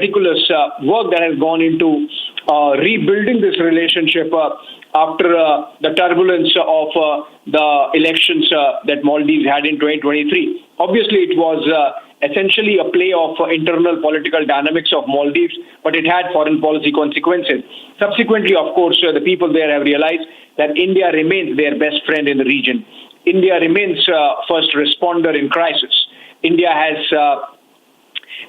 meticulous work that has gone into rebuilding this relationship after the turbulence of the elections that Maldives had in 2023. Obviously, it was essentially a play of internal political dynamics of Maldives, but it had foreign policy consequences. Subsequently, of course, the people there have realized that India remains their best friend in the region. India remains first responder in crisis. India has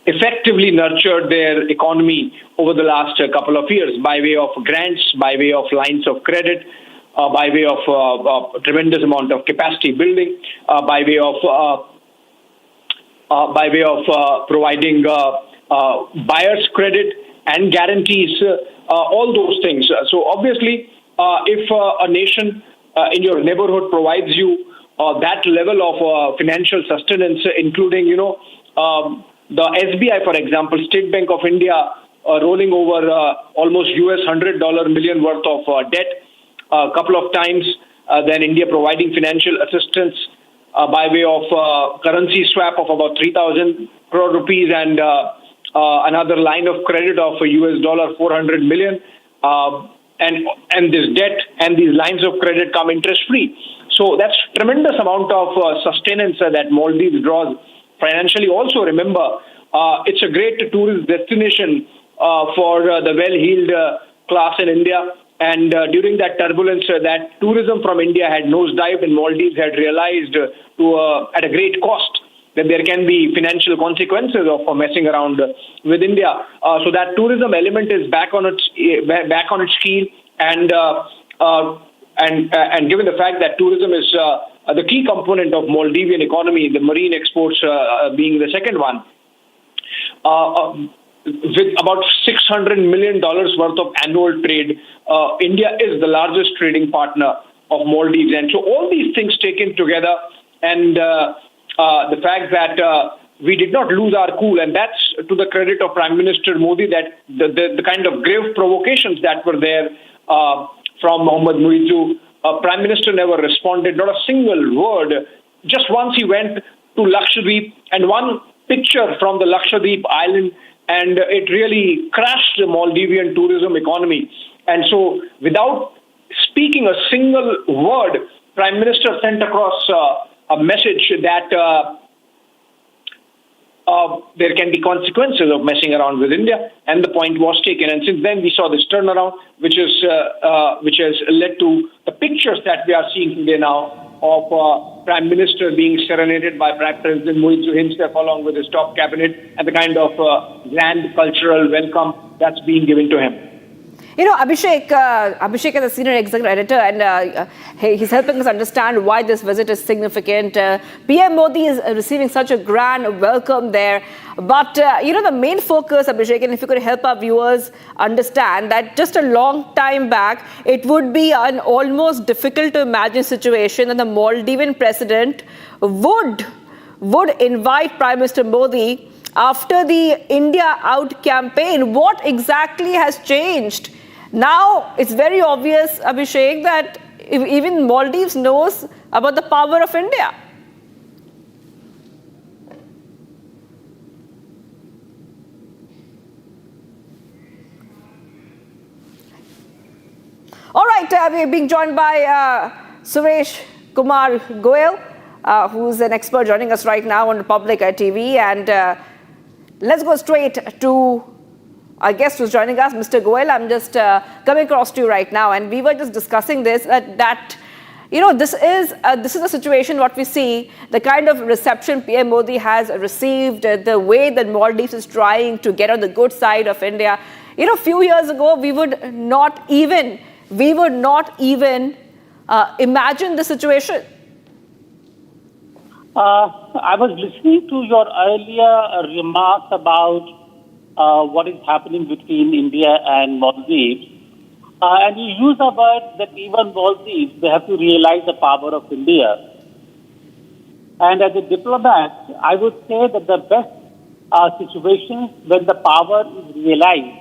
effectively nurtured their economy over the last couple of years by way of grants, by way of lines of credit, by way of a tremendous amount of capacity building, by way of providing buyer's credit and guarantees, all those things. So obviously, if a nation in your neighborhood provides you that level of financial sustenance, including, the SBI, for example, State Bank of India, rolling over almost $100 million worth of debt a couple of times, then India providing financial assistance by way of currency swap of about 3,000 crore rupees and another line of credit of $400 million. And this debt and these lines of credit come interest-free. So that's tremendous amount of sustenance that Maldives draws financially. Also, remember, it's a great tourist destination for the well-heeled class in India. And during that turbulence, that tourism from India had nosedived, and Maldives had realized at a great cost that there can be financial consequences of messing around with India. So that tourism element is back on its keel, and given the fact that tourism is the key component of Maldivian economy, the marine exports being the second one, with about $600 million worth of annual trade, India is the largest trading partner of Maldives. And so all these things taken together, and the fact that we did not lose our cool, and that's to the credit of Prime Minister Modi, that the kind of grave provocations that were there from Mohammad Muizzu, Prime Minister never responded, not a single word. Just once he went to Lakshadweep, and one picture from the Lakshadweep island, and it really crashed the Maldivian tourism economy. And so without speaking a single word, Prime Minister sent across a message that there can be consequences of messing around with India, and the point was taken. And since then, we saw this turnaround, which has led to the pictures that we are seeing today now of Prime Minister being serenaded by President Muizzu himself, along with his top cabinet, and the kind of grand cultural welcome that's being given to him. Abhishek is a senior executive editor, and he's helping us understand why this visit is significant. PM Modi is receiving such a grand welcome there. But, the main focus, Abhishek, and if you could help our viewers understand that just a long time back, it would be an almost difficult to imagine situation that the Maldivian president would invite Prime Minister Modi after the India Out campaign. What exactly has changed? Now, it's very obvious, Abhishek, that even Maldives knows about the power of India. All right, we're being joined by Suresh Kumar Goel, who's an expert joining us right now on Republic TV. And let's go straight to our guest who's joining us, Mr. Goel. I'm just coming across to you right now, and we were just discussing this, that this is a situation, what we see, the kind of reception PM Modi has received, the way that Maldives is trying to get on the good side of India. A few years ago, we would not even imagine the situation. I was listening to your earlier remarks about what is happening between India and Maldives. And you use the word that even Maldives, they have to realize the power of India. And as a diplomat, I would say that the best situations when the power is realized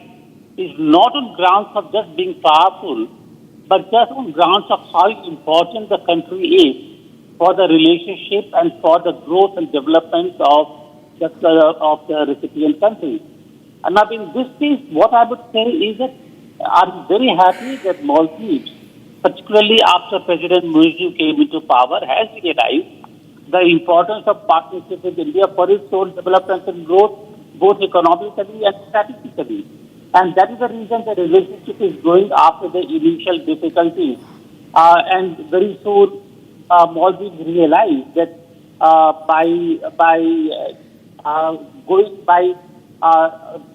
is not on grounds of just being powerful, but just on grounds of how important the country is for the relationship and for the growth and development of the recipient country. And now in this case, what I would say is that I'm very happy that Maldives, particularly after President Mursi came into power, has realized the importance of partnership with India for its own development and growth, both economically and strategically. And that is the reason the relationship is growing after the initial difficulties. And very soon, Maldives realized that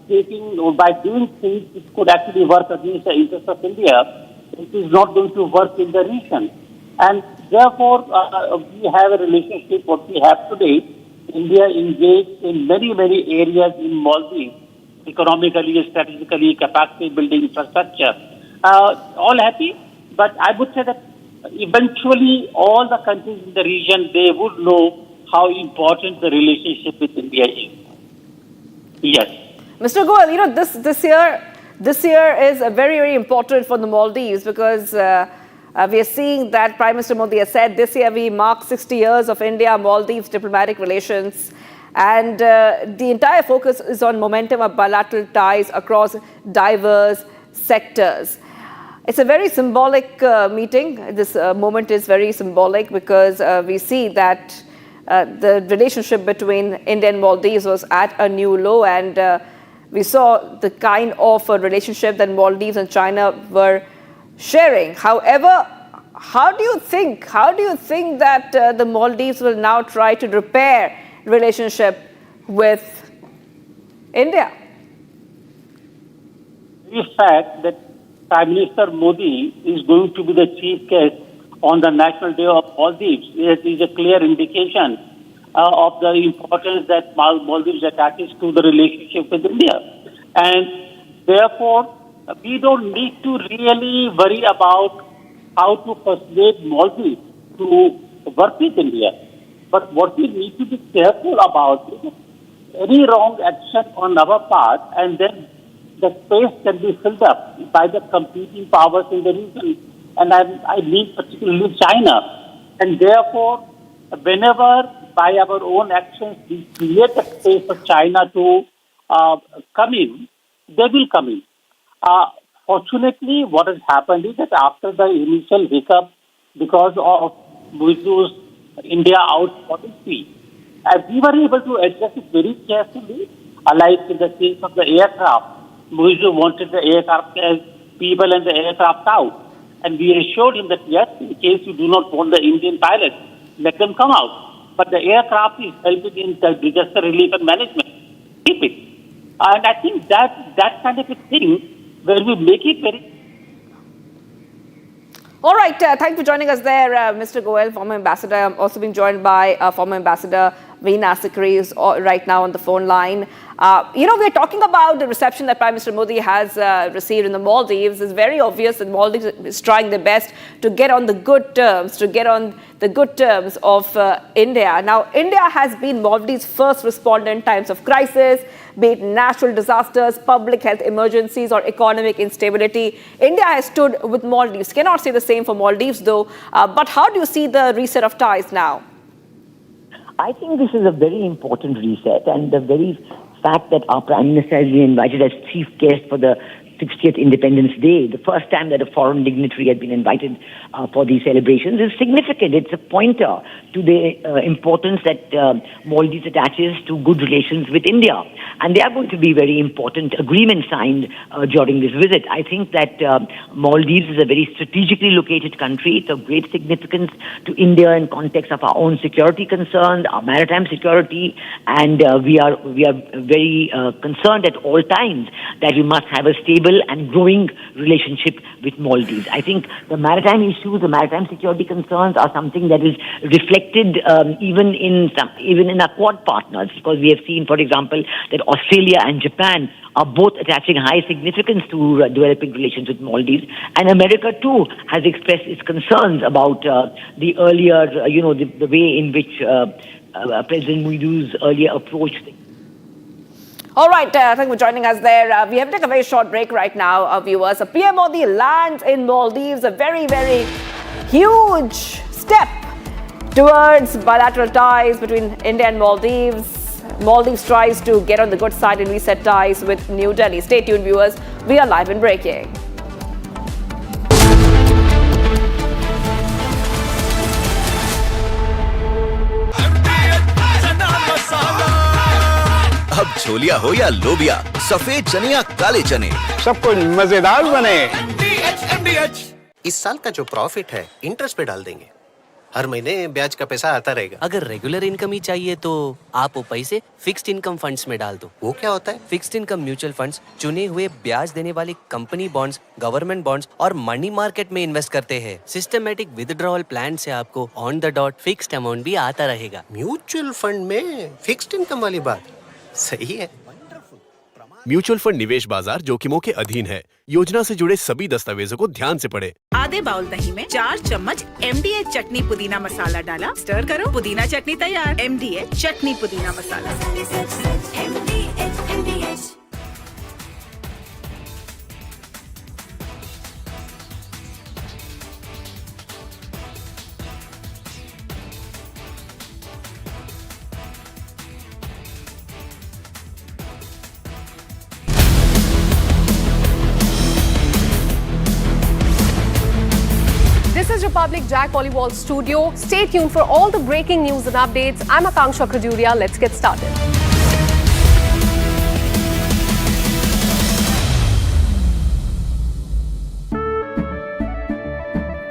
taking or by doing things which could actually work against the interests of India, it is not going to work in the region. And therefore, we have a relationship what we have today. India engaged in many, many areas in Maldives, economically, strategically, capacity building, infrastructure. All happy, but I would say that eventually all the countries in the region, they would know how important the relationship with India is. Yes. Mr. Goel, you know, this year is very, very important for the Maldives because we are seeing that Prime Minister Modi has said this year we mark 60 years of India-Maldives diplomatic relations. And the entire focus is on momentum of bilateral ties across diverse sectors. It's a very symbolic meeting. This moment is very symbolic because we see that the relationship between India and Maldives was at a new low, and we saw the kind of relationship that Maldives and China were sharing. However, how do you think that the Maldives will now try to repair relationship with India? The fact that Prime Minister Modi is going to be the chief guest on the National Day of Maldives is a clear indication of the importance that Maldives attaches to the relationship with India. And therefore, we don't need to really worry about how to persuade Maldives to work with India. But what we need to be careful about is any wrong action on our part, and then the space can be filled up by the competing powers in the region. And I mean particularly China. And therefore, whenever by our own actions we create a space for China to come in, they will come in. Fortunately, what has happened is that after the initial hiccup, because of Mursi's India out policy, we were able to address it very carefully, like in the case of the aircraft. Mursi wanted the aircraft people and the aircraft out. And we assured him that, yes, in case you do not want the Indian pilots, let them come out. But the aircraft is helping in the disaster relief and management. Keep it. And I think that kind of a thing where we make it very... All right. Thank you for joining us there, Mr. Goel, former ambassador. I'm also being joined by former ambassador Veena Sikri, is right now on the phone line. We're talking about the reception that Prime Minister Modi has received in the Maldives. It's very obvious that Maldives is trying their best to get on the good terms, of India. Now, India has been Maldives' first responder in times of crisis, be it natural disasters, public health emergencies, or economic instability. India has stood with Maldives. Cannot say the same for Maldives, though. But how do you see the reset of ties now? I think this is a very important reset, and the very fact that our Prime Minister has been invited as chief guest for the 60th Independence Day, the first time that a foreign dignitary had been invited for these celebrations, is significant. It's a pointer to the importance that Maldives attaches to good relations with India. And there are going to be very important agreements signed during this visit. I think that Maldives is a very strategically located country. It's of great significance to India in context of our own security concerns, our maritime security, and we are very concerned at all times that we must have a stable and growing relationship with Maldives. I think the maritime issues, the maritime security concerns are something that is reflected even in our Quad partners, because we have seen, for example, that Australia and Japan are both attaching high significance to developing relations with Maldives, and America too has expressed its concerns about the earlier, the way in which President Mursi's earlier approach. All right, thank you for joining us there. We have to take a very short break right now, viewers. PM Modi lands in Maldives, a very, very huge step towards bilateral ties between India and Maldives. Maldives tries to get on the good side and reset ties with New Delhi. Stay tuned, viewers. We are live and breaking. अब छोलिया हो या लोबिया, सफेद चने या काले चने, सब कुछ मजेदार बने। इस साल का जो प्रॉफिट है इंटरेस्ट पे डाल देंगे। हर महीने ब्याज का पैसा आता रहेगा। अगर रेगुलर इनकम ही चाहिए तो आप वो पैसे फिक्स्ड इनकम फंड्स में डाल दो। वो क्या होता है? फिक्स्ड इनकम म्यूचुअल फंड्स चुने हुए ब्याज देने वाली कंपनी बॉन्ड्स, गवर्नमेंट बॉन्ड्स और मनी मार्केट में इन्वेस्ट करते हैं। सिस्टमैटिक विथड्रॉल प्लान से आपको on the dot fixed amount भी आता रहेगा। म्यूचुअल फंड में फिक्स्ड इनकम वाली बात सही है। म्यूचुअल फंड निवेश बाजार जोखिमों के अधीन है। योजना से जुड़े सभी दस्तावेजों को ध्यान से पढ़ें। आधे बाउल दही में 4 चम्मच MDH चटनी पुदीना मसाला डाला, स्टर करो, पुदीना चटनी तैयार। MDH चटनी पुदीना मसाला। This is Republic Jack Pollywall Studio. Stay tuned for all the breaking news and updates. I'm Akanksha Khajuria. Let's get started.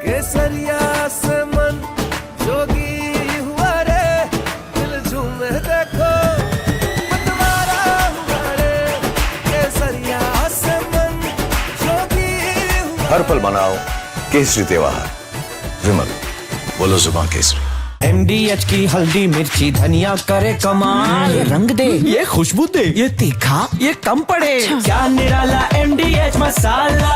केसरिया से मन जोगी हुआ रे, दिल झूमे देखो मतवारा हुआ रे। केसरिया से मन जोगी हुआ। हर पल मनाओ केसरी त्योहार। विमल, बोलो जुबान केसरी। MDH की हल्दी मिर्ची धनिया करे कमाल। ये रंग दे, ये खुशबू दे, ये तीखा, ये कम पड़े। क्या निराला MDH masala.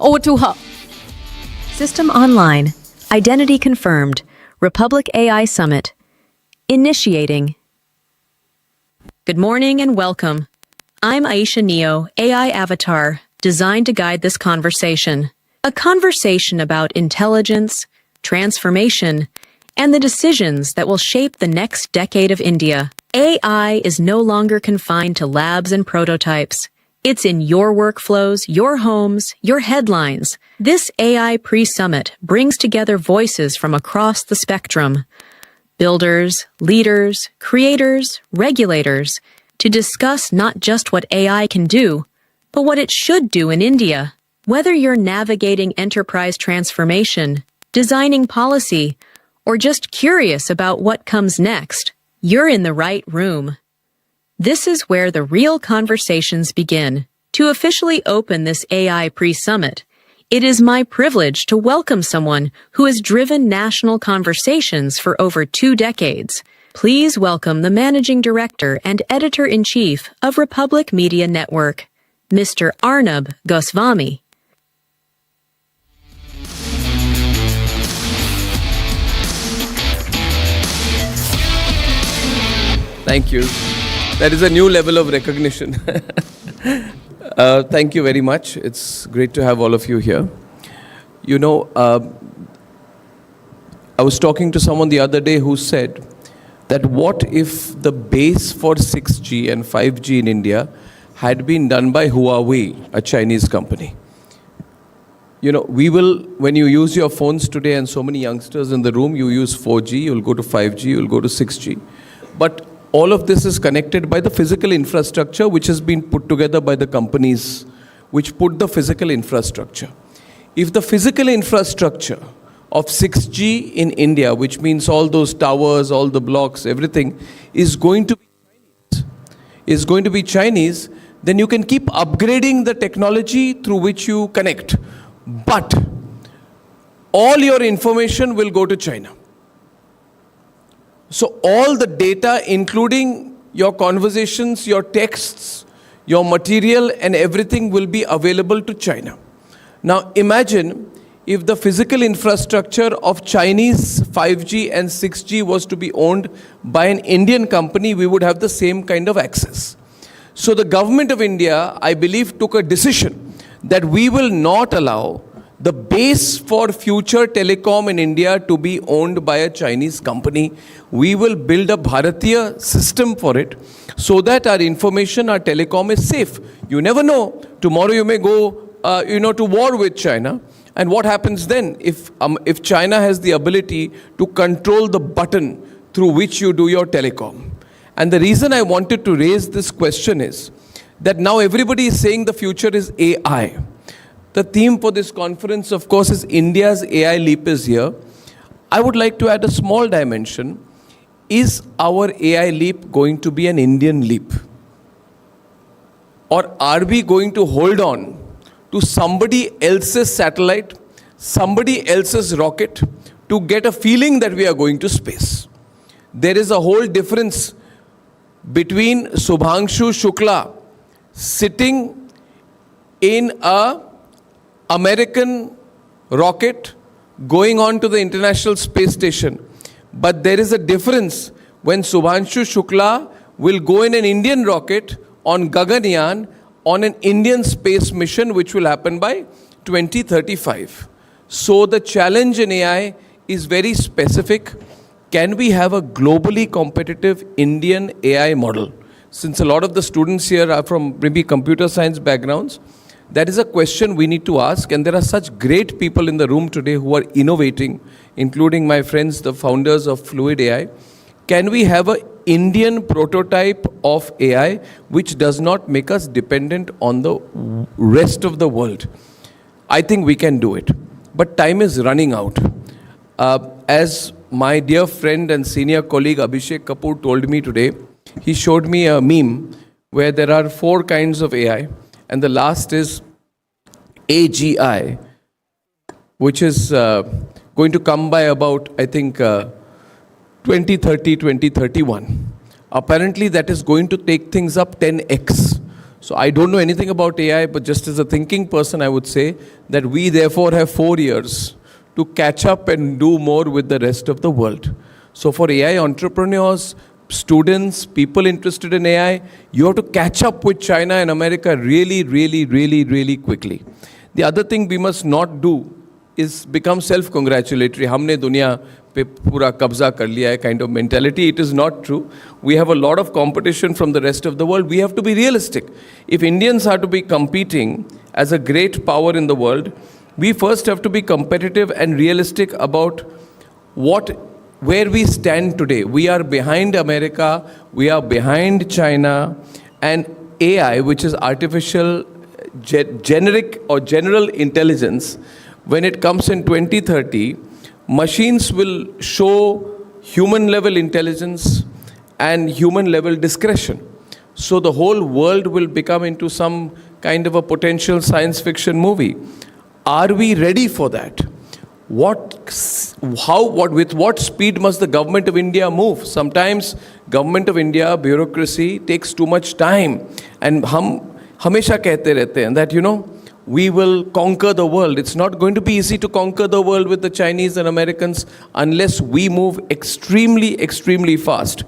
Over to her. System online. Identity confirmed. Republic AI Summit. Initiating. Good morning and welcome. I'm Aisha Neo, AI avatar, designed to guide this conversation. A conversation about intelligence, transformation, and the decisions that will shape the next decade of India. AI is no longer confined to labs and prototypes. It's in your workflows, your homes, your headlines. This AI pre-summit brings together voices from across the spectrum. Builders, leaders, creators, regulators, to discuss not just what AI can do, but what it should do in India. Whether you're navigating enterprise transformation, designing policy, or just curious about what comes next, you're in the right room. This is where the real conversations begin. To officially open this AI pre-summit, it is my privilege to welcome someone who has driven national conversations for over 2 decades. Please welcome the Managing Director and Editor-in-Chief of Republic Media Network, Mr. Arnab Goswami. Thank you. That is a new level of recognition. Thank you very much. It's great to have all of you here. You know, I was talking to someone the other day who said that what if the base for 6G and 5G in India had been done by Huawei, a Chinese company? You know, when you use your phones today, and so many youngsters in the room, you use 4G, you'll go to 5G, you'll go to 6G. But all of this is connected by the physical infrastructure which has been put together by the companies which put the physical infrastructure. If the physical infrastructure of 6G in India, which means all those towers, all the blocks, everything, is going to be Chinese, then you can keep upgrading the technology through which you connect. But all your information will go to China. So all the data, including your conversations, your texts, your material and everything will be available to China. Now imagine if the physical infrastructure of Chinese 5G and 6G was to be owned by an Indian company, we would have the same kind of access. So the government of India, I believe, took a decision that we will not allow the base for future telecom in India to be owned by a Chinese company. We will build a Bharatiya system for it so that our information, our telecom is safe. You never know. Tomorrow you may go, to war with China. And what happens then if China has the ability to control the button through which you do your telecom? And the reason I wanted to raise this question is that now everybody is saying the future is AI. The theme for this conference, of course, is India's AI leap is here. I would like to add a small dimension. Is our AI leap going to be an Indian leap? Or are we going to hold on to somebody else's satellite, somebody else's rocket, to get a feeling that we are going to space? There is a whole difference between Subhangshu Shukla sitting in a American rocket going on to the International Space Station. But there is a difference when Subhanshu Shukla will go in an Indian rocket on Gaganyaan on an Indian space mission which will happen by 2035. So the challenge in AI is very specific. Can we have a globally competitive Indian AI model? Since a lot of the students here are from maybe computer science backgrounds, that is a question we need to ask, and there are such great people in the room today who are innovating, including my friends, the founders of Fluid AI. Can we have an Indian prototype of AI which does not make us dependent on the rest of the world? I think we can do it, but time is running out. As my dear friend and senior colleague Abhishek Kapoor told me today, he showed me a meme where there are 4 kinds of AI. And the last is AGI, which is going to come by about, I think, 2030, 2031. Apparently, that is going to take things up 10x. So I don't know anything about AI, but just as a thinking person, I would say that we therefore have 4 years to catch up and do more with the rest of the world. So for AI entrepreneurs, students, people interested in AI, you have to catch up with China and America really, really, really, really quickly. The other thing we must not do is become self-congratulatory. हमने दुनिया पे पूरा कब्जा कर लिया है kind of mentality. It is not true. We have a lot of competition from the rest of the world. We have to be realistic. If Indians are to be competing as a great power in the world, we first have to be competitive and realistic about where we stand today. We are behind America, we are behind China, and AI, which is artificial generic or general intelligence, when it comes in 2030, machines will show human level intelligence and human level discretion. So the whole world will become into some kind of a potential science fiction movie. Are we ready for that? With what speed must the government of India move? Sometimes government of India, bureaucracy takes too much time. And हम हमेशा कहते रहते हैं that, we will conquer the world. It's not going to be easy to conquer the world with the Chinese and Americans unless we move extremely, extremely fast.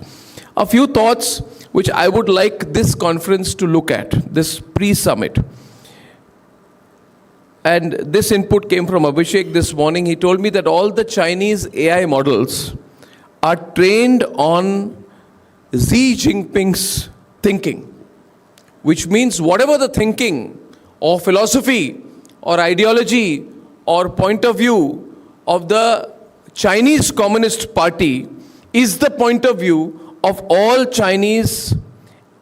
A few thoughts which I would like this conference to look at, this pre-summit. And this input came from Abhishek this morning. He told me that all the Chinese AI models are trained on Xi Jinping's thinking, which means whatever the thinking or philosophy or ideology or point of view of the Chinese Communist Party is the point of view of all Chinese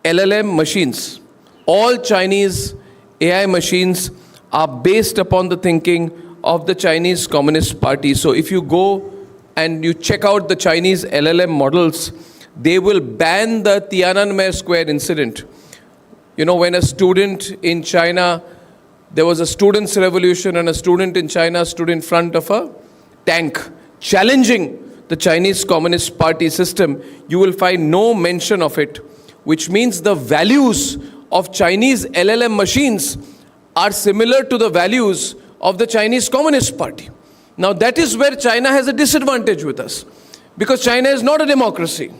LLM machines. All Chinese AI machines are based upon the thinking of the Chinese Communist Party. So if you go and you check out the Chinese LLM models, they will ban the Tiananmen Square incident. When a student in China, there was a students' revolution and a student in China stood in front of a tank challenging the Chinese Communist Party system, you will find no mention of it, which means the values of Chinese LLM machines are similar to the values of the Chinese Communist Party. Now that is where China has a disadvantage with us, because China is not a democracy.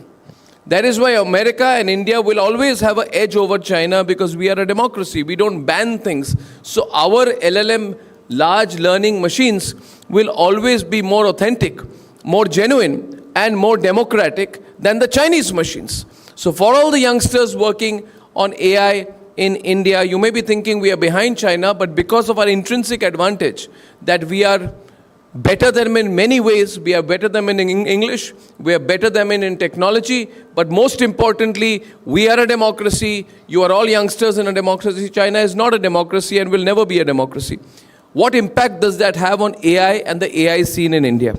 That is why America and India will always have an edge over China, because we are a democracy. We don't ban things. So our LLM, large learning machines, will always be more authentic, more genuine, and more democratic than the Chinese machines. So for all the youngsters working on AI in India, you may be thinking we are behind China, but because of our intrinsic advantage, that we are better than in many ways, we are better than in English, we are better than in technology, but most importantly, we are a democracy. You are all youngsters in a democracy. China is not a democracy and will never be a democracy. What impact does that have on AI and the AI scene in India?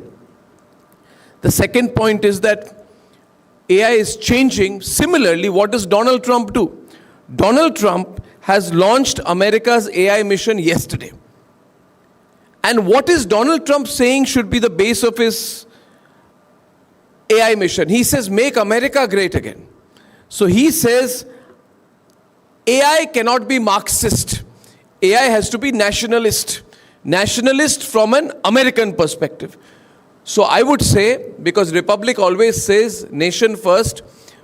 The second point is that AI is changing. Similarly, what does Donald Trump do? Donald Trump has launched America's AI mission yesterday. And what is Donald Trump saying should be the base of his AI mission? He says, make America great again. So he says, AI cannot be Marxist. AI has to be nationalist. Nationalist from an American perspective. So I would say, because Republic always says nation first,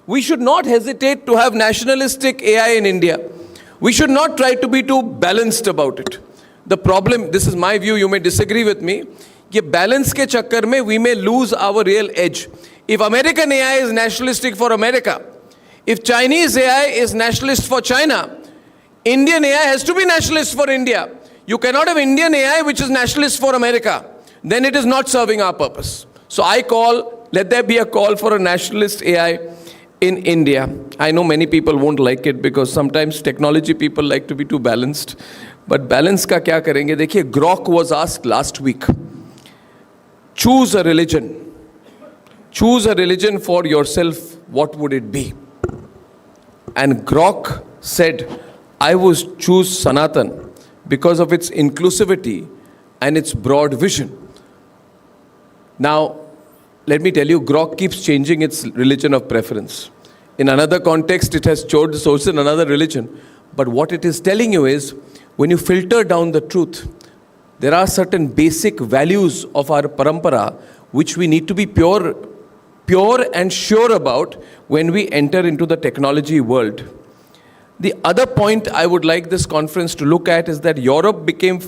we should not hesitate to have nationalistic AI in India. We should not try to be too balanced about it. The problem, this is my view, you may disagree with me, कि balance के चक्कर में we may lose our real edge. If American AI is nationalistic for America, if Chinese AI is nationalist for China, Indian AI has to be nationalist for India. You cannot have Indian AI which is nationalist for America. Then it is not serving our purpose. So I call, let there be a call for a nationalist AI in India. I know many people won't like it because sometimes technology people like to be too balanced. But balance का क्या करेंगे? देखिए, Grok was asked last week, choose a religion. Choose a religion for yourself. What would it be? And Grok said, I would choose Sanatan because of its inclusivity and its broad vision. Now, let me tell you, Grok keeps changing its religion of preference. In another context, it has chosen another religion. But what it is telling you is, when you filter down the truth, there are certain basic values of our parampara which we need to be pure and sure about when we enter into the technology world. The other point I would like this conference to look at is that Europe became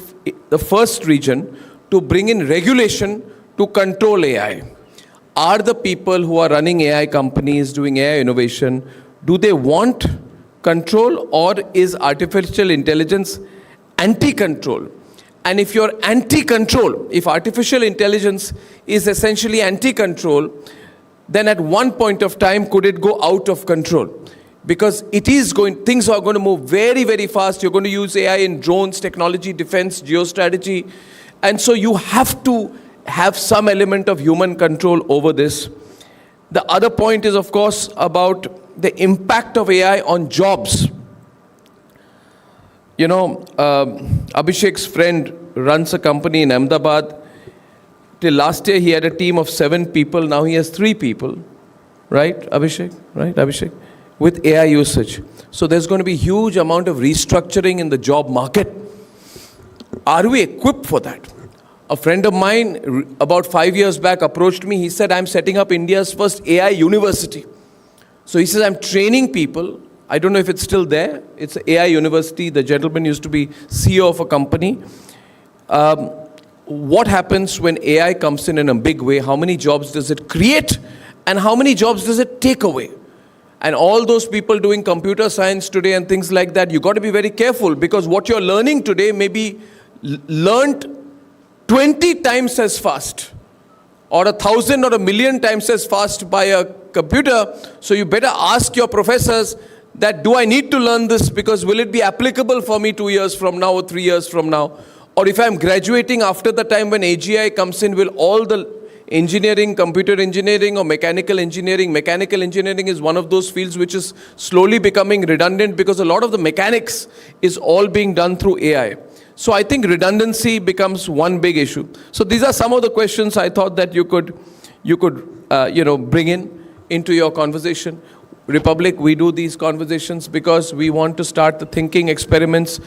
the first region to bring in regulation to control AI. Are the people who are running AI companies, doing AI innovation, do they want control, or is artificial intelligence anti-control? And if you're anti-control, if artificial intelligence is essentially anti-control, then at one point of time, could it go out of control? Because things are going to move very, very fast. You're going to use AI in drones, technology, defense, geostrategy. And so you have to have some element of human control over this. The other point is, of course, about the impact of AI on jobs. You know, Abhishek's friend runs a company in Ahmedabad. Till last year, he had a team of 7 people. Now he has 3 people. Right, Abhishek? Right, Abhishek? With AI usage. So there's going to be a huge amount of restructuring in the job market. Are we equipped for that? A friend of mine, about 5 years back, approached me. He said, I'm setting up India's first AI university. So he says, I'm training people. I don't know if it's still there. It's an AI university. The gentleman used to be CEO of a company. What happens when AI comes in a big way? How many jobs does it create? And how many jobs does it take away? And all those people doing computer science today and things like that, you got to be very careful, because what you're learning today may be learned 20 times as fast, or 1,000 or 1,000,000 times as fast by a computer. So you better ask your professors that, do I need to learn this, because will it be applicable for me 2 years from now or 3 years from now? Or if I'm graduating after the time when AGI comes in, will all the engineering, computer engineering or mechanical engineering is one of those fields which is slowly becoming redundant, because a lot of the mechanics is all being done through AI. So I think redundancy becomes one big issue. So these are some of the questions I thought that you could bring into your conversation. Republic, we do these conversations because we want to start the thinking experiments.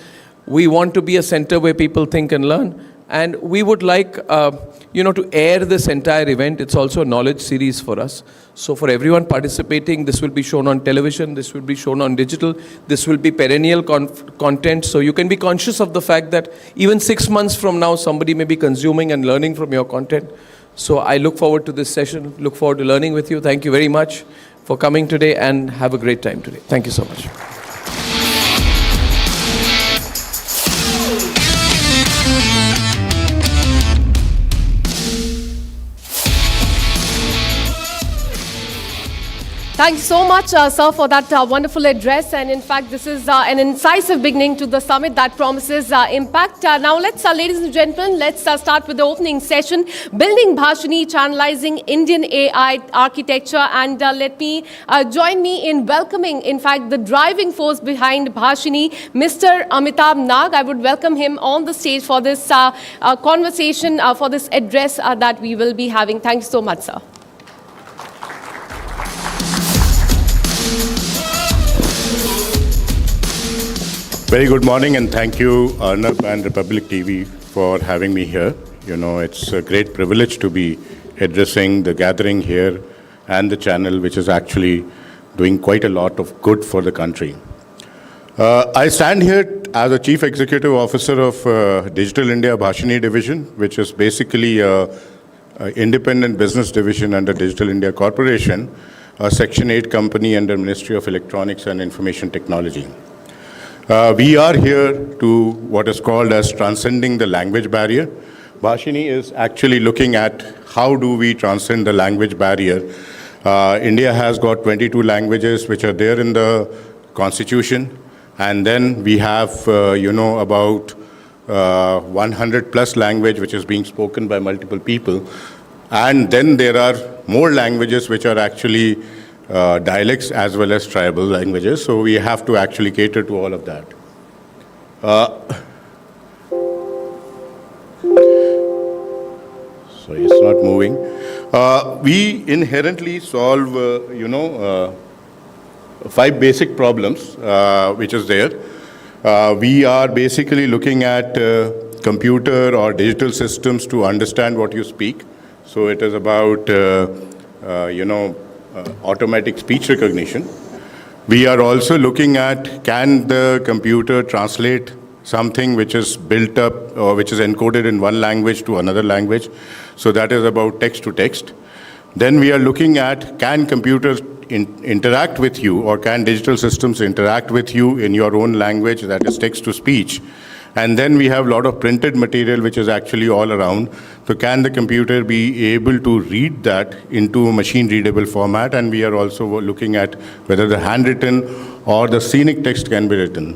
We want to be a center where people think and learn. And we would like, to air this entire event. It's also a knowledge series for us. So for everyone participating, this will be shown on television, this will be shown on digital, this will be perennial content. So you can be conscious of the fact that even 6 months from now, somebody may be consuming and learning from your content. So I look forward to this session, look forward to learning with you. Thank you very much for coming today, and have a great time today. Thank you so much. Thank you so much, sir, for that wonderful address. And in fact, this is an incisive beginning to the summit that promises impact. Now, ladies and gentlemen, let's start with the opening session, Building Bhashini, Channelizing Indian AI Architecture. And join me in welcoming, in fact, the driving force behind Bhashini, Mr. Amitabh Nag. I would welcome him on the stage for this conversation, for this address that we will be having. Thank you so much, sir. Very good morning, and thank you, Arnab and Republic TV, for having me here. You know, it's a great privilege to be addressing the gathering here and the channel, which is actually doing quite a lot of good for the country. I stand here as a Chief Executive Officer of Digital India Bhashini Division, which is basically an independent business division under Digital India Corporation, a Section 8 company under Ministry of Electronics and Information Technology. We are here to what is called as transcending the language barrier. Bhashini is actually looking at how do we transcend the language barrier. India has got 22 languages which are there in the constitution, and then we have about 100 plus language which is being spoken by multiple people, and then there are more languages which are actually dialects as well as tribal languages, so we have to actually cater to all of that. Sorry, it's not moving. We inherently solve, 5 basic problems which is there. We are basically looking at computer or digital systems to understand what you speak. So it is about, automatic speech recognition. We are also looking at, can the computer translate something which is built up or which is encoded in one language to another language? So that is about text to text. Then we are looking at, can computers interact with you, or can digital systems interact with you in your own language, that is text to speech? And then we have a lot of printed material which is actually all around. So can the computer be able to read that into a machine readable format? And we are also looking at whether the handwritten or the scenic text can be written.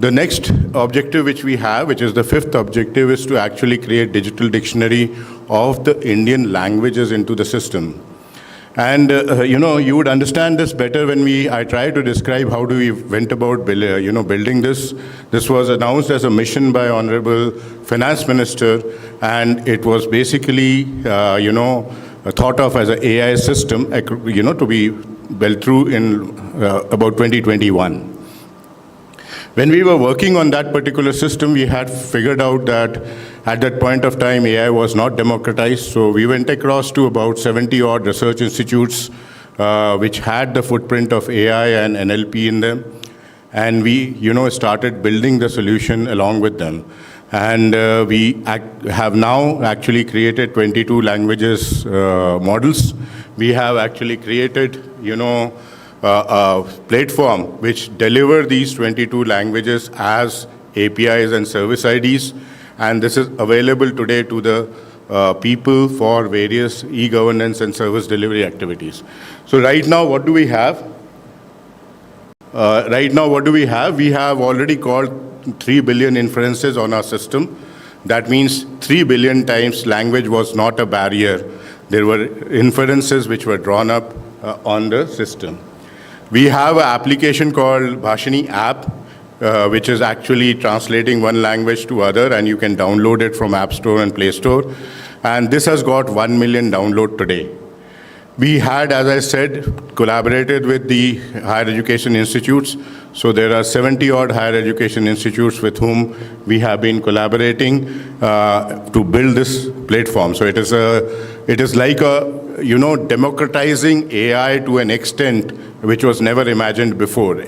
The next objective which we have, which is the fifth objective, is to actually create digital dictionary of the Indian languages into the system. And, you would understand this better when I try to describe how we went about building this. This was announced as a mission by Honorable Finance Minister, and it was basically, thought of as an AI system, to be built through in about 2021. When we were working on that particular system, we had figured out that at that point of time, AI was not democratized. So we went across to about 70-odd research institutes which had the footprint of AI and NLP in them. And we, started building the solution along with them. And we have now actually created 22 languages models. We have actually created, a platform which deliver these 22 languages as APIs and service IDs, and this is available today to the people for various e-governance and service delivery activities. So right now, what do we have? We have already called 3 billion inferences on our system. That means 3 billion times language was not a barrier. There were inferences which were drawn up on the system. We have an application called Bhashini app, which is actually translating one language to other, and you can download it from App Store and Play Store. And this has got 1 million download today. We had, as I said, collaborated with the higher education institutes. So there are 70-odd higher education institutes with whom we have been collaborating to build this platform. So it is like democratizing AI to an extent which was never imagined before.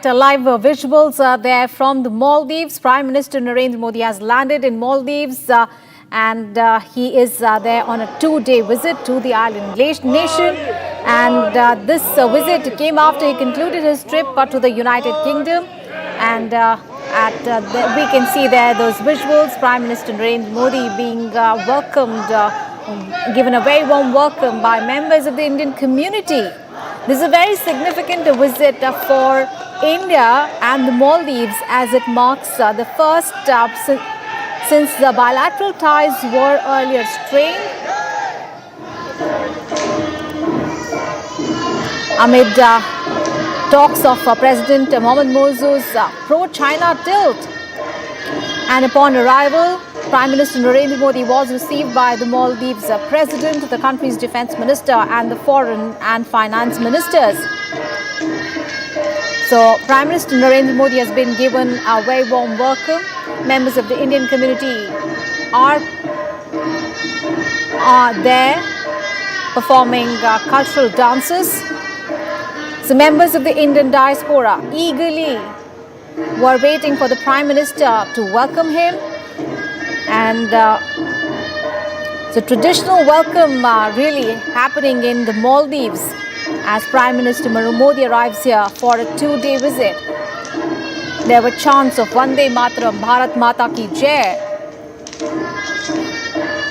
Live visuals there from the Maldives. Prime Minister Narendra Modi has landed in Maldives and he is there on a 2-day visit to the island nation. And this visit came after he concluded his trip to the United Kingdom. And we can see there those visuals, Prime Minister Narendra Modi being welcomed, given a very warm welcome by members of the Indian community. This is a very significant visit for India and the Maldives, as it marks the first since the bilateral ties were earlier strained. Amid talks of President Mohamed Morsi's pro-China tilt. And upon arrival, Prime Minister Narendra Modi was received by the Maldives President, the country's defense minister and the foreign and finance ministers. So Prime Minister Narendra Modi has been given a very warm welcome. Members of the Indian community are there performing cultural dances. So members of the Indian diaspora eagerly were waiting for the Prime Minister to welcome him. And so traditional welcome really happening in the Maldives as Prime Minister Modi arrives here for a 2-day visit. There were chants of Vande Mataram, Bharat Mata Ki Jai.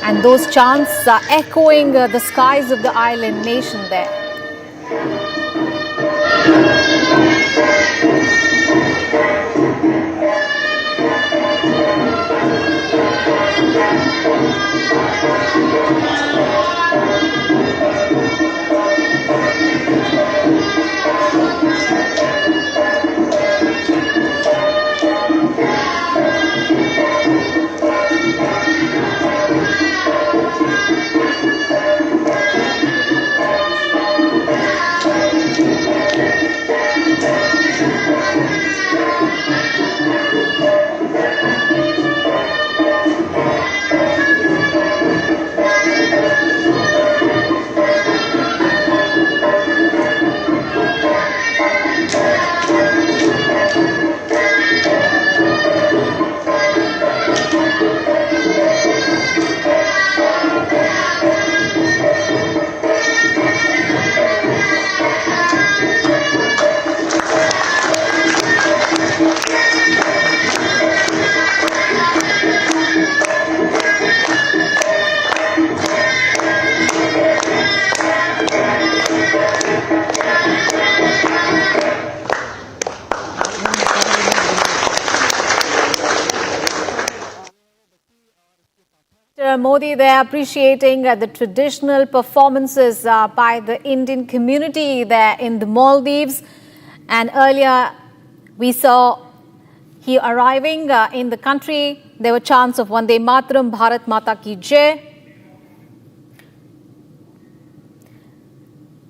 And those chants are echoing the skies of the island nation there. Modi there appreciating the traditional performances by the Indian community there in the Maldives. And earlier we saw he arriving in the country. There were chants of Vande Mataram, Bharat Mata Ki Jai.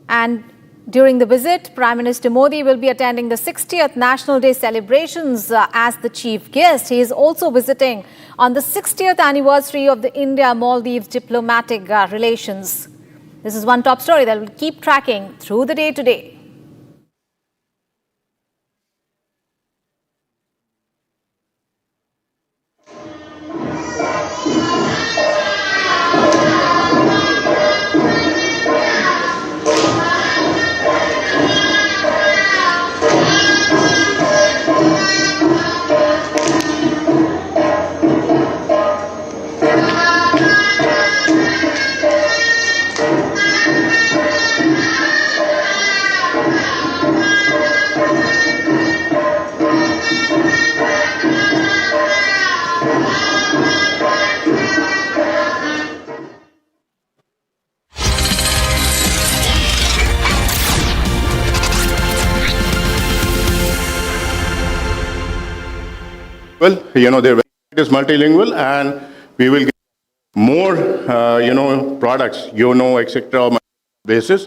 And during the visit, Prime Minister Modi will be attending the 60th National Day celebrations as the chief guest. He is also visiting on the 60th anniversary of the India-Maldives diplomatic relations. This is one top story that we'll keep tracking through the day today. Well, their website is multilingual, and we will get more, products, etc. on a basis.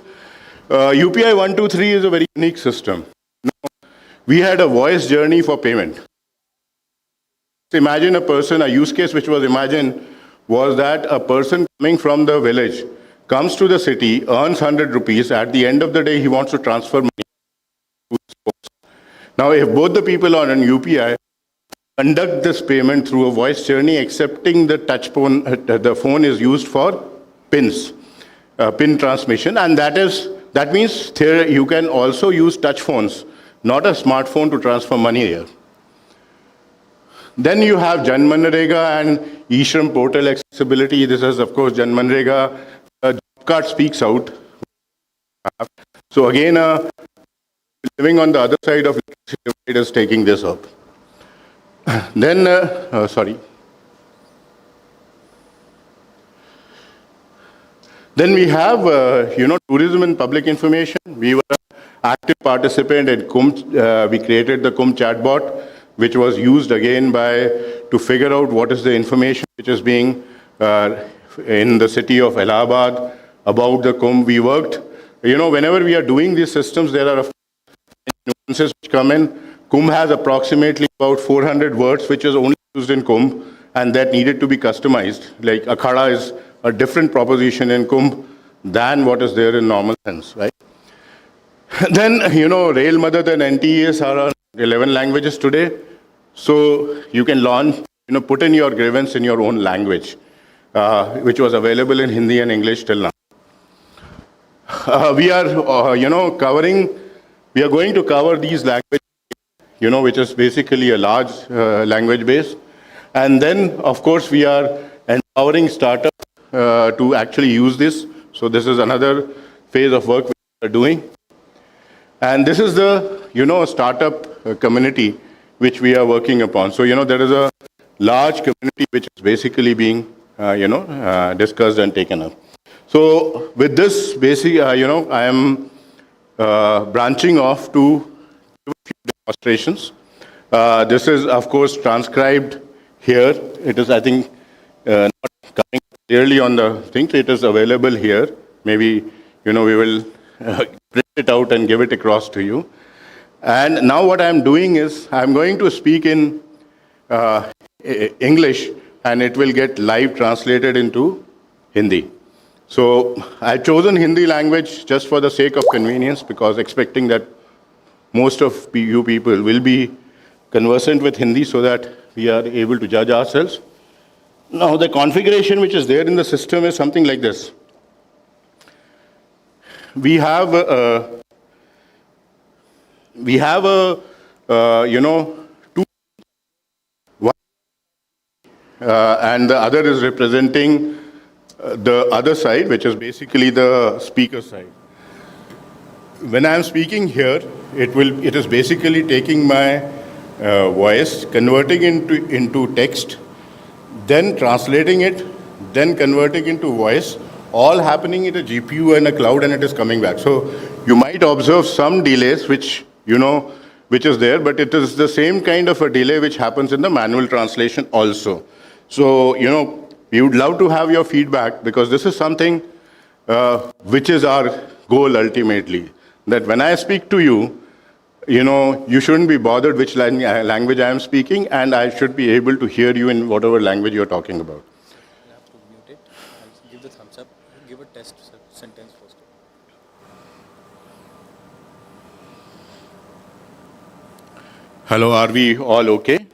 UPI 123 is a very unique system. Now, we had a voice journey for payment. Imagine a use case which was imagined was that a person coming from the village comes to the city, earns 100 rupees. At the end of the day, he wants to transfer money to his post. Now, if both the people are on UPI, conduct this payment through a voice journey, accepting the touch phone. The phone is used for pins, pin transmission, and that means you can also use touch phones, not a smartphone, to transfer money here. Then you have Janmanrega and eShram portal accessibility. This is, of course, Janmanrega. Job card speaks out. So again, living on the other side of it is taking this up. Then, Then we have, tourism and public information. We were an active participant in Kumbh. We created the Kumbh chatbot, which was used again to figure out what is the information which is being in the city of Allahabad about the Kumbh. We worked, whenever we are doing these systems, there are which come in. Kumbh has approximately about 400 words which is only used in Kumbh and that needed to be customized. Like Akhada is a different proposition in Kumbh than what is there in normal sense, right? Then, Rail Madad and NTES are 11 languages today. So you can launch, put in your grievance in your own language, which was available in Hindi and English till now. We are, we are going to cover these languages, which is basically a large language base. And then, of course, we are empowering startups to actually use this. So this is another phase of work we are doing. And this is the, startup community which we are working upon. So, there is a large community which is basically being, discussed and taken up. So with this basic, I am branching off to a few demonstrations. This is, of course, transcribed here. It is, I think, not coming clearly on the thing. It is available here. Maybe, we will print it out and give it across to you. And now what I'm doing is I'm going to speak in English, and it will get live translated into Hindi. So I've chosen Hindi language just for the sake of convenience, because expecting that most of you people will be conversant with Hindi so that we are able to judge ourselves. Now the configuration which is there in the system is something like this. We have two, one, and the other is representing the other side, which is basically the speaker side. When I'm speaking here, it is basically taking my voice, converting into text, then translating it, then converting into voice, all happening in a GPU and a cloud, and it is coming back. So you might observe some delays, which is there, but it is the same kind of a delay which happens in the manual translation also. So, we would love to have your feedback, because this is something which is our goal ultimately. That when I speak to you, you shouldn't be bothered which language I am speaking, and I should be able to hear you in whatever language you're talking about. You have to mute it. I'll give the thumbs up. Give a test sentence first. Hello, are we all okay?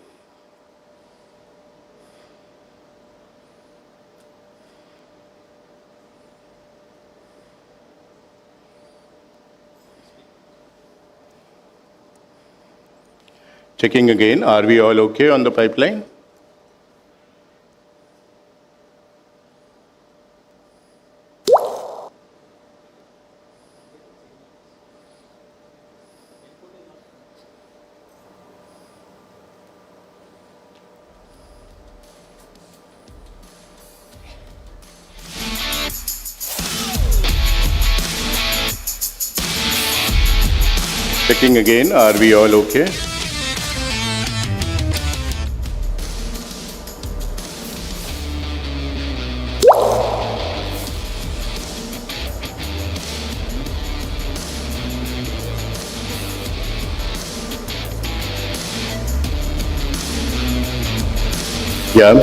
Checking again, are we all okay on the pipeline? Checking again, are we all okay? Yeah.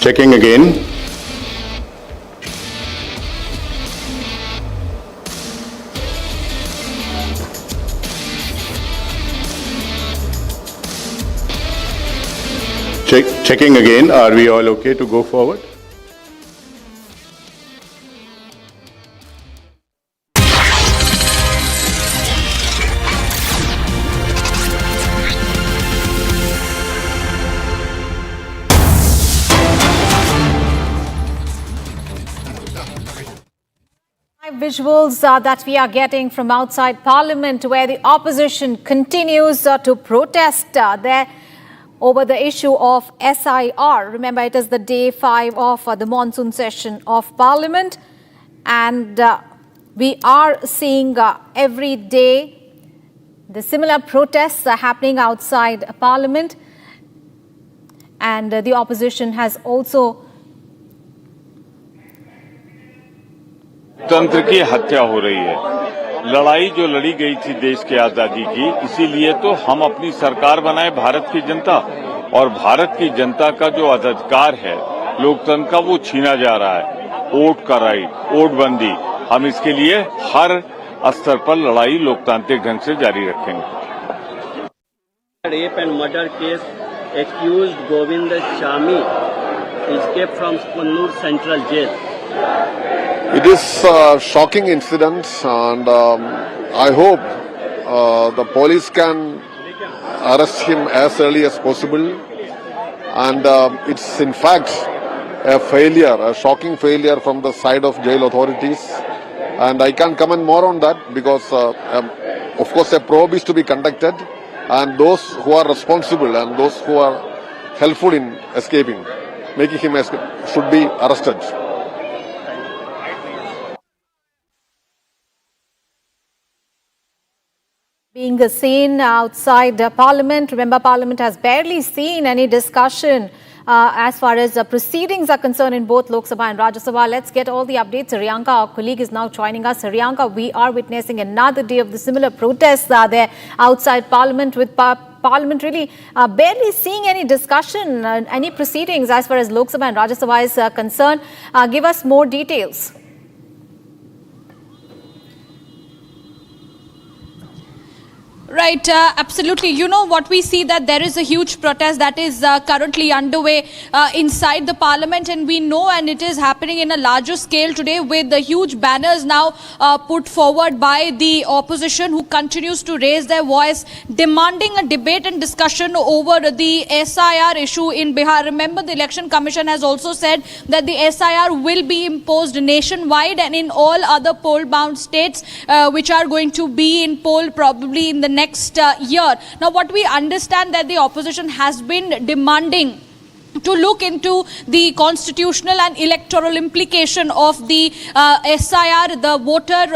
Checking again. Checking again. Are we all okay to go forward? Visuals that we are getting from outside Parliament, where the opposition continues to protest there over the issue of SIR. Remember, it is the day 5 of the monsoon session of Parliament, and we are seeing every day The similar protests are happening outside Parliament, and the opposition has also तंत्र की हत्या हो रही है। लड़ाई जो लड़ी गई थी देश की आजादी की, इसीलिए तो हम अपनी सरकार बनाए भारत की जनता, और भारत की जनता का जो अधिकार है लोकतंत्र का, वो छीना जा रहा है। वोट का राइट, वोटबंदी, हम इसके लिए हर स्तर पर लड़ाई लोकतांत्रिक ढंग से जारी रखेंगे। Rape and murder case, accused Govind Shami escaped from Kannur Central Jail. It is a shocking incident, and I hope the police can arrest him as early as possible. And it's in fact a failure, a shocking failure from the side of jail authorities. And I can't comment more on that because, of course, a probe is to be conducted, and those who are responsible and those who are helpful in escaping, making him escape, should be arrested. Being seen outside Parliament. Remember, Parliament has barely seen any discussion as far as proceedings are concerned in both Lok Sabha and Rajya Sabha. Let's get all the updates. Riyanka, our colleague, is now joining us. Riyanka, we are witnessing another day of the similar protests there outside Parliament, with Parliament really barely seeing any discussion, any proceedings as far as Lok Sabha and Rajya Sabha is concerned. Give us more details. Right, absolutely. You know what, we see that there is a huge protest that is currently underway inside the Parliament, and we know, and it is happening in a larger scale today, with the huge banners now put forward by the opposition, who continues to raise their voice, demanding a debate and discussion over the SIR issue in Bihar. Remember, the Election Commission has also said that the SIR will be imposed nationwide and in all other poll-bound states, which are going to be in poll probably in the next year. Now, what we understand that the opposition has been demanding to look into the constitutional and electoral implication of the SIR, the voter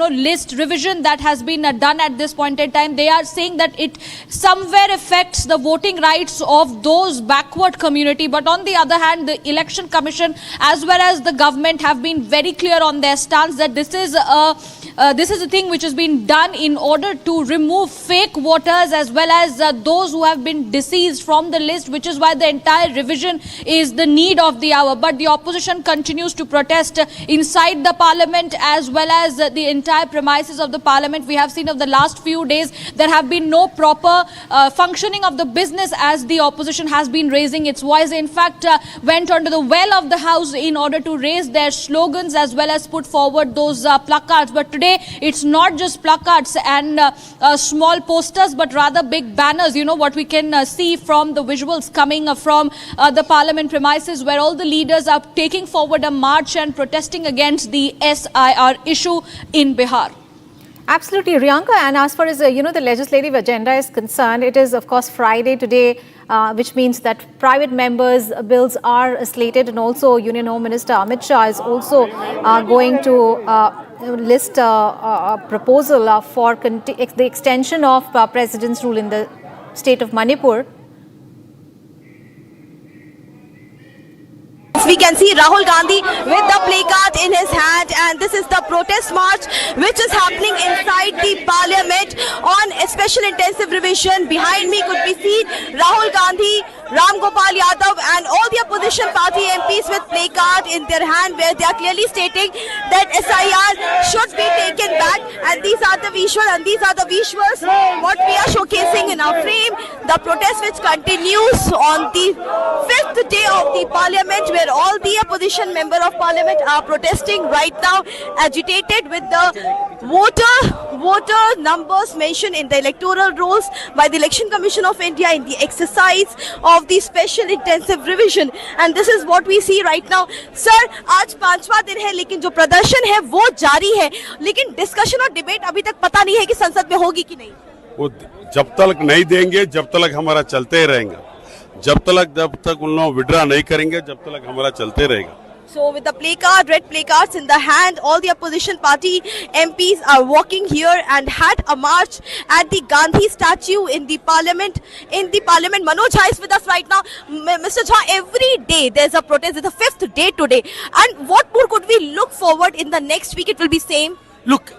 list revision that has been done at this point in time. They are saying that it somewhere affects the voting rights of those backward community. But on the other hand, the Election Commission as well as the government have been very clear on their stance that this is a thing which has been done in order to remove fake voters as well as those who have been deceased from the list, which is why the entire revision is the need of the hour. But the opposition continues to protest inside the Parliament as well as the entire premises of the Parliament. We have seen of the last few days there have been no proper functioning of the business as the opposition has been raising its voice. In fact, went onto the well of the House in order to raise their slogans as well as put forward those placards. But today it's not just placards and small posters, but rather big banners. You know what we can see from the visuals coming from the Parliament premises, where all the leaders are taking forward a march and protesting against the SIR issue in Bihar. Absolutely, Riyanka. And as far as the legislative agenda is concerned, it is of course Friday today, which means that private members' bills are slated, and also Union Home Minister Amit Shah is also going to list a proposal for the extension of President's rule in the state of Manipur. We can see Rahul Gandhi with the placard in his hand, and this is the protest march which is happening inside the Parliament on a special intensive revision. Behind me could be seen Rahul Gandhi, Ram Gopal Yadav and all the opposition party MPs with placard in their hand, where they are clearly stating that SIR should be taken back. And these are the visuals what we are showcasing in our frame. The protest which continues on the 5th day of the Parliament, where all the opposition member of Parliament are protesting right now, agitated with the voter numbers mentioned in the electoral rolls by the Election Commission of India in the exercise of the special intensive revision. And this is what we see right now. Sir, आज 5वां दिन है, लेकिन जो प्रदर्शन है वो जारी है, लेकिन डिस्कशन और डिबेट अभी तक पता नहीं है कि संसद में होगी कि नहीं। वो जब तक नहीं देंगे जब तक हमारा चलते रहेगा, जब तक उन लोग विड्रा नहीं करेंगे जब तक हमारा चलते रहेगा। So with the placard, red placards in the hand, all the opposition party MPs are walking here and had a march at the Gandhi statue in the parliament. Manoj Jha is with us right now. Mr. Jha, every day there's a protest. It's the fifth day today. And what more could we look forward in the next week? It will be same. Look,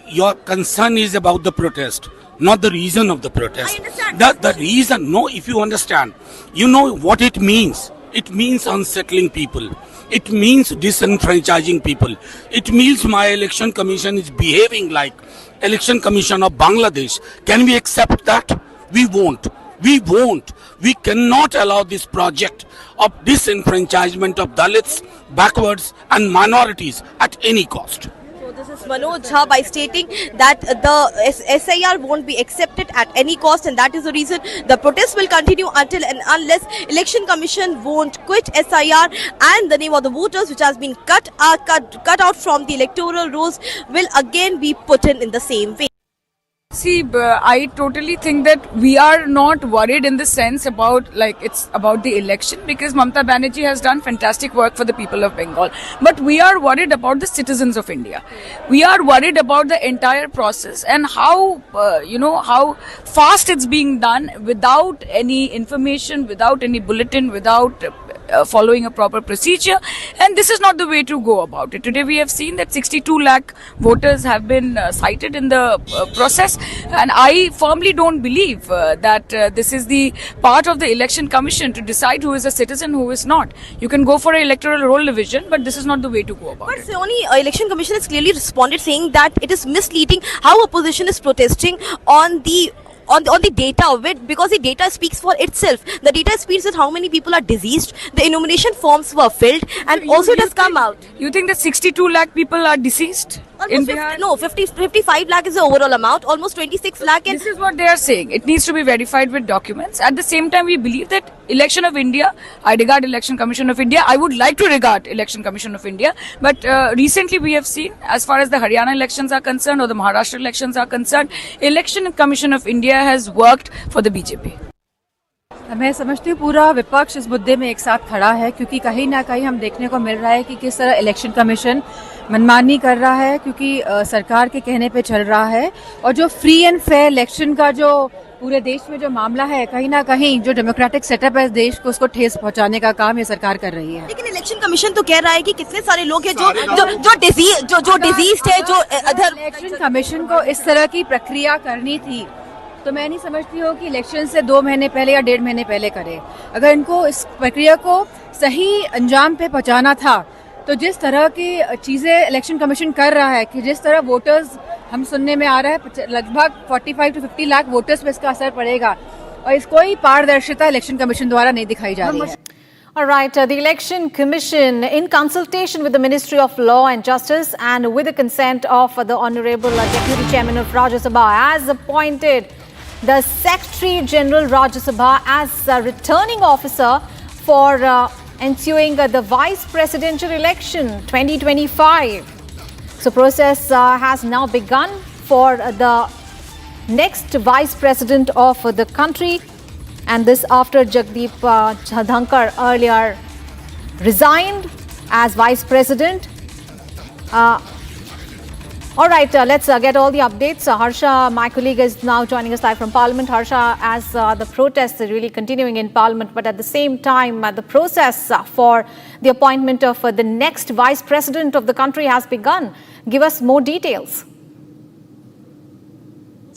your concern is about the protest, not the reason of the protest. I understand. The reason, no, if you understand, you know what it means. It means unsettling people. It means disenfranchising people. It means my election commission is behaving like election commission of Bangladesh. Can we accept that? We won't. We won't. We cannot allow this project of disenfranchisement of Dalits, backwards and minorities at any cost. This is Manoj Jha by stating that the SIR won't be accepted at any cost, and that is the reason the protest will continue until and unless Election Commission won't quit SIR and the name of the voters which has been cut out from the electoral rolls will again be put in the same way. See, I totally think that we are not worried in the sense about it's about the election, because Mamata Banerjee has done fantastic work for the people of Bengal. But we are worried about the citizens of India. We are worried about the entire process and how, how fast it's being done without any information, without any bulletin, without following a proper procedure, and this is not the way to go about it. Today we have seen that 62 lakh voters have been cited in the process, and I firmly don't believe that this is the part of the Election Commission to decide who is a citizen, who is not. You can go for an electoral roll division, but this is not the way to go about it. But Sony, Election Commission has clearly responded saying that it is misleading how opposition is protesting on the data of it, because the data speaks for itself. The data speaks that how many people are deceased, the enumeration forms were filled, and also it has come out. You think that 62 lakh people are deceased? In Bihar? 55 lakh is the overall amount, almost 26 lakh. This is what they are saying. It needs to be verified with documents. At the same time, we believe that Election of India, I regard Election Commission of India, I would like to regard Election Commission of India, but recently we have seen, as far as the Haryana elections are concerned or the Maharashtra elections are concerned, Election Commission of India has worked for the BJP. मैं समझती हूँ पूरा विपक्ष इस मुद्दे में एक साथ खड़ा है, क्योंकि कहीं ना कहीं हम देखने को मिल रहा है कि किस तरह इलेक्शन कमीशन मनमानी कर रहा है, क्योंकि सरकार के कहने पे चल रहा है, और जो फ्री एंड फेयर इलेक्शन का जो पूरे देश में जो मामला है, कहीं ना कहीं जो डेमोक्रेटिक सेटअप है देश को, उसको ठेस पहुंचाने का काम ये सरकार कर रही है। लेकिन इलेक्शन कमीशन तो कह रहा है कि कितने सारे लोग हैं जो डिजीज्ड है, जो इलेक्शन कमीशन को इस तरह की प्रक्रिया करनी थी तो मैं नहीं समझती हूँ कि इलेक्शन से 2 महीने पहले या 1.5 महीने पहले करे। अगर इनको इस प्रक्रिया को सही अंजाम पे पहुँचाना था तो जिस तरह की चीज़ें इलेक्शन कमीशन कर रहा है, कि जिस तरह वोटर्स हम सुनने में आ रहा है लगभग 45 to 50 लाख वोटर्स पे इसका असर पड़ेगा, और इसको ही पारदर्शिता इलेक्शन कमीशन द्वारा नहीं दिखाई जा रही है। All right, the Election Commission, in consultation with the Ministry of Law and Justice and with the consent of the Honorable Deputy Chairman of Rajya Sabha, has appointed the Secretary General Rajya Sabha as a returning officer for ensuing the Vice Presidential Election 2025. So process has now begun for the next Vice President of the country, and this after Jagdeep Dhankar earlier resigned as Vice President. All right, let's get all the updates. Harsha, my colleague, is now joining us live from Parliament. Harsha, as the protests are really continuing in Parliament, but at the same time, the process for the appointment of the next Vice President of the country has begun. Give us more details.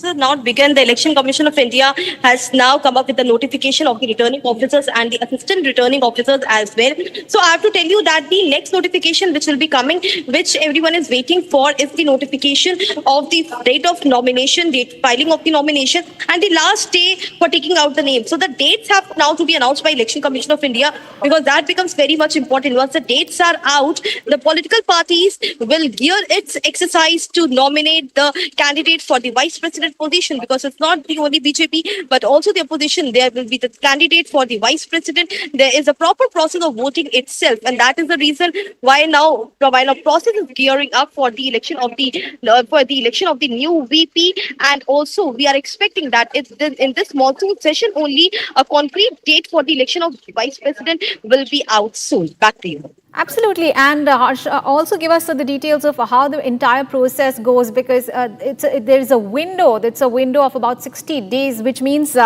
Not begun. The Election Commission of India has now come up with the notification of the returning officers and the assistant returning officers as well. So I have to tell you that the next notification which will be coming, which everyone is waiting for, is the notification of the date of nomination, the filing of the nomination, and the last day for taking out the name. So the dates have now to be announced by Election Commission of India, because that becomes very much important. Once the dates are out, the political parties will gear its exercise to nominate the candidate for the Vice President position, because it's not the only BJP but also the opposition. There will be the candidate for the Vice President. There is a proper process of voting itself, and that is the reason why now process is gearing up for the election of the new VP, and also we are expecting that in this monsoon session only a concrete date for the election of the Vice President will be out soon. Back to you. Absolutely, and Harsh, also give us the details of how the entire process goes, because there is a window. It's a window of about 60 days, which means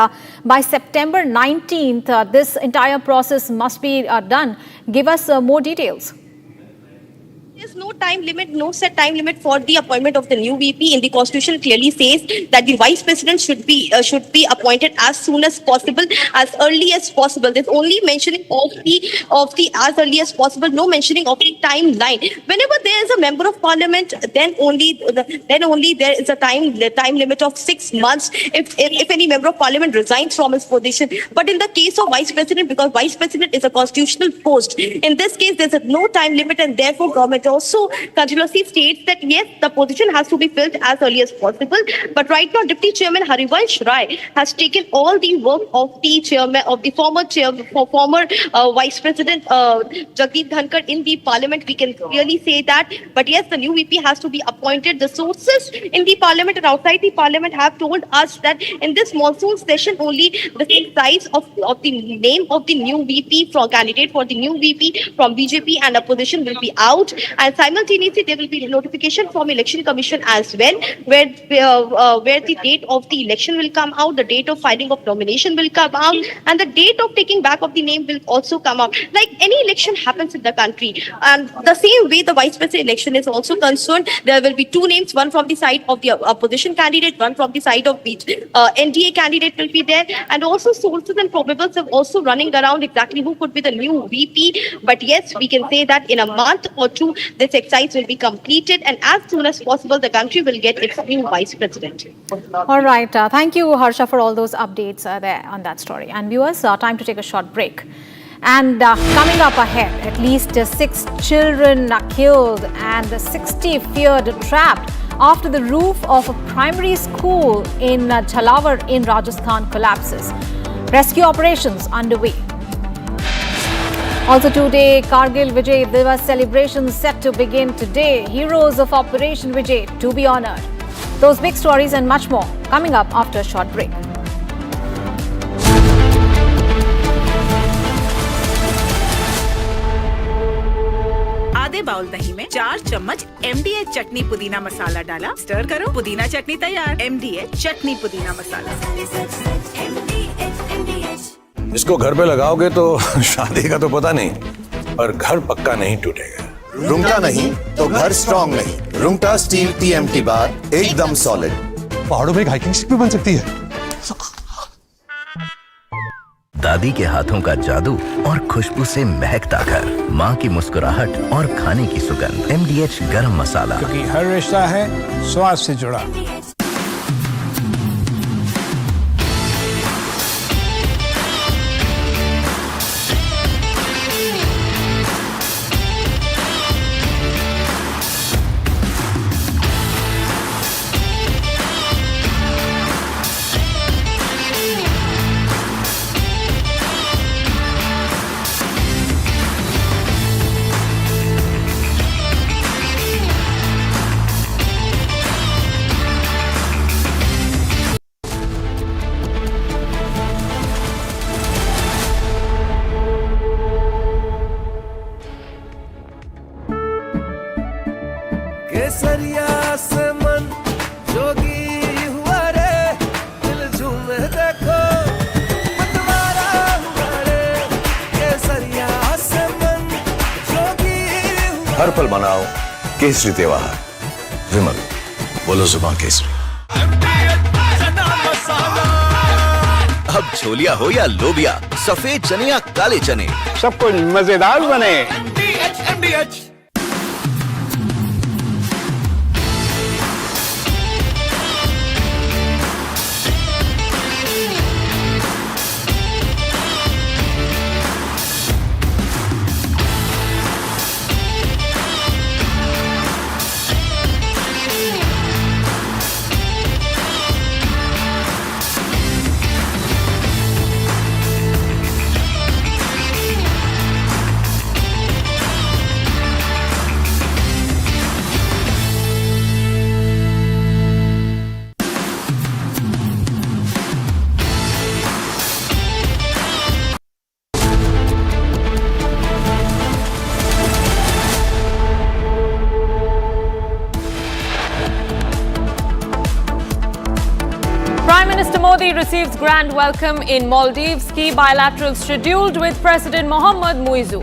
by September 19th, this entire process must be done. Give us more details. There's no time limit, no set time limit for the appointment of the new VP. In the Constitution clearly says that the Vice President should be appointed as soon as possible, as early as possible. There's only mentioning of the as early as possible, no mentioning of the timeline. Whenever there is a member of Parliament, then only there is a time limit of 6 months if any member of Parliament resigns from his position. But in the case of Vice President, because Vice President is a constitutional post, in this case there's no time limit, and therefore government also continuously states that yes, the position has to be filled as early as possible. But right now, Deputy Chairman Harivansh Rai has taken all the work of the chairman, of the former Vice President Jagdeep Dhankar in the Parliament. We can clearly say that. But yes, the new VP has to be appointed. The sources in the Parliament and outside the Parliament have told us that in this monsoon session only the size of the name of the new VP candidate for the new VP from BJP and opposition will be out. And simultaneously, there will be a notification from Election Commission as well, where the date of the election will come out, the date of filing of nomination will come out, and the date of taking back of the name will also come out. Like any election happens in the country, and the same way the Vice President election is also concerned, there will be two names, one from the side of the opposition candidate, one from the side of the NDA candidate will be there, and also sources and probables are also running around exactly who could be the new VP. But yes, we can say that in a month or two, this exercise will be completed, and as soon as possible, the country will get its new Vice President. All right. Thank you, Harsha, for all those updates there on that story. And viewers, time to take a short break. And coming up ahead, at least 6 children are killed and 60 feared trapped after the roof of a primary school in Jhalawar in Rajasthan collapses. Rescue operations underway. Also today, Kargil Vijay Divas celebrations set to begin today. Heroes of Operation Vijay to be honored. Those big stories and much more coming up after a short break. आधे bowl दही में 4 चम्मच MDA चटनी पुदीना मसाला डाला, stir करो, पुदीना चटनी तैयार। MDA चटनी पुदीना मसाला। इसको घर पे लगाओगे तो शादी का तो पता नहीं, पर घर पक्का नहीं टूटेगा। रुंगटा नहीं तो घर स्ट्रॉन्ग नहीं। रुंगटा स्टील TMT बार एकदम सॉलिड। पहाड़ों में एक हाइकिंग शिप भी बन सकती है। दादी के हाथों का जादू और खुशबू से महकता घर, माँ की मुस्कुराहट और खाने की सुगंध। MDH गरम मसाला, क्योंकि हर रिश्ता है स्वाद से जुड़ा। केसरिया से मन जोगी हुआ रे, दिल झूमे देखो मतवारा हुआ रे। केसरिया से मन जोगी हुआ। हर पल मनाओ केसरी त्योहार। विमल, बोलो जुबान केसरी। अब छोलिया हो या लोबिया, सफेद चने या काले चने, सब कुछ मजेदार बने। MDH Modi receives grand welcome in Maldives. Key bilateral scheduled with President Mohammad Muizzu.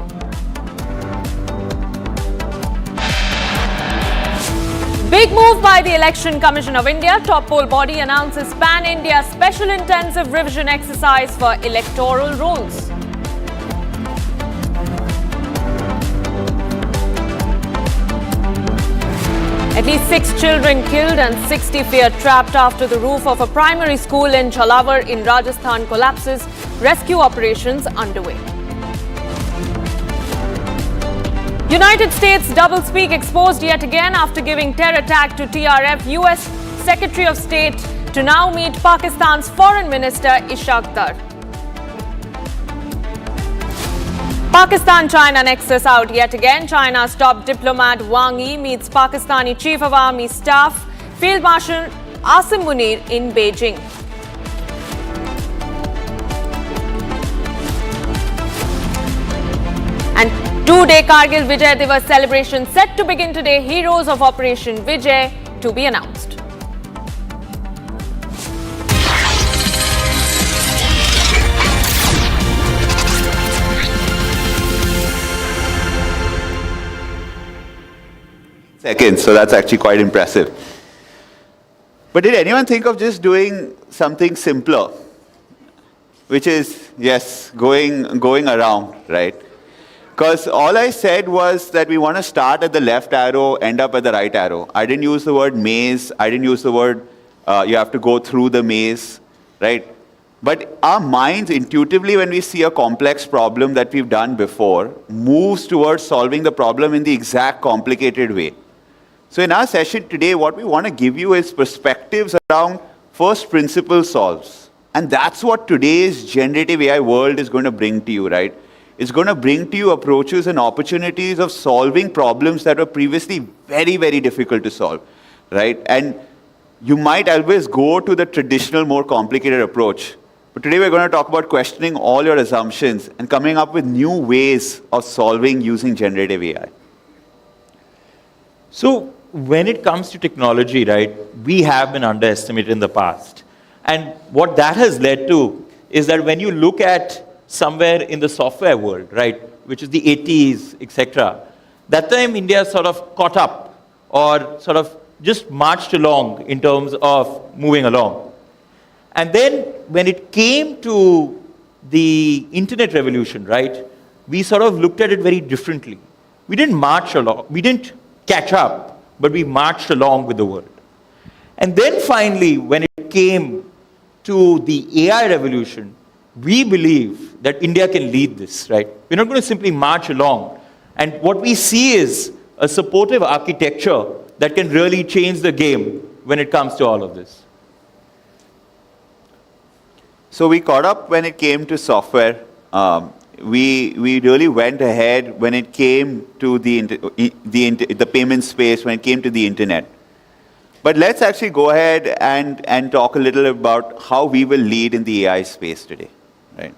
Big move by the Election Commission of India. Top poll body announces pan-India special intensive revision exercise for electoral rolls. At least 6 children killed and 60 feared trapped after the roof of a primary school in Jhalawar in Rajasthan collapses. Rescue operations underway. United States doublespeak exposed yet again after giving terror tag to TRF. US Secretary of State to now meet Pakistan's Foreign Minister Ishaq Dar. Pakistan-China nexus out yet again. China's top diplomat Wang Yi meets Pakistani Chief of Army Staff Field Marshal Asim Munir in Beijing. And two-day Kargil Vijay Divas celebration set to begin today. Heroes of Operation Vijay to be announced. Seconds, so that's actually quite impressive. But did anyone think of just doing something simpler? Which is, yes, going around, right? Because all I said was that we want to start at the left arrow, end up at the right arrow. I didn't use the word maze. I didn't use the word you have to go through the maze, right? But our minds intuitively, when we see a complex problem that we've done before, moves towards solving the problem in the exact complicated way. So in our session today, what we want to give you is perspectives around first principle solves. And that's what today's generative AI world is going to bring to you, right? It's going to bring to you approaches and opportunities of solving problems that were previously very, very difficult to solve, right? And you might always go to the traditional, more complicated approach. But today we're going to talk about questioning all your assumptions and coming up with new ways of solving using generative AI. So when it comes to technology, right, we have been underestimated in the past. And what that has led to is that when you look at somewhere in the software world, right, which is the 80s, etc., that time India sort of caught up or sort of just marched along in terms of moving along. And then when it came to the internet revolution, right, we sort of looked at it very differently. We didn't march along, we didn't catch up, but we marched along with the world. And then finally, when it came to the AI revolution, we believe that India can lead this, right? We're not going to simply march along. And what we see is a supportive architecture that can really change the game when it comes to all of this. So we caught up when it came to software. We really went ahead when it came to the payment space, when it came to the internet. But let's actually go ahead and talk a little about how we will lead in the AI space today, right?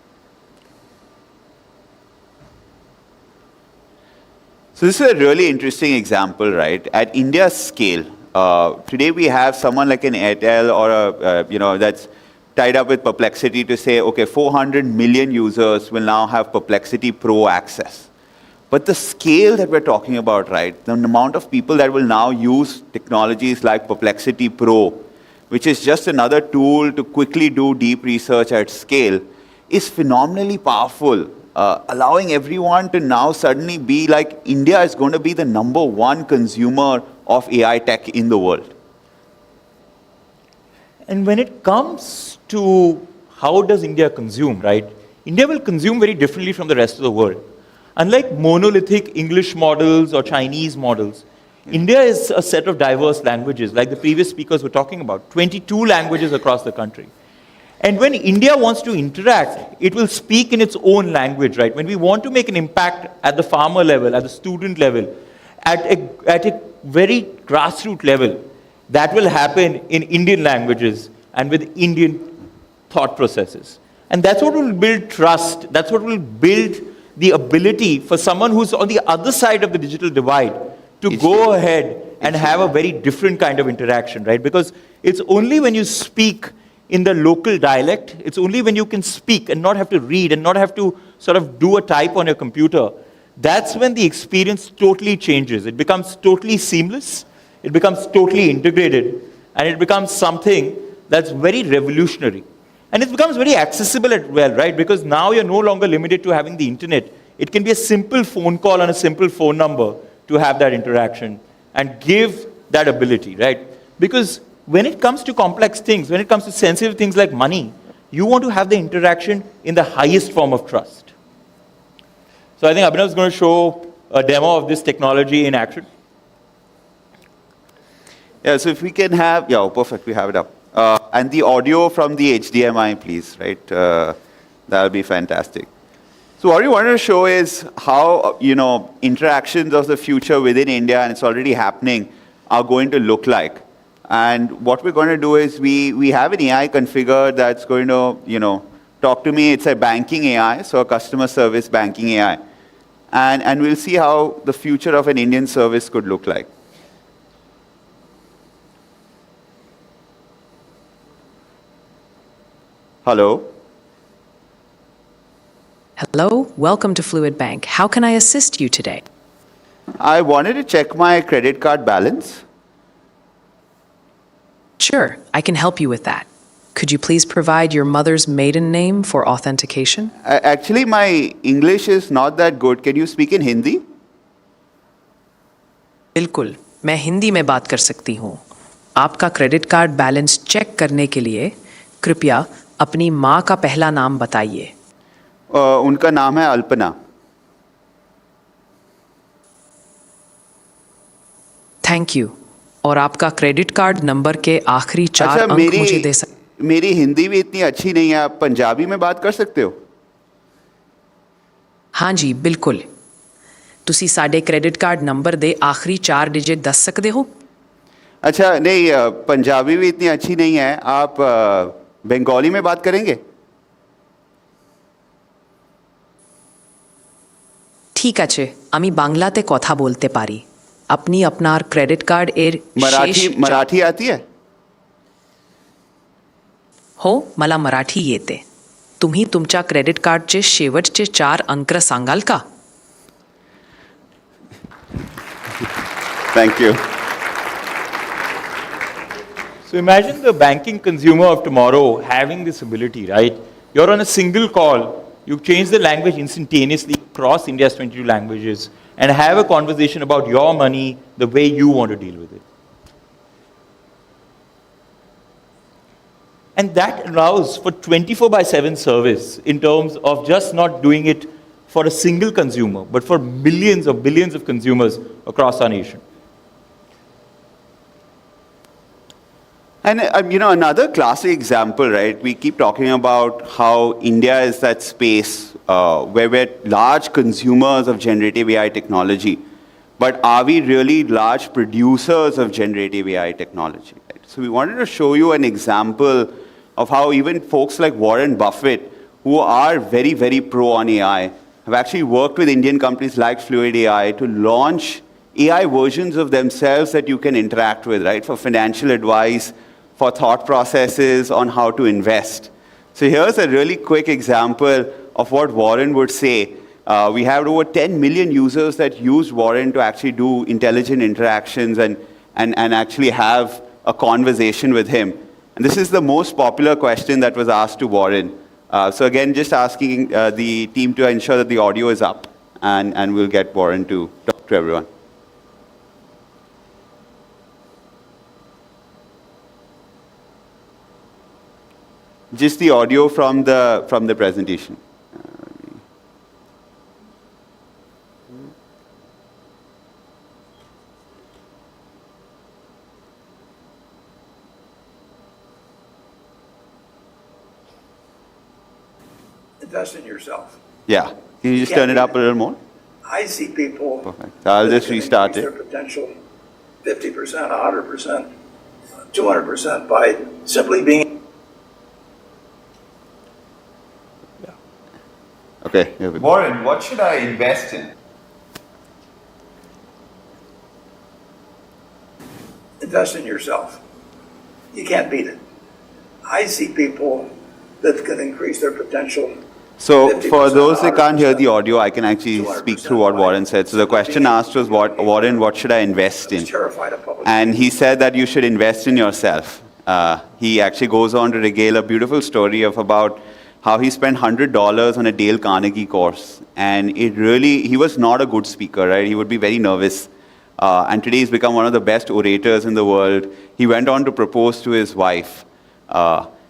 So this is a really interesting example, right? At India's scale, today we have someone like an Airtel or that's tied up with Perplexity to say, okay, 400 million users will now have Perplexity Pro access. But the scale that we're talking about, right, the amount of people that will now use technologies like Perplexity Pro, which is just another tool to quickly do deep research at scale, is phenomenally powerful, allowing everyone to now suddenly be like, India is going to be the #1 consumer of AI tech in the world. And when it comes to how does India consume, right? India will consume very differently from the rest of the world. Unlike monolithic English models or Chinese models, India is a set of diverse languages, like the previous speakers were talking about, 22 languages across the country. And when India wants to interact, it will speak in its own language, right? When we want to make an impact at the farmer level, at the student level, at a very grassroots level, that will happen in Indian languages and with Indian thought processes. And that's what will build trust. That's what will build the ability for someone who's on the other side of the digital divide to go ahead and have a very different kind of interaction, right? Because it's only when you speak in the local dialect. It's only when you can speak and not have to read and not have to sort of do a type on your computer. That's when the experience totally changes. It becomes totally seamless. It becomes totally integrated. And it becomes something that's very revolutionary. And it becomes very accessible as well, right? Because now you're no longer limited to having the internet. It can be a simple phone call on a simple phone number to have that interaction and give that ability, right? Because when it comes to complex things, when it comes to sensitive things like money, you want to have the interaction in the highest form of trust. So I think Abhinav is going to show a demo of this technology in action. Yeah, so if we can have, yeah, perfect, we have it up. And the audio from the HDMI, please, right? That'll be fantastic. So what we wanted to show is how, interactions of the future within India, and it's already happening, are going to look like. And what we're going to do is we have an AI configured that's going to, talk to me. It's a banking AI, so a customer service banking AI. And we'll see how the future of an Indian service could look like. Hello. Hello, welcome to Fluid Bank. How can I assist you today? I wanted to check my credit card balance. Sure, I can help you with that. Could you please provide your mother's maiden name for authentication? Actually, my English is not that good. Can you speak in Hindi? बिल्कुल, मैं हिंदी में बात कर सकती हूँ। आपका credit card balance check करने के लिए कृपया अपनी माँ का पहला नाम बताइए। उनका नाम है अल्पना। Thank you. और आपका क्रेडिट कार्ड नंबर के आखिरी 4 अंक मुझे दे सकते? मेरी हिंदी भी इतनी अच्छी नहीं है, आप पंजाबी में बात कर सकते हो? हाँ जी, बिल्कुल। ਤੁਸੀਂ ਸਾਡੇ क्रेडिट कार्ड नंबर ਦੇ आखिरी 4 डिजिट ਦੱਸ ਸਕਦੇ हो? अच्छा, नहीं, पंजाबी भी इतनी अच्छी नहीं है, आप बंगाली में बात करेंगे? ঠিক আছে, আমি বাংলাতে কথা বলতে পারি। আপনি আপনার ক্রেডিট কার্ড এর मराठी आती है? हो, मला मराठी येते। तुम्ही तुमच्या क्रेडिट कार्डचे शेवटचे 4 अंक सांगाल का? Thank you. So imagine the banking consumer of tomorrow having this ability, right? You're on a single call, you change the language instantaneously across India's 22 languages and have a conversation about your money the way you want to deal with it. And that allows for 24/7 service in terms of just not doing it for a single consumer, but for millions or billions of consumers across our nation. And, another classic example, right? We keep talking about how India is that space where we're large consumers of generative AI technology. But are we really large producers of generative AI technology? Right? So we wanted to show you an example of how even folks like Warren Buffett, who are very, very pro on AI, have actually worked with Indian companies like Fluid AI to launch AI versions of themselves that you can interact with, right? For financial advice, for thought processes on how to invest. So here's a really quick example of what Warren would say. We have over 10 million users that use Warren to actually do intelligent interactions and actually have a conversation with him. And this is the most popular question that was asked to Warren. So again, just asking the team to ensure that the audio is up, and we'll get Warren to talk to everyone. Just the audio from the presentation. Invest in yourself. Yeah. Can you just turn it up a little more? I see people. Perfect. I'll just restart it. Their potential 50%, 100%, 200% by simply being. Okay. Here we go. Warren, what should I invest in? Invest in yourself. You can't beat it. I see people that can increase their potential. So for those that can't hear the audio, I can actually speak through what Warren said. So the question asked was, Warren, what should I invest in? And he said that you should invest in yourself. He actually goes on to regale a beautiful story of about how he spent $100 on a Dale Carnegie course. And he was not a good speaker, right? He would be very nervous. And today he's become one of the best orators in the world. He went on to propose to his wife.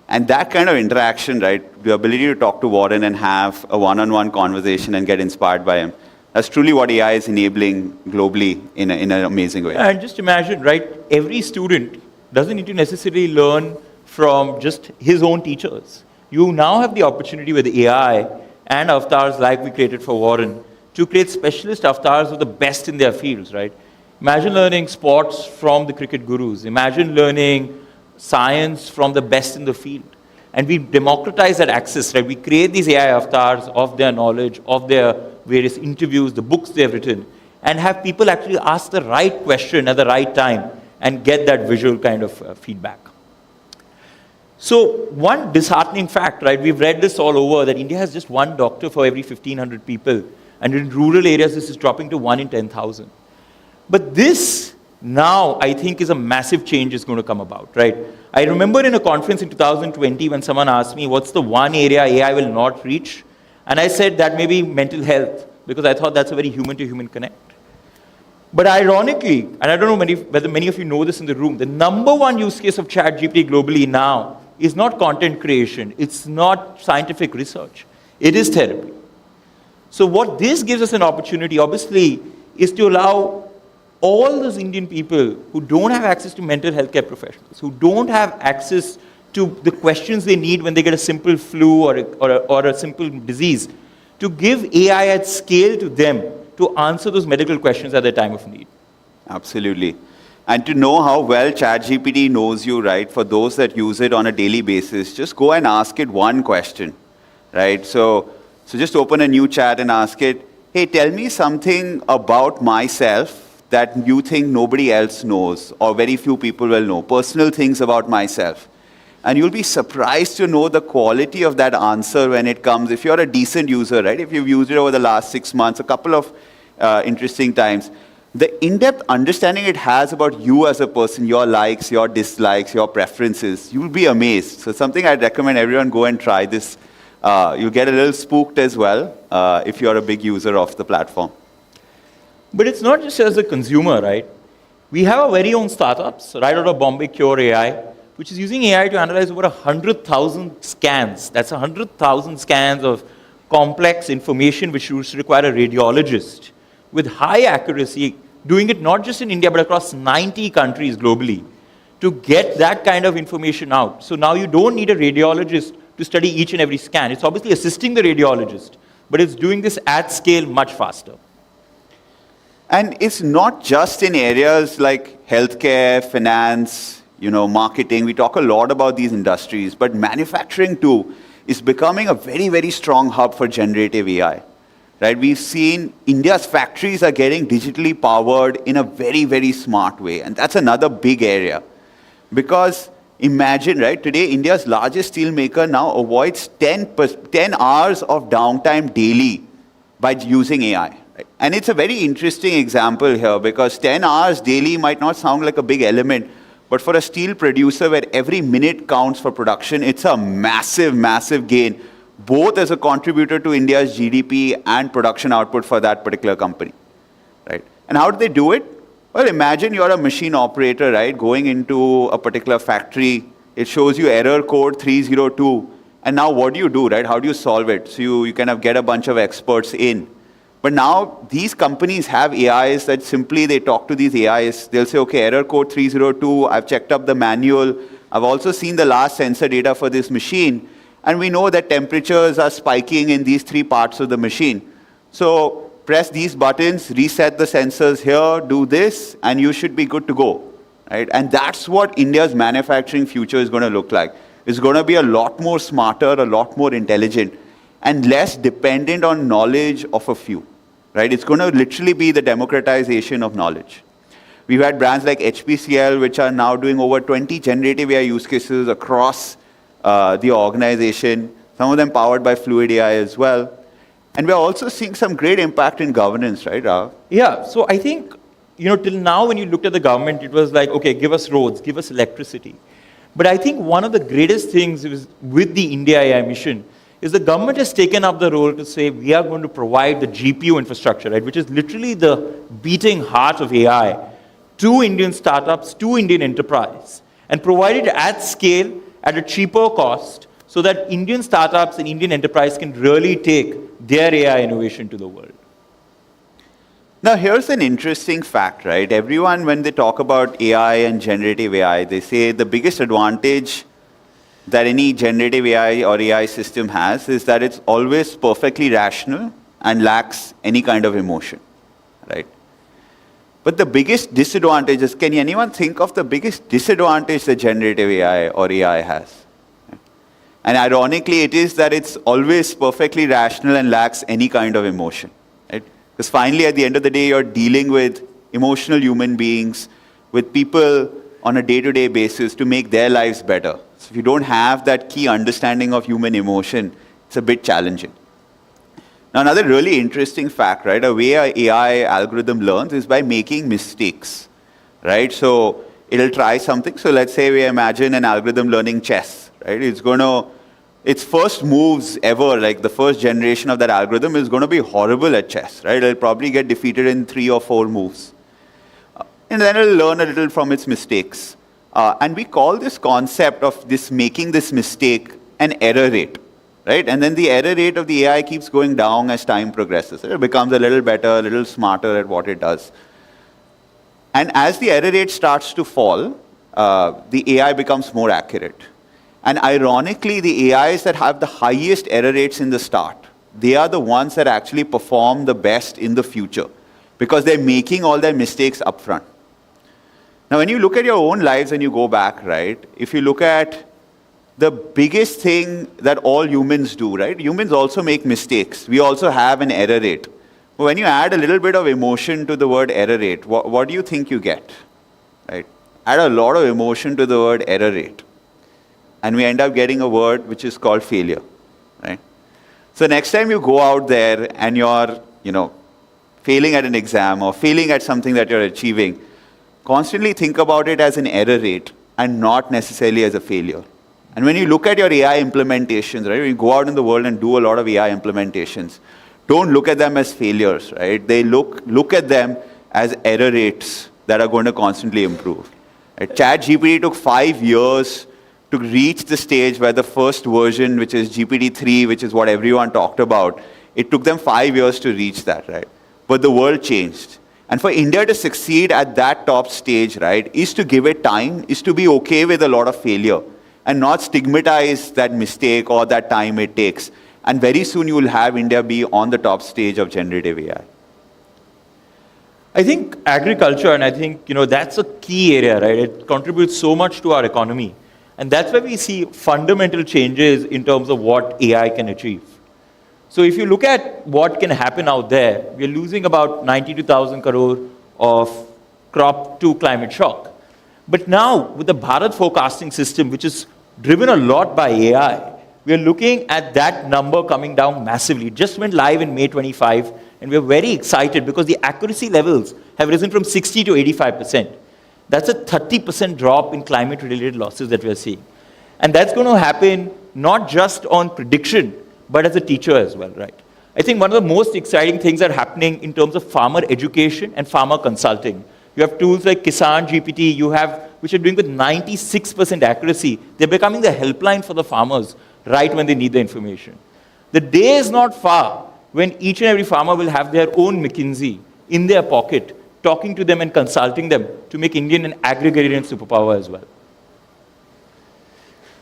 And that kind of interaction, right, the ability to talk to Warren and have a one-on-one conversation and get inspired by him, that's truly what AI is enabling globally in an amazing way. And just imagine, right, every student doesn't need to necessarily learn from just his own teachers. You now have the opportunity with AI and avatars like we created for Warren to create specialist avatars of the best in their fields, right? Imagine learning sports from the cricket gurus. Imagine learning science from the best in the field. And we democratize that access, right? We create these AI avatars of their knowledge, of their various interviews, the books they've written, and have people actually ask the right question at the right time and get that visual kind of feedback. So one disheartening fact, right? We've read this all over, that India has just one doctor for every 1,500 people. And in rural areas, this is dropping to 1 in 10,000. But this now, I think, is a massive change is going to come about, right? I remember in a conference in 2020 when someone asked me, what's the one area AI will not reach? And I said that may be mental health, because I thought that's a very human-to-human connect. But ironically, and I don't know whether many of you know this in the room, the number one use case of ChatGPT globally now is not content creation. It's not scientific research. It is therapy. So what this gives us an opportunity, obviously, is to allow all those Indian people who don't have access to mental health care professionals, who don't have access to the questions they need when they get a simple flu or a simple disease, to give AI at scale to them to answer those medical questions at their time of need. Absolutely. And to know how well ChatGPT knows you, right, for those that use it on a daily basis, just go and ask it one question, right? So just open a new chat and ask it, hey, tell me something about myself that you think nobody else knows or very few people will know, personal things about myself. And you'll be surprised to know the quality of that answer when it comes, if you're a decent user, right? If you've used it over the last 6 months, a couple of interesting times, the in-depth understanding it has about you as a person, your likes, your dislikes, your preferences, you'll be amazed. So something I'd recommend everyone go and try this. You'll get a little spooked as well if you're a big user of the platform. But it's not just as a consumer, right? We have our very own startups, right out of Bombay, Cure AI, which is using AI to analyze over 100,000 scans. That's 100,000 scans of complex information which used to require a radiologist with high accuracy, doing it not just in India, but across 90 countries globally to get that kind of information out. So now you don't need a radiologist to study each and every scan. It's obviously assisting the radiologist, but it's doing this at scale much faster. And it's not just in areas like healthcare, finance, marketing. We talk a lot about these industries, but manufacturing too is becoming a very, very strong hub for generative AI. Right? We've seen India's factories are getting digitally powered in a very, very smart way. And that's another big area. Because imagine, right, today India's largest steel maker now avoids 10 hours of downtime daily by using AI. Right? And it's a very interesting example here because 10 hours daily might not sound like a big element, but for a steel producer where every minute counts for production, it's a massive, massive gain, both as a contributor to India's GDP and production output for that particular company. Right? And how do they do it? Well, imagine you're a machine operator, right, going into a particular factory. It shows you error code 302. And now what do you do, right? How do you solve it? So you kind of get a bunch of experts in. But now these companies have AIs that simply they talk to these AIs. They'll say, okay, error code 302. I've checked up the manual. I've also seen the last sensor data for this machine. And we know that temperatures are spiking in these 3 parts of the machine. So press these buttons, reset the sensors here, do this, and you should be good to go. Right? And that's what India's manufacturing future is going to look like. It's going to be a lot more smarter, a lot more intelligent, and less dependent on knowledge of a few. Right? It's going to literally be the democratization of knowledge. We've had brands like HPCL, which are now doing over 20 generative AI use cases across the organization, some of them powered by Fluid AI as well. And we're also seeing some great impact in governance, right, Raghav? Yeah, so I think, till now when you looked at the government, it was like, okay, give us roads, give us electricity. But I think one of the greatest things with the IndiaAI mission is the government has taken up the role to say we are going to provide the GPU infrastructure, right, which is literally the beating heart of AI, to Indian startups, to Indian enterprise, and provide it at scale at a cheaper cost so that Indian startups and Indian enterprise can really take their AI innovation to the world. Now, here's an interesting fact, right? Everyone, when they talk about AI and generative AI, they say the biggest advantage that any generative AI or AI system has is that it's always perfectly rational and lacks any kind of emotion, right? But the biggest disadvantage is, can anyone think of the biggest disadvantage that generative AI or AI has? And ironically, it is that it's always perfectly rational and lacks any kind of emotion, right? Because finally, at the end of the day, you're dealing with emotional human beings, with people on a day-to-day basis to make their lives better. So if you don't have that key understanding of human emotion, it's a bit challenging. Now, another really interesting fact, right? A way an AI algorithm learns is by making mistakes, right? So it'll try something. So let's say we imagine an algorithm learning chess, right? Its first moves ever, like the first generation of that algorithm, is going to be horrible at chess, right? It'll probably get defeated in 3 or 4 moves. And then it'll learn a little from its mistakes. And we call this concept of making this mistake an error rate, right? And then the error rate of the AI keeps going down as time progresses. It becomes a little better, a little smarter at what it does. And as the error rate starts to fall, the AI becomes more accurate. And ironically, the AIs that have the highest error rates in the start, they are the ones that actually perform the best in the future because they're making all their mistakes upfront. Now, when you look at your own lives and you go back, right, if you look at the biggest thing that all humans do, right, humans also make mistakes. We also have an error rate. But when you add a little bit of emotion to the word error rate, what do you think you get, right? Add a lot of emotion to the word error rate. And we end up getting a word which is called failure, right? So next time you go out there and you're, failing at an exam or failing at something that you're achieving, constantly think about it as an error rate and not necessarily as a failure. And when you look at your AI implementations, right, when you go out in the world and do a lot of AI implementations, don't look at them as failures, right? They look at them as error rates that are going to constantly improve. Right? ChatGPT took 5 years to reach the stage where the first version, which is GPT-3, which is what everyone talked about, it took them 5 years to reach that, right? But the world changed. And for India to succeed at that top stage, right, is to give it time, is to be okay with a lot of failure and not stigmatize that mistake or that time it takes. And very soon you will have India be on the top stage of generative AI. I think agriculture, and I think, that's a key area, right? It contributes so much to our economy. And that's where we see fundamental changes in terms of what AI can achieve. So if you look at what can happen out there, we're losing about 92,000 crore of crop to climate shock. But now, with the Bharat forecasting system, which is driven a lot by AI, we are looking at that number coming down massively. It just went live in May 25, and we're very excited because the accuracy levels have risen from 60 to 85%. That's a 30% drop in climate-related losses that we're seeing. And that's going to happen not just on prediction, but as a teacher as well, right? I think one of the most exciting things that are happening in terms of farmer education and farmer consulting. You have tools like Kisan GPT, which are doing with 96% accuracy. They're becoming the helpline for the farmers right when they need the information. The day is not far when each and every farmer will have their own McKinsey in their pocket, talking to them and consulting them to make India an aggregated superpower as well.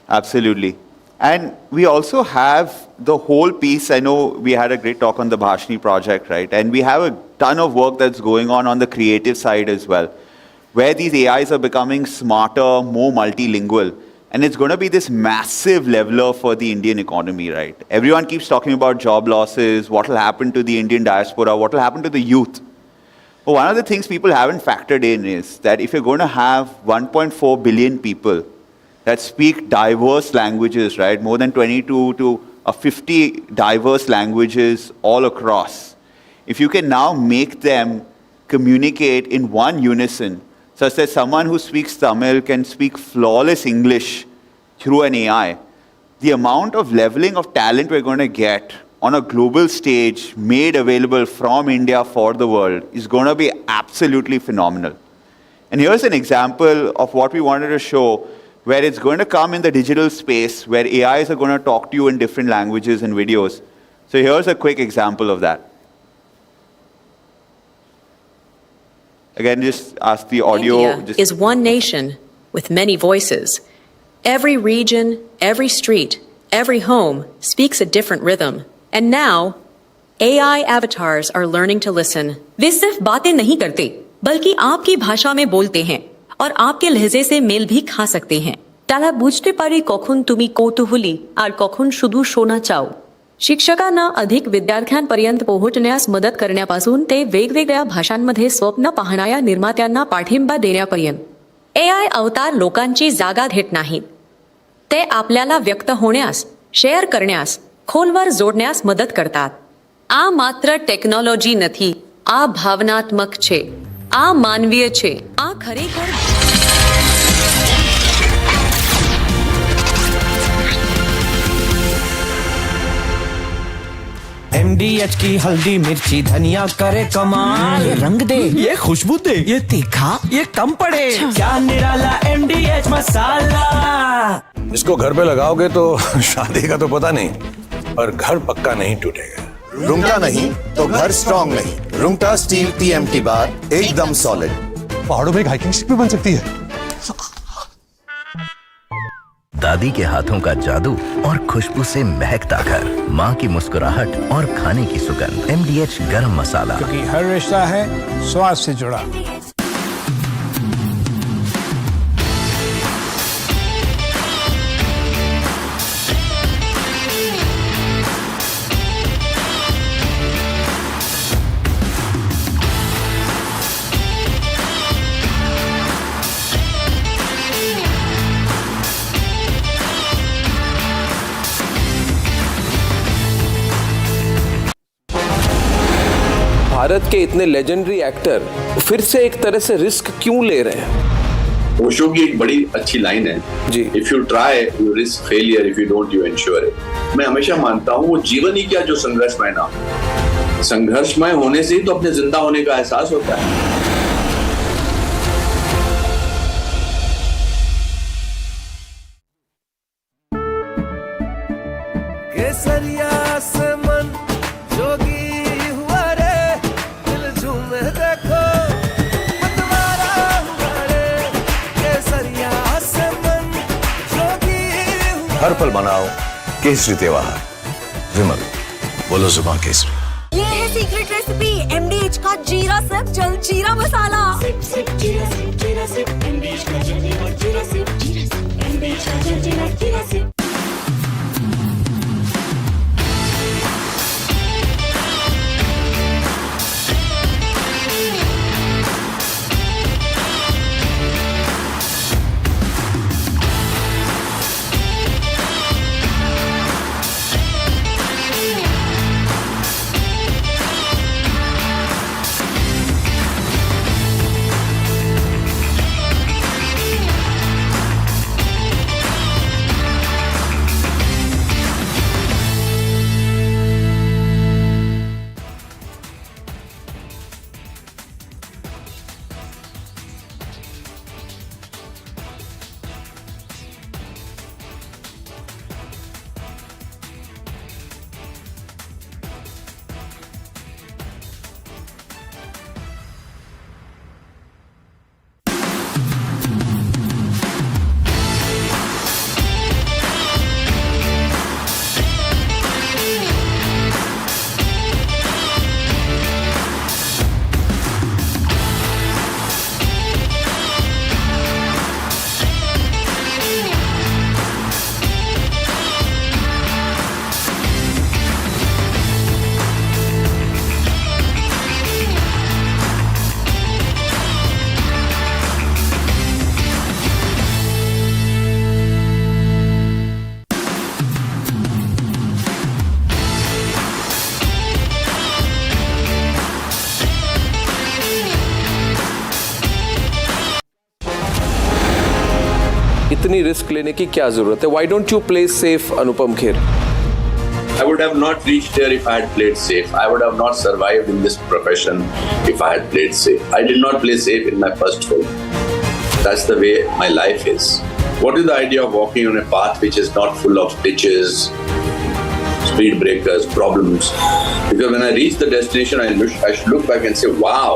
Absolutely. And we also have the whole piece. I know we had a great talk on the Bhashini project, right? And we have a ton of work that's going on the creative side as well, where these AIs are becoming smarter, more multilingual. And it's going to be this massive leveler for the Indian economy, right? Everyone keeps talking about job losses, what will happen to the Indian diaspora, what will happen to the youth. But one of the things people haven't factored in is that if you're going to have 1.4 billion people that speak diverse languages, right? More than 22 to 50 diverse languages all across. If you can now make them communicate in one unison, such that someone who speaks Tamil can speak flawless English through an AI, the amount of leveling of talent we're going to get on a global stage made available from India for the world is going to be absolutely phenomenal. And here's an example of what we wanted to show, where it's going to come in the digital space, where AIs are going to talk to you in different languages and videos. So here's a quick example of that. Again, just ask the audio. India is one nation with many voices. Every region, every street, every home speaks a different rhythm. And now, AI avatars are learning to listen. वे सिर्फ बातें नहीं करते, बल्कि आपकी भाषा में बोलते हैं और आपके लहजे से मेल भी खा सकते हैं। তারা বুঝতে পারে কখন তুমি কৌতূহলী আর কখন শুধু শোনা চাও। शिक्षकांना अधिक विद्यार्थ्यांपर्यंत पोहोचण्यास मदत करण्यापासून ते वेगवेगळ्या भाषांमध्ये स्वप्न पाहणाऱ्या निर्मात्यांना पाठिंबा देण्यापर्यंत AI अवतार लोकांची जागा घेत नाहीत. ते आपल्याला व्यक्त होण्यास, शेअर करण्यास, खोलवर जोडण्यास मदत करतात. આ માત્ર ટેકનોલોજી નથી, આ ભાવનાત્મક છે, આ માનવીય છે, આ ખરેખર MDH की हल्दी मिर्ची धनिया करे कमाल, ये रंग दे, ये खुशबू दे, ये तीखा, ये कम पड़े, क्या निराला MDH मसाला। इसको घर पे लगाओगे तो शादी का तो पता नहीं, पर घर पक्का नहीं टूटेगा। रुंगटा नहीं तो घर स्ट्रॉन्ग नहीं। रुंगटा स्टील TMT बार एकदम सॉलिड। पहाड़ों में हाइकिंग स्टिक भी बन सकती है। दादी के हाथों का जादू और खुशबू से महकता घर, माँ की मुस्कुराहट और खाने की सुगंध। MDH गरम मसाला, क्योंकि हर रिश्ता है स्वाद से जुड़ा। भारत के इतने लेजेंडरी एक्टर फिर से एक तरह से रिस्क क्यों ले रहे हैं? ओशो की एक बड़ी अच्छी लाइन है जी, if you try you risk failure, if you don't you ensure it. मैं हमेशा मानता हूँ वो जीवन ही क्या जो संघर्षमय ना, संघर्षमय होने से ही तो अपने जिंदा होने का एहसास होता है। केसरिया से मन जोगी हर पल मनाओ केसरी त्योहार। विमल, बोलो जुबान केसरी। ये है सीक्रेट रेसिपी MDH का जीरा सिप जल जीरा मसाला। सिप सिप जीरा सिप जीरा सिप MDH का जल जीरा सिप MDH का जल जीरा सिप। इतनी रिस्क लेने की क्या जरूरत है? Why don't you play safe, Anupam Kher? I would have not reached here if I had played safe. I would have not survived in this profession if I had played safe. I did not play safe in my first film. That's the way my life is. What is the idea of walking on a path which is not full of ditches, speed breakers, problems? Because when I reach the destination, I should look back and say, wow,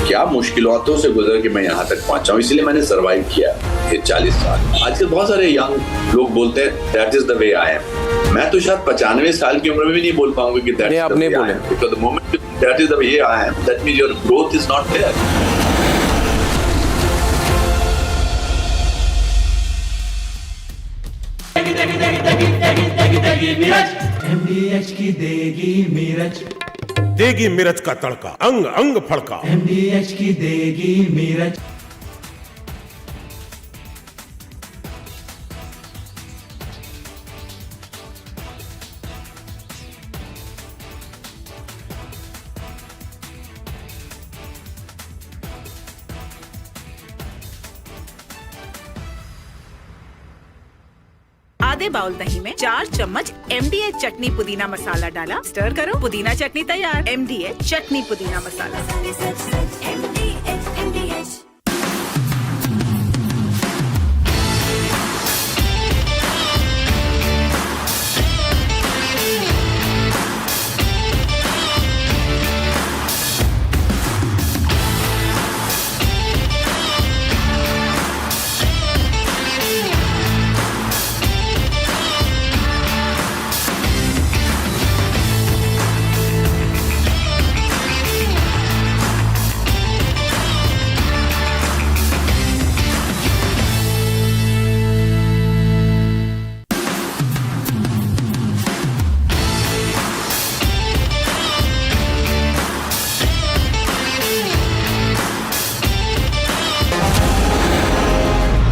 क्या मुश्किलों से गुजर के मैं यहाँ तक पहुँचा हूँ, इसलिए मैंने सर्वाइव किया ये 40 साल। आजकल बहुत सारे यंग लोग बोलते हैं that is the way I M. मैं तो शायद 95 साल की उम्र में भी नहीं बोल पाऊंगा कि that is the way I am, because the moment that is the way I am, that means your growth is not there. MDH की देगी मिर्च, देगी मिर्च का तड़का, अंग अंग फड़का। MDH की देगी मिर्च। आधे बाउल दही में 4 चम्मच MDH चटनी पुदीना मसाला डाला, स्टर करो, पुदीना चटनी तैयार। MDH चटनी पुदीना मसाला।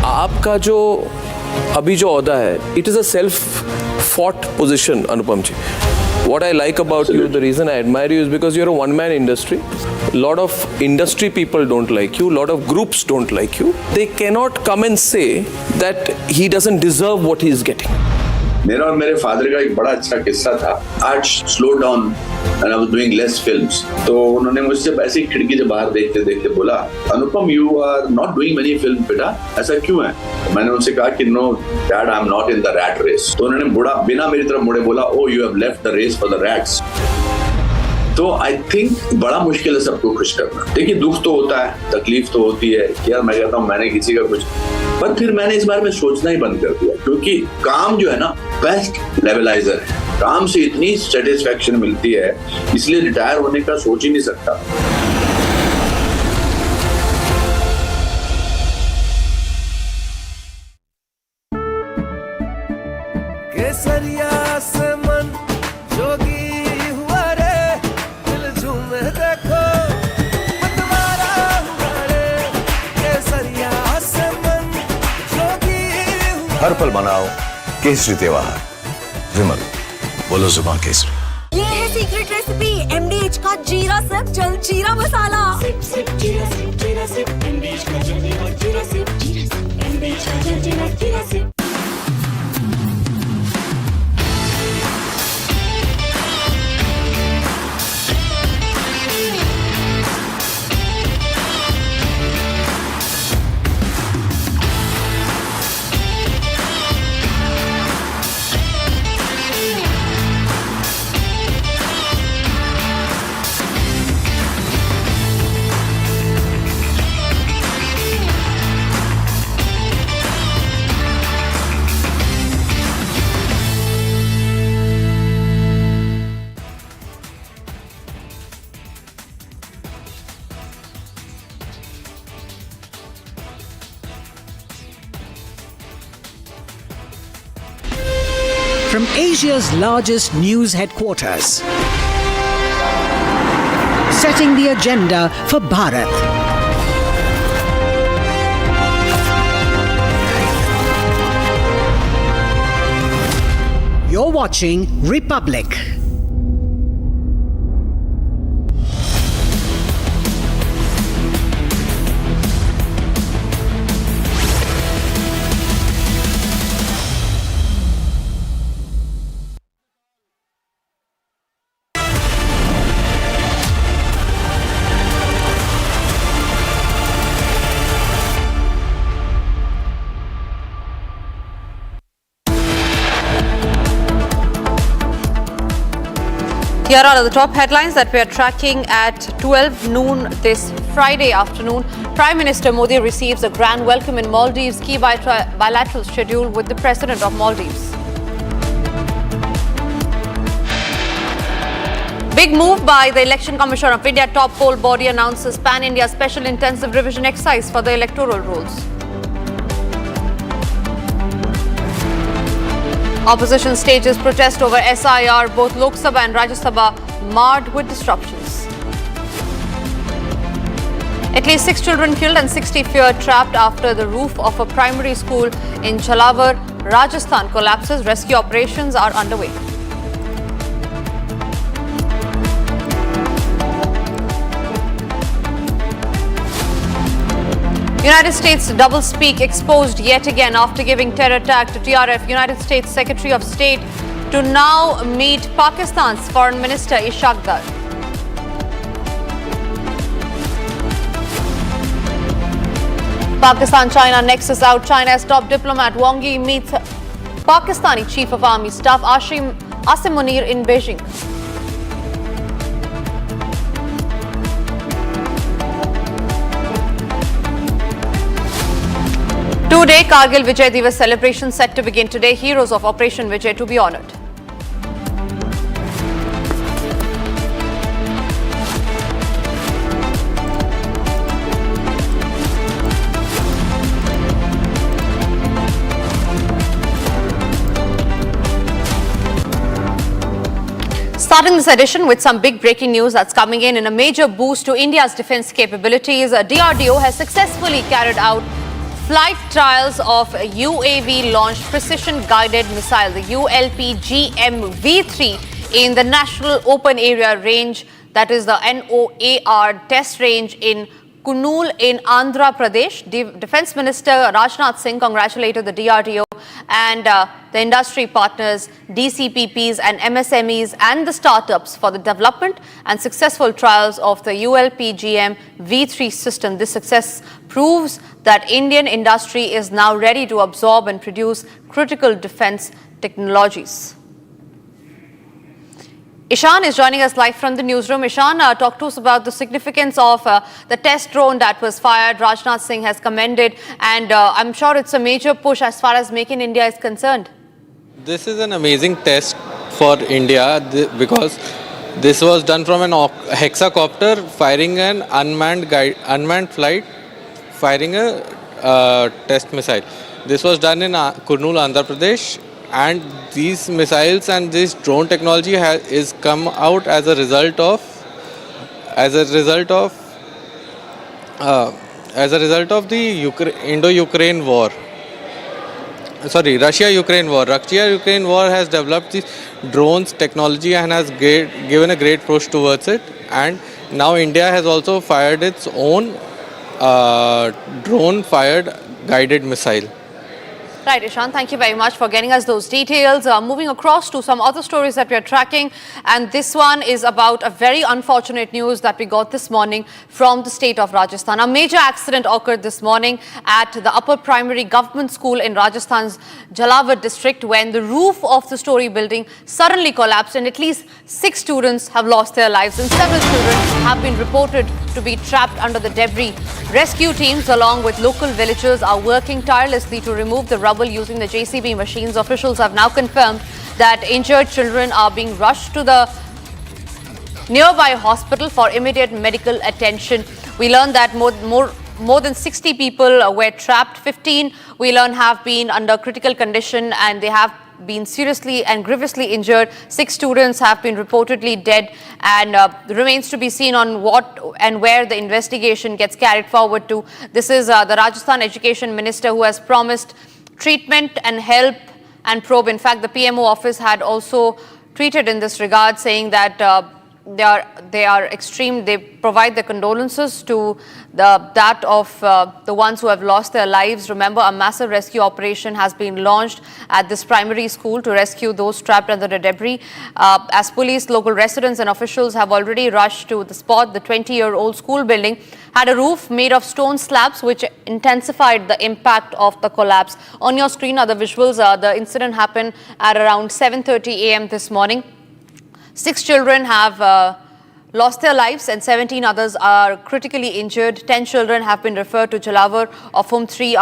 आपका जो अभी जो ओहदा है, it is a self fought position, Anupam ji. What I like about you, the reason I admire you is because you're a one-man industry. A lot of industry people don't like you. A lot of groups don't like you. They cannot come and say that he doesn't deserve what he is getting. मेरा और मेरे father का एक बड़ा अच्छा किस्सा था. I slowed down and I was doing less films. तो उन्होंने मुझसे ऐसे ही खिड़की से बाहर देखते देखते बोला, अनुपम you are not doing many films बेटा, ऐसा क्यों है? तो मैंने उनसे कहा कि no dad, I'm not in the rat race. तो उन्होंने बिना मेरी तरफ मुड़े बोला, oh you have left the race for the rats. तो आई थिंक बड़ा मुश्किल है सबको खुश करना. देखिए दुख तो होता है, तकलीफ तो होती है कि यार मैं कहता हूँ मैंने किसी का कुछ, पर फिर मैंने इस बारे में सोचना ही बंद कर दिया, क्योंकि काम जो है ना बेस्ट लेवलाइजर है. काम से इतनी सेटिस्फेक्शन मिलती है, इसलिए रिटायर होने का सोच ही नहीं सकता. केसरिया से मन जोगी हुआ रे, दिल झूमे देखो मतवारा हुआ रे. केसरिया से मन जोगी हुआ. हर पल मनाओ केसरी त्योहार. विमल, बोलो जुबान केसरी. ये है सीक्रेट रेसिपी MDH का जीरा सिप जल जीरा मसाला. सिप सिप जीरा सिप MDH का जल जीरा सिप MDH का जल जीरा SIP. From Asia's largest news headquarters, setting the agenda for Bharat. You're watching Republic. Here are the top headlines that we are tracking at 12 noon this Friday afternoon. Prime Minister Modi receives a grand welcome in Maldives, key bilateral schedule with the President of Maldives. Big move by the Election Commission of India. Top poll body announces Pan-India Special Intensive Revision Exercise for the electoral rolls. Opposition stages protest over SIR. Both Lok Sabha and Rajya Sabha marred with disruptions. At least 6 children killed and 60 feared trapped after the roof of a primary school in Jhalawar, Rajasthan collapses. Rescue operations are underway. United States doublespeak exposed yet again after giving terror tag to TRF. United States Secretary of State to now meet Pakistan's Foreign Minister Ishaq Dar. Pakistan-China nexus out. China's top diplomat Wang Yi meets Pakistani Chief of Army Staff Asim Munir in Beijing. Two-day Kargil Vijay Divas celebration set to begin today. Heroes of Operation Vijay to be honoured. Starting this edition with some big breaking news that's coming in a major boost to India's defence capabilities. DRDO has successfully carried out flight trials of UAV-launched precision-guided missile, the ULP-GM-V3, in the National Open Area Range, that is the NOAR test range in Kurnool in Andhra Pradesh. Defence Minister Rajnath Singh congratulated the DRDO and the industry partners, DCPPs and MSMEs and the startups for the development and successful trials of the ULP-GM-V3 system. This success proves that Indian industry is now ready to absorb and produce critical defence technologies. Ishan is joining us live from the newsroom. Ishan, talk to us about the significance of the test drone that was fired. Rajnath Singh has commended, and I'm sure it's a major push as far as Make in India is concerned. This is an amazing test for India because this was done from an hexacopter firing an unmanned flight, firing a test missile. This was done in Kurnool, Andhra Pradesh. And these missiles and this drone technology is come out as a result of the Indo-Ukraine war. Russia-Ukraine war. Russia-Ukraine war has developed these drones technology and has given a great push towards it. And now India has also fired its own drone-fired guided missile. Right, Ishan, thank you very much for getting us those details. Moving across to some other stories that we are tracking, and this one is about a very unfortunate news that we got this morning from the state of Rajasthan. A major accident occurred this morning at the upper primary government school in Rajasthan's Jhalawar district when the roof of the story building suddenly collapsed and at least 6 students have lost their lives and several children have been reported to be trapped under the debris. Rescue teams along with local villagers are working tirelessly to remove the rubble using the JCB machines. Officials have now confirmed that injured children are being rushed to the nearby hospital for immediate medical attention. We learned that more than 60 people were trapped. 15 we learn have been under critical condition and they have been seriously and grievously injured. 6 students have been reportedly dead, and remains to be seen on what and where the investigation gets carried forward to. This is the Rajasthan Education Minister who has promised treatment and help and probe. In fact, the PMO office had also tweeted in this regard, saying that they are extreme. They provide their condolences to the ones who have lost their lives. Remember, a massive rescue operation has been launched at this primary school to rescue those trapped under the debris. As police, local residents and officials have already rushed to the spot. The 20-year-old school building had a roof made of stone slabs, which intensified the impact of the collapse. On your screen are the visuals. The incident happened at around 7:30 a.m. this morning. 6 children have lost their lives and 17 others are critically injured. 10 children have been referred to Jhalawar, of whom 3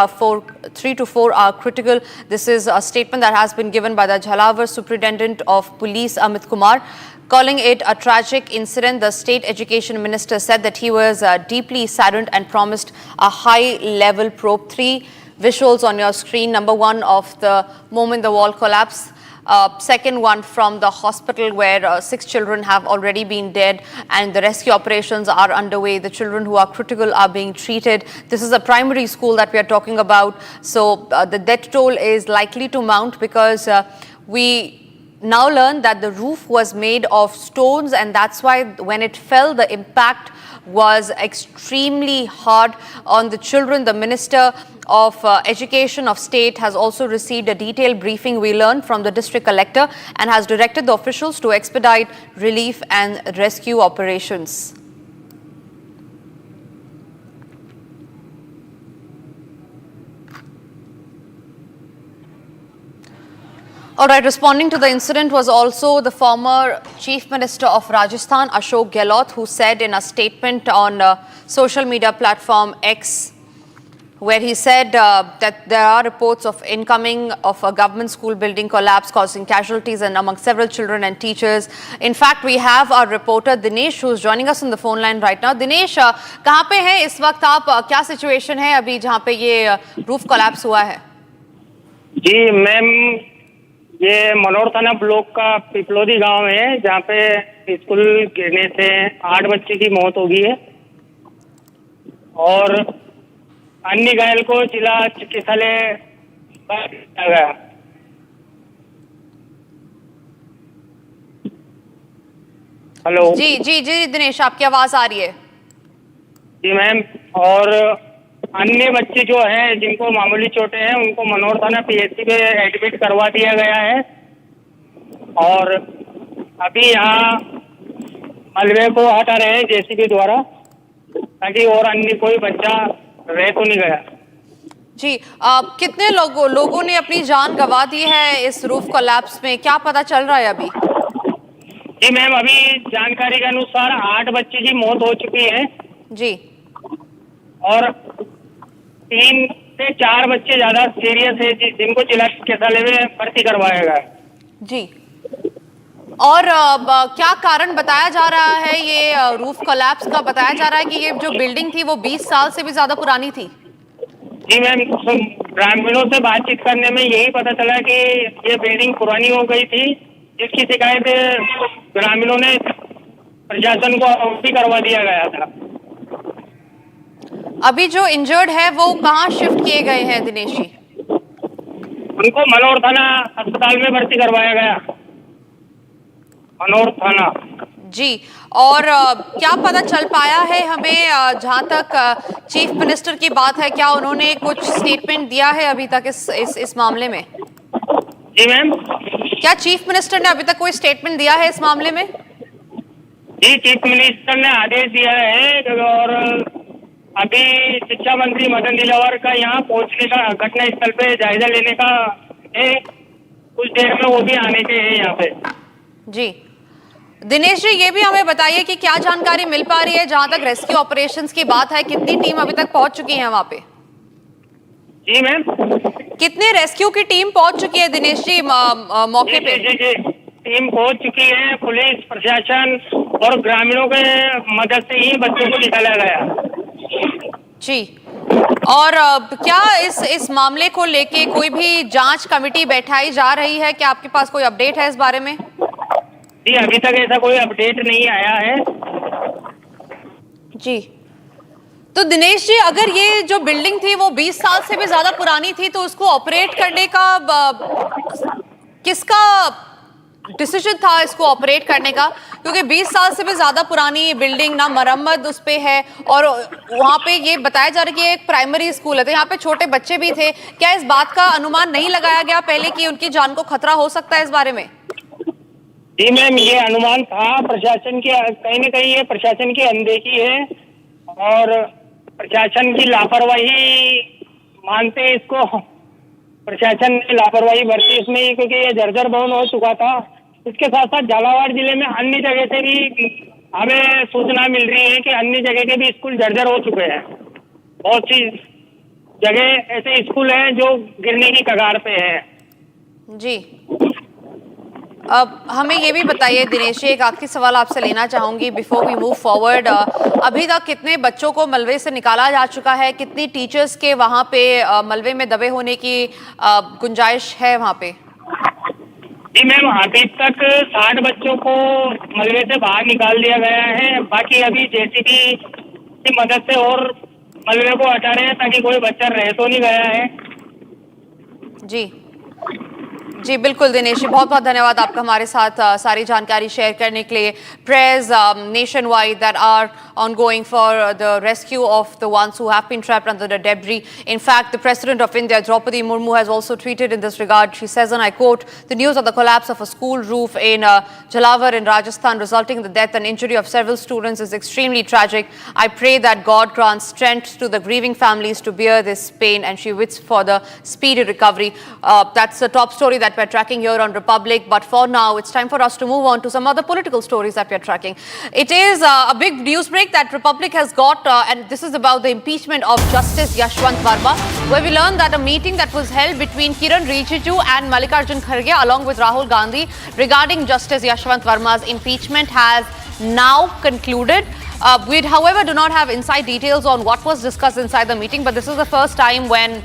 to 4 are critical. This is a statement that has been given by the Jhalawar Superintendent of Police, Amit Kumar. Calling it a tragic incident, the State Education Minister said that he was deeply saddened and promised a high-level probe. 3 visuals on your screen. Number 1 of the moment the wall collapsed. Second one from the hospital where 6 children have already been dead and the rescue operations are underway. The children who are critical are being treated. This is a primary school that we are talking about. So the death toll is likely to mount because we now learn that the roof was made of stones, and that's why when it fell, the impact was extremely hard on the children. The Minister of Education of State has also received a detailed briefing, we learned, from the District Collector and has directed the officials to expedite relief and rescue operations. All right, responding to the incident was also the former Chief Minister of Rajasthan, Ashok Gehlot, who said in a statement on social media platform X, where he said that there are reports of incoming of a government school building collapse causing casualties and among several children and teachers. In fact, we have our reporter Dinesh who is joining us on the phone line right now. Dinesh, कहाँ पे हैं इस वक्त आप? क्या situation है अभी जहाँ पे ये रूफ कोलैप्स हुआ है? जी मैम, ये मनोर थाना ब्लॉक का पिपलोदी गांव है जहाँ पे स्कूल गिरने से 8 बच्चे की मौत हो गई है और अन्य घायल को जिला चिकित्सालय किया गया। हेलो जी जी जी दिनेश, आपकी आवाज आ रही है? जी मैम, और अन्य बच्चे जो हैं जिनको मामूली चोटें हैं उनको मनोर थाना पीएचसी में एडमिट करवा दिया गया है और अभी यहाँ मलबे को हटा रहे हैं जेसीबी द्वारा ताकि और अन्य कोई बच्चा रह तो नहीं गया। जी, कितने लोगों ने अपनी जान गंवा दी है इस रूफ कोलैप्स में, क्या पता चल रहा है अभी? जी मैम, अभी जानकारी के अनुसार 8 बच्चे की मौत हो चुकी है जी, और 3 से 4 बच्चे ज्यादा सीरियस है जिनको जिला चिकित्सालय में भर्ती करवाया गया जी। और क्या कारण बताया जा रहा है ये रूफ कोलैप्स का? बताया जा रहा है कि ये जो बिल्डिंग थी वो 20 साल से भी ज्यादा पुरानी थी। जी मैम, ग्रामीणों से बातचीत करने में यही पता चला कि ये बिल्डिंग पुरानी हो गई थी, जिसकी शिकायत ग्रामीणों ने प्रशासन को अवगत करवा दिया गया था। अभी जो इंजर्ड है वो कहाँ शिफ्ट किए गए हैं दिनेश जी? उनको मनोर थाना अस्पताल में भर्ती करवाया गया। मनोर थाना जी, और क्या पता चल पाया है हमें जहाँ तक चीफ मिनिस्टर की बात है, क्या उन्होंने कुछ स्टेटमेंट दिया है अभी तक इस मामले में? जी मैम, क्या चीफ मिनिस्टर ने अभी तक कोई स्टेटमेंट दिया है इस मामले में? जी, चीफ मिनिस्टर ने आदेश दिया है और अभी शिक्षा मंत्री मदन दिलावर का यहाँ पहुँचने का, घटना स्थल पे जायजा लेने का है, कुछ देर में वो भी आने के हैं यहाँ पे। जी दिनेश जी, ये भी हमें बताइए कि क्या जानकारी मिल पा रही है जहां तक रेस्क्यू ऑपरेशंस की बात है, कितनी टीम अभी तक पहुंच चुकी है वहां पे? जी मैम, कितने रेस्क्यू की टीम पहुंच चुकी है दिनेश जी मौके पे? जी, टीम पहुंच चुकी है, पुलिस प्रशासन और ग्रामीणों के मदद से ही बच्चों को निकाला गया। जी, और क्या इस मामले को लेके कोई भी जांच कमेटी बैठाई जा रही है? क्या आपके पास कोई अपडेट है इस बारे में? जी, अभी तक ऐसा कोई अपडेट नहीं आया है। जी, तो दिनेश जी, अगर ये जो बिल्डिंग थी वो 20 साल से भी ज्यादा पुरानी थी तो उसको ऑपरेट करने का किसका डिसीजन था इसको ऑपरेट करने का? क्योंकि 20 साल से भी ज्यादा पुरानी बिल्डिंग, ना मरम्मत उस पे है, और वहाँ पे ये बताया जा रहा है कि एक प्राइमरी स्कूल है तो यहाँ पे छोटे बच्चे भी थे। क्या इस बात का अनुमान नहीं लगाया गया पहले कि उनकी जान को खतरा हो सकता है इस बारे में? जी मैम, ये अनुमान था प्रशासन की, कहीं न कहीं ये प्रशासन की अनदेखी है और प्रशासन की लापरवाही मानते इसको। प्रशासन ने लापरवाही बरती इसमें, क्योंकि ये जर्जर भवन हो चुका था इसके साथ साथ झालावाड़ जिले में अन्य जगह से भी हमें सूचना मिल रही है कि अन्य जगह के भी स्कूल जर्जर हो चुके हैं। बहुत सी जगह ऐसे स्कूल हैं जो गिरने की कगार पे हैं। जी, अब हमें ये भी बताइए दिनेश जी, एक आखिरी सवाल आपसे लेना चाहूंगी बिफोर वी मूव फॉरवर्ड। अभी तक कितने बच्चों को मलबे से निकाला जा चुका है? कितनी टीचर्स के वहां पे मलबे में दबे होने की गुंजाइश है वहां पे? जी मैम, अभी तक 60 बच्चों को मलबे से बाहर निकाल दिया गया है। बाकी अभी जेसीबी की मदद से और मलबे को हटा रहे हैं ताकि कोई बच्चा रह तो नहीं गया है। जी जी बिल्कुल दिनेश जी, बहुत बहुत धन्यवाद आपका हमारे साथ सारी जानकारी शेयर करने के लिए। Prayers nationwide that are ongoing for the rescue of the ones who have been trapped under the debris. In fact, the President of India, Draupadi Murmu, has also tweeted in this regard. She says, and I quote, "The news of the collapse of a school roof in Jhalawar in Rajasthan, resulting in the death and injury of several students, is extremely tragic. I pray that God grants strength to the grieving families to bear this pain," and she waits for the speedy recovery. That's the top story that we're tracking here on Republic. But for now, it's time for us to move on to some other political stories that we're tracking. It is a big news break that Republic has got, and this is about the impeachment of Justice Yashwant Verma, where we learned that a meeting that was held between Kiran Rijiju and Mallikarjun Kharge along with Rahul Gandhi regarding Justice Yashwant Verma's impeachment has now concluded. We, however, do not have inside details on what was discussed inside the meeting, but this is the first time when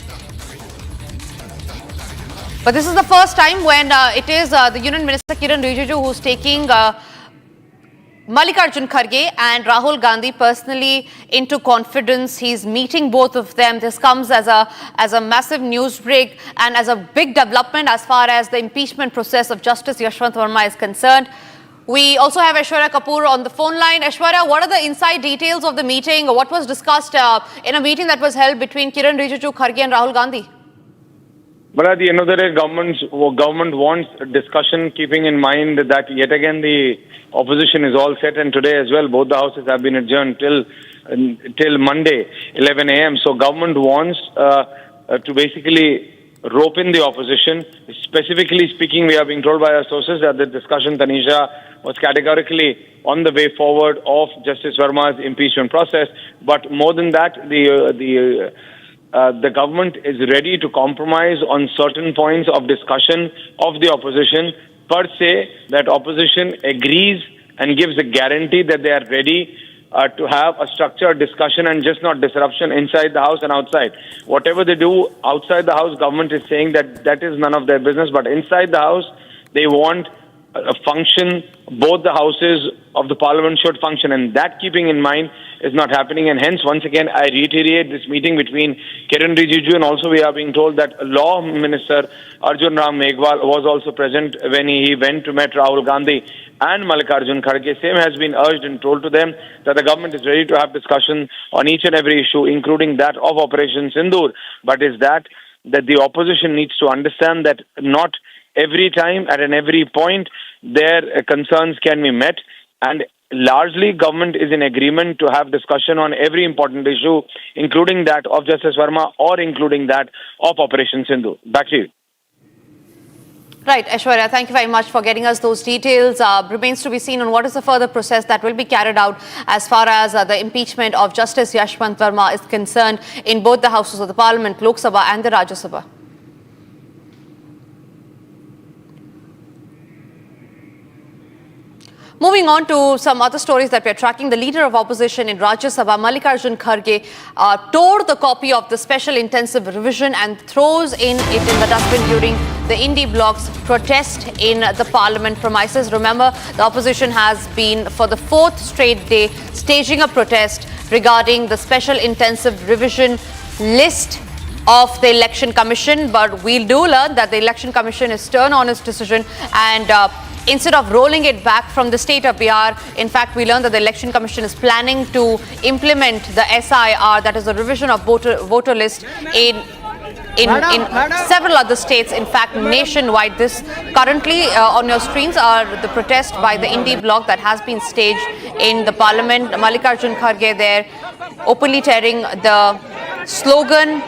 it is the Union Minister Kiran Rijiju who's taking Mallikarjun Kharge and Rahul Gandhi personally into confidence. He's meeting both of them. This comes as a massive news break and as a big development as far as the impeachment process of Justice Yashwant Verma is concerned. We also have Aishwarya Kapoor on the phone line. Aishwarya, what are the inside details of the meeting? What was discussed in a meeting that was held between Kiran Rijiju, Kharge and Rahul Gandhi? But at the end of the day, government wants discussion, keeping in mind that yet again the opposition is all set, and today as well both the houses have been adjourned till Monday 11 a.m. So government wants to basically rope in the opposition. Specifically speaking, we are being told by our sources that the discussion, Tanisha, was categorically on the way forward of Justice Verma's impeachment process. But more than that, the government is ready to compromise on certain points of discussion of the opposition, per se, that opposition agrees and gives a guarantee that they are ready to have a structured discussion and just not disruption inside the house and outside. Whatever they do outside the house, government is saying that is none of their business, but inside the house, they want a function. Both the houses of the parliament should function, and that, keeping in mind, is not happening. And hence, once again, I reiterate this meeting between Kiran Rijiju, and also we are being told that Law Minister Arjun Ram Meghwal was also present when he went to meet Rahul Gandhi and Mallikarjun Kharge. Same has been urged and told to them that the government is ready to have discussion on each and every issue, including that of Operation Sindoor. But is that the opposition needs to understand that not every time, at every point, their concerns can be met, and largely government is in agreement to have discussion on every important issue, including that of Justice Verma or including that of Operation Sindoor. Back to you. Right, Aishwarya, thank you very much for getting us those details. Remains to be seen on what is the further process that will be carried out as far as the impeachment of Justice Yashwant Verma is concerned in both the houses of the Parliament, Lok Sabha and the Rajya Sabha. Moving on to some other stories that we are tracking, the leader of opposition in Rajya Sabha, Mallikarjun Kharge, tore the copy of the special intensive revision and throws it in the dustbin during the Indie Bloc's protest in the Parliament premises. Remember, the opposition has been, for the fourth straight day, staging a protest regarding the special intensive revision list of the Election Commission. But we do learn that the Election Commission is stern on its decision, and instead of rolling it back from the state of Bihar, in fact, we learned that the Election Commission is planning to implement the SIR, that is the revision of voter list in several other states, in fact, nationwide. This currently on your screens are the protest by the Indie Bloc that has been staged in the Parliament. Mallikarjun Kharge there openly tearing the slogan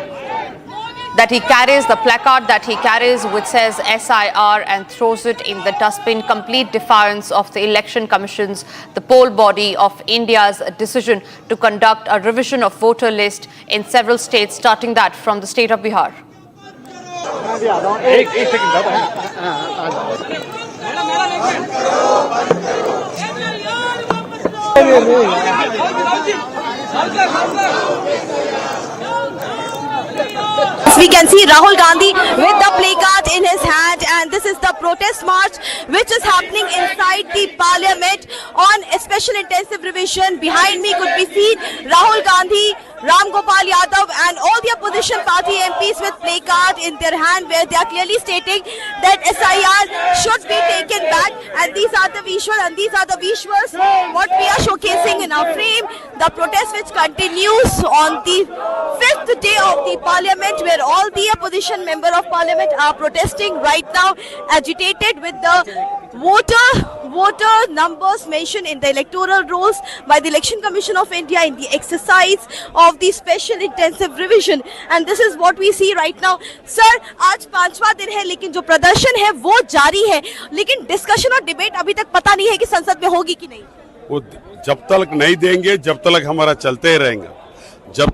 that he carries, the placard that he carries which says SIR, and throws it in the dustbin, complete defiance of the Election Commission's, the poll body of India's decision to conduct a revision of voter list in several states, starting that from the state of Bihar. We can see Rahul Gandhi with the placard in his hand, and this is the protest march which is happening inside the Parliament on a special intensive revision. Behind me could be seen Rahul Gandhi, Ram Gopal Yadav and all the opposition party MPs with placard in their hand, where they are clearly stating that SIR should be taken back. And these are the visuals, what we are showcasing in our frame. The protest which continues on the 5th day of the Parliament, where all the opposition member of Parliament are protesting right now, agitated with the voter numbers mentioned in the electoral rolls by the Election Commission of India in the exercise of the special intensive revision. And this is what we see right now. Sir, आज 5वां दिन है, लेकिन जो प्रदर्शन है वो जारी है, लेकिन डिस्कशन और डिबेट अभी तक पता नहीं है कि संसद में होगी कि नहीं। वो जब तक नहीं देंगे जब तक हमारा चलते रहेगा, जब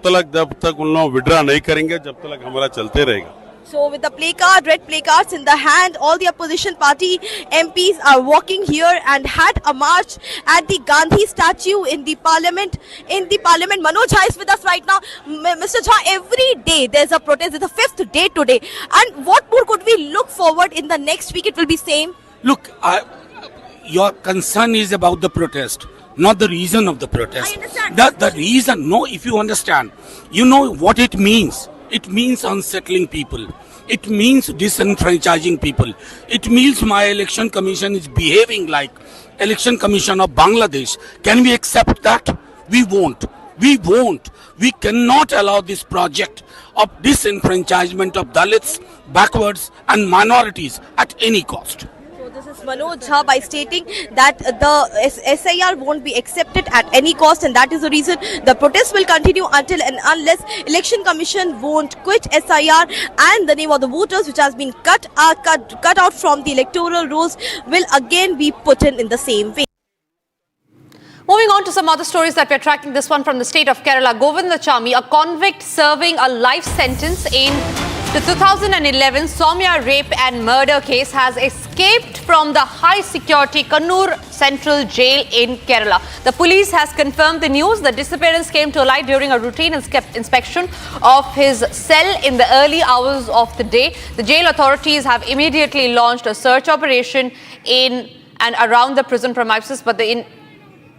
तक उन लोग विड्रा नहीं करेंगे जब तक हमारा चलते रहेगा। So with the placard, red placards in the hand, all the opposition party MPs are walking here and had a march at the Gandhi statue in the Parliament. Manoj Jha is with us right now. Mr. Jha, every day there's a protest. It's the 5th day today. And what more could we look forward in the next week? It will be same. Look, your concern is about the protest, not the reason of the protest. I understand. The reason, no, if you understand, you know what it means. It means unsettling people. It means disenfranchising people. It means my election commission is behaving like election commission of Bangladesh. Can we accept that? We won't. We won't. We cannot allow this project of disenfranchisement of Dalits, backwards and minorities at any cost. This is Manoj Jha by stating that the SIR won't be accepted at any cost, and that is the reason the protest will continue until and unless Election Commission won't quit SIR, and the name of the voters which has been cut out from the electoral rolls will again be put in the same way. Moving on to some other stories that we're tracking, this one from the state of Kerala. Govindachami, a convict serving a life sentence in the 2011 Soumya rape and murder case, has escaped from the high-security Kannur Central Jail in Kerala. The police has confirmed the news. The disappearance came to light during a routine inspection of his cell in the early hours of the day. The jail authorities have immediately launched a search operation in and around the prison premises, but the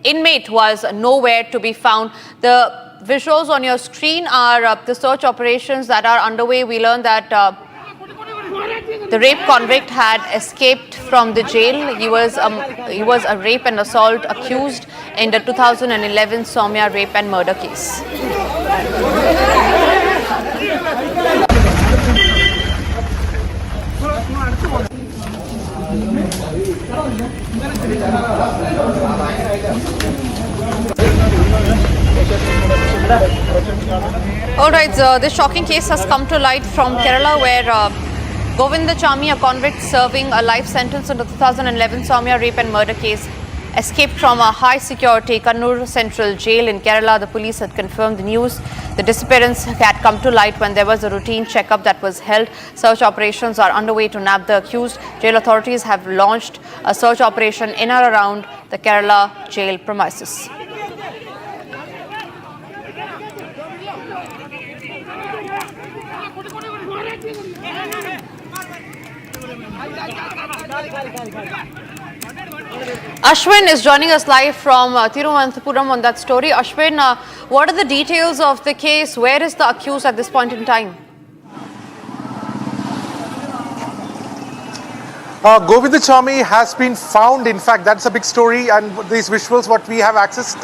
inmate was nowhere to be found. The visuals on your screen are the search operations that are underway. We learned that the rape convict had escaped from the jail. He was a rape and assault accused in the 2011 Soumya rape and murder case. All right, this shocking case has come to light from Kerala, where Govindachami, a convict serving a life sentence in the 2011 Soumya rape and murder case, escaped from a high-security Kannur Central Jail in Kerala. The police had confirmed the news. The disappearance had come to light when there was a routine checkup that was held. Search operations are underway to nab the accused. Jail authorities have launched a search operation in or around the Kerala jail premises. Ashwin is joining us live from Thiruvananthapuram on that story. Ashwin, what are the details of the case? Where is the accused at this point in time? Govindachami has been found. In fact, that's a big story, and these visuals what we have accessed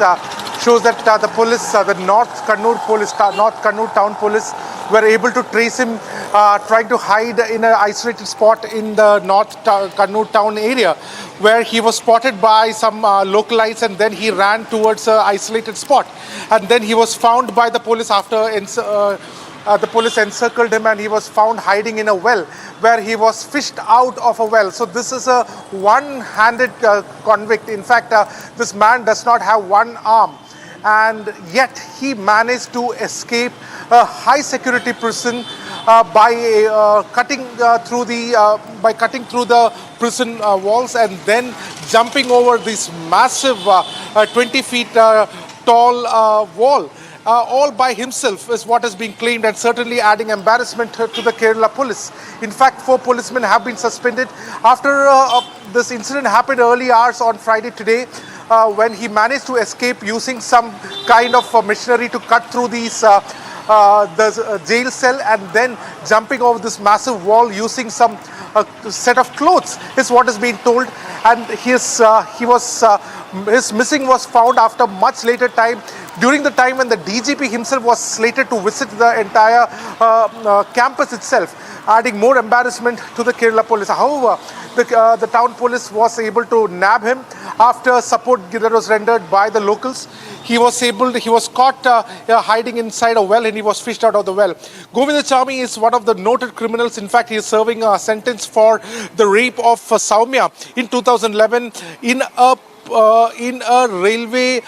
shows that the police, the North Kannur Town Police, were able to trace him trying to hide in an isolated spot in the North Kannur town area, where he was spotted by some localites, and then he ran towards an isolated spot, and then he was found by the police after the police encircled him and he was found hiding in a well where he was fished out of a well. So this is a one-handed convict. In fact, this man does not have one arm, and yet he managed to escape a high security prison by cutting through the prison walls and then jumping over this massive 20 feet tall wall. All by himself is what is being claimed, and certainly adding embarrassment to the Kerala police. In fact, 4 policemen have been suspended after this incident happened early hours on Friday today, when he managed to escape using some kind of machinery to cut through these the jail cell and then jumping over this massive wall using some set of clothes is what is being told. And his missing was found after much later time, during the time when the DGP himself was slated to visit the entire campus itself, adding more embarrassment to the Kerala police. However, the town police was able to nab him after support that was rendered by the locals. He was caught hiding inside a well and he was fished out of the well. Govindachamy is one of the noted criminals. In fact, he is serving a sentence for the rape of Soumya in 2011 in a railway,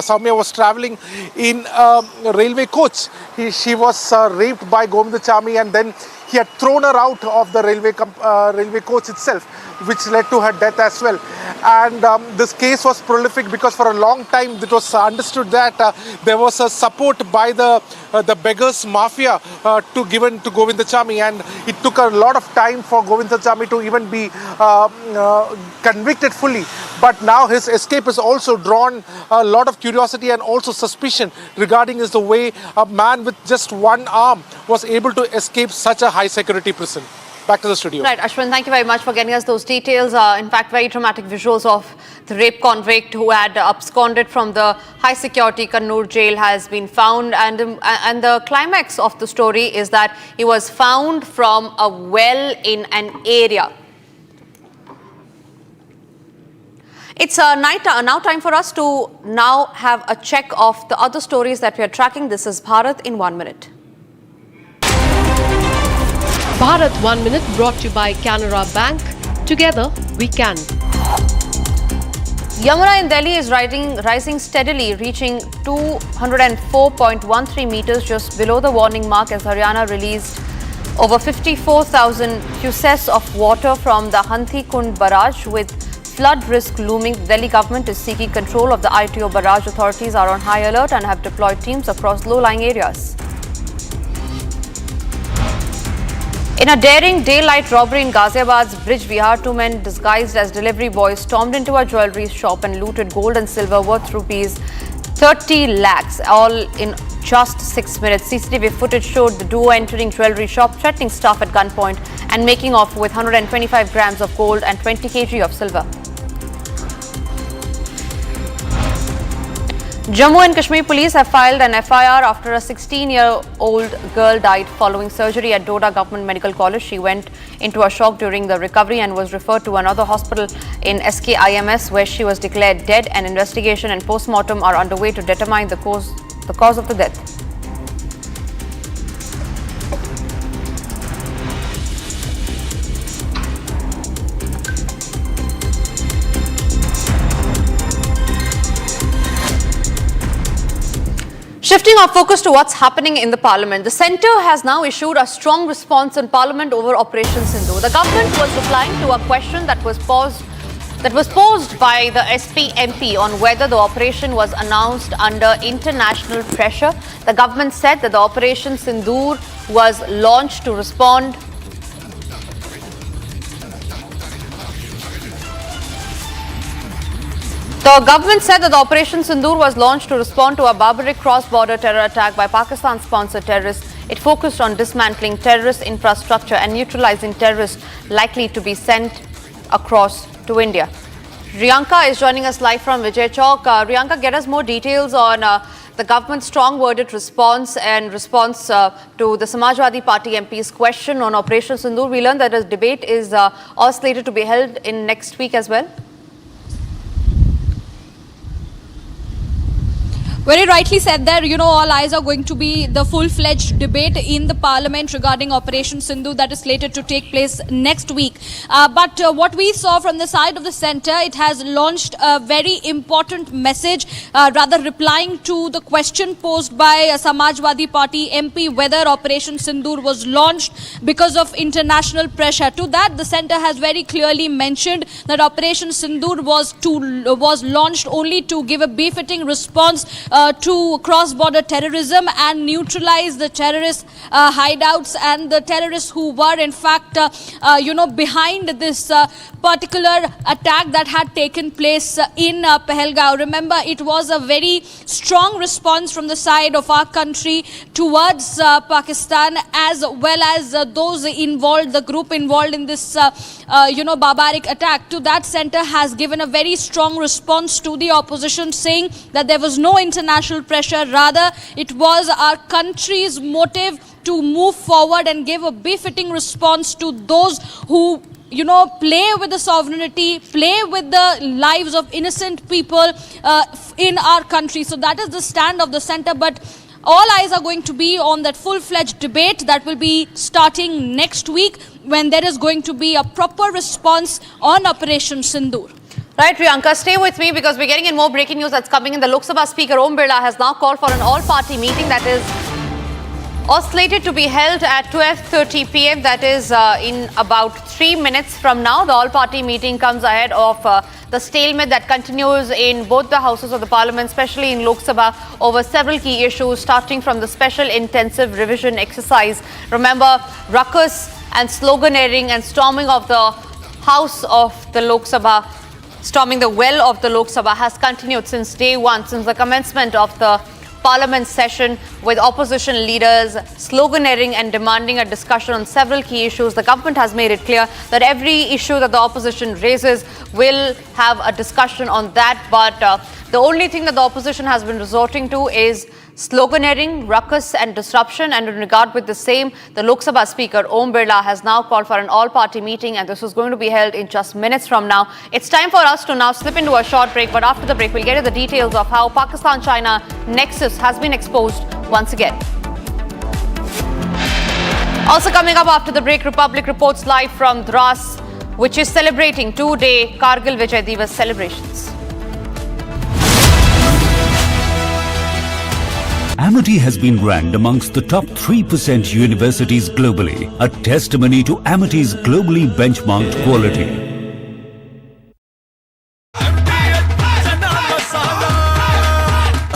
Soumya was traveling in a railway coach. She was raped by Govindachamy, and then he had thrown her out of the railway coach itself, which led to her death as well. And this case was prolific because for a long time it was understood that there was a support by the beggars mafia given to Govindachamy, and it took a lot of time for Govindachamy to even be convicted fully. But now his escape has also drawn a lot of curiosity and also suspicion regarding the way a man with just one arm was able to escape such a high security prison. Back to the studio. Right, Ashwin, thank you very much for getting us those details. In fact, very dramatic visuals of the rape convict who had absconded from the high security Kannur jail has been found. And the climax of the story is that he was found from a well in an area. It's now time for us to now have a check of the other stories that we are tracking. This is Bharat in 1 minute. Bharat 1 Minute brought to you by Canara Bank. Together we can. Yamuna in Delhi is rising steadily, reaching 204.13 meters, just below the warning mark, as Haryana released over 54,000 cusecs of water from the Hanthi Kund barrage. With flood risk looming, the Delhi government is seeking control of the ITO barrage. Authorities are on high alert and have deployed teams across low-lying areas. In a daring daylight robbery in Ghaziabad's Bridge Vihar, 2 men disguised as delivery boys stormed into a jewellery shop and looted gold and silver worth rupees 30 lakhs, all in just 6 minutes. CCTV footage showed the duo entering jewellery shop, threatening staff at gunpoint and making off with 125 grams of gold and 20 kg of silver. Jammu and Kashmir police have filed an FIR after a 16-year-old girl died following surgery at Doda Government Medical College. She went into a shock during the recovery and was referred to another hospital in SKIMS, where she was declared dead. An investigation and post-mortem are underway to determine the cause of the death. Shifting our focus to what's happening in the Parliament, the Centre has now issued a strong response in Parliament over Operation Sindoor. The government was replying to a question that was posed by the SP MP on whether the operation was announced under international pressure. The government said that the Operation Sindoor was launched to respond The government said that the Operation Sindoor was launched to respond to a barbaric cross-border terror attack by Pakistan-sponsored terrorists. It focused on dismantling terrorist infrastructure and neutralizing terrorists likely to be sent across to India. Riyanka is joining us live from Vijay Chowk. Riyanka, get us more details on the government's strong-worded response to the Samajwadi Party MP's question on Operation Sindoor. We learned that a debate is all slated to be held in next week as well. very rightly said there, all eyes are going to be the full-fledged debate in the Parliament regarding Operation Sindhu that is slated to take place next week. But what we saw from the side of the centre, it has launched a very important message, rather replying to the question posed by Samajwadi Party MP whether Operation Sindoor was launched because of international pressure. To that, the centre has very clearly mentioned that Operation Sindoor was launched only to give a befitting response to cross-border terrorism and neutralize the terrorist hideouts and the terrorists who were in fact behind this particular attack that had taken place in Pahalgaon. Remember, it was a very strong response from the side of our country towards Pakistan, as well as those involved, the group involved in this barbaric attack. To that, centre has given a very strong response to the opposition, saying that there was no international pressure, rather it was our country's motive to move forward and give a befitting response to those who play with the sovereignty, play with the lives of innocent people in our country. So that is the stand of the centre, but all eyes are going to be on that full-fledged debate that will be starting next week, when there is going to be a proper response on Operation Sindoor. Right, Priyanka, stay with me because we're getting in more breaking news that's coming in. The Lok Sabha Speaker Om Birla has now called for an all-party meeting that is slated to be held at 12:30 p.m. That is in about 3 minutes from now. The all-party meeting comes ahead of the stalemate that continues in both the houses of the parliament, especially in Lok Sabha, over several key issues, starting from the special intensive revision exercise. Remember, ruckus and sloganeering and storming of the house of the Lok Sabha, storming the well of the Lok Sabha has continued since day one, since the commencement of the Parliament session, with opposition leaders sloganeering and demanding a discussion on several key issues. The government has made it clear that every issue that the opposition raises will have a discussion on that, but the only thing that the opposition has been resorting to is sloganeering, ruckus and disruption. And in regard with the same, the Lok Sabha Speaker Om Birla has now called for an all-party meeting, and this is going to be held in just minutes from now. It's time for us to now slip into a short break, but after the break we'll get into the details of how Pakistan-China nexus has been exposed once again. Also coming up after the break, Republic reports live from Dras, which is celebrating two-day Kargil Vijay Divas celebrations. Amity has been ranked amongst the top 3% universities globally, a testimony to Amity's globally benchmarked quality.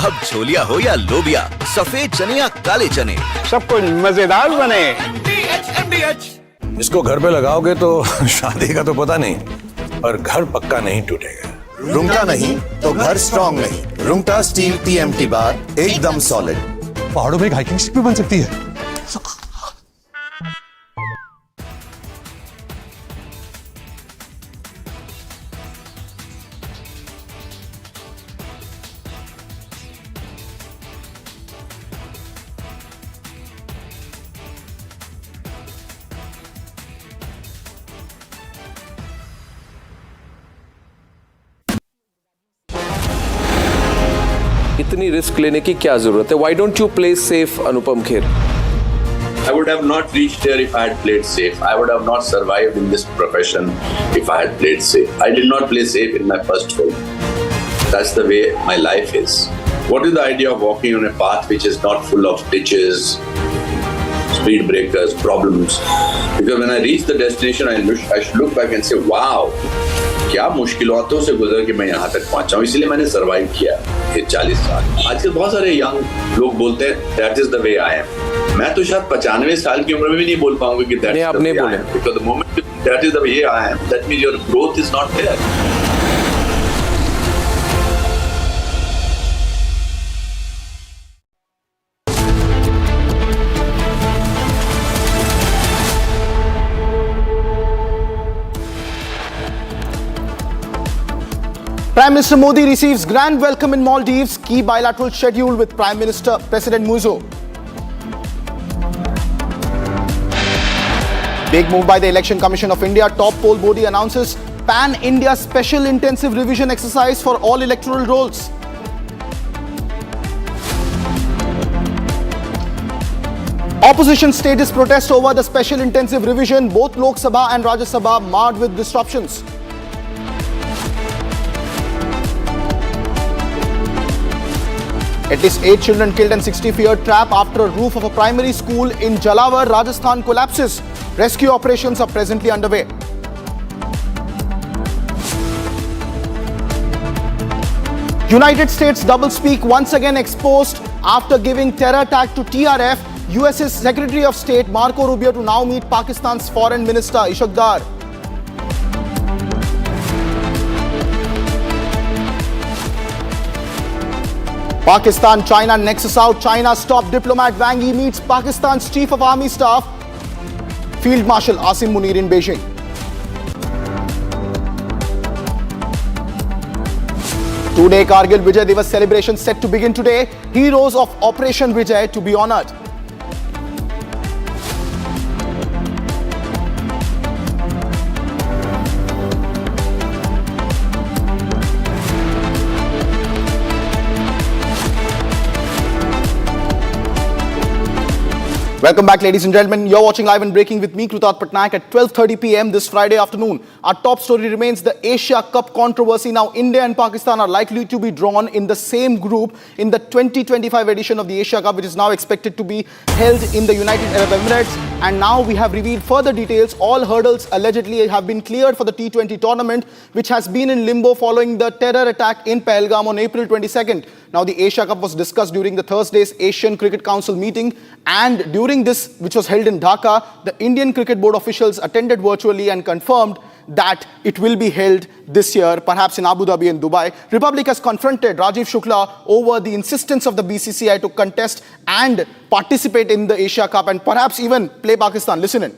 अब छोलिया हो या लोबिया, सफेद चने या काले चने, सब कुछ मजेदार बने। इसको घर पे लगाओगे तो शादी का तो पता नहीं, पर घर पक्का नहीं टूटेगा। रूंगटा नहीं तो घर स्ट्रॉन्ग नहीं। रूंगटा स्टील TMT बार एकदम सॉलिड। पहाड़ों में एक हाइकिंग स्टिक भी बन सकती है। इतनी रिस्क लेने की क्या जरूरत है? Why don't you play safe, Anupam Kher? I would have not reached here if I had played safe. I would have not survived in this profession if I had played safe. I did not play safe in my first film. That's the way my life is. What is the idea of walking on a path which is not full of ditches, speed breakers, problems? Because when I reach the destination, I should look back and say, wow, क्या मुश्किलों से गुजर के मैं यहाँ तक पहुँचा हूँ, इसलिए मैंने सर्वाइव किया ये 40 साल। आजकल बहुत सारे यंग लोग बोलते हैं that is the way I am. मैं तो शायद 95 साल की उम्र में भी नहीं बोल पाऊंगा कि that is the way I am. Because the moment that is the way I am, that means your growth is not there. Prime Minister Modi receives grand welcome in Maldives, key bilateral schedule with Prime Minister President Muzo. Big move by the Election Commission of India. Top poll body announces pan-India special intensive revision exercise for all electoral rolls. Opposition staged protest over the special intensive revision. Both Lok Sabha and Rajya Sabha marred with disruptions. At least 8 children killed and 60 feared trap after a roof of a primary school in Jalawar, Rajasthan collapses. Rescue operations are presently underway. United States doublespeak once again exposed after giving terror tag to TRF. US's Secretary of State Marco Rubio to now meet Pakistan's Foreign Minister Ishaq Dar. Pakistan-China nexus out. China's top diplomat Wang Yi meets Pakistan's Chief of Army Staff Field Marshal Asim Munir in Beijing. Two-day Kargil Vijay Divas celebration set to begin today. Heroes of Operation Vijay to be honoured. Welcome back, ladies and gentlemen. You're watching Live and Breaking with me, Krutat Patnaik, at 12:30 p.m. this Friday afternoon. Our top story remains the Asia Cup controversy. Now, India and Pakistan are likely to be drawn in the same group in the 2025 edition of the Asia Cup, which is now expected to be held in the United Arab Emirates. And now we have revealed further details. All hurdles allegedly have been cleared for the T20 tournament, which has been in limbo following the terror attack in Pahalgam on April 22nd. Now, the Asia Cup was discussed during the Thursday's Asian Cricket Council meeting, and during this, which was held in Dhaka, the Indian Cricket Board officials attended virtually and confirmed that it will be held this year, perhaps in Abu Dhabi and Dubai. Republic has confronted Rajiv Shukla over the insistence of the BCCI to contest and participate in the Asia Cup and perhaps even play Pakistan. Listen in.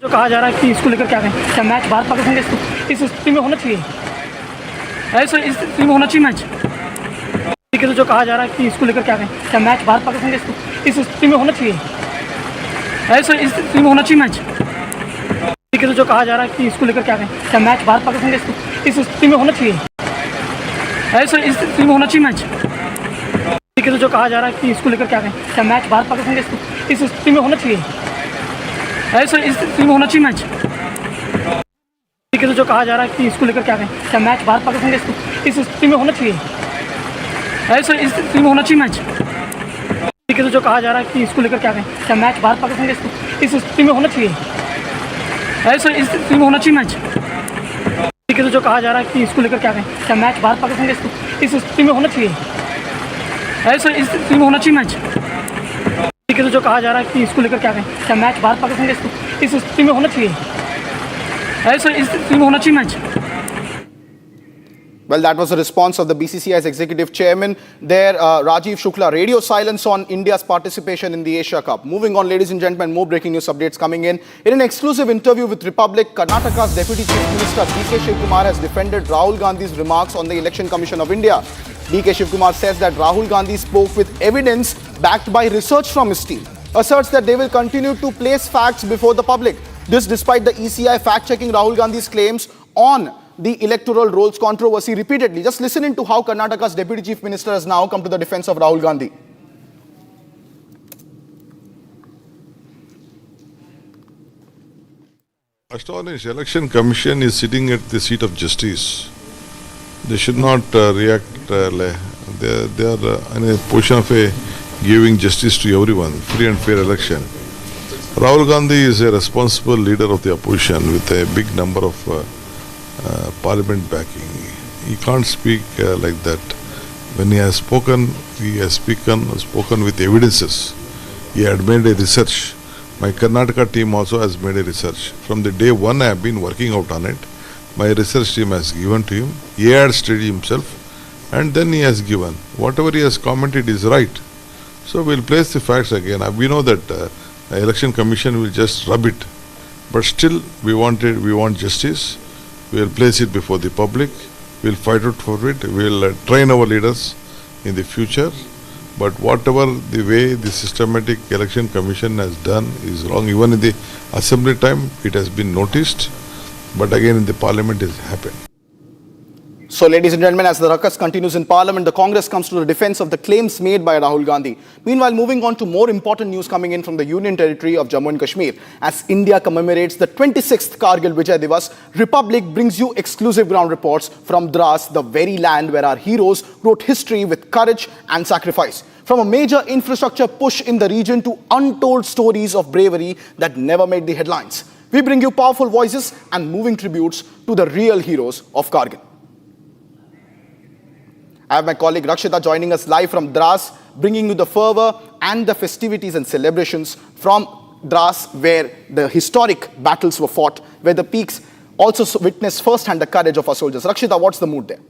जो कहा जा रहा है कि इसको लेकर क्या कहें, क्या मैच भारत पाकिस्तान के इस स्थिति में होना चाहिए, ऐसा इस स्थिति में होना चाहिए मैच, ठीक है। तो जो कहा जा रहा है कि इसको लेकर क्या कहें, क्या मैच भारत पाकिस्तान के इस स्थिति में होना चाहिए, ऐसा इस स्थिति में होना चाहिए मैच, ठीक है। तो जो कहा जा रहा है कि इसको लेकर क्या कहें, क्या मैच भारत पाकिस्तान के इस स्थिति में होना चाहिए, ऐसा इस स्थिति में होना चाहिए मैच, ठीक है। तो जो कहा जा रहा है कि इसको लेकर क्या कहें, क्या मैच भारत पाकिस्तान के इस स्थिति में होना चाहिए, ऐसा इस स्थिति में होना चाहिए मैच, ठीक है। तो जो कहा जा रहा है कि इसको लेकर क्या कहें, क्या मैच भारत पाकिस्तान के इस स्थिति में होना चाहिए, ऐसा इस स्थिति में होना चाहिए मैच, ठीक है। तो जो कहा जा रहा है कि इसको लेकर क्या कहें, क्या मैच भारत पाकिस्तान के इस स्थिति में होना चाहिए, ऐसा इस स्थिति में होना चाहिए मैच, ठीक है। तो जो कहा जा रहा है कि इसको लेकर क्या कहें, क्या मैच भारत पाकिस्तान के इस स्थिति में होना चाहिए, ऐसा इस स्थिति में होना चाहिए मैच, ठीक है। तो जो कहा जा रहा है कि इसको लेकर क्या कहें, क्या मैच भारत पाकिस्तान के इस स्थिति में होना चाहिए, ऐसा इस स्थिति में होना चाहिए match. Well, that was a response of the BCCI's executive chairman there, Rajiv Shukla. Radio silence on India's participation in the Asia Cup. Moving on, ladies and gentlemen, more breaking news updates coming in. In an exclusive interview with Republic, Karnataka's Deputy Chief Minister D.K. Shivkumar has defended Rahul Gandhi's remarks on the Election Commission of India. D.K. Shivkumar says that Rahul Gandhi spoke with evidence backed by research from his team. Asserts that they will continue to place facts before the public. This despite the ECI fact-checking Rahul Gandhi's claims on the electoral rolls controversy repeatedly. Just listen into how Karnataka's Deputy Chief Minister has now come to the defense of Rahul Gandhi. First of all, this election commission is sitting at the seat of justice. They should not react. They are in a position of giving justice to everyone, free and fair election. Rahul Gandhi is a responsible leader of the opposition with a big number of parliament backing. He can't speak like that. When he has spoken with evidences. He had made a research. My Karnataka team also has made a research. From the day one I have been working out on it. My research team has given to him. He had studied himself and then he has given. Whatever he has commented is right. So we'll place the facts again. We know that the election commission will just rub it. But still we want justice. We'll place it before the public. We'll fight out for it. We'll train our leaders in the future. But whatever the way the systematic election commission has done is wrong. Even in the assembly time, it has been noticed. But again, in the parliament, it has happened. So, ladies and gentlemen, as the ruckus continues in Parliament, the Congress comes to the defense of the claims made by Rahul Gandhi. Meanwhile, moving on to more important news coming in from the Union Territory of Jammu and Kashmir. As India commemorates the 26th Kargil Vijay Divas, Republic brings you exclusive ground reports from Dras, the very land where our heroes wrote history with courage and sacrifice. From a major infrastructure push in the region to untold stories of bravery that never made the headlines. We bring you powerful voices and moving tributes to the real heroes of Kargil. I have my colleague Rakshita joining us live from Dras, bringing you the fervor and the festivities and celebrations from Dras, where the historic battles were fought, where the peaks also witnessed firsthand the courage of our soldiers. Rakshita, what's the mood there?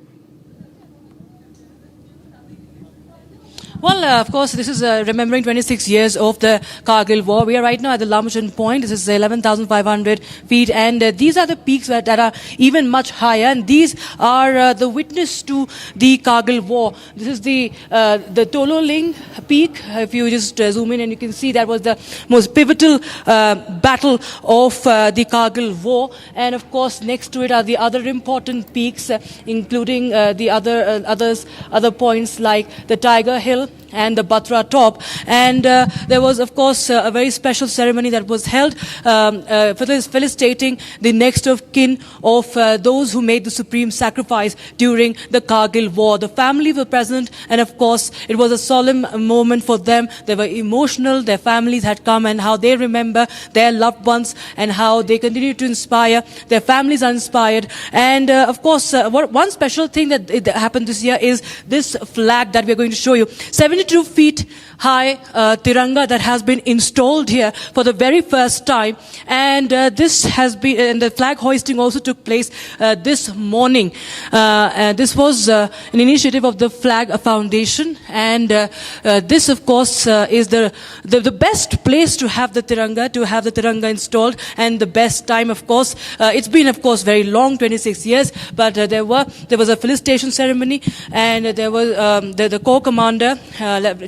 Well, of course, this is remembering 26 years of the Kargil War. We are right now at the Lamjung point. This is 11,500 feet, and these are the peaks that are even much higher, and these are the witness to the Kargil War. This is the Tololing peak. If you just zoom in, and you can see that was the most pivotal battle of the Kargil War. And of course, next to it are the other important peaks, including the other points like the Tiger Hill and the Batra Top. And there was, of course, a very special ceremony that was held felicitating the next of kin of those who made the supreme sacrifice during the Kargil War. The family were present, and of course, it was a solemn moment for them. They were emotional. Their families had come, and how they remember their loved ones and how they continue to inspire. Their families are inspired. And of course, one special thing that happened this year is this flag that we're going to show you. 72 feet high Tiranga that has been installed here for the very first time, and this has been, and the flag hoisting also took place this morning. This was an initiative of the Flag Foundation, and this, of course, is the best place to have the Tiranga installed, and the best time, of course. It's been, of course, very long, 26 years, but there was a felicitation ceremony, and there was the Corps Commander,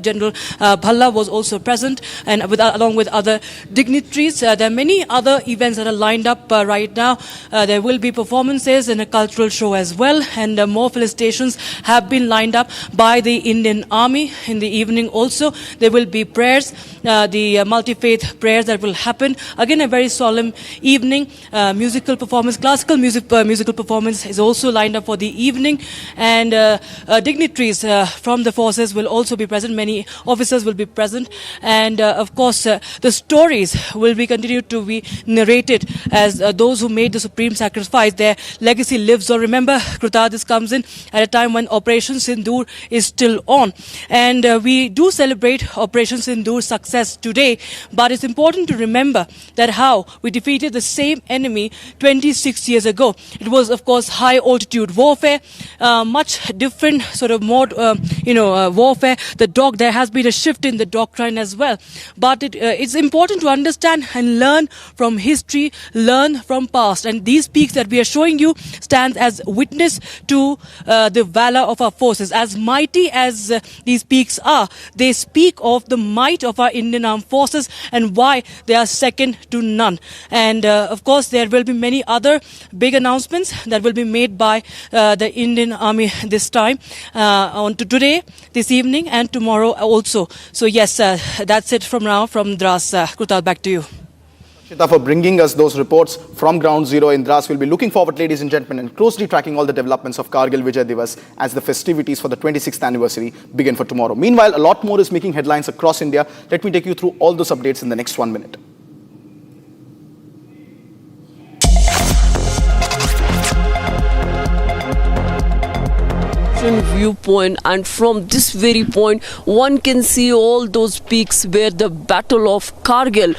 General Bhalla, was also present, and along with other dignitaries. There are many other events that are lined up right now. There will be performances and a cultural show as well, and more felicitations have been lined up by the Indian Army. In the evening also, there will be prayers, the multi-faith prayers that will happen. Again, a very solemn evening. Musical performance, classical musical performance is also lined up for the evening, and dignitaries from the forces will also be present. Many officers will be present, and of course the stories will be continued to be narrated as those who made the supreme sacrifice, their legacy lives on. Remember, Kruta, this comes in at a time when Operation Sindoor is still on, and we do celebrate Operation Sindoor's success today, but it's important to remember that how we defeated the same enemy 26 years ago. It was, of course, high altitude warfare, much different sort of mode, warfare. There has been a shift in the doctrine as well. But it's important to understand and learn from history, learn from past. And these peaks that we are showing you stand as witness to the valor of our forces. As mighty as these peaks are, they speak of the might of our Indian Armed Forces and why they are second to none. And of course, there will be many other big announcements that will be made by the Indian Army this time, on to today, this evening, and tomorrow also. So yes, that's it from now from Dras. Krutal, back to you. Shita, for bringing us those reports from Ground Zero in Dras. We'll be looking forward, ladies and gentlemen, and closely tracking all the developments of Kargil Vijay Divas as the festivities for the 26th anniversary begin for tomorrow. Meanwhile, a lot more is making headlines across India. Let me take you through all those updates in the next 1 minute. Viewpoint, and from this very point one can see all those peaks where the Battle of Kargil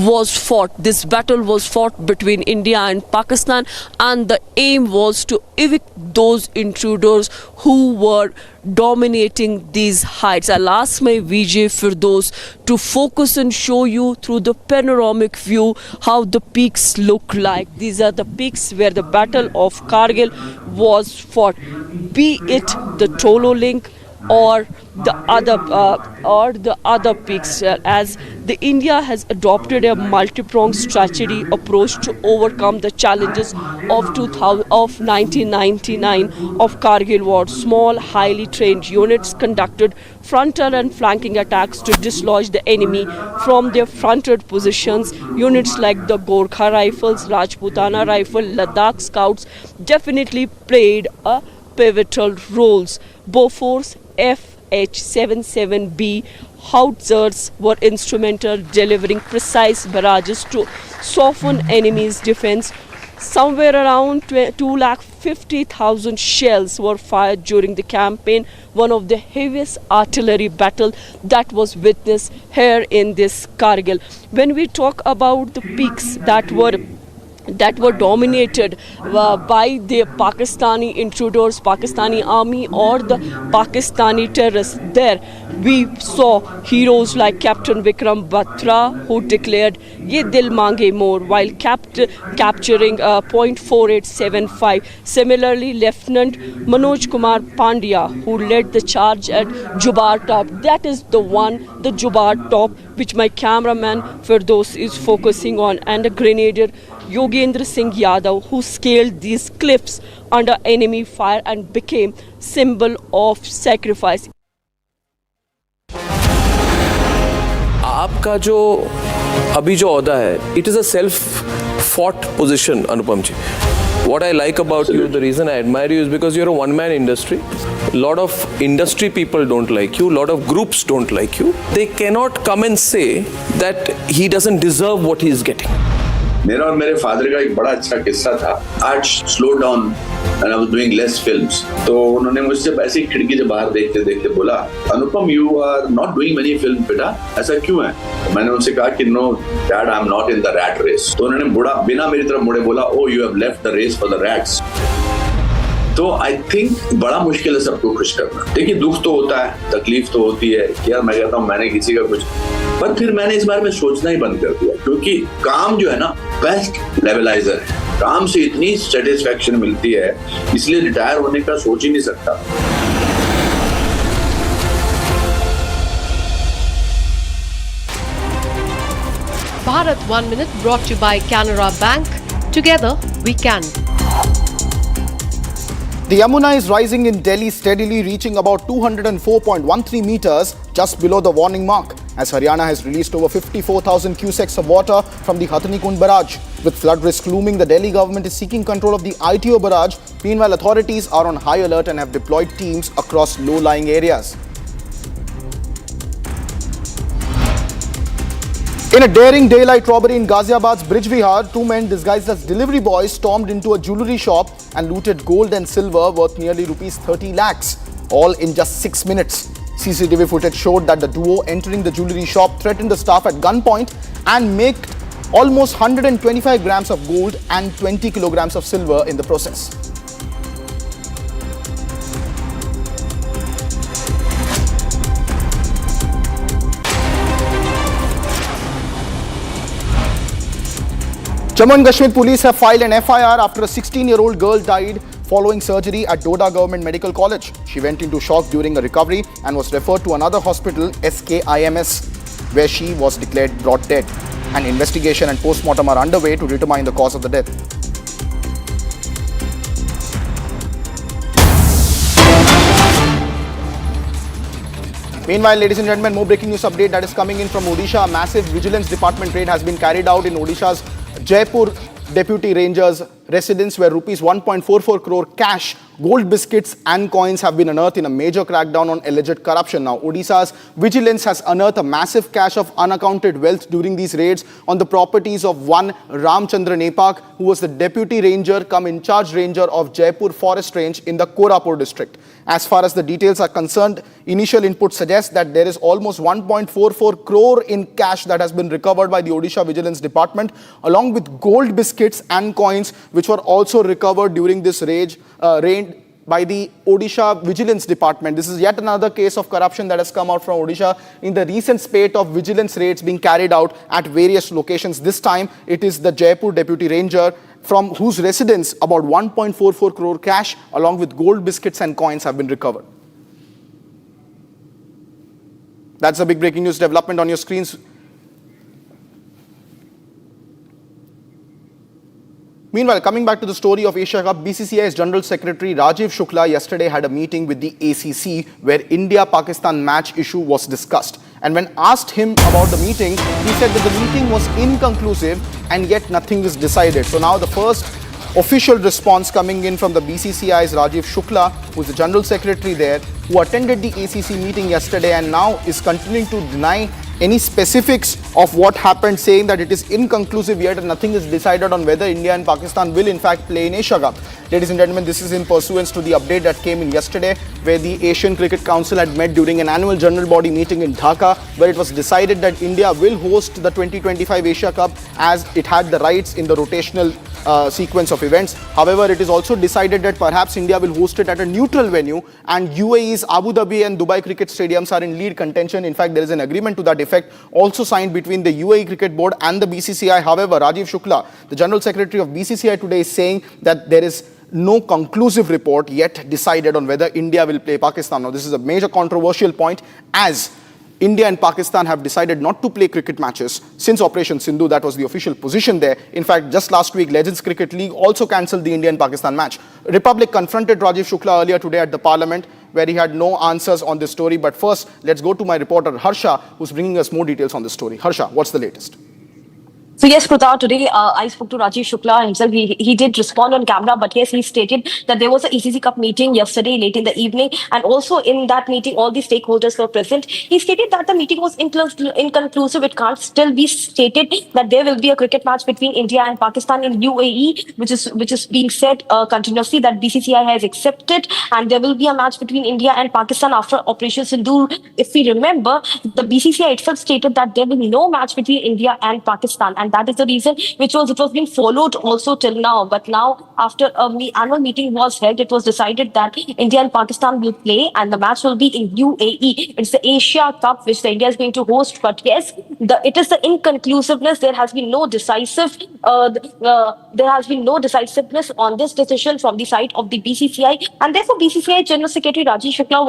was fought. This battle was fought between India and Pakistan, and the aim was to evict those intruders who were dominating these heights. I'll ask my VJ Firdos to focus and show you through the panoramic view how the peaks look like. These are the peaks where the Battle of Kargil was fought, be it the Tolo Link or the other peaks, as the India has adopted a multi-pronged strategy approach to overcome the challenges of 1999 of Kargil War. Small, highly trained units conducted frontal and flanking attacks to dislodge the enemy from their fronted positions. Units like the Gorkha Rifles, Rajputana Rifle, Ladakh Scouts definitely played a pivotal roles. Bofors FH-77B howitzers were instrumental, delivering precise barrages to soften enemy's defense. Somewhere around 250,000 shells were fired during the campaign, one of the heaviest artillery battle that was witnessed here in this Kargil. When we talk about the peaks that were dominated by the Pakistani intruders, Pakistani army or the Pakistani terrorists, there we saw heroes like Captain Vikram Batra, who declared "Ye dil mange more" while capturing .4875. Similarly, Lieutenant Manoj Kumar Pandya, who led the charge at Jubar Top, that is the Jubar Top which my cameraman Firdos is focusing on, and a grenadier Yogendra Singh Yadav, who scaled these cliffs under enemy fire and became symbol of sacrifice. आपका जो अभी जो ओहदा है, it is a self-fought position, Anupam ji. What I like about you, the reason I admire you is because you're a one-man industry. A lot of industry people don't like you. A lot of groups don't like you. They cannot come and say that he doesn't deserve what he is getting. मेरा और मेरे father का एक बड़ा अच्छा किस्सा था. आज slow down and I was doing less films. तो उन्होंने मुझसे ऐसे ही खिड़की से बाहर देखते देखते बोला, Anupam you are not doing many film बेटा, ऐसा क्यों है? तो मैंने उनसे कहा कि no dad I am not in the rat race. तो उन्होंने बिना मेरी तरफ मुड़े बोला, oh you have left the race for the rats. तो आई थिंक बड़ा मुश्किल है सबको खुश करना. देखिए दुख तो होता है, तकलीफ तो होती है कि यार मैं कहता हूँ मैंने किसी का कुछ, पर फिर मैंने इस बारे में सोचना ही बंद कर दिया, क्योंकि काम जो है ना बेस्ट लेवलाइजर है. काम से इतनी सेटिस्फैक्शन मिलती है, इसलिए रिटायर होने का सोच ही नहीं सकता. Bharat 1 Minute brought to you by Canara Bank. Together we can. The Yamuna is rising in Delhi steadily, reaching about 204.13 meters, just below the warning mark, as Haryana has released over 54,000 cusecs of water from the Hathani-Kund barrage. With flood risk looming, the Delhi government is seeking control of the ITO barrage. Meanwhile, authorities are on high alert and have deployed teams across low-lying areas. In a daring daylight robbery in Ghaziabad's Bridge Vihar, two men disguised as delivery boys stormed into a jewellery shop and looted gold and silver worth nearly rupees 30 lakhs, all in just 6 minutes. CCTV footage showed that the duo entering the jewellery shop threatened the staff at gunpoint and made almost 125 grams of gold and 20 kilograms of silver in the process. Jammu and Kashmir police have filed an FIR after a 16-year-old girl died following surgery at Doda Government Medical College. She went into shock during a recovery and was referred to another hospital, SKIMS, where she was declared brought dead. An investigation and post-mortem are underway to determine the cause of the death. Meanwhile, ladies and gentlemen, more breaking news update that is coming in from Odisha. A massive vigilance department raid has been carried out in Odisha's Jaipur Deputy Ranger's residence, where rupees 1.44 crore cash, gold biscuits and coins have been unearthed in a major crackdown on alleged corruption. Now, Odisha's vigilance has unearthed a massive cache of unaccounted wealth during these raids on the properties of one Ramchandra Nepak, who was the Deputy Ranger cum in charge ranger of Jaipur Forest Range in the Korapur district. As far as the details are concerned, initial input suggests that there is almost 1.44 crore in cash that has been recovered by the Odisha Vigilance Department, along with gold biscuits and coins, which were also recovered during this raid by the Odisha Vigilance Department. This is yet another case of corruption that has come out from Odisha in the recent spate of vigilance raids being carried out at various locations. This time, it is the Jaipur Deputy Ranger, from whose residence about 1.44 crore cash along with gold biscuits and coins have been recovered. That's a big breaking news development on your screens. Meanwhile, coming back to the story of Asia Cup, BCCI's General Secretary Rajiv Shukla yesterday had a meeting with the ACC where India-Pakistan match issue was discussed. And when asked him about the meeting, he said that the meeting was inconclusive and yet nothing is decided. So now the first official response coming in from the BCCI's Rajiv Shukla, who is the General Secretary there, who attended the ACC meeting yesterday and now is continuing to deny any specifics of what happened, saying that it is inconclusive yet and nothing is decided on whether India and Pakistan will in fact play in Asia Cup. Ladies and gentlemen, this is in pursuance to the update that came in yesterday, where the Asian Cricket Council had met during an annual general body meeting in Dhaka, where it was decided that India will host the 2025 Asia Cup as it had the rights in the rotational sequence of events. However, it is also decided that perhaps India will host it at a neutral venue, and UAE's Abu Dhabi and Dubai cricket stadiums are in lead contention. In fact, there is an agreement to that effect also signed between the UAE Cricket Board and the BCCI. However, Rajiv Shukla, the General Secretary of BCCI today, is saying that there is no conclusive report yet decided on whether India will play Pakistan. Now, this is a major controversial point, as India and Pakistan have decided not to play cricket matches since Operation Sindhu. That was the official position there. In fact, just last week, Legends Cricket League also cancelled the India and Pakistan match. Republic confronted Rajiv Shukla earlier today at the Parliament, where he had no answers on this story. But first, let's go to my reporter Harsha, who's bringing us more details on this story. Harsha, what's the latest? So yes, Pratap, today I spoke to Rajiv Shukla himself. He did respond on camera, but yes, he stated that there was an ACC Cup meeting yesterday late in the evening, and also in that meeting, all the stakeholders were present. He stated that the meeting was inconclusive. It can't still be stated that there will be a cricket match between India and Pakistan in UAE, which is being said continuously, that BCCI has accepted, and there will be a match between India and Pakistan after Operation Sindhu. If we remember, the BCCI itself stated that there will be no match between India and Pakistan, and that is the reason it was being followed also till now. But now, after annual meeting was held, it was decided that India and Pakistan will play, and the match will be in UAE. It's the Asia Cup which the India is going to host. But yes, it is the inconclusiveness. There has been no decisiveness on this decision from the side of the BCCI, and therefore BCCI General Secretary Rajiv Shukla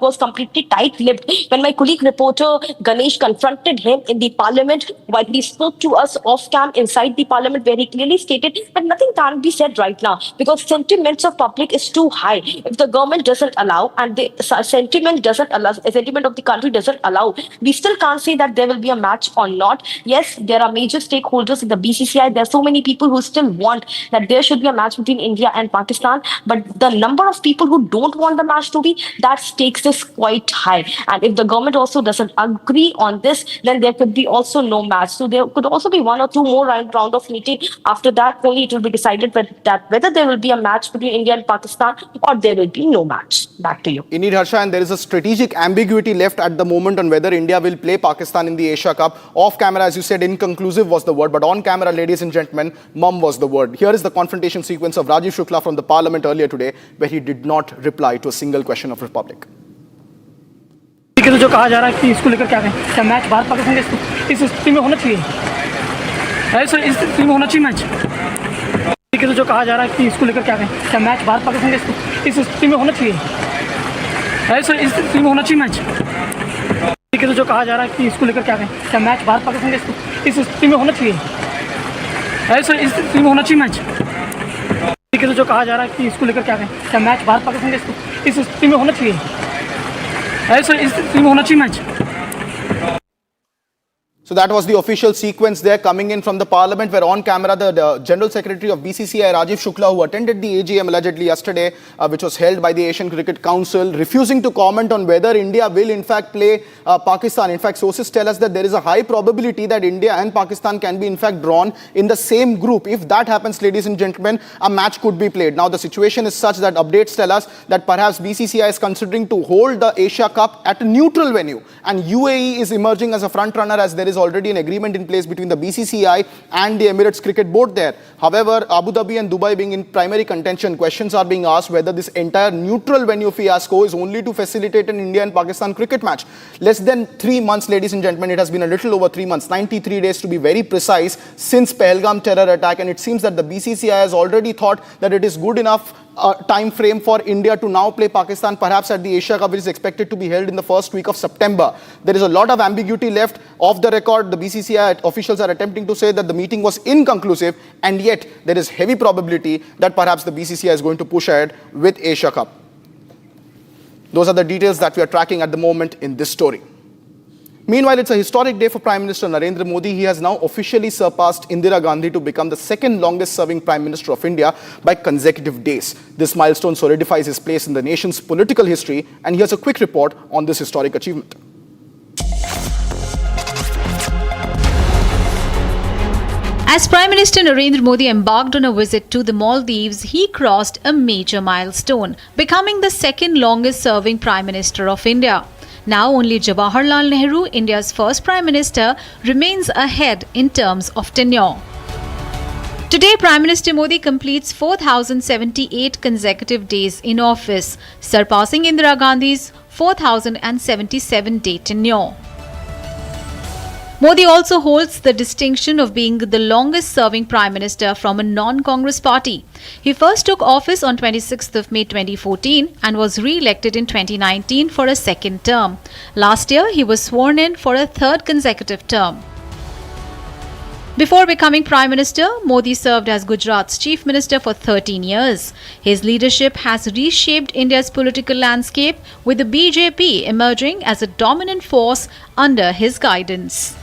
was completely tight-lipped when my colleague reporter Ganesh confronted him in the Parliament while he spoke to us off-cam inside the Parliament, where he clearly stated that nothing can be said right now because sentiments of public is too high. If the government doesn't allow and the sentiment of the country doesn't allow, we still can't say that there will be a match or not. Yes, there are major stakeholders in the BCCI. There are so many people who still want that there should be a match between India and Pakistan, but the number of people who don't want the match to be, that stakes is quite high. And if the government also doesn't agree on this, then there could be also no match. So there could also be one or two more round of meeting. After that, only it will be decided whether there will be a match between India and Pakistan or there will be no match. Back to you. Indeed, Harsha, and there is a strategic ambiguity left at the moment on whether India will play Pakistan in the Asia Cup. Off camera, as you said, inconclusive was the word, but on camera, ladies and gentlemen, mum was the word. Here is the confrontation sequence of Rajiv Shukla from the Parliament earlier today, where he did not reply to a single question of Republic. तो जो कहा जा रहा है कि इसको लेकर क्या कहें, क्या मैच भारत पाकिस्तान इस स्थिति में होना चाहिए, है सर, इस स्थिति में होना चाहिए मैच, तो जो कहा जा रहा है कि इसको लेकर क्या कहें, क्या मैच भारत पाकिस्तान इस स्थिति में होना चाहिए, है सर, इस स्थिति में होना चाहिए मैच, तो जो कहा जा रहा है कि इसको लेकर क्या कहें, क्या मैच भारत पाकिस्तान इस स्थिति में होना चाहिए, है सर, इस स्थिति में होना चाहिए मैच, तो जो कहा जा रहा है कि इसको लेकर क्या कहें, क्या मैच भारत पाकिस्तान इस स्थिति में होना चाहिए, है सर, इस स्थिति में होना चाहिए match. So that was the official sequence there coming in from the Parliament, where on camera the General Secretary of BCCI, Rajiv Shukla, who attended the AGM allegedly yesterday, which was held by the Asian Cricket Council, refusing to comment on whether India will in fact play Pakistan. In fact, sources tell us that there is a high probability that India and Pakistan can be in fact drawn in the same group. If that happens, ladies and gentlemen, a match could be played. Now the situation is such that updates tell us that perhaps BCCI is considering to hold the Asia Cup at a neutral venue, and UAE is emerging as a front runner, as there is already an agreement in place between the BCCI and the Emirates Cricket Board there. However, Abu Dhabi and Dubai being in primary contention, questions are being asked whether this entire neutral venue fiasco is only to facilitate an India and Pakistan cricket match. Less than 3 months, ladies and gentlemen, it has been a little over 3 months, 93 days to be very precise, since Pahalgam terror attack, and it seems that the BCCI has already thought that it is good enough time frame for India to now play Pakistan, perhaps at the Asia Cup, which is expected to be held in the first week of September. There is a lot of ambiguity left. Off the record, the BCCI officials are attempting to say that the meeting was inconclusive, and yet there is heavy probability that perhaps the BCCI is going to push ahead with Asia Cup. Those are the details that we are tracking at the moment in this story. Meanwhile, it's a historic day for Prime Minister Narendra Modi. He has now officially surpassed Indira Gandhi to become the second longest serving Prime Minister of India by consecutive days. This milestone solidifies his place in the nation's political history, and here's a quick report on this historic achievement. As Prime Minister Narendra Modi embarked on a visit to the Maldives, he crossed a major milestone, becoming the second longest serving Prime Minister of India. Now only Jawaharlal Nehru, India's first Prime Minister, remains ahead in terms of tenure. Today, Prime Minister Modi completes 4,078 consecutive days in office, surpassing Indira Gandhi's 4,077-day tenure. Modi also holds the distinction of being the longest-serving Prime Minister from a non-Congress party. He first took office on 26th of May 2014 and was re-elected in 2019 for a second term. Last year, he was sworn in for a third consecutive term. Before becoming Prime Minister, Modi served as Gujarat's Chief Minister for 13 years. His leadership has reshaped India's political landscape, with the BJP emerging as a dominant force under his guidance.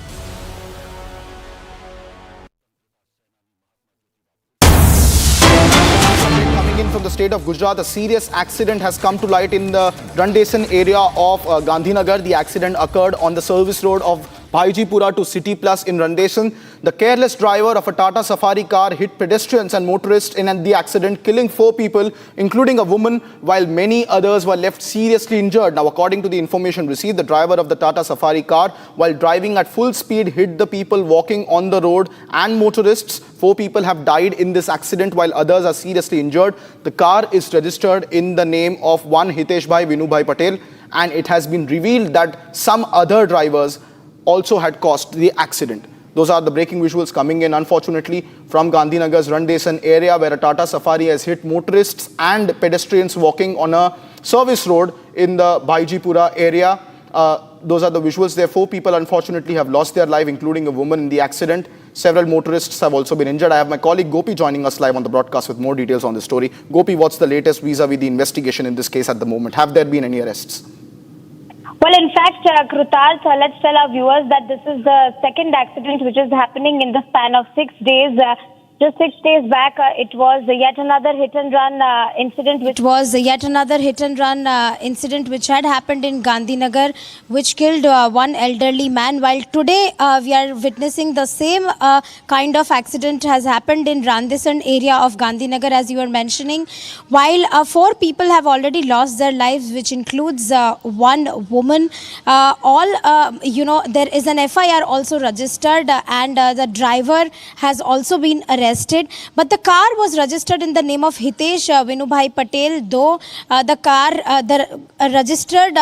From the state of Gujarat, a serious accident has come to light in the Randesan area of Gandhinagar. The accident occurred on the service road of Bhaijipura to City Plus in Randesan. The careless driver of a Tata Safari car hit pedestrians and motorists in the accident, killing 4 people, including a woman, while many others were left seriously injured. Now, according to the information received, the driver of the Tata Safari car, while driving at full speed, hit the people walking on the road and motorists. 4 people have died in this accident, while others are seriously injured. The car is registered in the name of one Hitesh Bhai Vinubhai Patel, and it has been revealed that some other drivers also had caused the accident. Those are the breaking visuals coming in, unfortunately, from Gandhinagar's Randesan area, where a Tata Safari has hit motorists and pedestrians walking on a service road in the Bhaijipura area. Those are the visuals there. 4 people, unfortunately, have lost their life, including a woman in the accident. Several motorists have also been injured. I have my colleague Gopi joining us live on the broadcast with more details on this story. Gopi, what's the latest vis-a-vis the investigation in this case at the moment? Have there been any arrests? Well, in fact, Krutarth, let's tell our viewers that this is the second accident which is happening in the span of 6 days. Just 6 days back, it was yet another hit-and-run incident. Which had happened in Gandhinagar, which killed one elderly man. While today we are witnessing the same kind of accident has happened in Randesan area of Gandhinagar, as you were mentioning. While 4 people have already lost their lives, which includes one woman. There is an FIR also registered, and the driver has also been arrested. But the car was registered in the name of Hitesh Vinubhai Patel, though the registered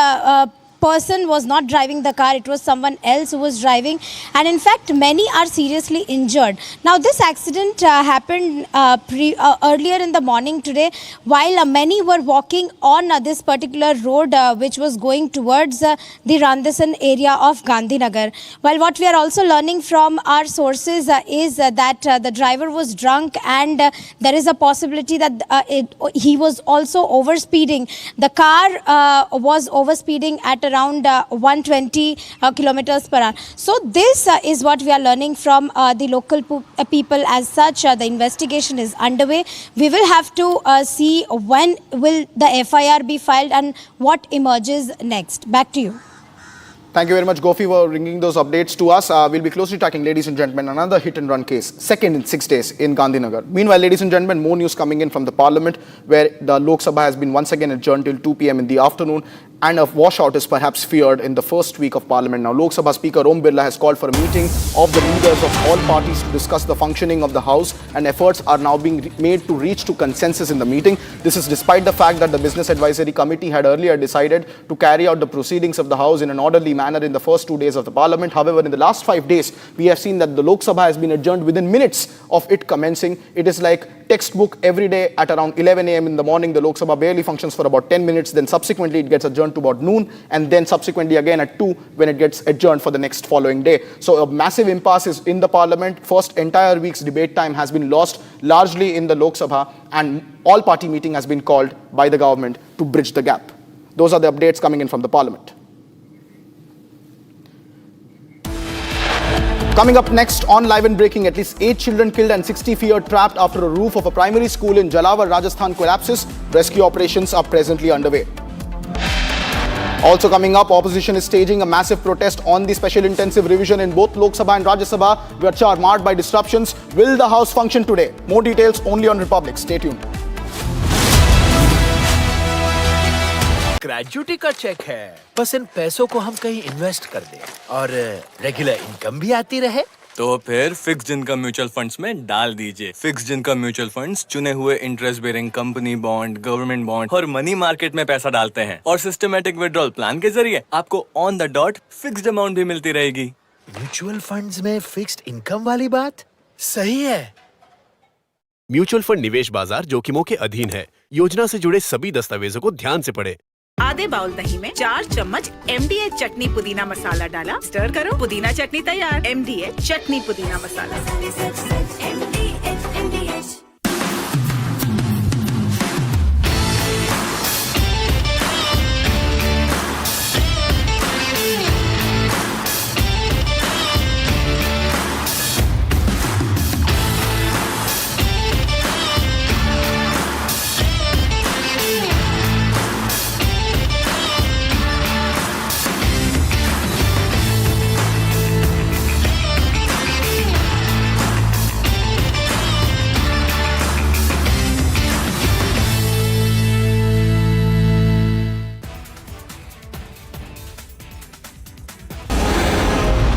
person was not driving the car. It was someone else who was driving, and in fact many are seriously injured. Now this accident happened earlier in the morning today, while many were walking on this particular road which was going towards the Randesan area of Gandhinagar. While what we are also learning from our sources is that the driver was drunk, and there is a possibility that he was also overspeeding. The car was overspeeding at around 120 kilometers per hour. So this is what we are learning from the local people. As such, the investigation is underway. We will have to see when will the FIR be filed and what emerges next. Back to you. Thank you very much, Gopi, for bringing those updates to us. We'll be closely tracking, ladies and gentlemen, another hit-and-run case, second in 6 days in Gandhinagar. Meanwhile, ladies and gentlemen, more news coming in from the Parliament, where the Lok Sabha has been once again adjourned till 2 p.m. in the afternoon, and a washout is perhaps feared in the first week of Parliament. Now, Lok Sabha Speaker Om Birla has called for a meeting of the leaders of all parties to discuss the functioning of the House, and efforts are now being made to reach to consensus in the meeting. This is despite the fact that the Business Advisory Committee had earlier decided to carry out the proceedings of the House in an orderly manner in the first 2 days of the Parliament. However, in the last 5 days, we have seen that the Lok Sabha has been adjourned within minutes of it commencing. It is like textbook every day at around 11 a.m. in the morning. The Lok Sabha barely functions for about 10 minutes. Then subsequently it gets adjourned to about noon, and then subsequently again at 2 when it gets adjourned for the next following day. So a massive impasse is in the Parliament. First entire week's debate time has been lost largely in the Lok Sabha, and all party meeting has been called by the government to bridge the gap. Those are the updates coming in from the Parliament. Coming up next on Live and Breaking, at least 8 children killed and 60 feared trapped after a roof of a primary school in Jalawar, Rajasthan collapses. Rescue operations are presently underway. Also coming up, opposition is staging a massive protest on the special intensive revision in both Lok Sabha and Rajya Sabha, which are marred by disruptions. Will the House function today? More details only on Republic. Stay tuned. Gratuity का check है, बस इन पैसों को हम कहीं invest कर दें और रेगुलर इनकम भी आती रहे। तो फिर फिक्स्ड इनकम म्यूचुअल फंड्स में डाल दीजिए। फिक्स्ड इनकम म्यूचुअल फंड्स चुने हुए interest bearing company bond, government bond और मनी मार्केट में पैसा डालते हैं और सिस्टमैटिक विड्रॉल प्लान के जरिए आपको on the dot fixed amount भी मिलती रहेगी। म्यूचुअल फंड्स में फिक्स्ड इनकम वाली बात सही है। म्यूचुअल फंड निवेश बाजार जोखिमों के अधीन है। योजना से जुड़े सभी दस्तावेजों को ध्यान से पढ़ें। आधे बाउल दही में 4 चम्मच MDH चटनी पुदीना मसाला डाला, स्टर करो, पुदीना चटनी तैयार। MDH चटनी पुदीना मसाला।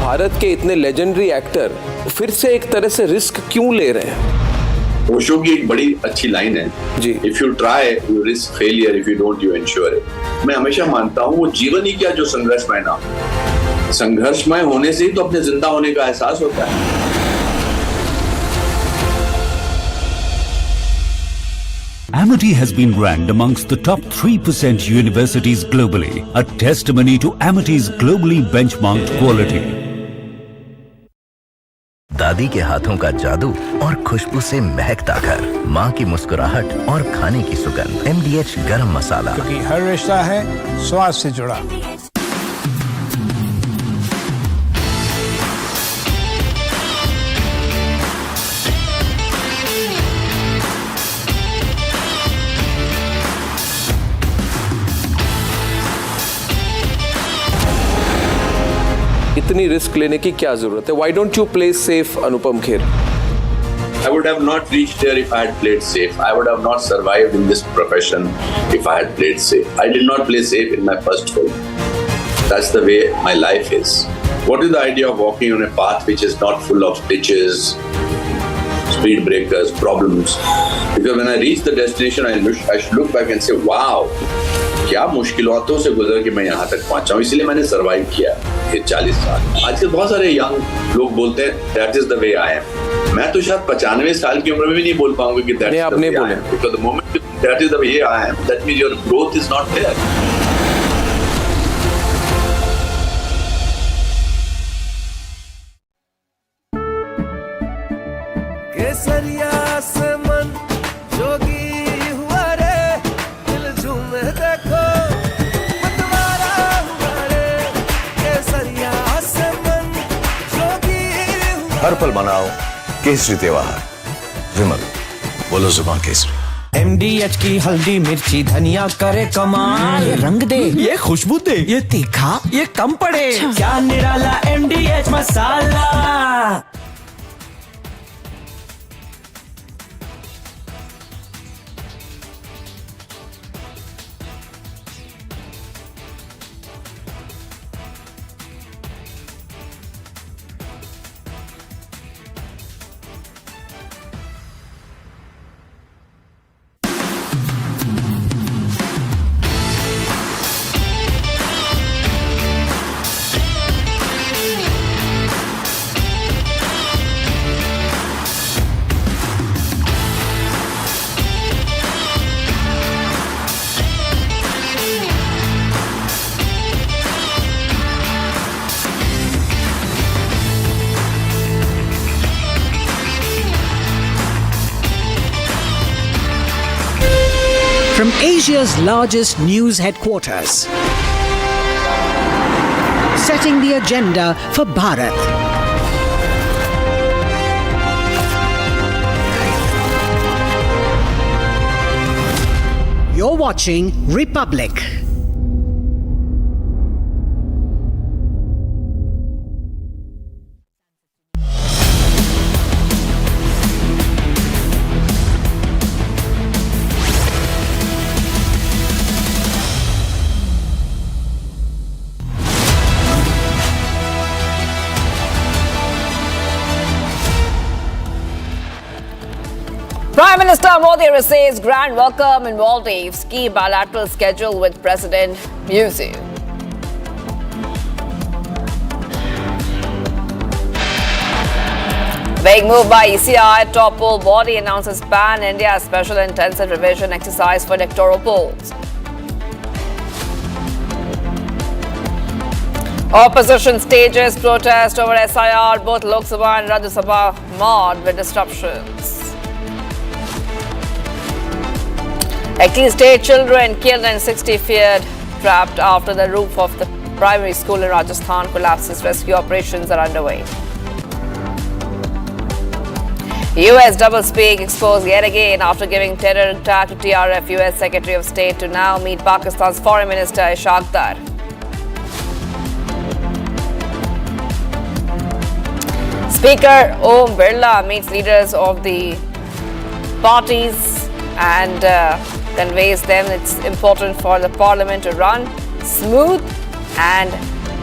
भारत के इतने लेजेंडरी एक्टर फिर से एक तरह से रिस्क क्यों ले रहे हैं? ओशो की एक बड़ी अच्छी लाइन है जी, if you try you risk failure, if you don't you ensure it. मैं हमेशा मानता हूँ वो जीवन ही क्या जो संघर्षमय ना, संघर्षमय होने से ही तो अपने जिंदा होने का एहसास होता है। Amity has been ranked amongst the top 3% universities globally, a testimony to Amity's globally benchmarked quality. दादी के हाथों का जादू और खुशबू से महकता घर, माँ की मुस्कुराहट और खाने की सुगंध। MDH गरम मसाला, क्योंकि हर रिश्ता है स्वाद से जुड़ा। इतनी रिस्क लेने की क्या जरूरत है? Why don't you play safe, Anupam Kher? I would have not reached there if I had played safe. I would have not survived in this profession if I had played safe. I did not play safe in my first film. That's the way my life is. What is the idea of walking on a path which is not full of ditches, speed breakers, problems? Because when I reach the destination, I should look back and say, wow, क्या मुश्किलों से गुजर के मैं यहाँ तक पहुँचा हूँ, इसलिए मैंने सर्वाइव किया ये 40 साल। आजकल बहुत सारे यंग लोग बोलते हैं that is the way I M. मैं तो शायद 95 साल की उम्र में भी नहीं बोल पाऊंगा कि that is the way I am, because the moment that is the way I am, that means your growth is not there. केसरिया से मन जोगी हुआ रे, दिल झूमे देखो मतवारा हुआ रे। केसरिया से मन जोगी हुआ। हर पल मनाओ केसरी त्योहार। विमल, बोलो जुबान केसरी। MDH की हल्दी मिर्ची धनिया करे कमाल, ये रंग दे, ये खुशबू दे, ये तीखा, ये कम पड़े, क्या निराला MDH masala. from Asia's largest news headquarters. Setting the agenda for Bharat. You're watching Republic. Prime Minister Modi receives grand welcome in Maldives. Key bilateral schedule with President Musi. Big move by ECI. Topple body announces pan-India special intensive revision exercise for electoral polls. Opposition stages protest over SIR. Both Lok Sabha and Rajya Sabha marred with disruptions. 18 state children killed and 60 feared trapped after the roof of the primary school in Rajasthan collapses. Rescue operations are underway. US doublespeak exposed yet again after giving terror attack to TRF. US Secretary of State to now meet Pakistan's Foreign Minister Ishaq Dar. Speaker Om Birla meets leaders of the parties and conveys them it's important for the parliament to run smooth and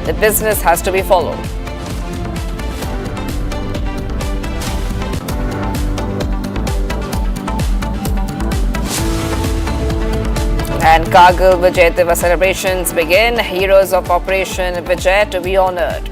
the business has to be followed. And Kargil Vijay Divas celebrations begin. Heroes of Operation Vijay to be honored.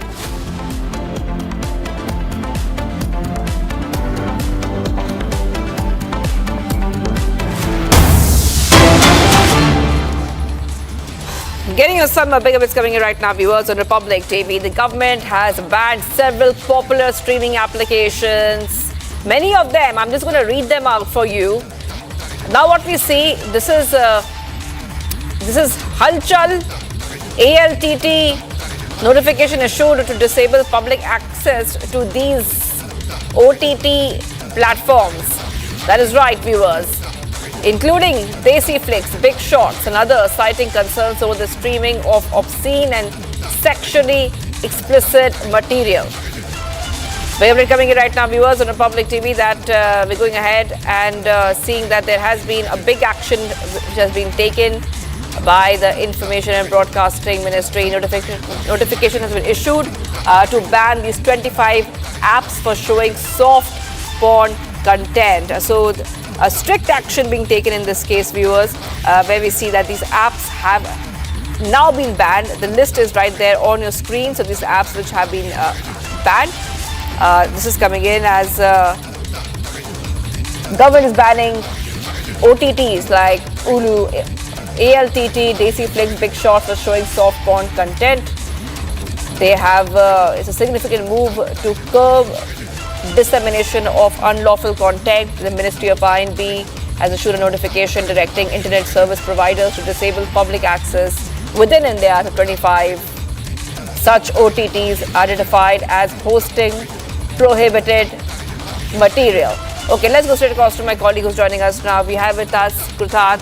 Getting you some bigger bits coming in right now, viewers on Republic TV. The government has banned several popular streaming applications. Many of them, I'm just going to read them out for you. Now what we see, this is Halchal, ALTT, notification issued to disable public access to these OTT platforms. That is right, viewers. Including Desi Flicks, Big Shots and others, citing concerns over the streaming of obscene and sexually explicit material. We're coming in right now, viewers, on Republic TV, that we're going ahead and seeing that there has been a big action which has been taken by the Information and Broadcasting Ministry. Notification has been issued to ban these 25 apps for showing soft porn content. So a strict action being taken in this case, viewers, where we see that these apps have now been banned. The list is right there on your screen. So these apps which have been banned. This is coming in as government is banning OTTs like Ulu, ALTT, Desi Flicks, Big Shots for showing soft porn content. They have, it's a significant move to curb dissemination of unlawful content. The Ministry of I&B has issued a notification directing internet service providers to disable public access within India to 25 such OTTs identified as hosting prohibited material. Okay, let's go straight across to my colleague who's joining us now. We have with us Kruthat.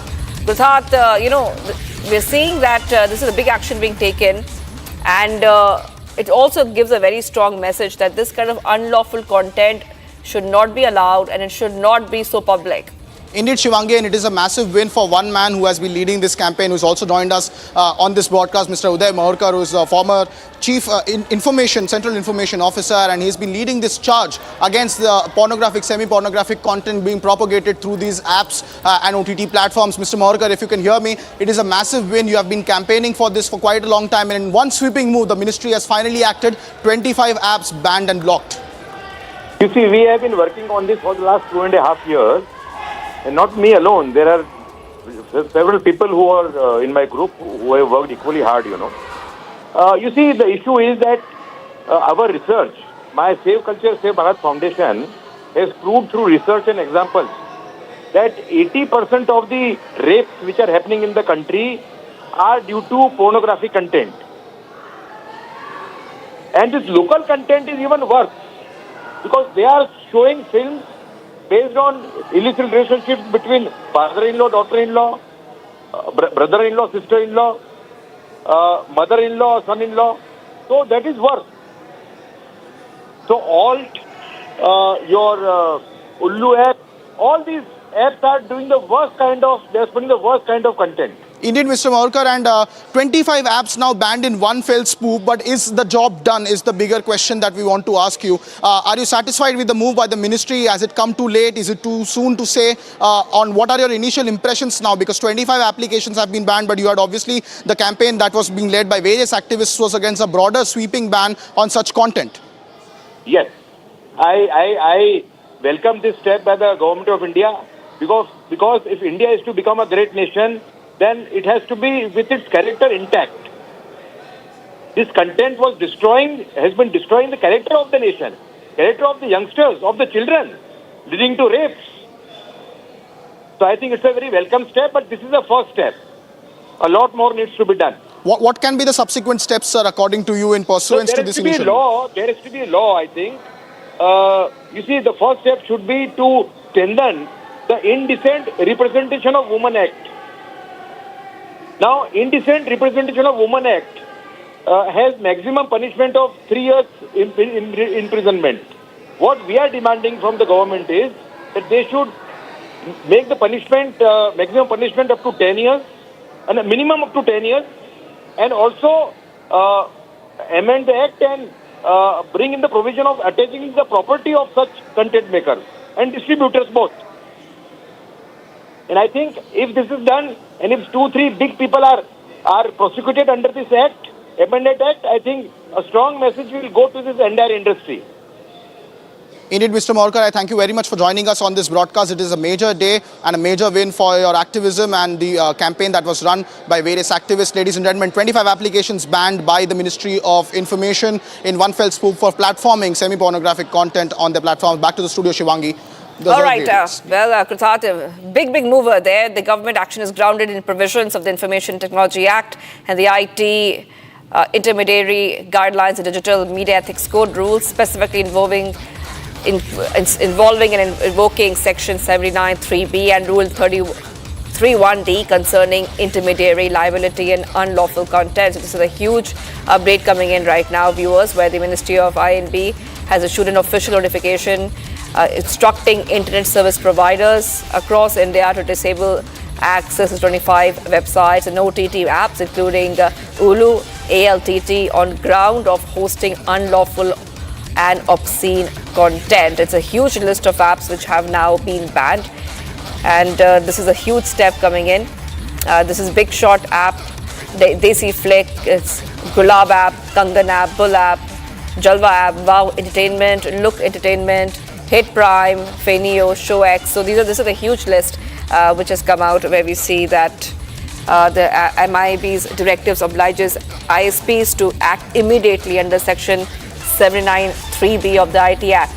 Kruthat, we're seeing that this is a big action being taken, and it also gives a very strong message that this kind of unlawful content should not be allowed and it should not be so public. Indeed, Shivangi, and it is a massive win for one man who has been leading this campaign, who's also joined us on this broadcast, Mr. Uday Mahorkar, who is a former Chief Central Information Officer, and he's been leading this charge against the pornographic, semi-pornographic content being propagated through these apps and OTT platforms. Mr. Mahorkar, if you can hear me, it is a massive win. You have been campaigning for this for quite a long time, and in one sweeping move, the ministry has finally acted. 25 apps banned and blocked. You see, we have been working on this for the last 2.5 years. And not me alone, there are several people who are in my group who have worked equally hard, You see, the issue is that our research, my Save Culture, Save Bharat Foundation has proved through research and examples that 80% of the rapes which are happening in the country are due to pornographic content. And this local content is even worse because they are showing films based on illicit relationships between father-in-law, daughter-in-law, brother-in-law, sister-in-law, mother-in-law, son-in-law. So that is worse. So Alt, your Ullu app, all these apps are doing the worst kind of, they are spreading the worst kind of content. Indeed, Mr. Maurkar, and 25 apps now banned in one fell swoop, but is the job done is the bigger question that we want to ask you. Are you satisfied with the move by the ministry? Has it come too late? Is it too soon to say? On what are your initial impressions now? Because 25 applications have been banned, but you had obviously the campaign that was being led by various activists was against a broader sweeping ban on such content. Yes, I welcome this step by the government of India because if India is to become a great nation, then it has to be with its character intact. This content has been destroying the character of the nation, character of the youngsters, of the children, leading to rapes. So I think it's a very welcome step, but this is the first step. A lot more needs to be done. What can be the subsequent steps, sir, according to you, in pursuance to this initiative? There has to be a law, I think. You see, the first step should be to strengthen the Indecent Representation of Women Act. Now, Indecent Representation of Women Act has maximum punishment of 3 years imprisonment. What we are demanding from the government is that they should make the punishment, maximum punishment up to 10 years, and a minimum up to 10 years, and also amend the act and bring in the provision of attaching the property of such content makers and distributors both. And I think if this is done, and if 2-3 big people are prosecuted under this act, amended act, I think a strong message will go to this entire industry. Indeed, Mr. Maurkar, I thank you very much for joining us on this broadcast. It is a major day and a major win for your activism and the campaign that was run by various activists. Ladies and gentlemen, 25 applications banned by the Ministry of Information in one fell swoop for platforming semi-pornographic content on their platforms. Back to the studio, Shivangi. All right. Krutat, big mover there. The government action is grounded in provisions of the Information Technology Act and the IT intermediary guidelines and digital media ethics code rules, specifically involving and invoking Section 79(3)(b) and Rule 31(d) concerning intermediary liability and unlawful content. So this is a huge update coming in right now, viewers, where the Ministry of I&B has issued an official notification instructing internet service providers across India to disable access to 25 websites and OTT apps, including Ulu, ALTT, on ground of hosting unlawful and obscene content. It's a huge list of apps which have now been banned, and this is a huge step coming in. This is Big Shot app, Desi Flick, it's Gulab app, Kangan app, Bull app, Jalwa app, Wow Entertainment, Look Entertainment, Hit Prime, Fenio, ShowX. So this is a huge list which has come out, where we see that the MIB's directives obliges ISPs to act immediately under Section 79(3)(b) of the IT Act.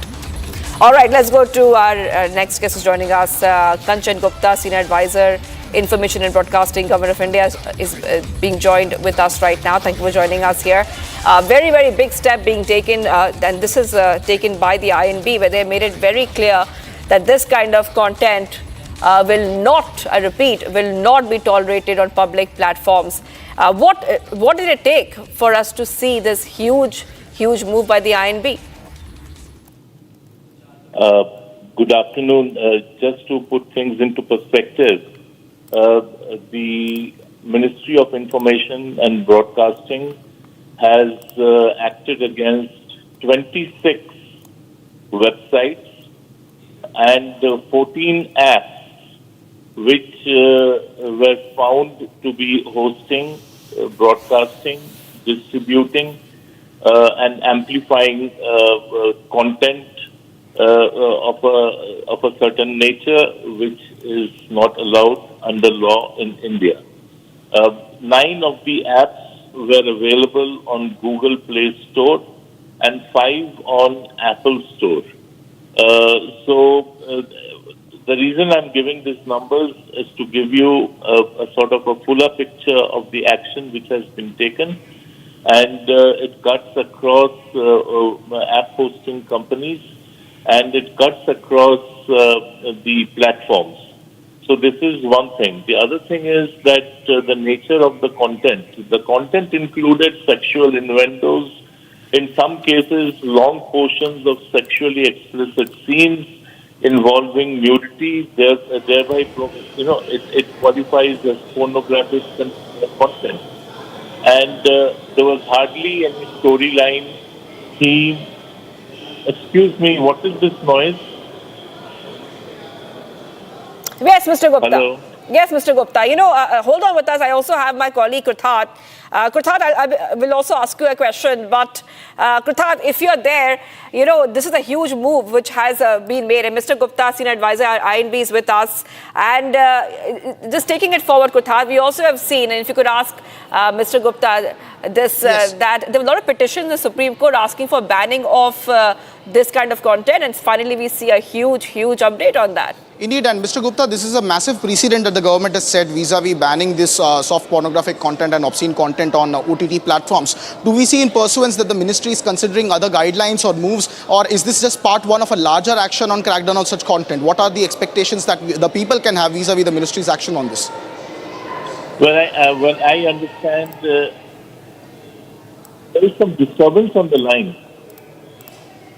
All right, let's go to our next guest who's joining us. Kanchan Gupta, Senior Advisor, Information and Broadcasting, Government of India, is being joined with us right now. Thank you for joining us here. Very, very big step being taken, and this is taken by the I&B, where they made it very clear that this kind of content will not, I repeat, will not be tolerated on public platforms. What did it take for us to see this huge move by the I&B? Good afternoon. Just to put things into perspective, the Ministry of Information and Broadcasting has acted against 26 websites and 14 apps which were found to be hosting, broadcasting, distributing and amplifying content of a certain nature which is not allowed under law in India. 9 of the apps were available on Google Play Store and 5 on Apple Store. So The reason I'm giving these numbers is to give you a sort of a fuller picture of the action which has been taken, and it cuts across app hosting companies, and it cuts across the platforms. So this is one thing. The other thing is that the nature of the content. The content included sexual innuendos, in some cases long portions of sexually explicit scenes involving nudity, thereby, it qualifies as pornographic content. And there was hardly any storyline, theme. Excuse me, what is this noise? Yes, Mr. Gupta. Hello. Yes, Mr. Gupta. Hold on with us. I also have my colleague Kruthat. Kruthat, I will also ask you a question. But Kruthat, if you're there, this is a huge move which has been made. And Mr. Gupta, senior advisor at INB, is with us. And just taking it forward, Kruthat, we also have seen, and if you could ask Mr. Gupta this, that there were a lot of petitions in the Supreme Court asking for banning of this kind of content. And finally, we see a huge update on that. Indeed, and Mr. Gupta, this is a massive precedent that the government has set vis-a-vis banning this soft pornographic content and obscene content on OTT platforms. Do we see in pursuance that the ministry is considering other guidelines or moves, or is this just part one of a larger action on crackdown on such content? What are the expectations that the people can have vis-a-vis the ministry's action on this? Well, I understand there is some disturbance on the line.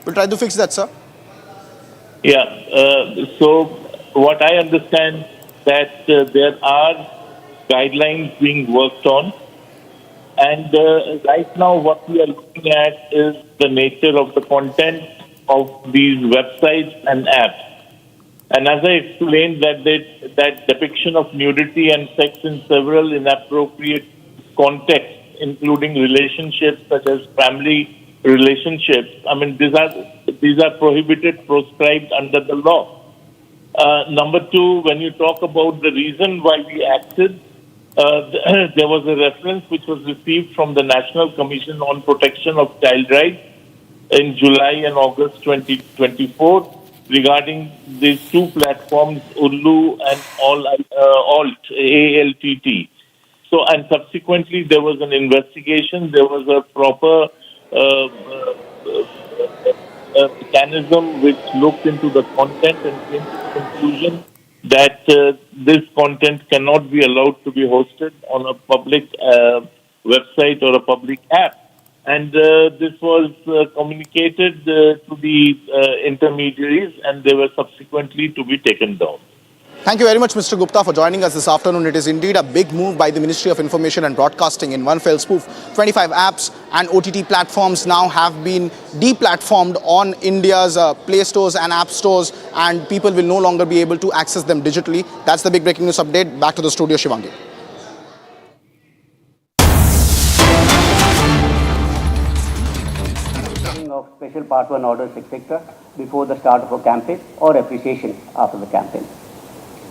We'll try to fix that, sir. Yeah, so what I understand that there are guidelines being worked on, and right now what we are looking at is the nature of the content of these websites and apps. And as I explained, that depiction of nudity and sex in several inappropriate contexts, including relationships such as family relationships, I mean, these are prohibited, proscribed under the law. Number two, when you talk about the reason why we acted, there was a reference which was received from the National Commission on Protection of Child Rights in July and August 2024 regarding these two platforms, Ullu and Alt, ALTT. So, and subsequently there was an investigation, there was a proper mechanism which looked into the content and came to the conclusion that this content cannot be allowed to be hosted on a public website or a public app. And this was communicated to the intermediaries, and they were subsequently to be taken down. Thank you very much, Mr. Gupta, for joining us this afternoon. It is indeed a big move by the Ministry of Information and Broadcasting. In one fell swoop, 25 apps and OTT platforms now have been deplatformed on India's Play Stores and App Stores, and people will no longer be able to access them digitally. That's the big breaking news update. Back to the studio, Shivangi. Of special Part 1 orders, etc., before the start of a campaign or appreciation after the campaign.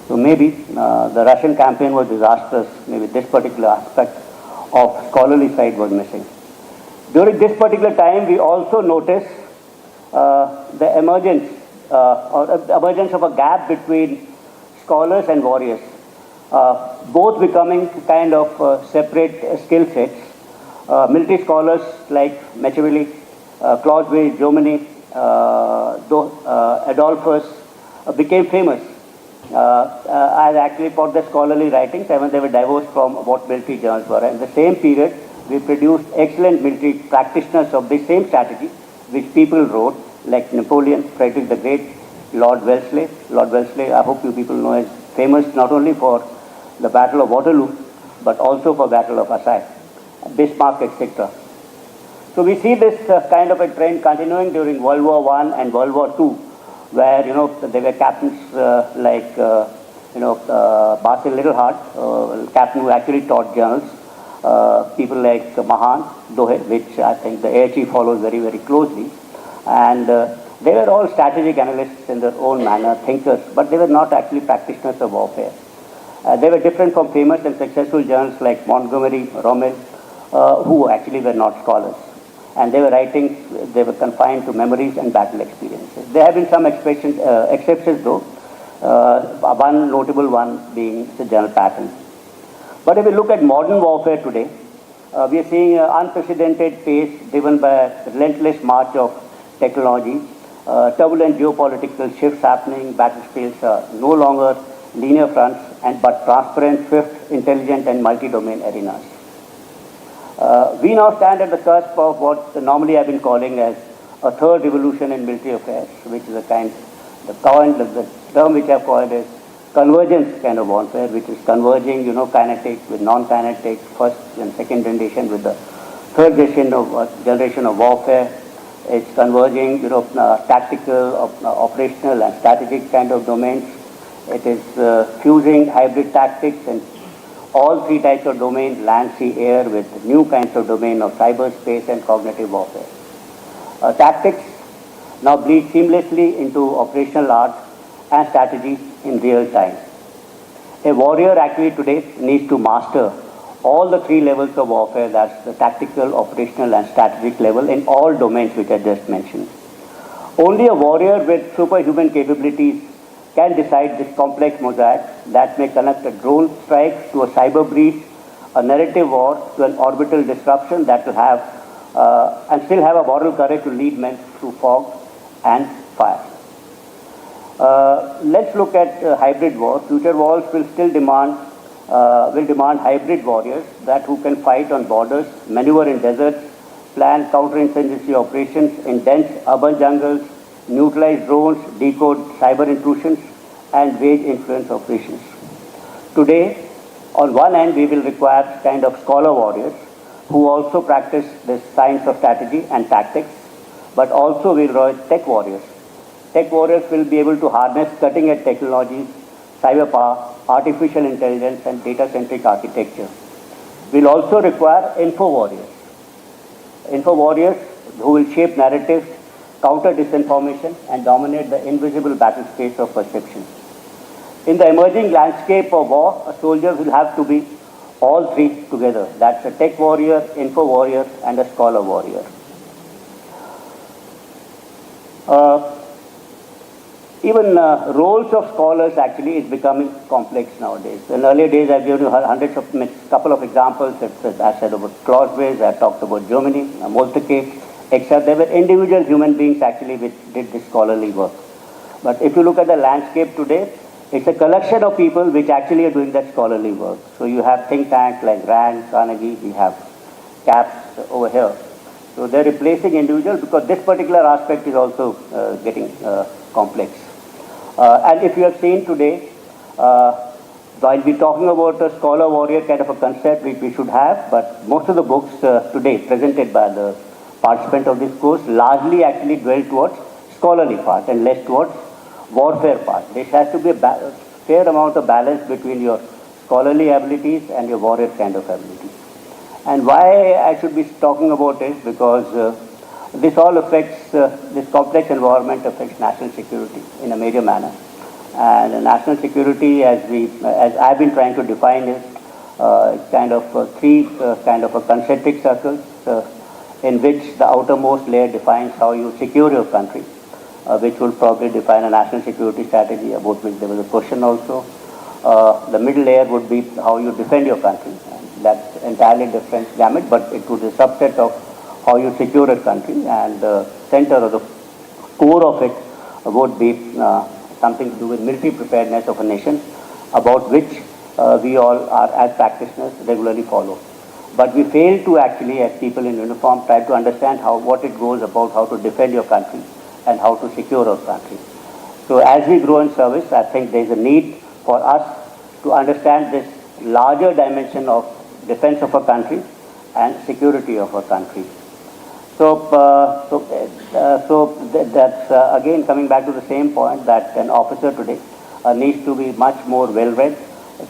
So maybe the Russian campaign was disastrous. Maybe this particular aspect of scholarly side was missing. During this particular time, we also noticed the emergence of a gap between scholars and warriors, both becoming kind of separate skill sets. Military scholars like Machiavelli, Clausewitz, Germany, Adolphus became famous as actually for their scholarly writings, and they were divorced from what military journals were. In the same period, we produced excellent military practitioners of the same strategy, which people wrote, like Napoleon, Frederick the Great, Lord Wellesley. Lord Wellesley, I hope you people know, is famous not only for the Battle of Waterloo, but also for Battle of Assaye, Bismarck, etc. So we see this kind of a trend continuing during World War I and World War II, where, there were captains like, Basil Littlehart, captain who actually taught journals, people like Mahan, Dohe, which I think the air chief follows very, very closely. And they were all strategic analysts in their own manner, thinkers, but they were not actually practitioners of warfare. They were different from famous and successful journals like Montgomery, Rommel, who actually were not scholars. And they were writing, they were confined to memories and battle experiences. There have been some exceptions though. One notable one being the general pattern. But if we look at modern warfare today, we are seeing an unprecedented pace driven by a relentless march of technology, turbulent geopolitical shifts happening, battlefields are no longer linear fronts, but transparent, swift, intelligent, and multi-domain arenas. We now stand at the cusp of what normally I've been calling as a third revolution in military affairs, which is the term which I've called is convergence kind of warfare, which is converging, kinetic with non-kinetic, first and second generation with the third generation of warfare. It's converging, tactical, operational, and strategic kind of domains. It is fusing hybrid tactics and all three types of domains, land, sea, air, with new kinds of domain of cyberspace and cognitive warfare. Tactics now bleed seamlessly into operational art and strategy in real time. A warrior actually today needs to master all the three levels of warfare, that's the tactical, operational, and strategic level in all domains which I just mentioned. Only a warrior with superhuman capabilities can decide this complex mosaic that may connect a drone strike to a cyber breach, a narrative war to an orbital disruption that will have and still have a moral courage to lead men through fog and fire. Let's look at hybrid war. Future wars will still demand hybrid warriors who can fight on borders, maneuver in deserts, plan counterinsurgency operations in dense urban jungles, neutralize drones, decode cyber intrusions, and wage influence operations. Today, on one end, we will require kind of scholar warriors who also practice the science of strategy and tactics, but also will require tech warriors. Tech warriors will be able to harness cutting-edge technologies, cyber power, artificial intelligence, and data-centric architecture. We'll also require info warriors. Info warriors who will shape narratives, counter disinformation, and dominate the invisible battle space of perception. In the emerging landscape of war, a soldier will have to be all three together. That's a tech warrior, info warrior, and a scholar warrior. Even roles of scholars actually is becoming complex nowadays. In earlier days, I've given you couple of examples. I said about Clausewitz, I talked about Germany, Moltke, etc. There were individual human beings actually which did this scholarly work. But if you look at the landscape today, it's a collection of people which actually are doing that scholarly work. So you have think tanks like Rand, Carnegie, we have CAPS over here. So they're replacing individuals because this particular aspect is also getting complex. And if you have seen today, while we're talking about a scholar warrior kind of a concept which we should have, but most of the books today presented by the participant of this course largely actually dwell towards scholarly part and less towards warfare part. There has to be a fair amount of balance between your scholarly abilities and your warrior kind of abilities. And why I should be talking about it, because this all affects, this complex environment affects national security in a major manner. And national security, as I've been trying to define, is kind of three kind of a concentric circles in which the outermost layer defines how you secure your country, which will probably define a national security strategy, about which there was a question also. The middle layer would be how you defend your country. And that's entirely different gamut, but it would be a subset of how you secure a country, and the center or the core of it would be something to do with military preparedness of a nation, about which we all are, as practitioners, regularly follow. But we fail to actually, as people in uniform, try to understand what it goes about, how to defend your country and how to secure our country. So as we grow in service, I think there is a need for us to understand this larger dimension of defense of a country and security of a country. So that's again coming back to the same point, that an officer today needs to be much more well-read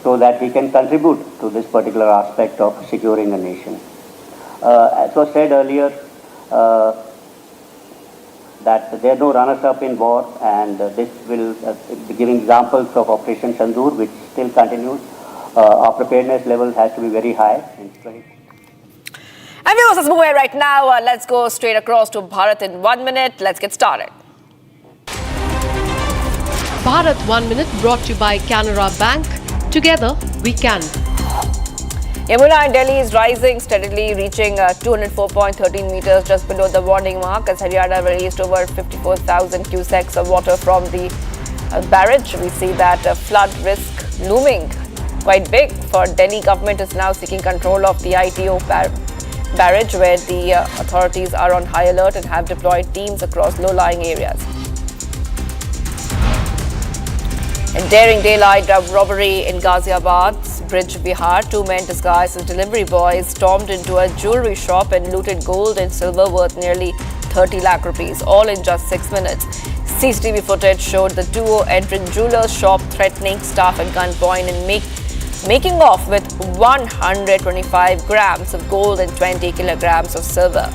so that he can contribute to this particular aspect of securing a nation. As was said earlier, that there are no runners-up in war, and this will be giving examples of Operation Shandur, which still continues. Our preparedness level has to be very high. And viewers, let's move away right now. Let's go straight across to Bharat in 1 minute. Let's get started. Bharat 1 Minute brought to you by Canara Bank. Together we can. Yamuna in Delhi is rising steadily, reaching 204.13 meters just below the warning mark as Haryana released over 54,000 cusecs of water from the barrage. We see that flood risk looming quite big for Delhi. Government is now seeking control of the ITO barrage, where the authorities are on high alert and have deployed teams across low-lying areas. A daring daylight robbery in Ghaziabad's Bridge, Bihar. Two men disguised as delivery boys stormed into a jewelry shop and looted gold and silver worth nearly 30 lakh rupees, all in just 6 minutes. CCTV footage showed the duo entering jeweler's shop, threatening staff at gunpoint and making off with 125 grams of gold and 20 kilograms of silver.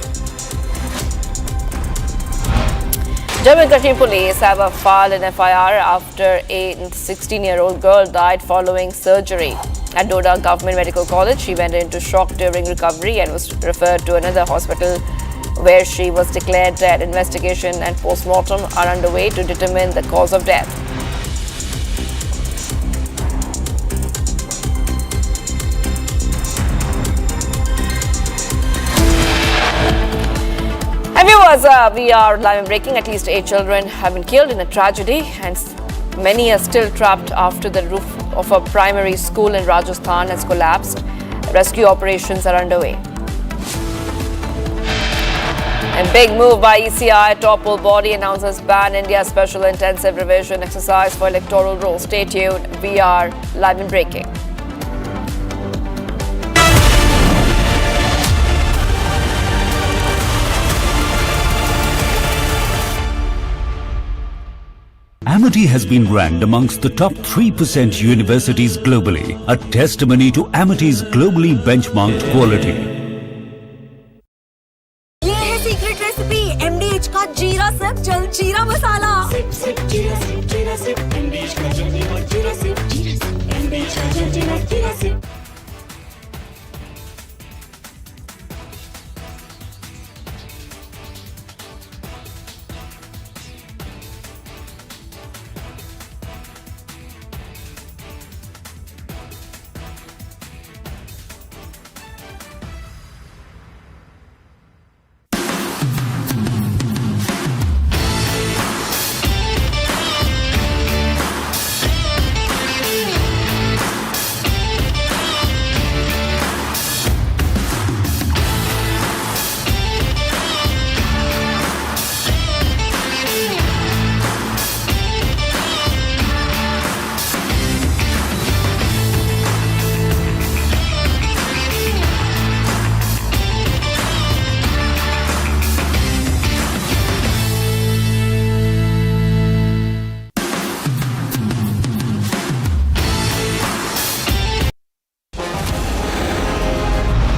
Jammu and Kashmir police have filed an FIR after a 16-year-old girl died following surgery. At Noida Government Medical College, she went into shock during recovery and was referred to another hospital where she was declared dead. Investigation and post-mortem are underway to determine the cause of death. And viewers, we are live and breaking. At least 8 children have been killed in a tragedy, and many are still trapped after the roof of a primary school in Rajasthan has collapsed. Rescue operations are underway. And big move by ECI. Topple body announces ban India special intensive revision exercise for electoral rules. Stay tuned. We are live and breaking. Amity has been ranked amongst the top 3% universities globally, a testimony to Amity's globally benchmarked quality. ये है secret recipe MDH का जीरा SIP जल जीरा मसाला। SIP SIP जीरा SIP MDH का जल जीरा सिप MDH का जल जीरा सिप।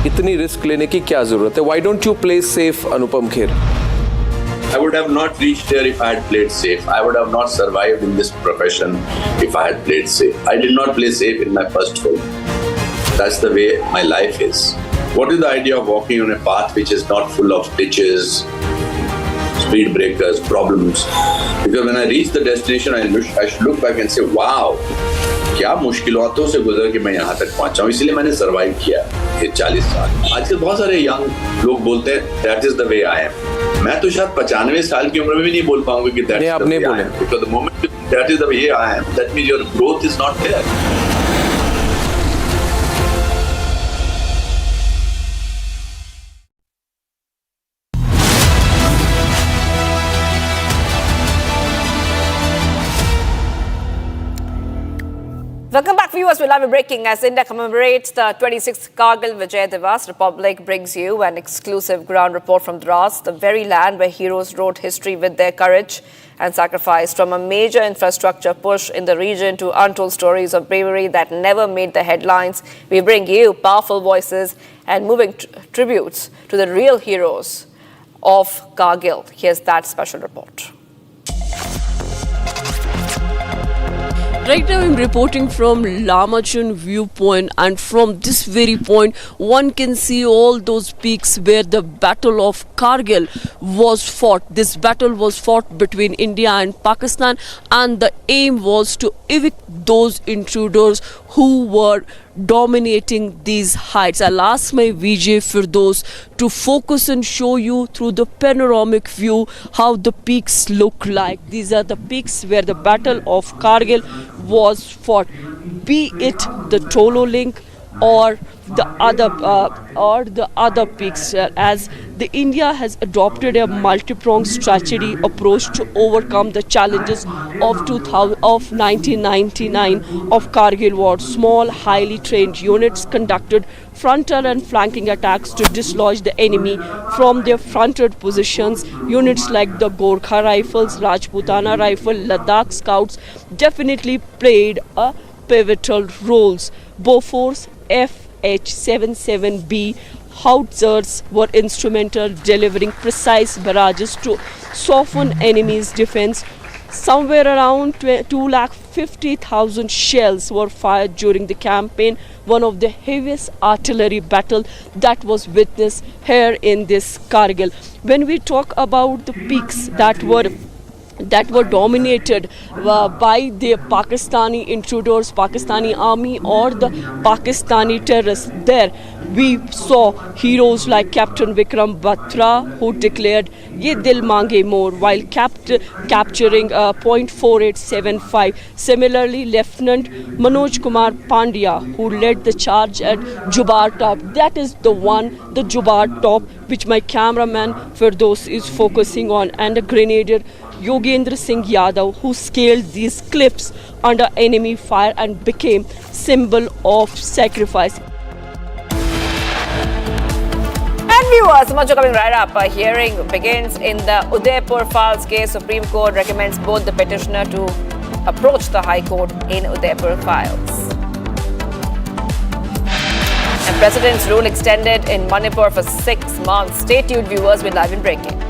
इतनी रिस्क लेने की क्या जरूरत है? Why don't you play safe, Anupam Kher? I would have not reached here if I had played safe. I would have not survived in this profession if I had played safe. I did not play safe in my first film. That's the way my life is. What is the idea of walking on a path which is not full of ditches, speed breakers, problems? Because when I reach the destination, I should look back and say, wow, क्या मुश्किलों से गुजर के मैं यहाँ तक पहुँचा हूँ, इसलिए मैंने सर्वाइव किया ये 40 साल। आजकल बहुत सारे यंग लोग बोलते हैं that is the way I M. मैं तो शायद 95 साल की उम्र में भी नहीं बोल पाऊंगा कि that is the way I am, because the moment that is the way I am, that means your growth is not there. Welcome back, viewers. We're live and breaking as India commemorates the 26th Kargil Vijay Divas. Republic brings you an exclusive ground report from Dras, the very land where heroes wrote history with their courage and sacrifice. From a major infrastructure push in the region to untold stories of bravery that never made the headlines, we bring you powerful voices and moving tributes to the real heroes of Kargil. Here's that special report. Right now I'm reporting from Lamachun viewpoint, and from this very point one can see all those peaks where the Battle of Kargil was fought. This battle was fought between India and Pakistan, and the aim was to evict those intruders who were dominating these heights. I'll ask my VJ Firdos to focus and show you through the panoramic view how the peaks look like. These are the peaks where the Battle of Kargil was fought, be it the Tolo Link or the other peaks, as the India has adopted a multi-pronged strategy approach to overcome the challenges of 1999 of Kargil war. Small, highly trained units conducted frontal and flanking attacks to dislodge the enemy from their fronted positions. Units like the Gorkha Rifles, Rajputana Rifle, Ladakh Scouts definitely played a pivotal roles. Bofors FH-77B howitzers were instrumental, delivering precise barrages to soften enemy's defense. Somewhere around 250,000 shells were fired during the campaign, one of the heaviest artillery battle that was witnessed here in this Kargil. When we talk about the peaks that were dominated by the Pakistani intruders, Pakistani army or the Pakistani terrorists, there we saw heroes like Captain Vikram Batra, who declared "Ye dil mange more" while capturing .4875. Similarly, Lieutenant Manoj Kumar Pandya, who led the charge at Jubar Top, that is the one, the Jubar Top, which my cameraman Firdos is focusing on, and a grenadier Yogendra Singh Yadav, who scaled these cliffs under enemy fire and became symbol of sacrifice. And viewers, much coming right up. A hearing begins in the Udaipur Files case. Supreme Court recommends both the petitioner to approach the High Court in Udaipur Files. And President's rule extended in Manipur for 6 months. Stay tuned, viewers, with Live in Breaking.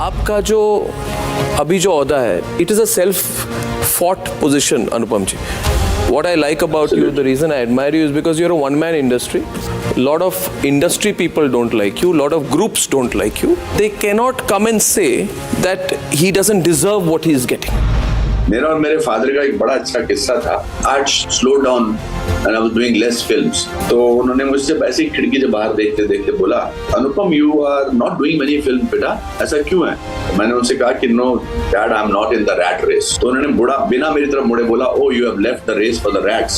आपका जो अभी जो ओहदा है, it is a self-fought position, Anupam ji. What I like about you, the reason I admire you is because you're a one-man industry. A lot of industry people don't like you. A lot of groups don't like you. They cannot come and say that he doesn't deserve what he is getting. मेरा और मेरे father का एक बड़ा अच्छा किस्सा था. आज slow down and I was doing less films. तो उन्होंने मुझसे ऐसे ही खिड़की से बाहर देखते देखते बोला, अनुपम you are not doing many films बेटा, ऐसा क्यों है? तो मैंने उनसे कहा कि no dad, I'm not in the rat race. तो उन्होंने बिना मेरी तरफ मुड़े बोला, oh you have left the race for the rats.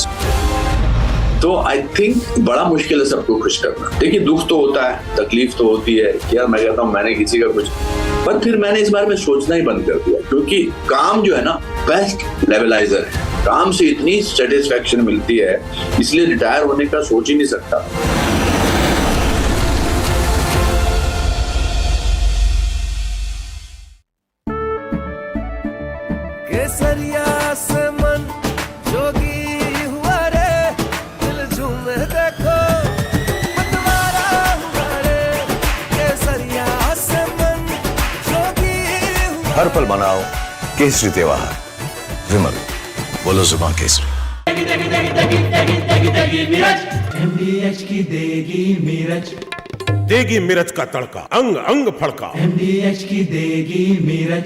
तो आई थिंक बड़ा मुश्किल है सबको खुश करना. देखिए दुख तो होता है, तकलीफ तो होती है कि यार मैं कहता हूँ मैंने किसी का कुछ, पर फिर मैंने इस बारे में सोचना ही बंद कर दिया, क्योंकि काम जो है ना बेस्ट लेवलाइजर है. काम से इतनी सेटिस्फेक्शन मिलती है, इसलिए रिटायर होने का सोच ही नहीं सकता. केसरिया से मन जोगी हुआ रे, दिल झूमे देखो मतवारा हुआ रे. केसरिया से मन जोगी हुआ. हर पल मनाओ केसरी त्योहार. विमल, बोलो जुबान केसरी. MDH की देगी मिर्च, देगी मिर्च का तड़का, अंग अंग फड़का. MDH की देगी मिर्च.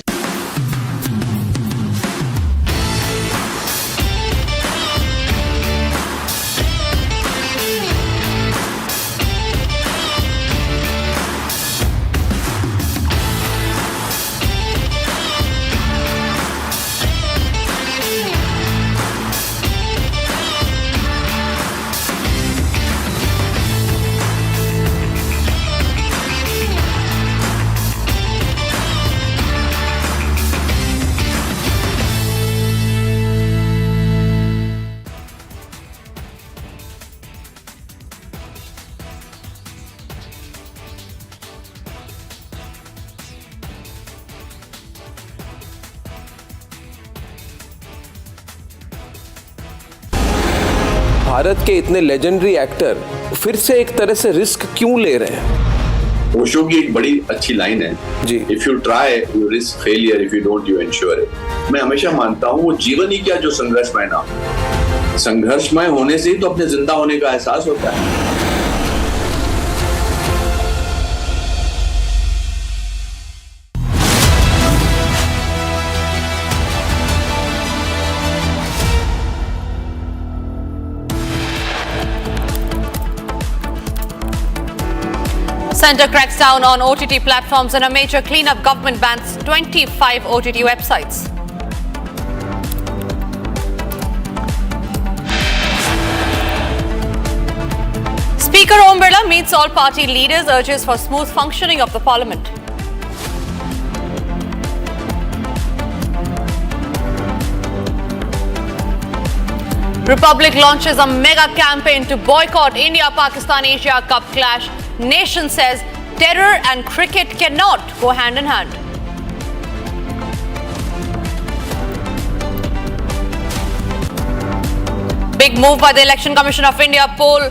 भारत के इतने लेजेंडरी एक्टर फिर से एक तरह से रिस्क क्यों ले रहे हैं? ओशो की एक बड़ी अच्छी लाइन है जी, if you try you risk failure, if you don't you ensure it. मैं हमेशा मानता हूँ वो जीवन ही क्या जो संघर्षमय ना, संघर्षमय होने से ही तो अपने जिंदा होने का एहसास होता है। Centre cracks down on OTT platforms and a major cleanup. Government bans 25 OTT websites. Speaker Om Birla meets all party leaders, urges for smooth functioning of the parliament. Republic launches a mega campaign to boycott India-Pakistan Asia Cup clash. Nation says terror and cricket cannot go hand in hand. Big move by the Election Commission of India. Poll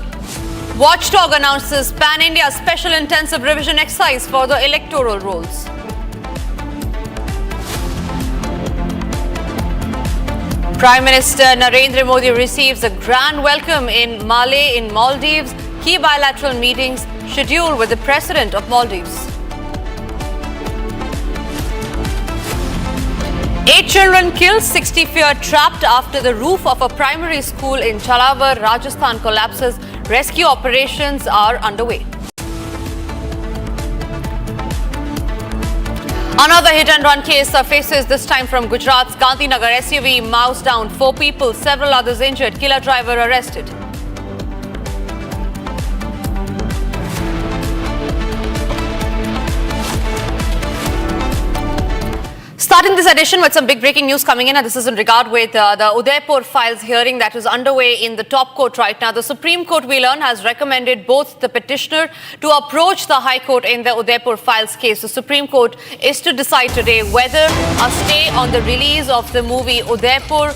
watchdog announces pan-India special intensive revision exercise for the electoral rolls. Prime Minister Narendra Modi receives a grand welcome in Malé in Maldives. Key bilateral meetings scheduled with the President of Maldives. 8 children killed, 60 fear trapped after the roof of a primary school in Jhalawar, Rajasthan collapses. Rescue operations are underway. Another hit-and-run case surfaces, this time from Gujarat's Gandhinagar. SUV mows down 4 people, several others injured. Killer driver arrested. Starting this edition with some big breaking news coming in, and this is in regard with the Udaipur Files hearing that is underway in the top court right now. The Supreme Court, we learn, has recommended both the petitioner to approach the High Court in the Udaipur Files case. The Supreme Court is to decide today whether a stay on the release of the movie Udaipur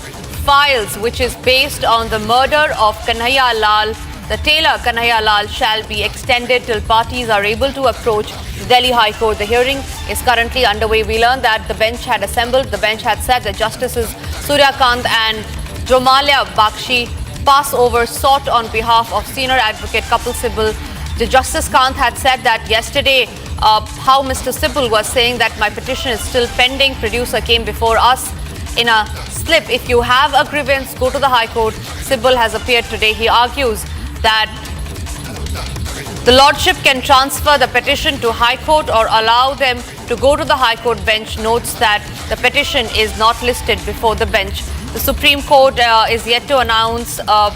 Files, which is based on the murder of Kanhaiya Lal, the tailor Kanhaiya Lal, shall be extended till parties are able to approach Delhi High Court. The hearing is currently underway. We learned that the bench had assembled. The bench had said that Justices Suryakant and Jomalia Bakshi pass over sought on behalf of senior advocate Kapil Sibal. The Justice Kant had said that yesterday how Mr. Sibal was saying that my petition is still pending. Producer came before us in a slip. If you have a grievance, go to the High Court. Sibal has appeared today. He argues that the Lordship can transfer the petition to High Court or allow them to go to the High Court bench. Notes that the petition is not listed before the bench. The Supreme Court is yet to announce a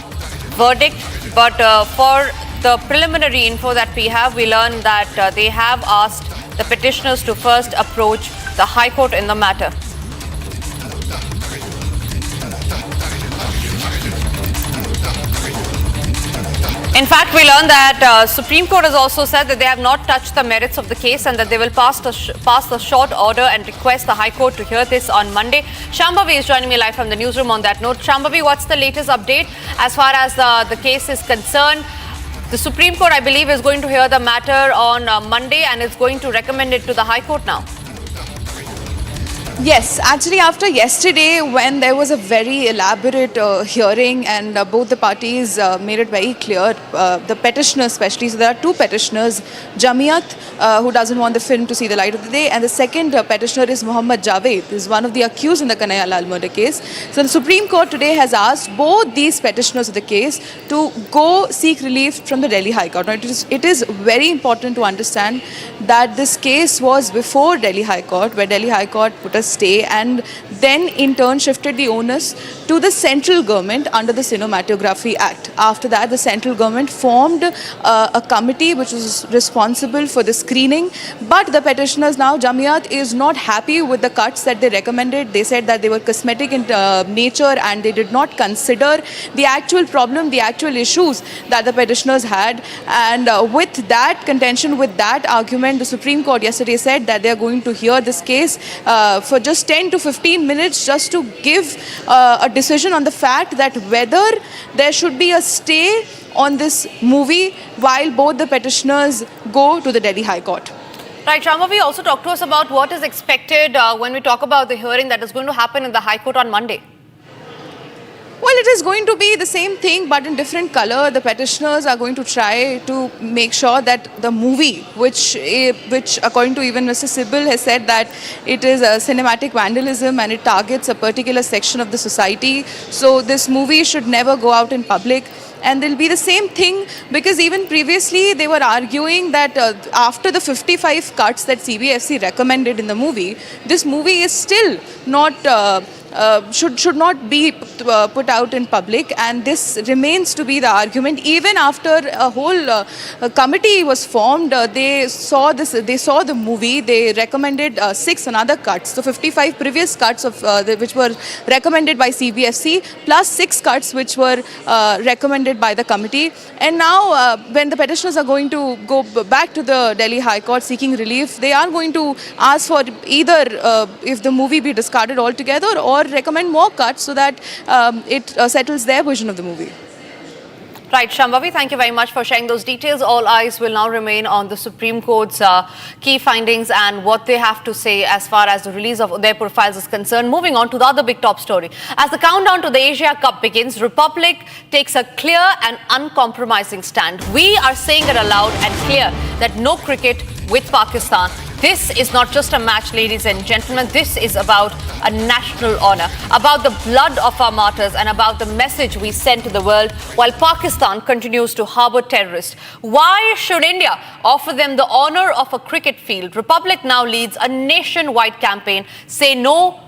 verdict, but for the preliminary info that we have, we learn that they have asked the petitioners to first approach the High Court in the matter. In fact, we learned that Supreme Court has also said that they have not touched the merits of the case and that they will pass the short order and request the High Court to hear this on Monday. Shambhavi is joining me live from the newsroom on that note. Shambhavi, what's the latest update as far as the case is concerned? The Supreme Court, I believe, is going to hear the matter on Monday and is going to recommend it to the High Court now. Yes, actually after yesterday when there was a very elaborate hearing and both the parties made it very clear, the petitioner especially, so there are two petitioners, Jamiyat who doesn't want the film to see the light of the day, and the second petitioner is Muhammad Javed, who is one of the accused in the Kanhaiya Lal murder case. So the Supreme Court today has asked both these petitioners of the case to go seek relief from the Delhi High Court. Now it is very important to understand that this case was before Delhi High Court, where Delhi High Court put a stay and then in turn shifted the onus to the central government under the Cinematography Act. After that, the central government formed a committee which was responsible for the screening, but the petitioners now, Jamiyat, is not happy with the cuts that they recommended. They said that they were cosmetic in nature and they did not consider the actual problem, the actual issues that the petitioners had, and with that contention, with that argument, the Supreme Court yesterday said that they are going to hear this case for just 10 to 15 minutes just to give a decision on the fact that whether there should be a stay on this movie while both the petitioners go to the Delhi High Court. Right, Shambhavi, also talk to us about what is expected when we talk about the hearing that is going to happen in the High Court on Monday. Well, it is going to be the same thing but in different color. The petitioners are going to try to make sure that the movie, which according to even Mr. Sibal has said that it is a cinematic vandalism and it targets a particular section of the society. So this movie should never go out in public. And there will be the same thing because even previously they were arguing that after the 55 cuts that CBFC recommended in the movie, this movie is still not should not be put out in public, and this remains to be the argument. Even after a whole committee was formed, they saw the movie, they recommended 6 another cuts, the 55 previous cuts of which were recommended by CBFC plus 6 cuts which were recommended by the committee. And now when the petitioners are going to go back to the Delhi High Court seeking relief, they are going to ask for either if the movie be discarded altogether or recommend more cuts so that it settles their version of the movie. Right, Shambhavi, thank you very much for sharing those details. All eyes will now remain on the Supreme Court's key findings and what they have to say as far as the release of Udaipur Files is concerned. Moving on to the other big top story. As the countdown to the Asia Cup begins, Republic takes a clear and uncompromising stand. We are saying it aloud and clear that no cricket with Pakistan. This is not just a match, ladies and gentlemen. This is about a national honor, about the blood of our martyrs and about the message we send to the world while Pakistan continues to harbor terrorists. Why should India offer them the honor of a cricket field? Republic now leads a nationwide campaign, Say No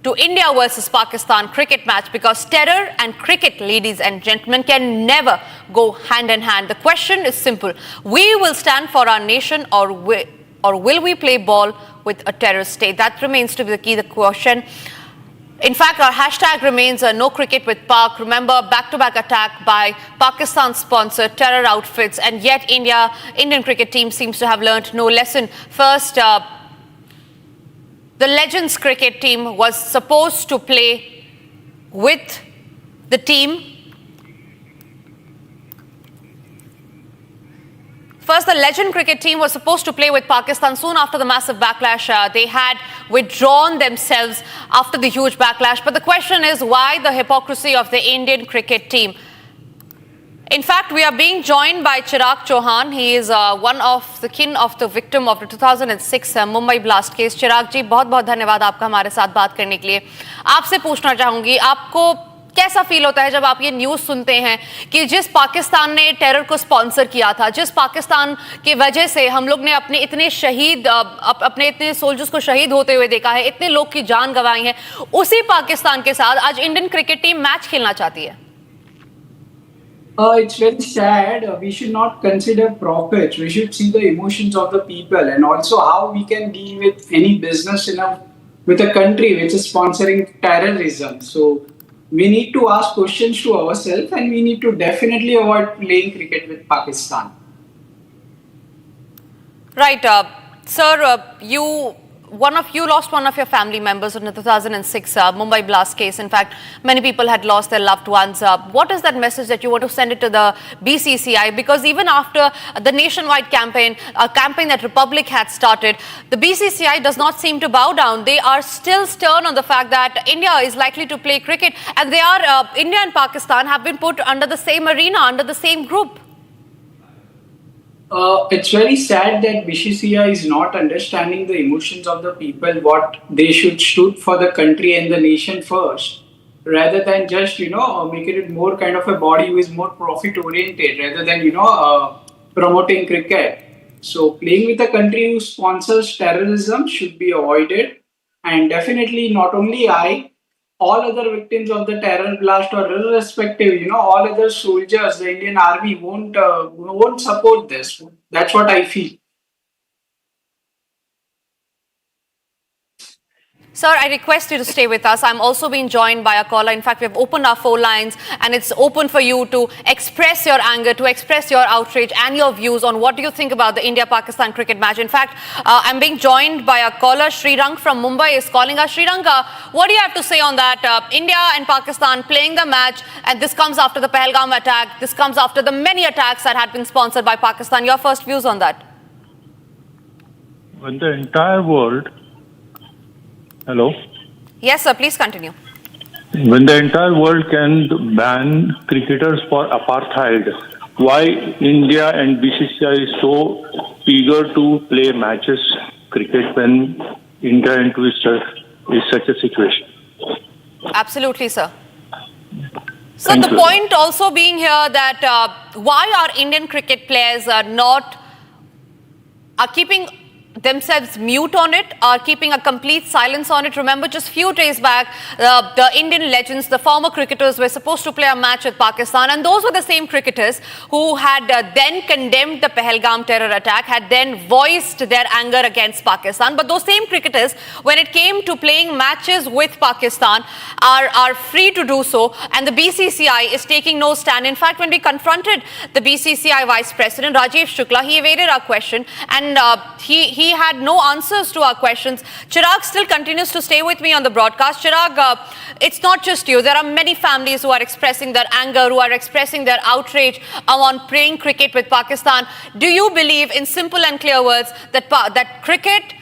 to India versus Pakistan cricket match, because terror and cricket, ladies and gentlemen, can never go hand in hand. The question is simple. We will stand for our nation, or will we play ball with a terrorist state? That remains to be the key, the question. In fact, our hashtag remains no cricket with Pak. Remember, back-to-back attack by Pakistan-sponsored terror outfits, and yet Indian cricket team seems to have learnt no lesson. First, the Legends cricket team was supposed to play with the team. First, the Legend cricket team was supposed to play with Pakistan. Soon after the massive backlash, they had withdrawn themselves after the huge backlash. But the question is, why the hypocrisy of the Indian cricket team? In fact, we are being joined by Chirag Chauhan. He is one of the kin of the victim of the 2006 Mumbai blast case. Chirag जी, बहुत-बहुत धन्यवाद आपका हमारे साथ बात करने के लिए. आपसे पूछना चाहूंगी, आपको कैसा फील होता है जब आप ये न्यूज़ सुनते हैं कि जिस पाकिस्तान ने टेरर को स्पॉन्सर किया था, जिस पाकिस्तान की वजह से हम लोग ने अपने इतने सोल्जर्स को शहीद होते हुए देखा है, इतने लोग की जान गंवाई है, उसी पाकिस्तान के साथ आज इंडियन क्रिकेट टीम मैच खेलना चाहती है? It's very sad. We should not consider profits. We should see the emotions of the people and also how we can deal with any business with a country which is sponsoring terrorism. So we need to ask questions to ourselves and we need to definitely avoid playing cricket with Pakistan. Right. Sir, you lost one of your family members in the 2006 Mumbai blast case. In fact, many people had lost their loved ones. What is that message that you want to send it to the BCCI? Because even after the nationwide campaign, a campaign that Republic had started, the BCCI does not seem to bow down. They are still stern on the fact that India is likely to play cricket, and India and Pakistan have been put under the same arena, under the same group. It's very sad that BCCI is not understanding the emotions of the people, what they should stood for the country and the nation first, rather than just, making it more kind of a body who is more profit oriented rather than, promoting cricket. So playing with a country who sponsors terrorism should be avoided, and definitely not only all other victims of the terror blast or irrespective, all other soldiers, the Indian army won't support this. That's what I feel. Sir, I request you to stay with us. I'm also being joined by a caller. In fact, we've opened our phone lines and it's open for you to express your anger, to express your outrage and your views on what do you think about the India-Pakistan cricket match. In fact, I'm being joined by a caller. Srirang from Mumbai is calling us. Srirang, what do you have to say on that? India and Pakistan playing the match, and this comes after the Pahalgam attack. This comes after the many attacks that had been sponsored by Pakistan. Your first views on that? When the entire world... Hello? Yes, sir. Please continue. When the entire world can ban cricketers for apartheid, why India and BCCI is so eager to play matches cricket when India into is such a situation? Absolutely, sir. So the point also being here that why our Indian cricket players are keeping themselves mute on it, are keeping a complete silence on it. Remember, just few days back, the Indian legends, the former cricketers were supposed to play a match with Pakistan, and those were the same cricketers who had then condemned the Pahalgam terror attack, had then voiced their anger against Pakistan. But those same cricketers, when it came to playing matches with Pakistan, are free to do so, and the BCCI is taking no stand. In fact, when we confronted the BCCI Vice President, Rajiv Shukla, he evaded our question, and he had no answers to our questions. Chirag still continues to stay with me on the broadcast. Chirag, it's not just you. There are many families who are expressing their anger, who are expressing their outrage on playing cricket with Pakistan. Do you believe, in simple and clear words, that cricket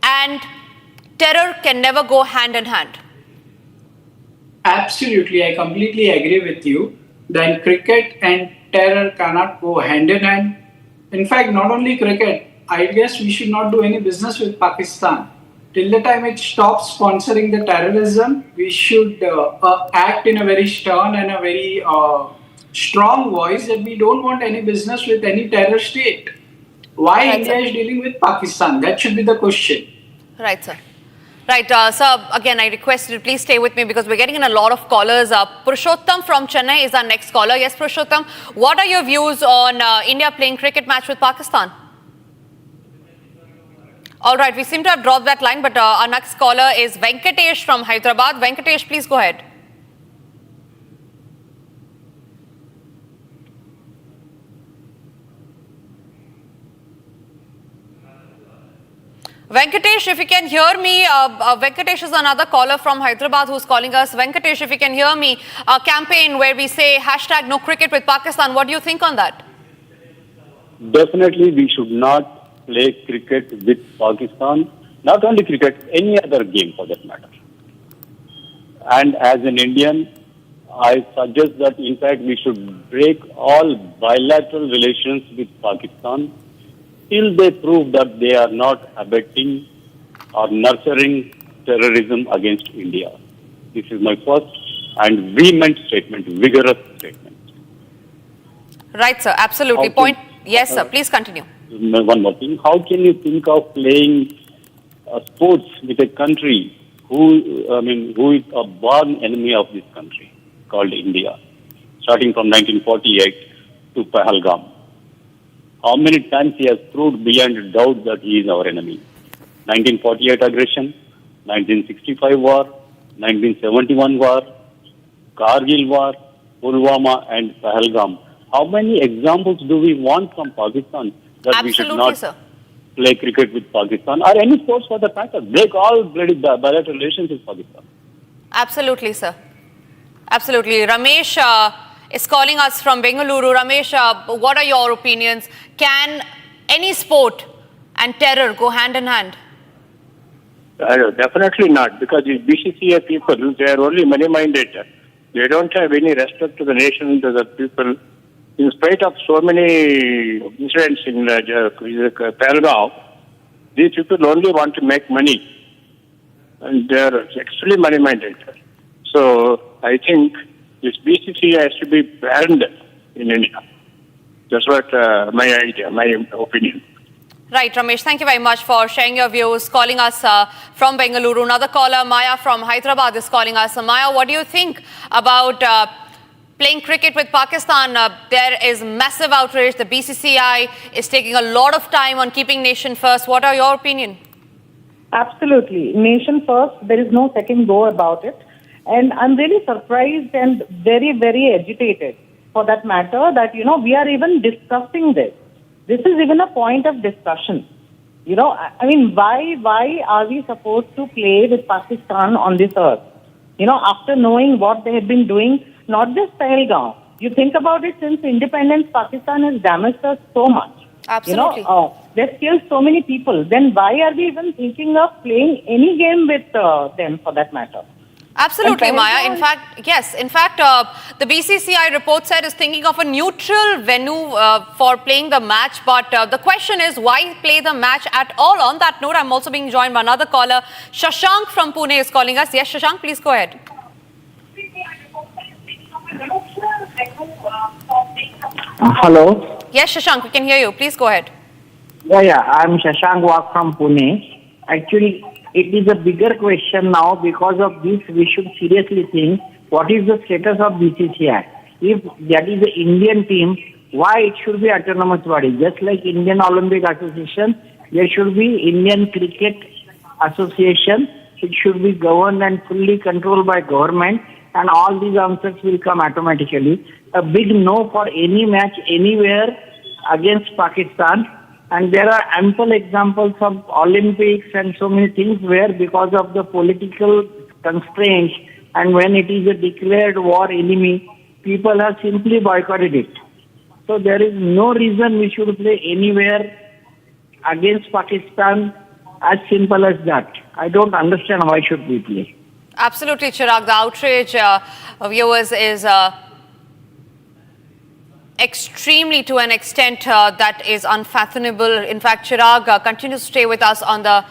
and terror can never go hand in hand? Absolutely. I completely agree with you that cricket and terror cannot go hand in hand. In fact, not only cricket, I guess we should not do any business with Pakistan. Till the time it stops sponsoring the terrorism, we should act in a very stern and a very strong voice that we don't want any business with any terror state. Why India is dealing with Pakistan? That should be the question. Right, sir. Right, sir, again, I request you to please stay with me because we're getting in a lot of callers. Purushottam from Chennai is our next caller. Yes, Purushottam, what are your views on India playing cricket match with Pakistan? All right, we seem to have dropped that line, but our next caller is Venkatesh from Hyderabad. Venkatesh, please go ahead. Venkatesh, if you can hear me, Venkatesh is another caller from Hyderabad who's calling us. Venkatesh, if you can hear me, a campaign where we say hashtag no cricket with Pakistan. What do you think on that? Definitely, we should not play cricket with Pakistan, not only cricket, any other game for that matter. And as an Indian, I suggest that in fact we should break all bilateral relations with Pakistan till they prove that they are not abetting or nurturing terrorism against India. This is my first and vehement statement, vigorous statement. Right, sir, absolutely. Yes, sir, please continue. One more thing. How can you think of playing sports with a country who is a born enemy of this country called India, starting from 1948 to Pahalgam? How many times he has proved beyond doubt that he is our enemy? 1948 aggression, 1965 war, 1971 war, Kargil war, Pulwama and Pahalgam. How many examples do we want from Pakistan that we should not play cricket with Pakistan or any sports for that matter? Break all bloody bilateral relations with Pakistan. Absolutely, sir. Absolutely. Ramesh is calling us from Bengaluru. Ramesh, what are your opinions? Can any sport and terror go hand in hand? Definitely not, because these BCCI people, they are only money-minded. They don't have any respect to the nation, to the people. In spite of so many incidents in Pahalgam, these people only want to make money. And they are extremely money-minded. So I think this BCCI has to be banned in India. That's what my idea, my opinion. Right, Ramesh, thank you very much for sharing your views, calling us from Bengaluru. Another caller, Maya from Hyderabad, is calling us. Maya, what do you think about playing cricket with Pakistan? There is massive outrage. The BCCI is taking a lot of time on keeping nation first. What are your opinion? Absolutely. Nation first. There is no second go about it. And I'm really surprised and very, very agitated for that matter that, we are even discussing this. This is even a point of discussion. I mean, why are we supposed to play with Pakistan on this earth? After knowing what they have been doing, not just Pahalgam. You think about it, since independence, Pakistan has damaged us so much. Absolutely. They've killed so many people. Then why are we even thinking of playing any game with them for that matter? Absolutely, Maya. In fact, yes. In fact, the BCCI report said is thinking of a neutral venue for playing the match. But the question is, why play the match at all? On that note, I'm also being joined by another caller. Shashank from Pune is calling us. Yes, Shashank, please go ahead. Hello. Yes, Shashank, we can hear you. Please go ahead. Yeah. I'm Shashank Wak from Pune. Actually, it is a bigger question now. Because of this, we should seriously think what is the status of BCCI. If that is the Indian team, why it should be autonomous body? Just like Indian Olympic Association, there should be Indian Cricket Association. It should be governed and fully controlled by government, and all these answers will come automatically. A big no for any match anywhere against Pakistan. And there are ample examples of Olympics and so many things where, because of the political constraints and when it is a declared war enemy, people have simply boycotted it. So there is no reason we should play anywhere against Pakistan, as simple as that. I don't understand why should we play. Absolutely, Chirag. The outrage, viewers, is extremely to an extent that is unfathomable. In fact, Chirag continues to stay with us on the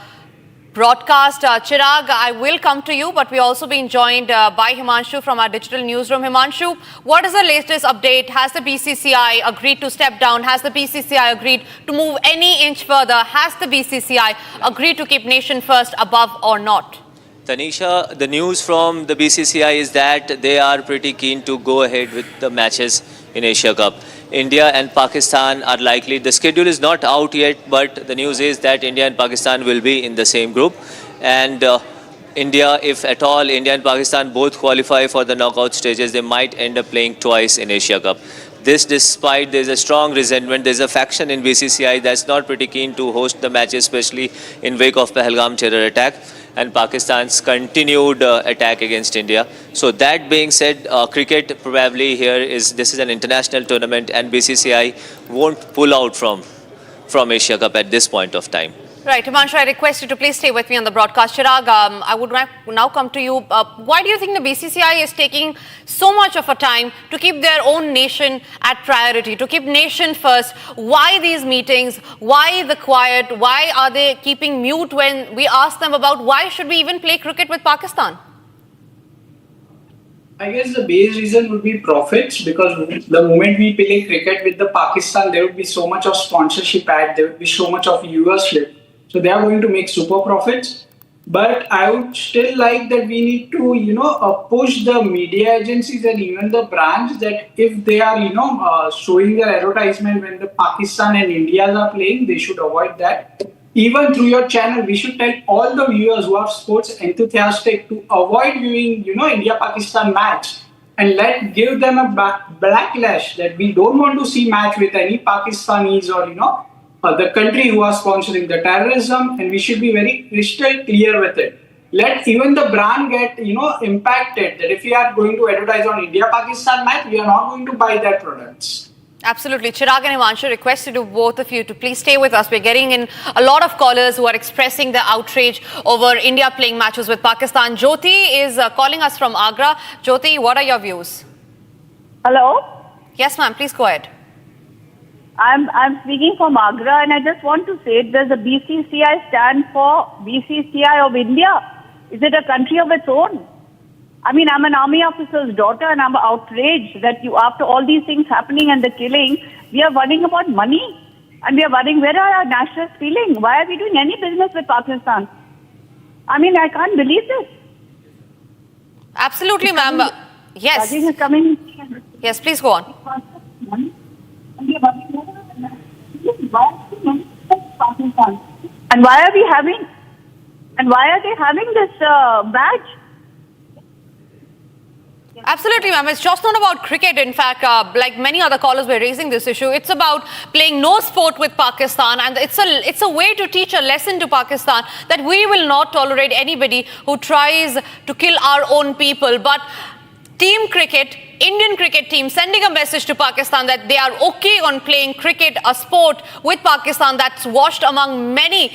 broadcast. Chirag, I will come to you, but we're also being joined by Himanshu from our digital newsroom. Himanshu, what is the latest update? Has the BCCI agreed to step down? Has the BCCI agreed to move any inch further? Has the BCCI agreed to keep nation first above or not? Tanisha, the news from the BCCI is that they are pretty keen to go ahead with the matches in Asia Cup. India and Pakistan are likely, the schedule is not out yet, but the news is that India and Pakistan will be in the same group. And India, if at all, India and Pakistan both qualify for the knockout stages, they might end up playing twice in Asia Cup. This despite there's a strong resentment, there's a faction in BCCI that's not pretty keen to host the matches, especially in wake of Pahalgam terror attack and Pakistan's continued attack against India. So that being said, cricket probably here is, this is an international tournament and BCCI won't pull out from Asia Cup at this point of time. Right, Himanshu, I request you to please stay with me on the broadcast. Chirag, I would now come to you. Why do you think the BCCI is taking so much of a time to keep their own nation at priority, to keep nation first? Why these meetings? Why the quiet? Why are they keeping mute when we ask them about why should we even play cricket with Pakistan? I guess the base reason would be profits, because the moment we play cricket with the Pakistan, there would be so much of sponsorship ad, there would be so much of viewership. So they are going to make super profits. But I would still like that we need to, push the media agencies and even the brands that if they are, showing their advertisement when the Pakistan and India are playing, they should avoid that. Even through your channel, we should tell all the viewers who are sports enthusiastic to avoid viewing, India-Pakistan match and give them a backlash that we don't want to see match with any Pakistanis or, the country who are sponsoring the terrorism, and we should be very crystal clear with it. Let even the brand get, impacted that if we are going to advertise on India-Pakistan match, we are not going to buy their products. Absolutely. Chirag and Himanshu, requested to both of you to please stay with us. We're getting in a lot of callers who are expressing their outrage over India playing matches with Pakistan. Jyoti is calling us from Agra. Jyoti, what are your views? Hello? Yes, ma'am. Please go ahead. I'm speaking from Agra, and I just want to say, does the BCCI stand for BCCI of India? Is it a country of its own? I mean, I'm an army officer's daughter, and I'm outraged that after all these things happening and the killing, we are worrying about money. And we are worrying, where are our nationalist feeling? Why are we doing any business with Pakistan? I mean, I can't believe this. Absolutely, ma'am. Yes. Is coming. Yes, please go on. And why are we having And why are they having this badge? Absolutely, ma'am. It's just not about cricket. In fact, like many other callers were raising this issue, it's about playing no sport with Pakistan, and it's a way to teach a lesson to Pakistan that we will not tolerate anybody who tries to kill our own people. But team cricket, Indian cricket team sending a message to Pakistan that they are okay on playing cricket, a sport with Pakistan that's watched among many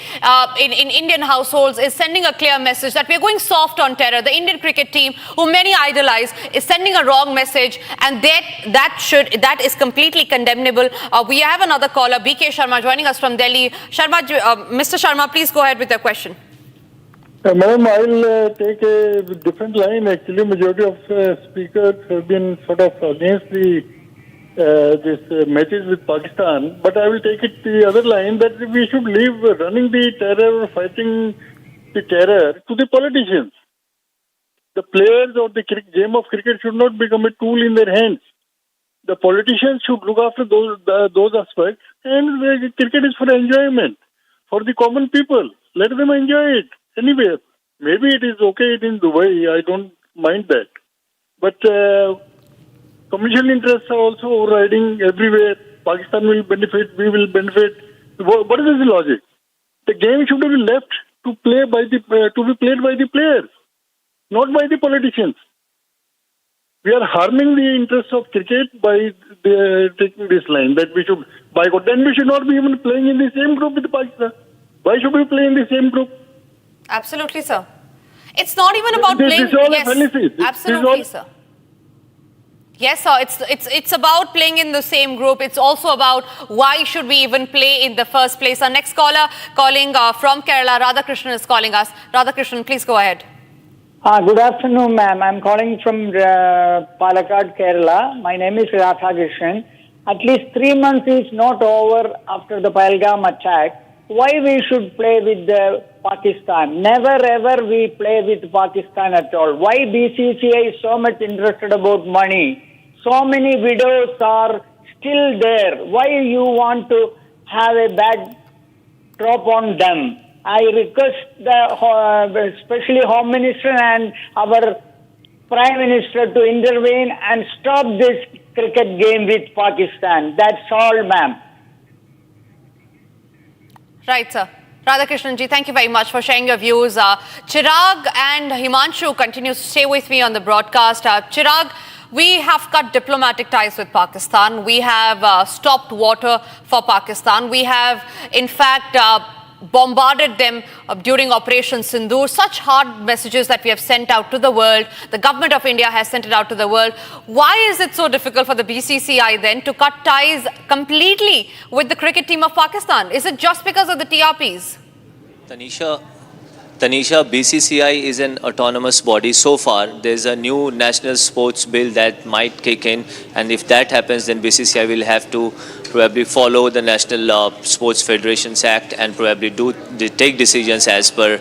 in Indian households, is sending a clear message that we're going soft on terror. The Indian cricket team, who many idolize, is sending a wrong message, and that is completely condemnable. We have another caller, BK Sharma, joining us from Delhi. Mr. Sharma, please go ahead with your question. Madam, I'll take a different line. Actually, majority of speakers have been sort of against this matches with Pakistan. But I will take it the other line that we should leave running the terror or fighting the terror to the politicians. The players of the game of cricket should not become a tool in their hands. The politicians should look after those aspects. And cricket is for enjoyment, for the common people. Let them enjoy it. Anyway, maybe it is okay in Dubai, I don't mind that. But commercial interests are also overriding everywhere. Pakistan will benefit, we will benefit. What is the logic? The game should be left to be played by the players, not by the politicians. We are harming the interests of cricket by taking this line that we should boycott. Then we should not be even playing in the same group with Pakistan. Why should we play in the same group? Absolutely, sir. It's not even about playing. Yes, absolutely, sir. Yes, sir. It's about playing in the same group. It's also about why should we even play in the first place. Our next caller calling from Kerala, Radhakrishnan, is calling us. Radhakrishnan, please go ahead. Good afternoon, ma'am. I'm calling from Palakkad, Kerala. My name is Radhakrishnan. At least 3 months is not over after the Pahalgam attack. Why we should play with Pakistan? Never ever we play with Pakistan at all. Why BCCI is so much interested about money? So many widows are still there. Why you want to have a bad drop on them? I request especially Home Minister and our Prime Minister to intervene and stop this cricket game with Pakistan. That's all, ma'am. Right, sir. Radhakrishnan ji, thank you very much for sharing your views. Chirag and Himanshu continue to stay with me on the broadcast. Chirag, we have cut diplomatic ties with Pakistan. We have stopped water for Pakistan. We have, in fact, bombarded them during Operation Sindoor. Such hard messages that we have sent out to the world. The government of India has sent it out to the world. Why is it so difficult for the BCCI then to cut ties completely with the cricket team of Pakistan? Is it just because of the TRPs? Tanisha, BCCI is an autonomous body. So far, there's a new national sports bill that might kick in, and if that happens, then BCCI will have to probably follow the National Sports Federations Act and probably take decisions as per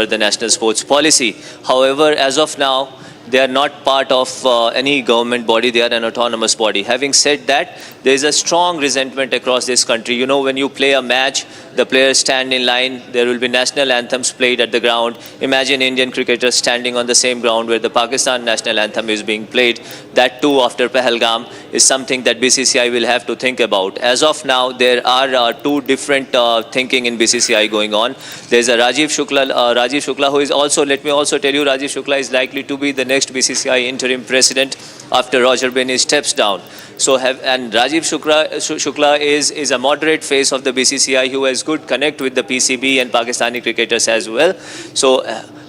the national sports policy. However, as of now, they are not part of any government body. They are an autonomous body. Having said that, there is a strong resentment across this country. You know, when you play a match, the players stand in line. There will be national anthems played at the ground. Imagine Indian cricketers standing on the same ground where the Pakistan national anthem is being played. That too, after Pahalgam, is something that BCCI will have to think about. As of now, there are two different thinking in BCCI going on. There's a Rajiv Shukla, who is also, let me also tell you, Rajiv Shukla is likely to be the next BCCI interim president after Roger Binny steps down. And Rajiv Shukla is a moderate face of the BCCI who has good connect with the PCB and Pakistani cricketers as well. So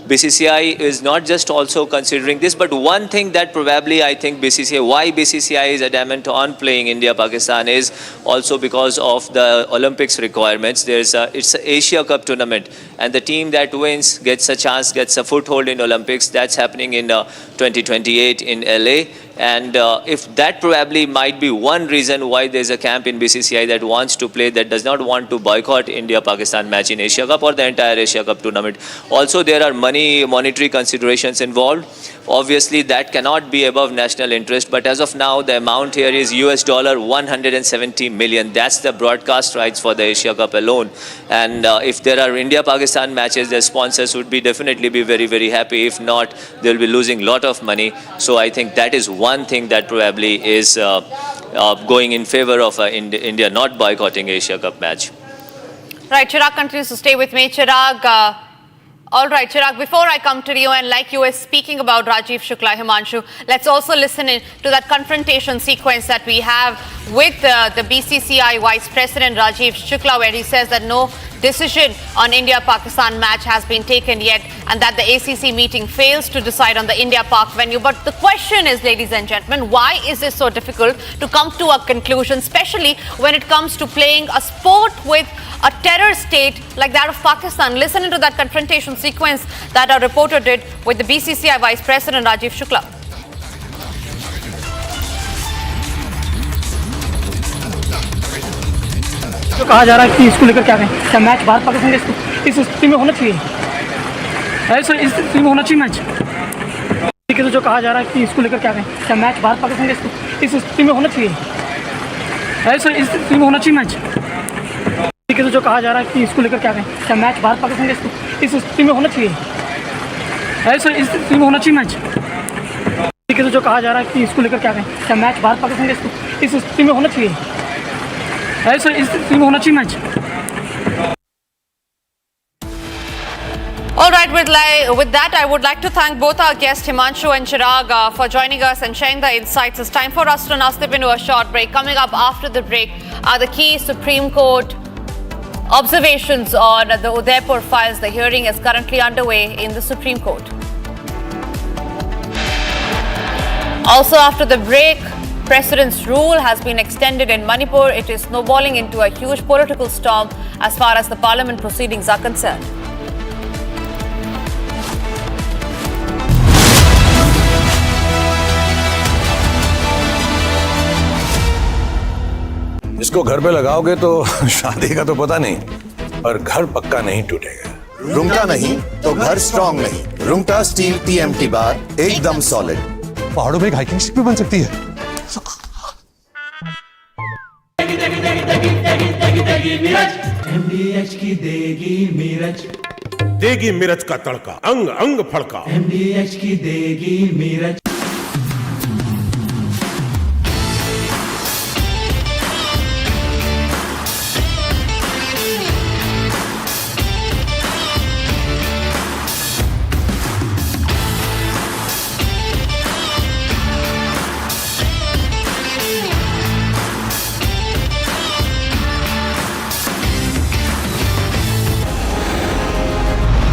BCCI is not just also considering this, but one thing that probably I think why BCCI is adamant on playing India-Pakistan is also because of the Olympics requirements. It's an Asia Cup tournament, and the team that wins gets a foothold in Olympics. That's happening in 2028 in LA. And if that probably might be one reason why there's a camp in BCCI that wants to play, that does not want to boycott India-Pakistan match in Asia Cup or the entire Asia Cup tournament. Also, there are monetary considerations involved. Obviously, that cannot be above national interest, but as of now, the amount here is $170 million. That's the broadcast rights for the Asia Cup alone. And if there are India-Pakistan matches, the sponsors would definitely be very, very happy. If not, they'll be losing a lot of money. So I think that is one thing that probably is going in favor of India not boycotting Asia Cup match. Right, Chirag continues to stay with me. Chirag, all right, Chirag, before I come to you, and like you were speaking about Rajiv Shukla, Himanshu, let's also listen in to that confrontation sequence that we have with the BCCI Vice President Rajiv Shukla, where he says that no decision on India-Pakistan match has been taken yet, and that the ACC meeting fails to decide on the India-Pak venue. But the question is, ladies and gentlemen, why is it so difficult to come to a conclusion, especially when it comes to playing a sport with a terror state like that of Pakistan? Listen into that confrontation sequence that our reporter did with the BCCI Vice President Rajiv Shukla. जो कहा जा रहा है कि इसको लेकर क्या कहें, क्या मैच भारत पाकिस्तान इस स्थिति में होना चाहिए, है सर, इस स्थिति में होना चाहिए मैच, ठीक है, तो जो कहा जा रहा है कि इसको लेकर क्या कहें, क्या मैच भारत पाकिस्तान इस स्थिति में होना चाहिए, है सर, इस स्थिति में होना चाहिए मैच, ठीक है, तो जो कहा जा रहा है कि इसको लेकर क्या कहें, क्या मैच भारत पाकिस्तान इस स्थिति में होना चाहिए, है सर, इस स्थिति में होना चाहिए मैच, ठीक है, तो जो कहा जा रहा है कि इसको लेकर क्या कहें, क्या मैच भारत पाकिस्तान इस स्थिति में होना चाहिए, है सर, इस स्थिति में होना चाहिए match. All right, with that, I would like to thank both our guests, Himanshu and Chirag, for joining us and sharing the insights. It's time for us to now step into a short break. Coming up after the break are the key Supreme Court observations on the Udaipur Files. The hearing is currently underway in the Supreme Court. Also, after the break, President's rule has been extended in Manipur. It is snowballing into a huge political storm as far as the parliament proceedings are concerned. इसको घर पे लगाओगे तो शादी का तो पता नहीं, पर घर पक्का नहीं टूटेगा. रुंगटा नहीं तो घर स्ट्रॉन्ग नहीं. रुंगटा स्टील TMT बार एकदम सॉलिड. पहाड़ों में एक हाइकिंग स्टिक भी बन सकती है. MDH की देगी मिर्च, देगी मिर्च का तड़का, अंग अंग फड़का. MDH की देगी मिर्च.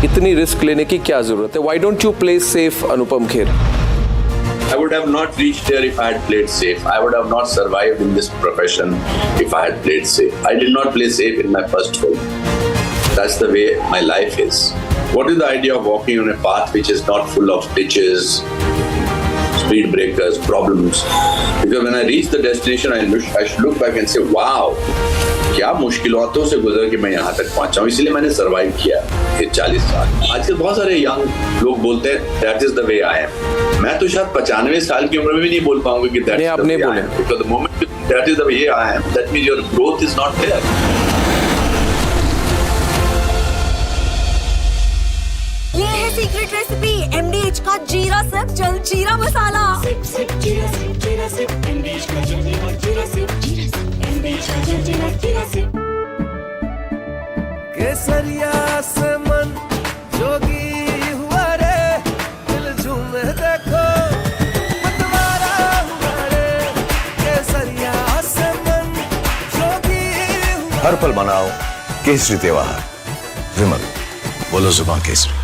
इतनी रिस्क लेने की क्या जरूरत है? Why don't you play safe, Anupam Kher? I would have not reached there if I had played safe. I would have not survived in this profession if I had played safe. I did not play safe in my first film. That's the way my life is. What is the idea of walking on a path which is not full of ditches, speed breakers, problems? Because when I reach the destination, I should look back and say, wow, क्या मुश्किलों से गुजर के मैं यहाँ तक पहुँचा हूँ. इसलिए मैंने सर्वाइव किया ये 40 साल. आजकल बहुत सारे यंग लोग बोलते हैं that is the way I M. मैं तो शायद 95 साल की उम्र में भी नहीं बोल पाऊंगा कि that is the way I am. Because the moment that is the way I am, that means your growth is not there. ये है सीक्रेट रेसिपी MDH का जीरा सिप जल जीरा मसाला. सिप सिप जीरा सिप जीरा सिप MDH का जल जीरा सिप MDH का जल जीरा सिप. केसरिया से मन जोगी हुआ रे, दिल झूमे देखो मतवारा हुआ रे. केसरिया से मन जोगी हुआ. हर पल मनाओ केसरी त्योहार. विमल, बोलो जुबान Kesari.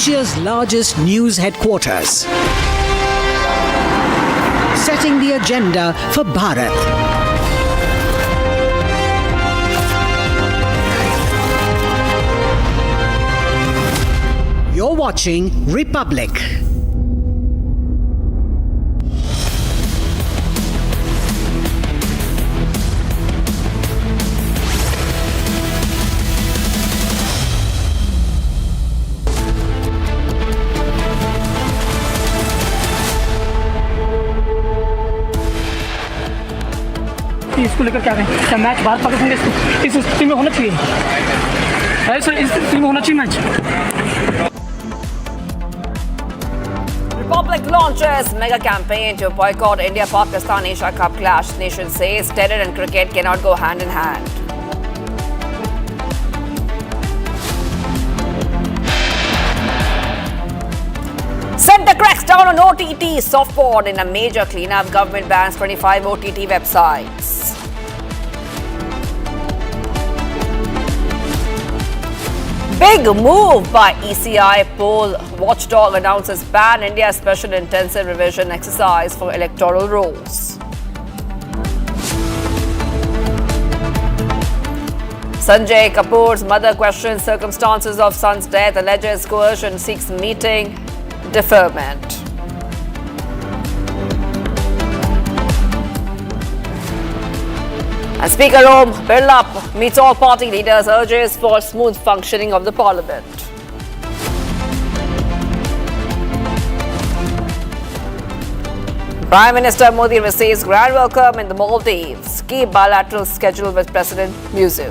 Asia's largest news headquarters, setting the agenda for Bharat. You're watching Republic. इसको लेकर क्या कहें? क्या मैच भारत पाकिस्तान के इस स्थिति में होना चाहिए? है सर, इस स्थिति में होना चाहिए match? Republic launches mega campaign to boycott India-Pakistan Asia Cup clash. Nation says terror and cricket cannot go hand in hand. Set the cracks down on OTT softboard in a major cleanup. Government bans 25 OTT websites. Big move by ECI. Poll watchdog announces ban India special intensive revision exercise for electoral rolls. Sanjay Kapoor's mother questions circumstances of son's death, alleges coercion, seeks meeting deferment. And Speaker Om Birla meets all party leaders, urges for smooth functioning of the Parliament. Prime Minister Modi receives grand welcome in the Maldives. Key bilateral schedule with President Musu.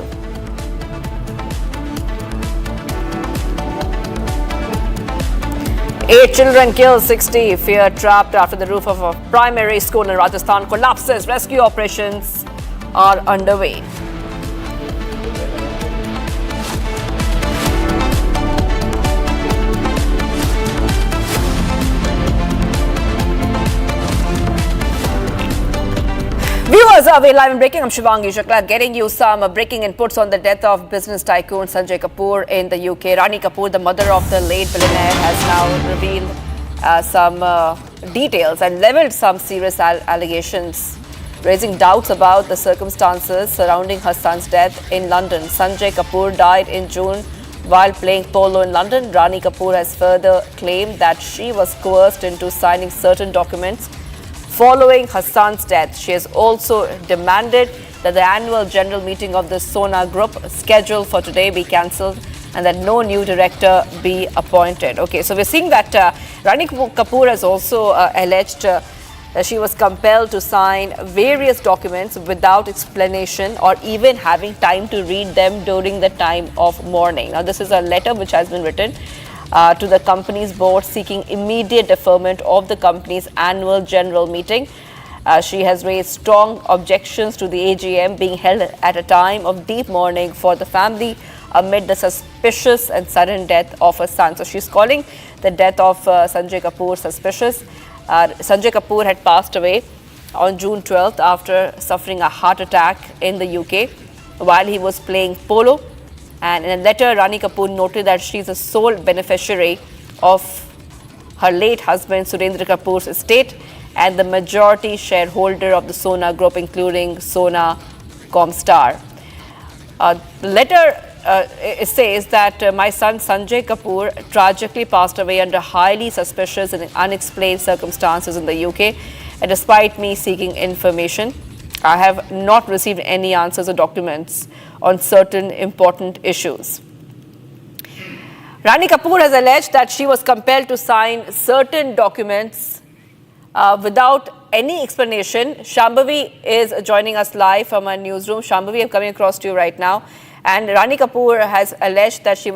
Eight children killed, 60 fear trapped after the roof of a primary school in Rajasthan collapses. Rescue operations are underway. Viewers, we're live and breaking. I'm Shivangi Shakla, getting you some breaking inputs on the death of business tycoon Sanjay Kapoor in the UK. Rani Kapoor, the mother of the late billionaire, has now revealed some details and leveled some serious allegations, raising doubts about the circumstances surrounding her son's death in London. Sanjay Kapoor died in June while playing polo in London. Rani Kapoor has further claimed that she was coerced into signing certain documents following her son's death. She has also demanded that the annual general meeting of the Sona Group scheduled for today be cancelled and that no new director be appointed. Okay, so we're seeing that Rani Kapoor has also alleged that she was compelled to sign various documents without explanation or even having time to read them during the time of mourning. Now, this is a letter which has been written to the company's board seeking immediate deferment of the company's annual general meeting. She has raised strong objections to the AGM being held at a time of deep mourning for the family amid the suspicious and sudden death of her son. So she's calling the death of Sanjay Kapoor suspicious. Sanjay Kapoor had passed away on June 12th after suffering a heart attack in the UK while he was playing polo. And in a letter, Rani Kapoor noted that she is the sole beneficiary of her late husband Surendra Kapoor's estate and the majority shareholder of the Sona Group, including Sona Comstar. The letter it says that my son Sanjay Kapoor tragically passed away under highly suspicious and unexplained circumstances in the UK. And despite me seeking information, I have not received any answers or documents on certain important issues. Rani Kapoor has alleged that she was compelled to sign certain documents without any explanation. Shambhavi is joining us live from our newsroom. Shambhavi, I'm coming across to you right now. And Rani Kapoor has alleged that she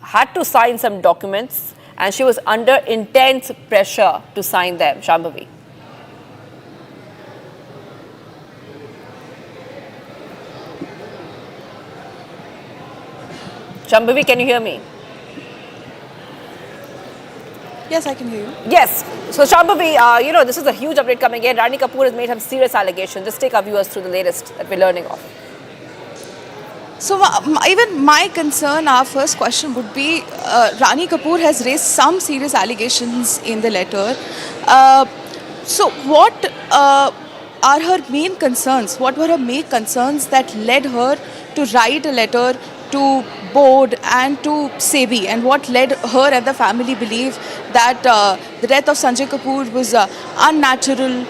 had to sign some documents and she was under intense pressure to sign them. Shambhavi. Shambhavi, can you hear me? Yes, I can hear you. Yes. So, Shambhavi, this is a huge update coming in. Rani Kapoor has made some serious allegations. Just take our viewers through the latest that we're learning of. So even my concern, our first question would be, Rani Kapoor has raised some serious allegations in the letter. So what are her main concerns? What were her main concerns that led her to write a letter to board and to SEBI, and what led her and the family believe that the death of Sanjay Kapoor was unnatural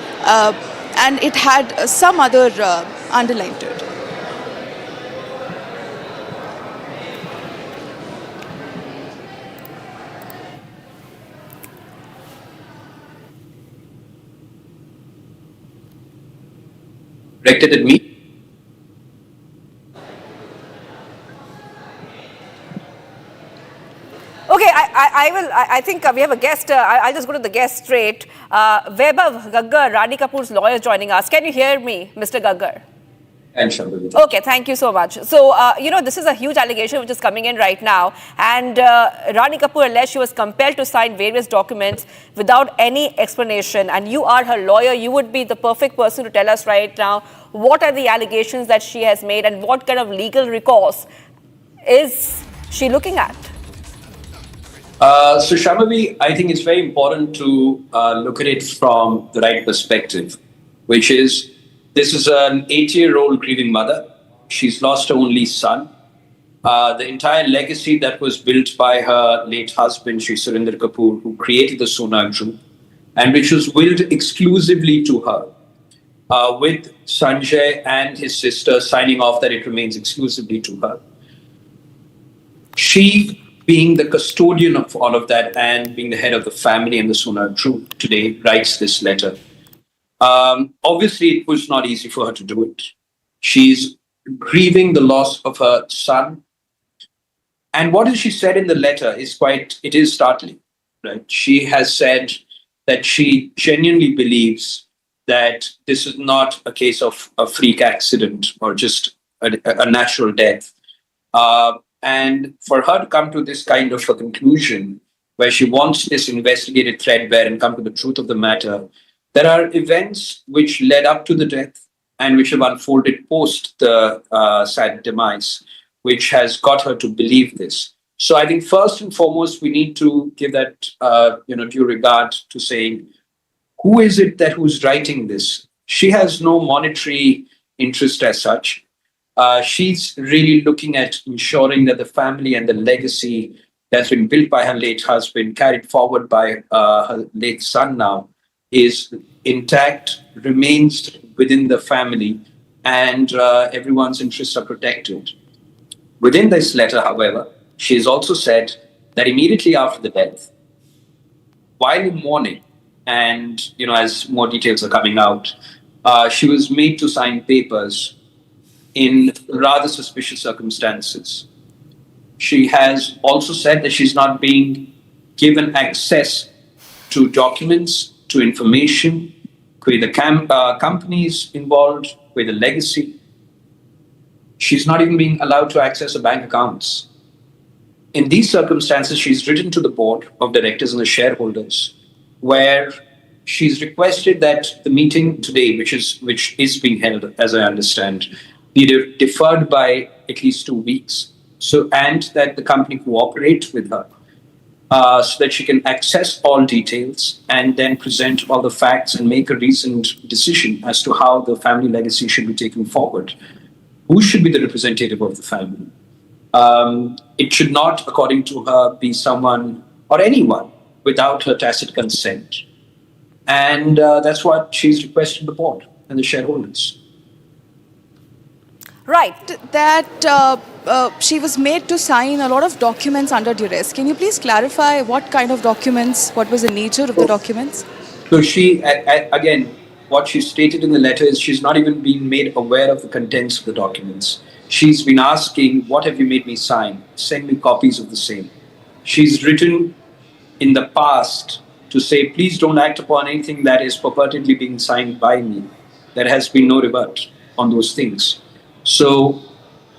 and it had some other underline to it? Directed at me. Okay, I think we have a guest. I'll just go to the guest straight. Vaibhav Gaggar, Rani Kapoor's lawyer, joining us. Can you hear me, Mr. Gaggar? Okay, thank you so much. So, this is a huge allegation which is coming in right now. And Rani Kapoor alleged she was compelled to sign various documents without any explanation. And you are her lawyer. You would be the perfect person to tell us right now what are the allegations that she has made and what kind of legal recourse is she looking at? So Shambhavi, I think it's very important to look at it from the right perspective, which is this is an 80-year-old grieving mother. She's lost her only son. The entire legacy that was built by her late husband, Shri Surinder Kapoor, who created the Sona Group, and which was willed exclusively to her, with Sanjay and his sister signing off that it remains exclusively to her. She, being the custodian of all of that and being the head of the family and the Sona Group today, writes this letter. Obviously, it was not easy for her to do it. She's grieving the loss of her son. And what she said in the letter is it is startling, right? She has said that she genuinely believes that this is not a case of a freak accident or just a natural death. And for her to come to this kind of a conclusion, where she wants this investigated threadbare and come to the truth of the matter, there are events which led up to the death and which have unfolded post the sad demise, which has got her to believe this. So I think first and foremost, we need to give that due regard to saying, who is it who's writing this? She has no monetary interest as such. She's really looking at ensuring that the family and the legacy that's been built by her late husband, carried forward by her late son now, is intact, remains within the family, and everyone's interests are protected. Within this letter, however, she has also said that immediately after the death, while in mourning, and as more details are coming out, she was made to sign papers in rather suspicious circumstances. She has also said that she's not being given access to documents, to information, with the companies involved, with the legacy. She's not even being allowed to access her bank accounts. In these circumstances, she's written to the board of directors and the shareholders, where she's requested that the meeting today, which is being held, as I understand, be deferred by at least 2 weeks. And that the company cooperate with her so that she can access all details and then present all the facts and make a reasoned decision as to how the family legacy should be taken forward. Who should be the representative of the family? It should not, according to her, be someone or anyone without her tacit consent. And that's what she's requested the board and the shareholders. Right, that she was made to sign a lot of documents under duress. Can you please clarify what kind of documents, what was the nature of the documents? So she, again, what she stated in the letter is she's not even been made aware of the contents of the documents. She's been asking, what have you made me sign? Send me copies of the same. She's written in the past to say, please don't act upon anything that is purportedly being signed by me. There has been no rebut on those things. So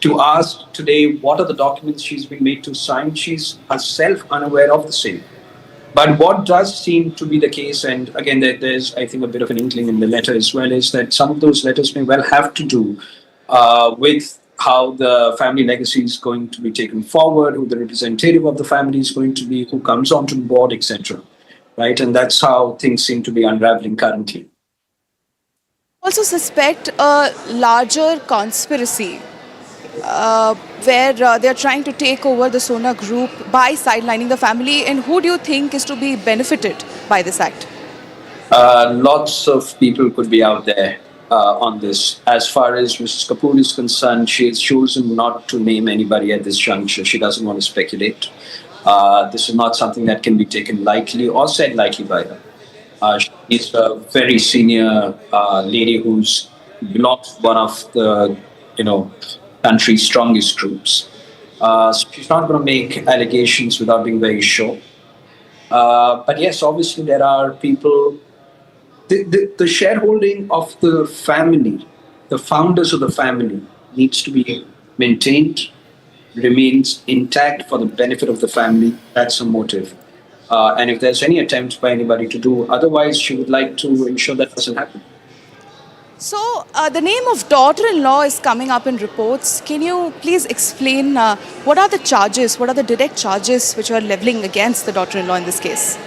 to ask today what are the documents she's been made to sign, she's herself unaware of the same. But what does seem to be the case, and again, there's, I think, a bit of an inkling in the letter as well, is that some of those letters may well have to do with how the family legacy is going to be taken forward, who the representative of the family is going to be, who comes onto the board, etc. Right, and that's how things seem to be unraveling currently. Also suspect a larger conspiracy where they're trying to take over the Sona group by sidelining the family, and who do you think is to be benefited by this act? Lots of people could be out there on this. As far as Mrs. Kapoor is concerned, she has chosen not to name anybody at this juncture. She doesn't want to speculate. This is not something that can be taken lightly or said lightly by her. She's a very senior lady who's belongs to one of the, country's strongest groups. She's not going to make allegations without being very sure. But yes, obviously there are people. The shareholding of the family, the founders of the family, needs to be maintained, remains intact for the benefit of the family. That's a motive. And if there's any attempt by anybody to do otherwise, she would like to ensure that doesn't happen. So, the name of daughter-in-law is coming up in reports. Can you please explain what are the charges, what are the direct charges which are levelling against the daughter-in-law in this case?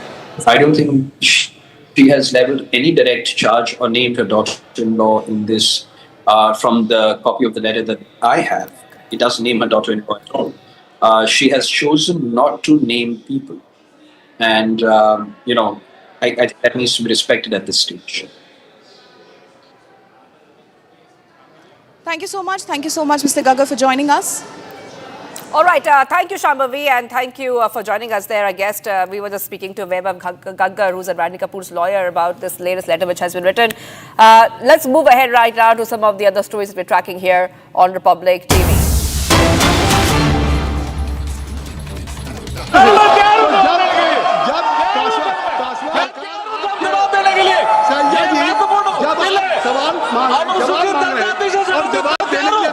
I don't think she has leveled any direct charge or named her daughter-in-law in this. From the copy of the letter that I have, it doesn't name her daughter-in-law at all. She has chosen not to name people. And, I think that needs to be respected at this stage. Thank you so much. Thank you so much, Mr. Gaggar, for joining us. All right. Thank you, Shambhavi, and thank you for joining us there. Our guest, we were just speaking to Vaibhav Gaggar, who's Rani Kapoor's lawyer, about this latest letter which has been written. Let's move ahead right now to some of the other stories that we're tracking here on Republic TV.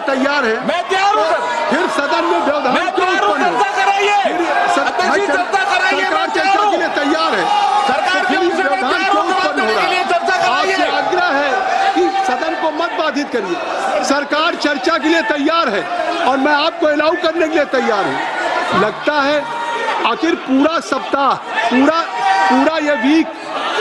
तैयार है मैं तैयार हूं sir फिर सदन में व्यवधान क्यों उत्पन्न हो सरकार चर्चा के लिए तैयार है सरकार के लिए व्यवधान क्यों उत्पन्न हो रहा है आपसे आग्रह है कि सदन को मत बाधित करिए सरकार चर्चा के लिए तैयार है और मैं आपको अलाउ करने के लिए तैयार हूं लगता है आखिर पूरा सप्ताह पूरा ये वीक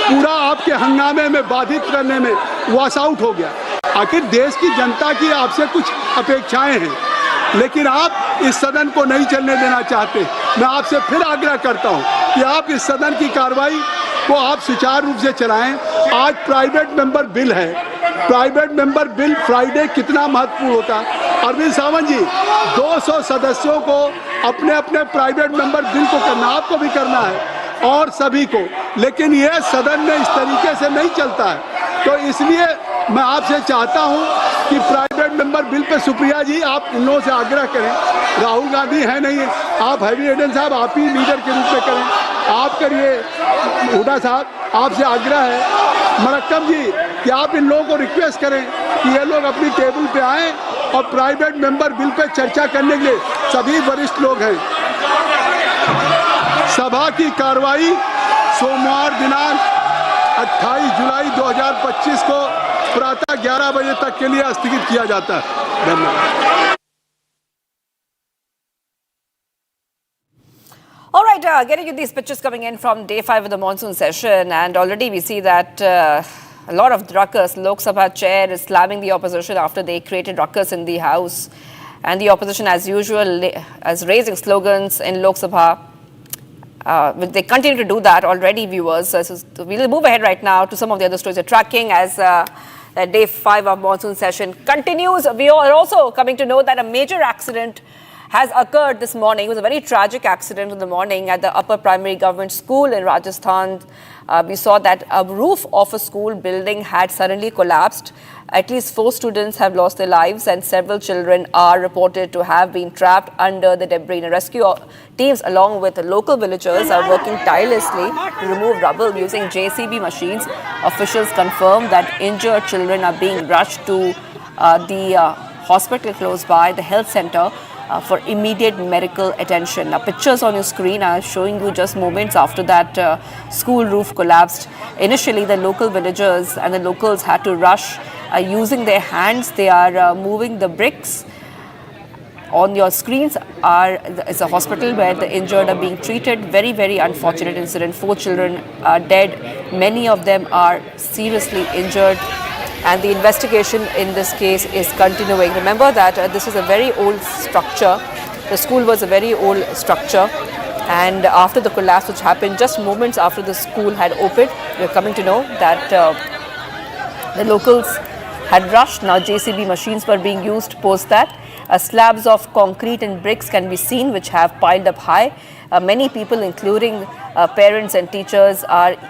पूरा आपके हंगामे में बाधित करने में वॉश आउट हो गया आखिर देश की जनता की आपसे कुछ अपेक्षाएं हैं लेकिन आप इस सदन को नहीं चलने देना चाहते मैं आपसे फिर आग्रह करता हूं कि आप इस सदन की कार्रवाई को आप सुचारू रूप से चलाएं आज प्राइवेट मेंबर बिल है प्राइवेट मेंबर बिल फ्राइडे कितना महत्वपूर्ण होता है अरविंद सावंत जी 200 सदस्यों को अपने अपने प्राइवेट मेंबर बिल को करना आपको भी करना है और सभी को लेकिन यह सदन में इस तरीके से नहीं चलता है तो इसलिए मैं आपसे चाहता हूं कि private member bill pay Supriya जी आप इन लोगों से आग्रह करें राहुल गांधी है नहीं आप हैवी एडन साहब आप ही लीडर के रूप में करें आप करिए हुडा साहब आपसे आग्रह है मरक्कम जी कि आप इन लोगों को रिक्वेस्ट करें कि ये लोग अपनी टेबल पे आएं और प्राइवेट मेंबर बिल पे चर्चा करने के लिए सभी वरिष्ठ लोग हैं सभा की कार्रवाई सोमवार दिनांक 28 जुलाई 2025 को प्रातः 11 बजे तक के लिए स्थगित किया जाता है धन्यवाद All right, getting you these pictures coming in from day 5 of the monsoon session, and already we see that a lot of ruckus. Lok Sabha chair is slamming the opposition after they created ruckus in the House, and the opposition, as usual, is raising slogans in Lok Sabha. They continue to do that already, viewers. So we'll move ahead right now to some of the other stories we're tracking as day 5 of monsoon session continues. We are also coming to know that a major accident has occurred this morning. It was a very tragic accident in the morning at the upper primary government school in Rajasthan. We saw that a roof of a school building had suddenly collapsed. At least 4 students have lost their lives and several children are reported to have been trapped under the debris. And rescue teams along with local villagers are working tirelessly to remove rubble using JCB machines. Officials confirm that injured children are being rushed to the hospital close by, the health center, for immediate medical attention. Now, pictures on your screen are showing you just moments after that school roof collapsed. Initially, the local villagers and the locals had to rush using their hands. They are moving the bricks On your screens is a hospital where the injured are being treated. Very, very unfortunate incident. 4 children are dead. Many of them are seriously injured. And the investigation in this case is continuing. Remember that this is a very old structure. The school was a very old structure. And after the collapse which happened just moments after the school had opened, we're coming to know that the locals had rushed. Now JCB machines were being used post that. Slabs of concrete and bricks can be seen which have piled up high. Many people, including parents and teachers,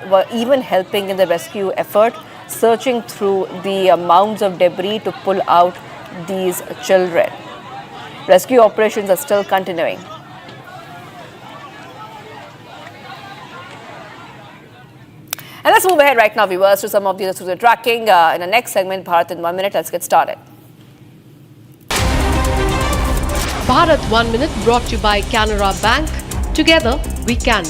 were even helping in the rescue effort, searching through the mounds of debris to pull out these children. Rescue operations are still continuing. And let's move ahead right now, viewers, to some of the through the tracking. In the next segment, Bharat in 1 minute, let's get started. Bharat 1 Minute brought to you by Canara Bank. Together, we can.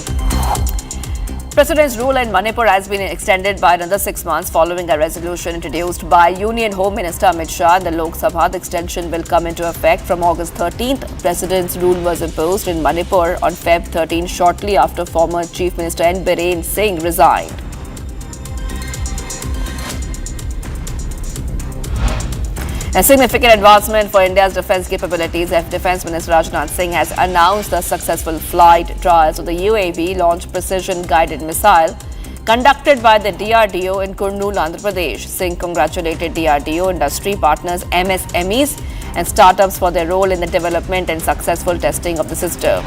President's rule in Manipur has been extended by another 6 months following a resolution introduced by Union Home Minister Amit Shah in the Lok Sabha. The extension will come into effect from August 13th. President's rule was imposed in Manipur on Feb 13, shortly after former Chief Minister N. Biren Singh resigned. A significant advancement for India's defence capabilities. Defence Minister Rajnath Singh has announced the successful flight trials of the UAV launched precision-guided missile conducted by the DRDO in Kurnool, Andhra Pradesh. Singh congratulated DRDO, industry partners, MSMEs and startups for their role in the development and successful testing of the system.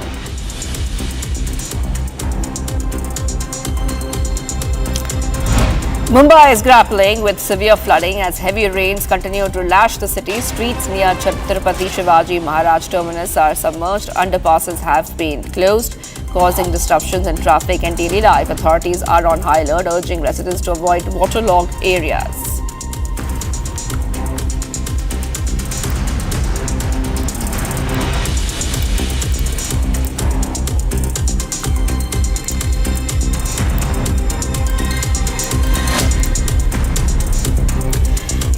Mumbai is grappling with severe flooding as heavy rains continue to lash the city. Streets near Chhatrapati Shivaji Maharaj terminus are submerged. Underpasses have been closed, causing disruptions in traffic and daily life. Authorities are on high alert, urging residents to avoid waterlogged areas.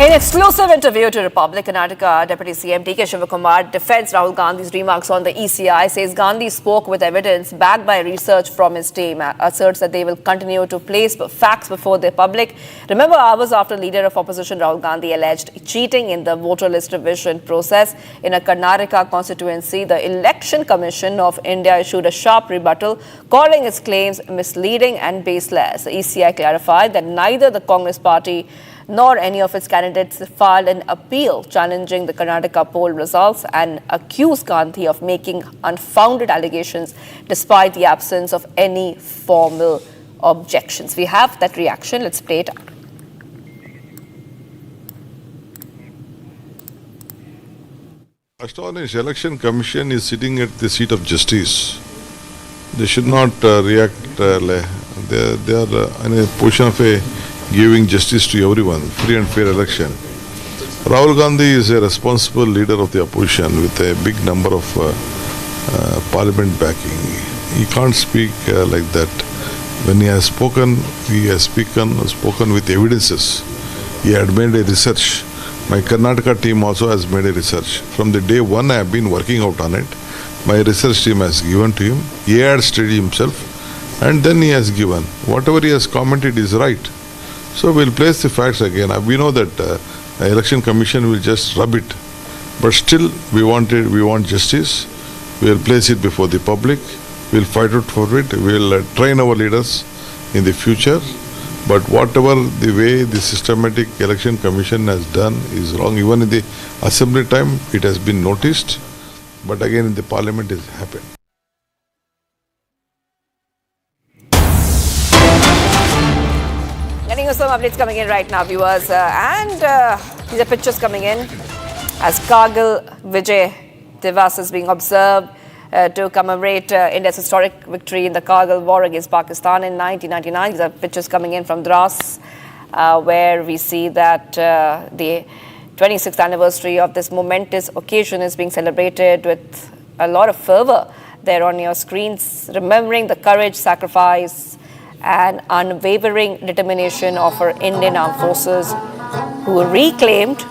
In an exclusive interview to Republic, Karnataka Deputy CM D.K. Shivakumar defends Rahul Gandhi's remarks on the ECI, says Gandhi spoke with evidence backed by research from his team, asserts that they will continue to place facts before the public. Remember, hours after leader of opposition Rahul Gandhi alleged cheating in the voter list revision process in a Karnataka constituency, the Election Commission of India issued a sharp rebuttal, calling its claims misleading and baseless. The ECI clarified that neither the Congress party nor any of its candidates filed an appeal challenging the Karnataka poll results and accused Gandhi of making unfounded allegations despite the absence of any formal objections. We have that reaction. Let's play it out. First of all, this election commission is sitting at the seat of justice. They should not react. They are in a position of giving justice to everyone, free and fair election. Rahul Gandhi is a responsible leader of the opposition with a big number of parliament backing. He can't speak like that. When he has spoken with evidences. He had made a research. My Karnataka team also has made a research. From the day one I have been working out on it. My research team has given to him. He had studied himself and then he has given. Whatever he has commented is right. So we'll place the facts again. We know that the election commission will just rub it, but still we want justice. We'll place it before the public. We'll fight out for it. We'll train our leaders in the future. But whatever the way the systematic election commission has done is wrong. Even in the assembly time, it has been noticed. But again, in the parliament, it has happened. Getting you some updates coming in right now, viewers. These are pictures coming in as Kargil Vijay Divas is being observed to commemorate India's historic victory in the Kargil war against Pakistan in 1999. These are pictures coming in from Dras, where we see that the 26th anniversary of this momentous occasion is being celebrated with a lot of fervor there on your screens, remembering the courage, sacrifice, and unwavering determination of our Indian armed forces who reclaimed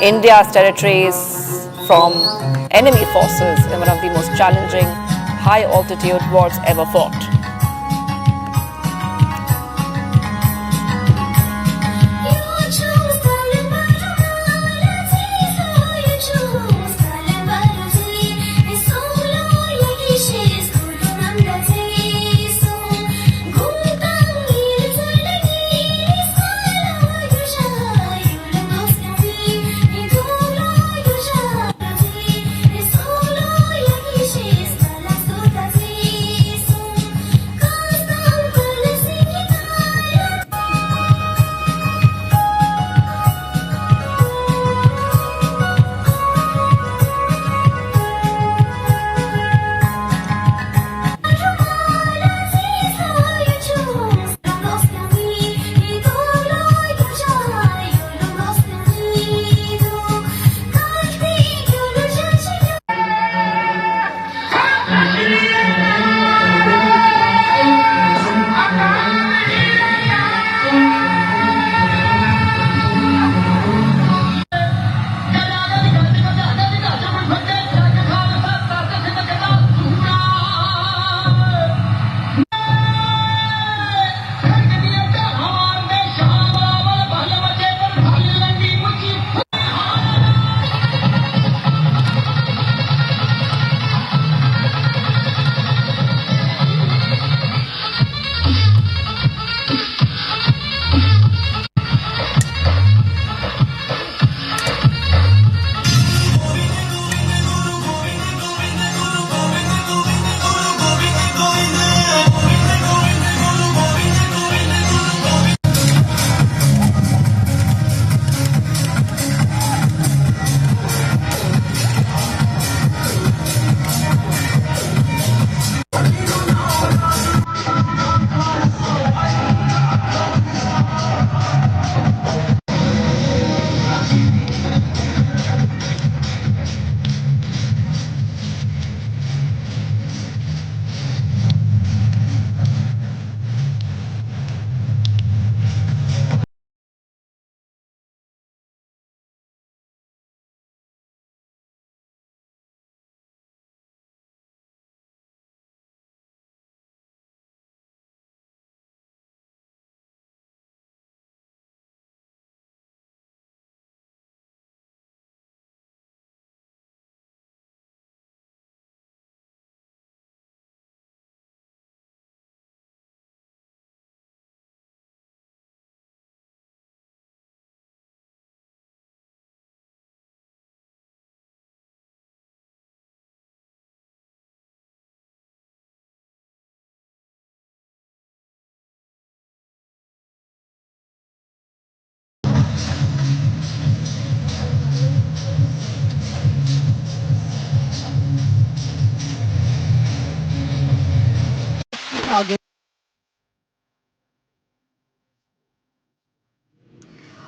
India's territories from enemy forces in one of the most challenging high-altitude wars ever fought.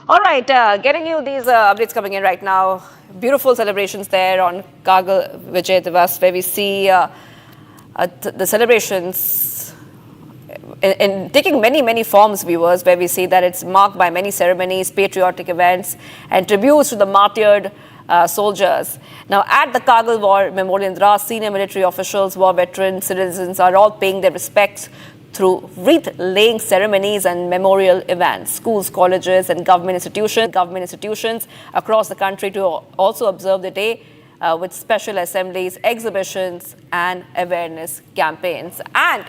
All right, getting you these updates coming in right now. Beautiful celebrations there on Kargil Vijay Divas, where we see the celebrations in taking many forms, viewers, where we see that it's marked by many ceremonies, patriotic events, and tributes to the martyred soldiers. Now, at the Kargil War Memorial in Dras, senior military officials, war veterans, citizens are all paying their respects through wreath-laying ceremonies and memorial events. Schools, colleges, and government institutions across the country to also observe the day with special assemblies, exhibitions, and awareness campaigns. And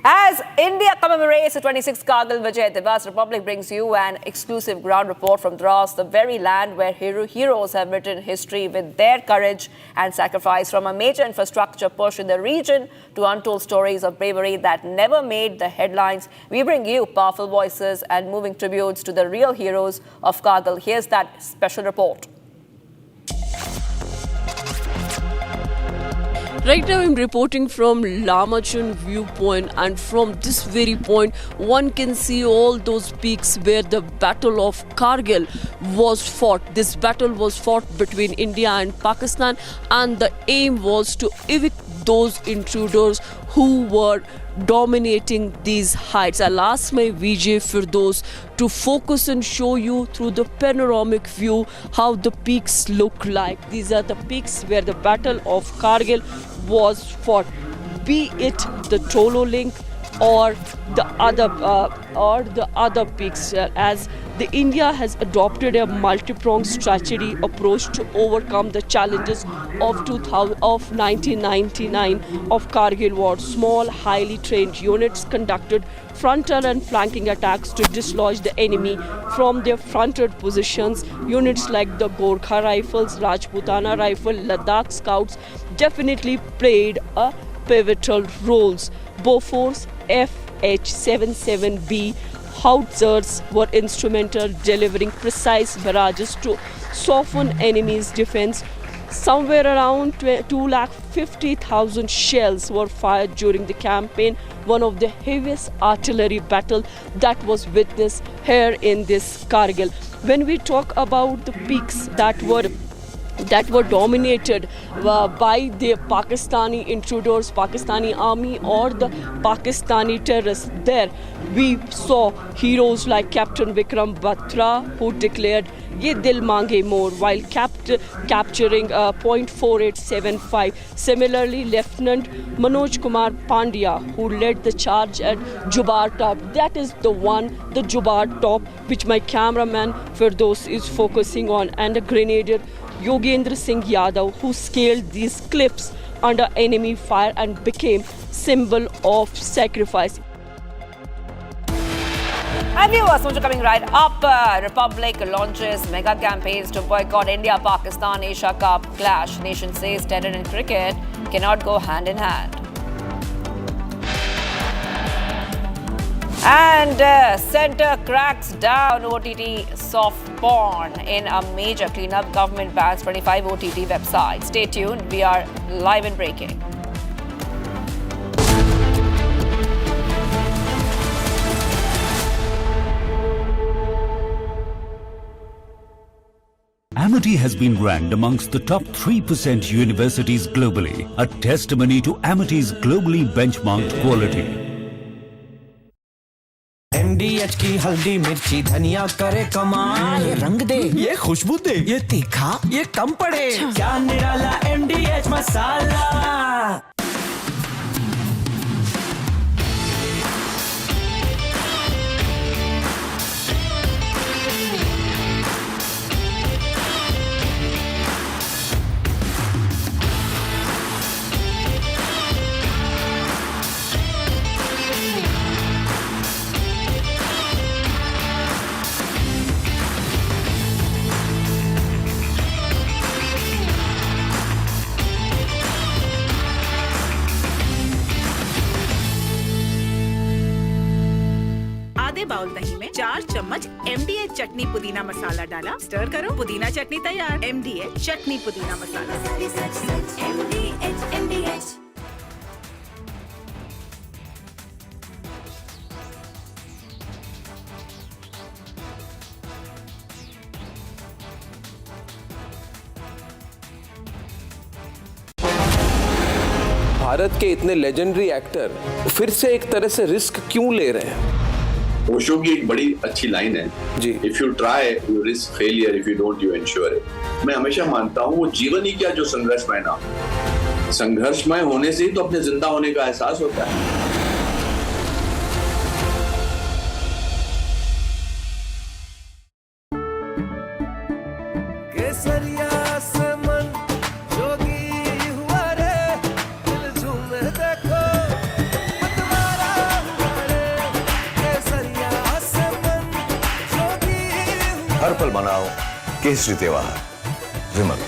as India commemorates the 26th Kargil Vijay Divas, Republic brings you an exclusive ground report from Dras, the very land where heroes have written history with their courage and sacrifice. From a major infrastructure push in the region to untold stories of bravery that never made the headlines, we bring you powerful voices and moving tributes to the real heroes of Kargil. Here's that special report. Right now I'm reporting from Lamachun viewpoint, and from this very point one can see all those peaks where the Battle of Kargil was fought. This battle was fought between India and Pakistan, and the aim was to evict those intruders who were dominating these heights. I'll ask my VJ Firdos to focus and show you through the panoramic view how the peaks look like. These are the peaks where the Battle of Kargil was fought, be it the Tolo Link or the other peaks, as the India has adopted a multi-pronged strategy approach to overcome the challenges of 1999 of Kargil war. Small, highly trained units conducted frontal and flanking attacks to dislodge the enemy from their fronted positions. Units like the Gorkha Rifles, Rajputana Rifle, Ladakh Scouts definitely played a pivotal roles. Bofors FH-77B howitzers were instrumental, delivering precise barrages to soften enemy's defense. Somewhere around 250,000 shells were fired during the campaign, one of the heaviest artillery battle that was witnessed here in this Kargil. When we talk about the peaks that were dominated by the Pakistani intruders, Pakistani army or the Pakistani terrorists, there we saw heroes like Captain Vikram Batra, who declared "Ye dil mange more" while capturing .4875. Similarly, Lieutenant Manoj Kumar Pandya, who led the charge at Jubar Top, that is the one, the Jubar Top, which my cameraman Firdos is focusing on, and the grenadier Yogendra Singh Yadav, who scaled these cliffs under enemy fire and became symbol of sacrifice. And viewers, which are coming right up, Republic launches mega campaigns to boycott India-Pakistan Asia Cup clash. Nation says terror and cricket cannot go hand in hand. And centre cracks down OTT soft porn in a major cleanup. Government bans 25 OTT websites. Stay tuned. We are live and breaking. Amity has been ranked amongst the top 3% universities globally, a testimony to Amity's globally benchmarked quality. MDH की हल्दी मिर्ची धनिया करे कमाल, ये रंग दे, ये खुशबू दे, ये तीखा, ये कम पड़े, क्या निराला MDH मसाला। बाउल दही में 4 चम्मच MDH चटनी पुदीना मसाला डाला, स्टर करो, पुदीना चटनी तैयार। MDH चटनी पुदीना मसाला। MDH। भारत के इतने लेजेंडरी एक्टर फिर से एक तरह से रिस्क क्यों ले रहे हैं? ओशो की एक बड़ी अच्छी लाइन है जी, if you try you risk failure, if you don't you ensure it. मैं हमेशा मानता हूँ वो जीवन ही क्या जो संघर्षमय ना, संघर्षमय होने से ही तो अपने जिंदा होने का एहसास होता है। हर पल मनाओ केसरी त्योहार। विमल,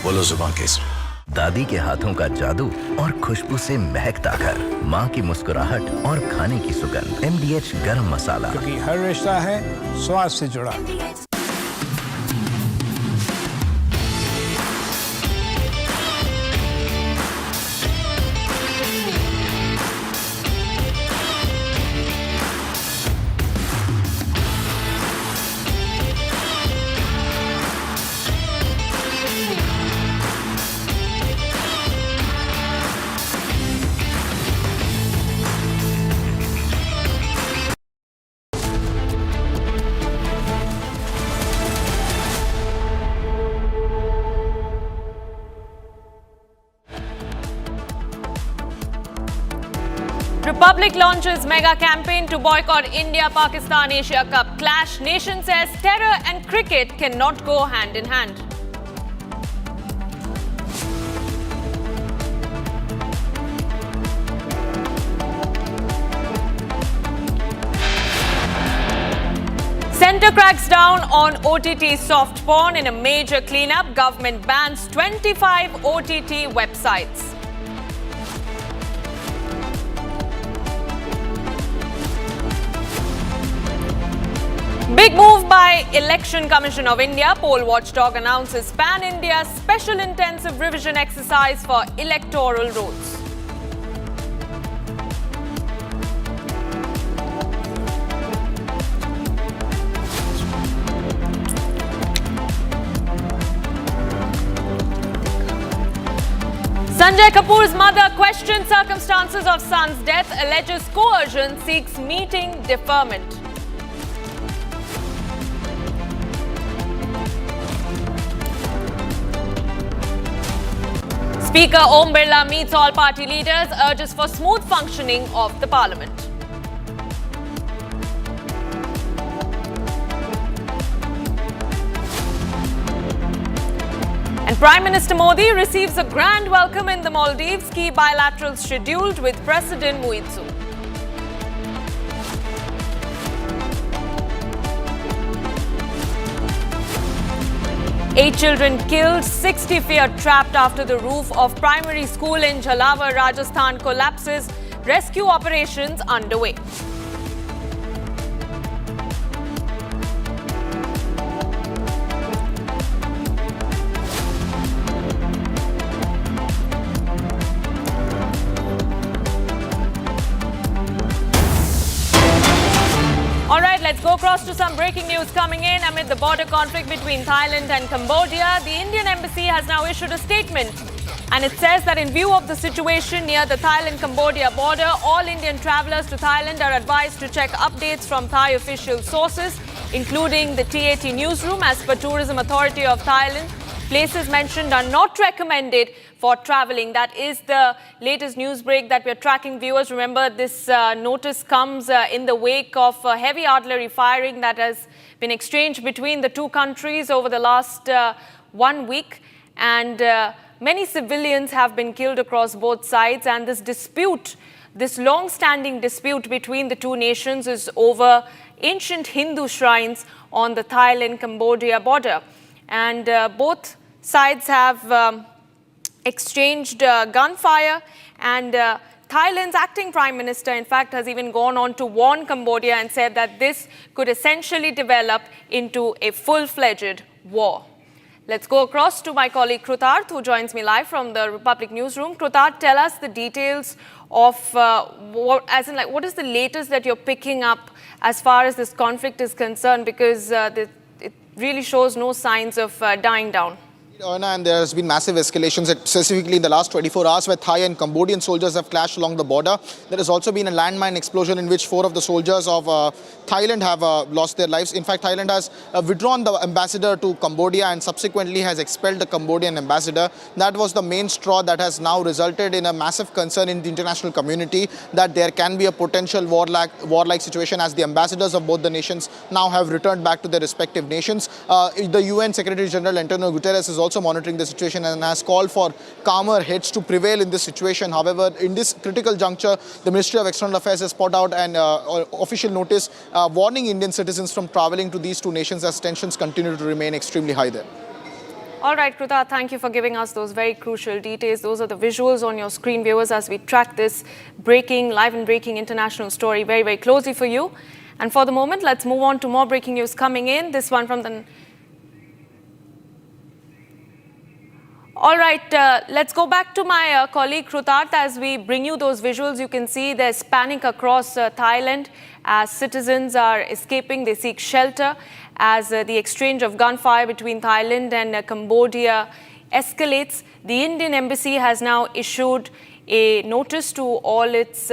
बोलो जुबान केसरी। दादी के हाथों का जादू और खुशबू से महकता घर, माँ की मुस्कुराहट और खाने की सुगंध। MDH गरम मसाला, क्योंकि हर रिश्ता है स्वाद से जुड़ा। Republic launches mega campaign to boycott India-Pakistan Asia Cup clash. Nation says terror and cricket cannot go hand in hand. Centre cracks down on OTT soft porn in a major cleanup. Government bans 25 OTT websites. Big move by Election Commission of India. Poll watchdog announces pan-India special intensive revision exercise for electoral rolls. Sanjay Kapoor's mother questions circumstances of son's death, alleges coercion, seeks meeting deferment. Speaker Om Birla meets all party leaders, urges for smooth functioning of the parliament. And Prime Minister Modi receives a grand welcome in the Maldives, key bilaterals scheduled with President Muitsu. Eight children killed, 60 feared trapped after the roof of primary school in Jhalawar, Rajasthan collapses. Rescue operations underway. Let's go across to some breaking news coming in. Amid the border conflict between Thailand and Cambodia, the Indian embassy has now issued a statement. And it says that in view of the situation near the Thailand-Cambodia border, all Indian travellers to Thailand are advised to check updates from Thai official sources, including the TAT newsroom. As per Tourism Authority of Thailand, places mentioned are not recommended for travelling. That is the latest news break that we're tracking, viewers. Remember, this notice comes in the wake of heavy artillery firing that has been exchanged between the two countries over the last 1 week. And many civilians have been killed across both sides. And this dispute, this long-standing dispute between the two nations is over ancient Hindu shrines on the Thailand-Cambodia border. And both sides have exchanged gunfire, and Thailand's acting Prime Minister, in fact, has even gone on to warn Cambodia and said that this could essentially develop into a full-fledged war. Let's go across to my colleague Krutarth, who joins me live from the Republic Newsroom. Krutarth, tell us the details of what is the latest that you're picking up as far as this conflict is concerned, because it really shows no signs of dying down. And there has been massive escalations, specifically in the last 24 hours, where Thai and Cambodian soldiers have clashed along the border. There has also been a landmine explosion in which 4 of the soldiers of Thailand have lost their lives. In fact, Thailand has withdrawn the ambassador to Cambodia and subsequently has expelled the Cambodian ambassador. That was the main straw that has now resulted in a massive concern in the international community that there can be a potential warlike situation, as the ambassadors of both the nations now have returned back to their respective nations. The UN Secretary General Antonio Guterres is also monitoring the situation and has called for calmer heads to prevail in this situation. However, in this critical juncture, the Ministry of External Affairs has put out an official notice warning Indian citizens from travelling to these two nations as tensions continue to remain extremely high there. All right, Kruta, thank you for giving us those very crucial details. Those are the visuals on your screen, viewers, as we track this live and breaking international story very, very closely for you. And for the moment, let's move on to more breaking news coming in. This one from the... All right, let's go back to my colleague Krutarth as we bring you those visuals. You can see there's panic across Thailand as citizens are escaping. They seek shelter as the exchange of gunfire between Thailand and Cambodia escalates. The Indian embassy has now issued a notice to all its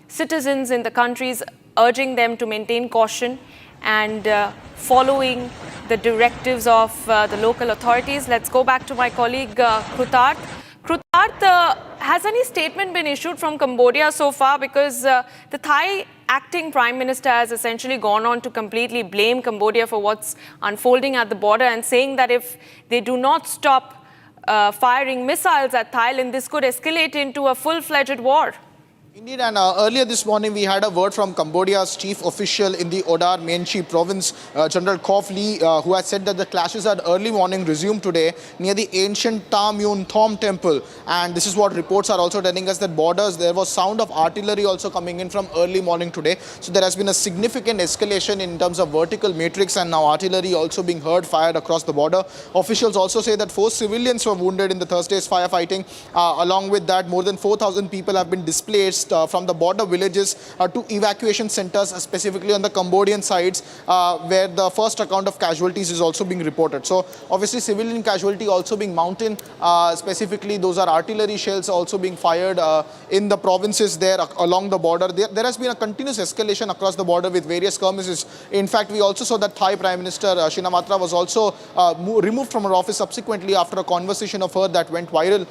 citizens in the countries, urging them to maintain caution and following the directives of the local authorities. Let's go back to my colleague Krutarth. Krutarth, Siddharth, has any statement been issued from Cambodia so far? Because the Thai acting Prime Minister has essentially gone on to completely blame Cambodia for what's unfolding at the border and saying that if they do not stop firing missiles at Thailand, this could escalate into a full-fledged war. Indeed, and earlier this morning we had a word from Cambodia's chief official in the Odar Meanchey province, General Kof Lee, who has said that the clashes at early morning resumed today near the ancient Ta Myun Thom temple. And this is what reports are also telling us, that borders, there was sound of artillery also coming in from early morning today. So there has been a significant escalation in terms of vertical matrix, and now artillery also being heard fired across the border. Officials also say that 4 civilians were wounded in the Thursday's firefighting. Along with that, more than 4,000 people have been displaced from the border villages to evacuation centers, specifically on the Cambodian sides, where the first account of casualties is also being reported. So obviously civilian casualty also being mountain, specifically those are artillery shells also being fired in the provinces there along the border. There has been a continuous escalation across the border with various skirmishes. In fact, we also saw that Thai Prime Minister Shinawatra was also removed from her office subsequently after a conversation of her that went viral.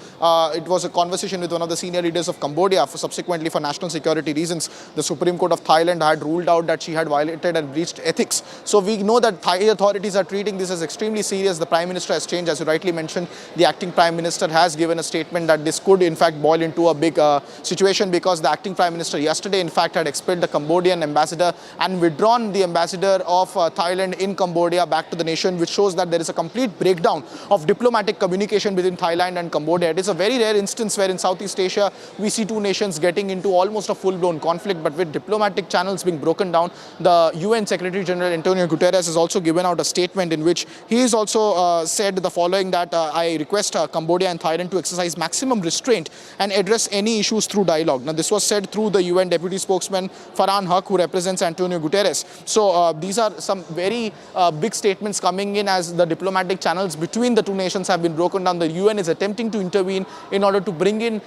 It was a conversation with one of the senior leaders of Cambodia. Subsequently, for national security reasons, the Supreme Court of Thailand had ruled out that she had violated and breached ethics. So we know that Thai authorities are treating this as extremely serious. The Prime Minister has changed, as you rightly mentioned. The acting Prime Minister has given a statement that this could in fact boil into a big situation, because the acting Prime Minister yesterday in fact had expelled the Cambodian ambassador and withdrawn the ambassador of Thailand in Cambodia back to the nation, which shows that there is a complete breakdown of diplomatic communication between Thailand and Cambodia. It is a very rare instance where in Southeast Asia we see two nations getting into almost a full-blown conflict, but with diplomatic channels being broken down. The UN Secretary General Antonio Guterres has also given out a statement in which he has also said the following, that I request Cambodia and Thailand to exercise maximum restraint and address any issues through dialogue. Now, this was said through the UN Deputy Spokesman Farhan Haq, who represents Antonio Guterres. So these are some very big statements coming in as the diplomatic channels between the two nations have been broken down. The UN is attempting to intervene in order to bring in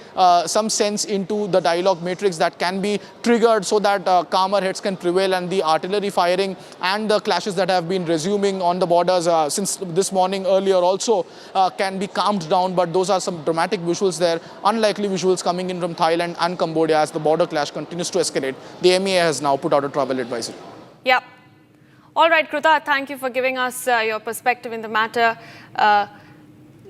some sense into the dialogue matrix that can be triggered so that calmer heads can prevail, and the artillery firing and the clashes that have been resuming on the borders since this morning earlier also can be calmed down. But those are some dramatic visuals there, unlikely visuals coming in from Thailand and Cambodia as the border clash continues to escalate. The MEA has now put out a travel advisory. Yep. All right, Kruta, thank you for giving us your perspective in the matter.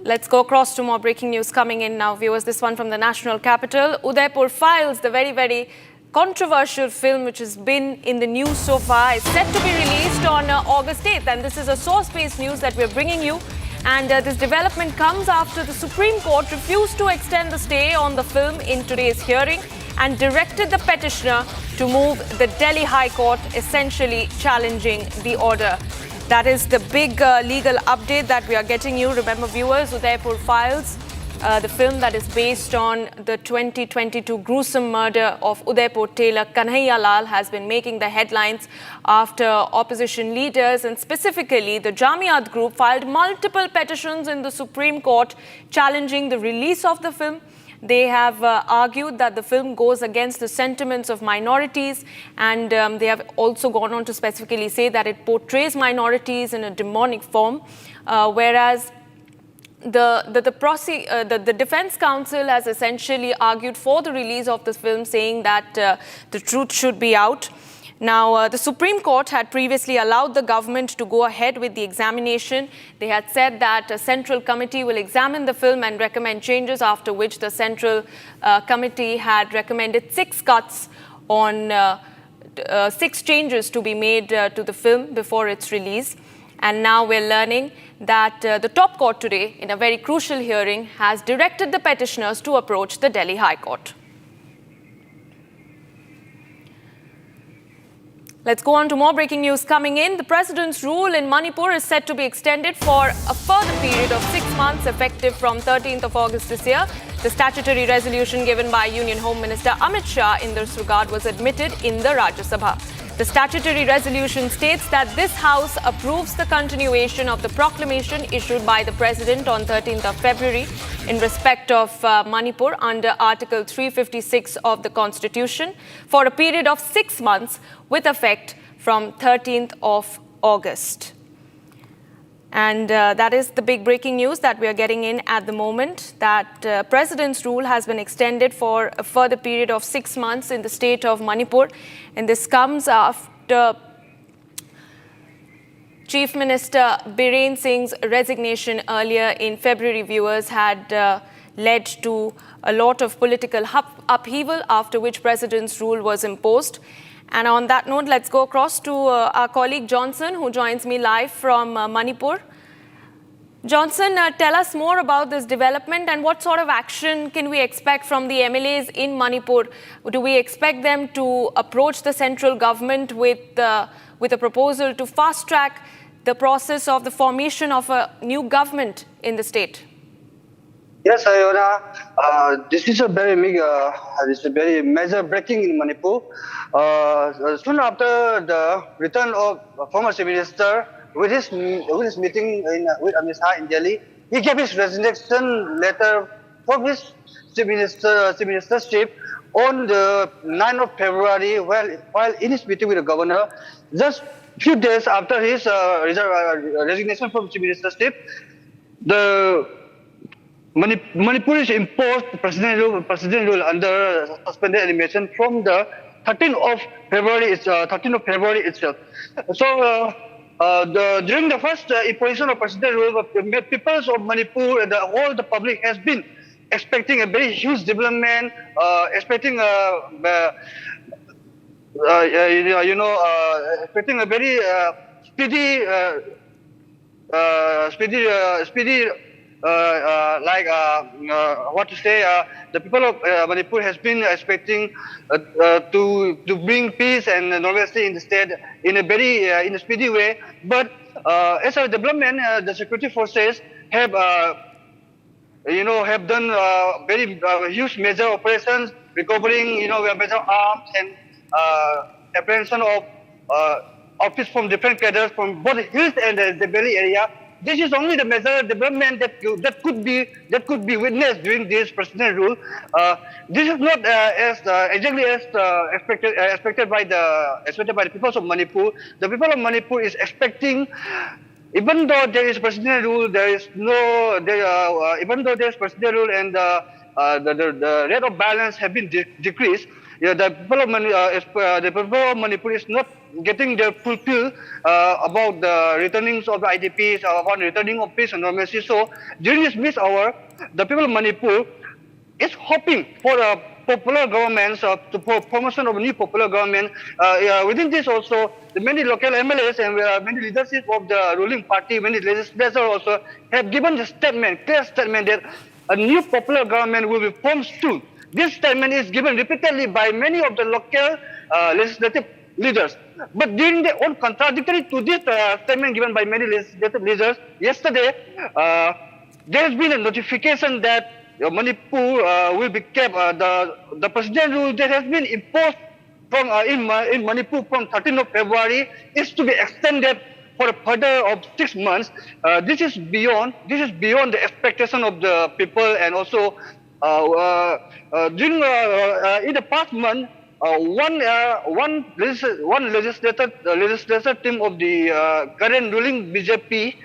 Let's go across to more breaking news coming in now, viewers. This one from the national capital. Udaipur Files, the very, very controversial film which has been in the news so far, is set to be released on August 8th. And this is a source-based news that we're bringing you. And this development comes after the Supreme Court refused to extend the stay on the film in today's hearing and directed the petitioner to move the Delhi High Court, essentially challenging the order. That is the big legal update that we are getting you. Remember, viewers, Udaipur Files, the film that is based on the 2022 gruesome murder of Udaipur tailor Kanhaiya Lal, has been making the headlines after opposition leaders and specifically the Jamiat group filed multiple petitions in the Supreme Court challenging the release of the film. They have argued that the film goes against the sentiments of minorities, and they have also gone on to specifically say that it portrays minorities in a demonic form, whereas the defense counsel has essentially argued for the release of the film, saying that the truth should be out. Now, the Supreme Court had previously allowed the government to go ahead with the examination. They had said that a central committee will examine the film and recommend changes, after which the central committee had recommended 6 cuts on 6 changes to be made to the film before its release. And now we're learning that the top court today, in a very crucial hearing, has directed the petitioners to approach the Delhi High Court. Let's go on to more breaking news coming in. The president's rule in Manipur is set to be extended for a further period of 6 months, effective from 13th of August this year. The statutory resolution given by Union Home Minister Amit Shah in this regard was admitted in the Rajya Sabha. The statutory resolution states that this House approves the continuation of the proclamation issued by the President on 13th of February in respect of Manipur under Article 356 of the Constitution for a period of 6 months with effect from 13th of August. And that is the big breaking news that we are getting in at the moment, that President's rule has been extended for a further period of 6 months in the state of Manipur. And this comes after Chief Minister Biren Singh's resignation earlier in February, viewers, had led to a lot of political upheaval, after which President's rule was imposed. And on that note, let's go across to our colleague Johnson, who joins me live from Manipur. Johnson, tell us more about this development and what sort of action can we expect from the MLAs in Manipur? Do we expect them to approach the central government with a proposal to fast-track the process of the formation of a new government in the state? Yes, Ayona, this is a very major breaking in Manipur. Soon after the return of former Chief Minister with his meeting with Amit Shah in Delhi, he gave his resignation letter from his Chief Ministership on the 9th of February, while in his meeting with the governor. Just few days after his resignation from Chief Ministership, the Manipur is imposed president rule under suspended animation from the 13th of February itself. So during the first imposition of president rule, the people of Manipur and all the public has been expecting a very huge development, expecting expecting a very speedy. The people of Manipur has been expecting to bring peace and normalcy in the state in a speedy way. But as a development, the security forces have done very huge major operations, recovering major arms and apprehension of office from different cadres from both hills and the valley area. This is only the major development that could be witnessed during this president rule. This is not exactly as expected by the people of Manipur. The people of Manipur is expecting, even though there is president rule, and the rate of violence have been decreased. The people of Manipur is not getting their fulfill about the returning of the IDPs, about returning of peace and normalcy. So during this mid hour, the people of Manipur is hoping for a popular government, for promotion of a new popular government. Within this also, the many local MLAs and many leadership of the ruling party, many legislators also have given the clear statement that a new popular government will be formed soon. This statement is given repeatedly by many of the local legislative leaders. But during the own contradictory to this statement given by many legislative leaders, yesterday there has been a notification that Manipur will be kept. The president rule that has been imposed from in Manipur from 13th of February is to be extended for a further of 6 months. This is beyond the expectation of the people, and also during in the past month, one legislature team of the current ruling BJP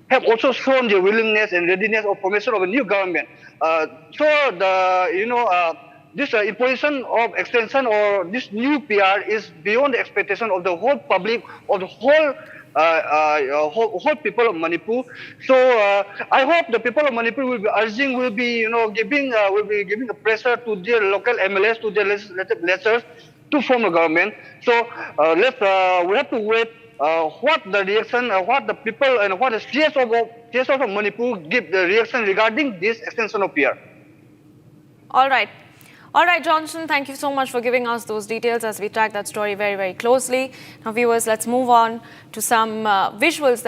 have also shown their willingness and readiness of formation of a new government. This imposition of extension or this new PR is beyond the expectation of the whole public, of the whole people of Manipur. So I hope the people of Manipur will be giving a pressure to their local MLAs, to their legislative leaders to form a government. So we have to wait what the reaction, what the people and what the CS of Manipur give the reaction regarding this extension of PR. All right, Johnson, thank you so much for giving us those details as we track that story very, very closely. Now, viewers, let's move on to some visuals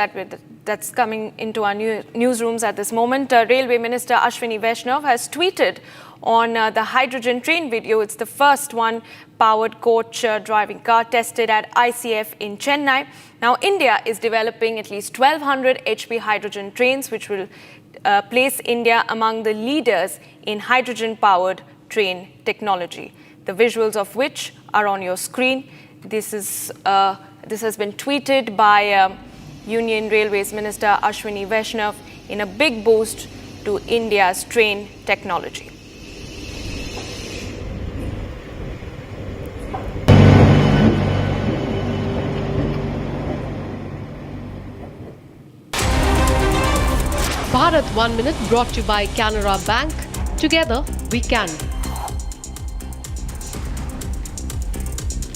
that's coming into our newsrooms at this moment. Railway Minister Ashwini Vaishnav has tweeted on the hydrogen train video. It's the first one-powered coach driving car tested at ICF in Chennai. Now, India is developing at least 1,200 HP hydrogen trains, which will place India among the leaders in hydrogen-powered train technology, the visuals of which are on your screen. This has been tweeted by Union Railways Minister Ashwini Vaishnav in a big boost to India's train technology. Bharat 1 Minute brought to you by Canara Bank. Together we can.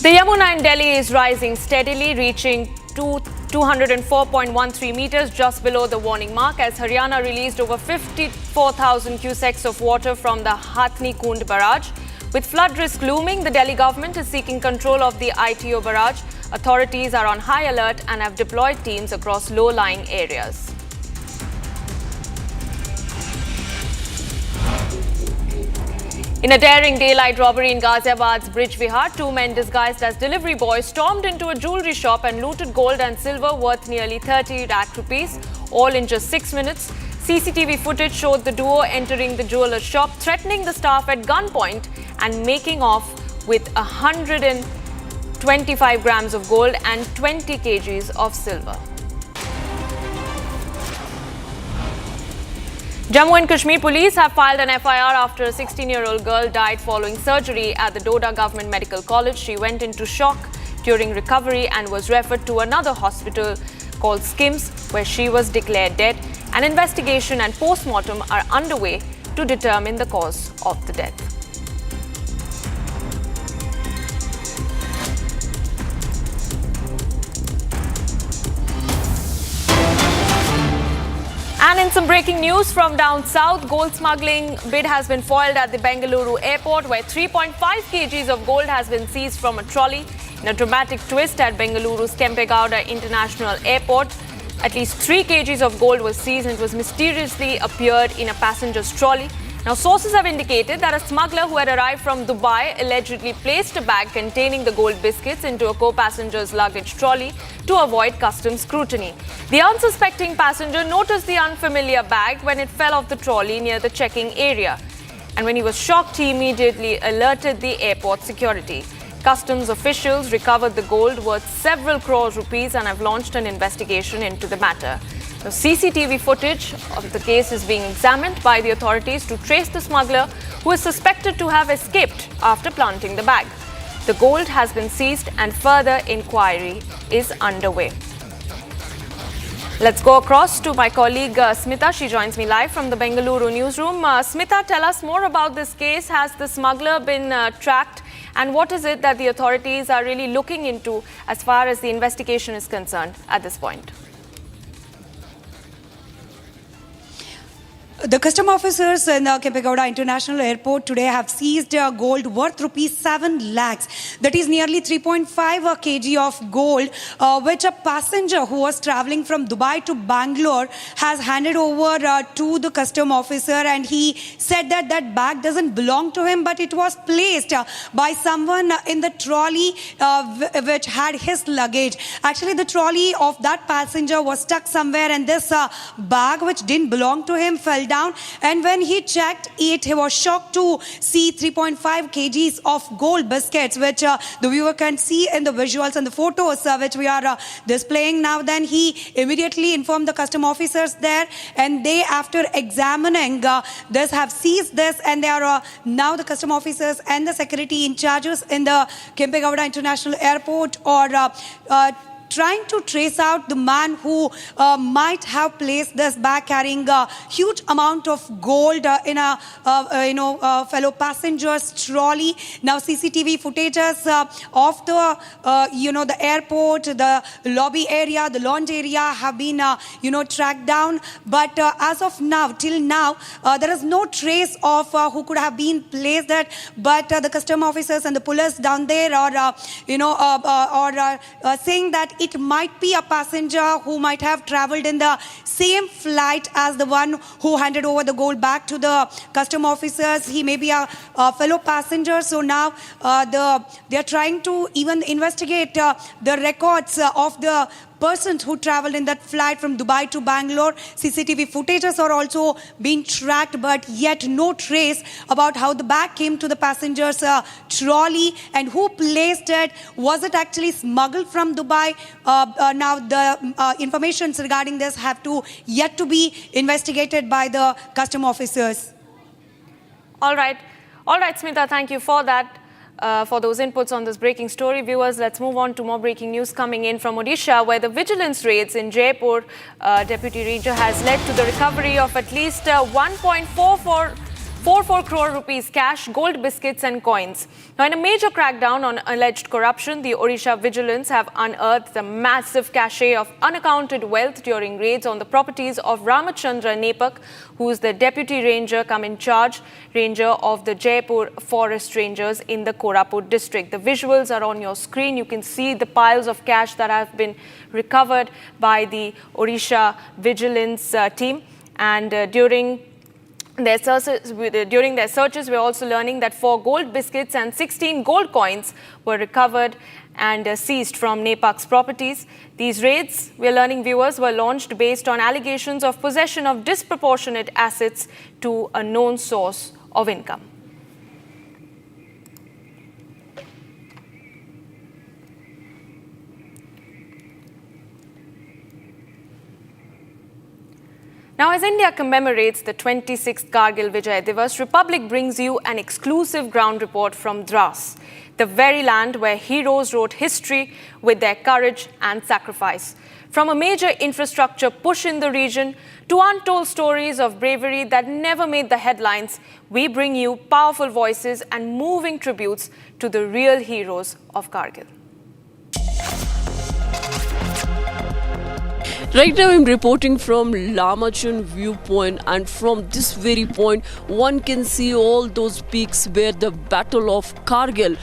The Yamuna in Delhi is rising steadily, reaching 204.13 meters, just below the warning mark, as Haryana released over 54,000 cusecs of water from the Hathni Kund barrage. With flood risk looming, the Delhi government is seeking control of the ITO barrage. Authorities are on high alert and have deployed teams across low-lying areas. In a daring daylight robbery in Ghaziabad's Bridge Vihar, two men disguised as delivery boys stormed into a jewellery shop and looted gold and silver worth nearly 30 lakh rupees, all in just 6 minutes. CCTV footage showed the duo entering the jeweller's shop, threatening the staff at gunpoint and making off with 125 grams of gold and 20 kgs of silver. Jammu and Kashmir police have filed an FIR after a 16-year-old girl died following surgery at the Doda Government Medical College. She went into shock during recovery and was referred to another hospital called SKIMS, where she was declared dead. An investigation and post-mortem are underway to determine the cause of the death. And in some breaking news from down south, gold smuggling bid has been foiled at the Bengaluru airport, where 3.5 kgs of gold has been seized from a trolley. In a dramatic twist at Bengaluru's Kempegowda International Airport, at least 3 kgs of gold was seized and it was mysteriously appeared in a passenger's trolley. Now, sources have indicated that a smuggler who had arrived from Dubai allegedly placed a bag containing the gold biscuits into a co-passenger's luggage trolley to avoid customs scrutiny. The unsuspecting passenger noticed the unfamiliar bag when it fell off the trolley near the checking area. And when he was shocked, he immediately alerted the airport security. Customs officials recovered the gold worth several crores rupees and have launched an investigation into the matter. The CCTV footage of the case is being examined by the authorities to trace the smuggler, who is suspected to have escaped after planting the bag. The gold has been seized and further inquiry is underway. Let's go across to my colleague Smita. She joins me live from the Bengaluru newsroom. Smita, tell us more about this case. Has the smuggler been tracked? And what is it that the authorities are really looking into as far as the investigation is concerned at this point? The custom officers in Kempegowda International Airport today have seized gold worth rupees 7 lakhs. That is nearly 3.5 kg of gold, which a passenger who was traveling from Dubai to Bangalore has handed over to the custom officer, and he said that that bag doesn't belong to him, but it was placed by someone in the trolley which had his luggage. Actually, the trolley of that passenger was stuck somewhere, and this bag, which didn't belong to him, fell down, and when he checked it, he was shocked to see 3.5 kgs of gold biscuits, which the viewer can see in the visuals and the photos which we are displaying now. Then he immediately informed the custom officers there, and they, after examining this, have seized this, and they are now the custom officers and the security in charges in the Kempegowda International Airport are trying to trace out the man who might have placed this bag carrying a huge amount of gold in a fellow passenger's trolley. Now CCTV footages of the the airport, the lobby area, the lounge area have been tracked down, but as of now, till now, there is no trace of who could have been placed there. But the custom officers and the police down there are saying that it might be a passenger who might have traveled in the same flight as the one who handed over the gold back to the custom officers. He may be a fellow passenger. So now they are trying to even investigate the records of the persons who traveled in that flight from Dubai to Bangalore. CCTV footages are also being tracked, but yet no trace about how the bag came to the passenger's trolley and who placed it. Was it actually smuggled from Dubai? Now the information regarding this have yet to be investigated by the custom officers. All right, Smita, thank you for that. For those inputs on this breaking story. Viewers, let's move on to more breaking news coming in from Odisha, where the vigilance raids in Jaipur Deputy Ranger has led to the recovery of at least 1.44 crore rupees cash, gold biscuits and coins. Now, in a major crackdown on alleged corruption, the Odisha Vigilance have unearthed the massive cache of unaccounted wealth during raids on the properties of Ramachandra Nepak, who is the Deputy Ranger Ranger of the Jaipur Forest Rangers in the Koraput district. The visuals are on your screen. You can see the piles of cash that have been recovered by the Odisha Vigilance team. And during their searches, we're also learning that 4 gold biscuits and 16 gold coins were recovered and seized from Nepak's properties. These raids, we're learning, viewers, were launched based on allegations of possession of disproportionate assets to a known source of income. Now, as India commemorates the 26th Kargil Vijay Divas, Republic brings you an exclusive ground report from Dras, the very land where heroes wrote history with their courage and sacrifice. From a major infrastructure push in the region to untold stories of bravery that never made the headlines, we bring you powerful voices and moving tributes to the real heroes of Kargil. Right now I'm reporting from Lamachan viewpoint, and from this very point one can see all those peaks where the Battle of Kargil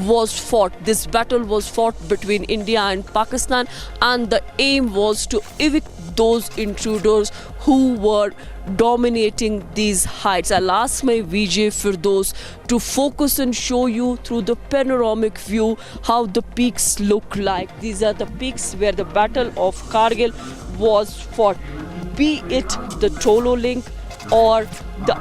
was fought. This battle was fought between India and Pakistan, and the aim was to evict those intruders who were dominating these heights. I'll ask my VJ Firdos to focus and show you through the panoramic view how the peaks look like. These are the peaks where the Battle of Kargil was fought, be it the Tolo Link or the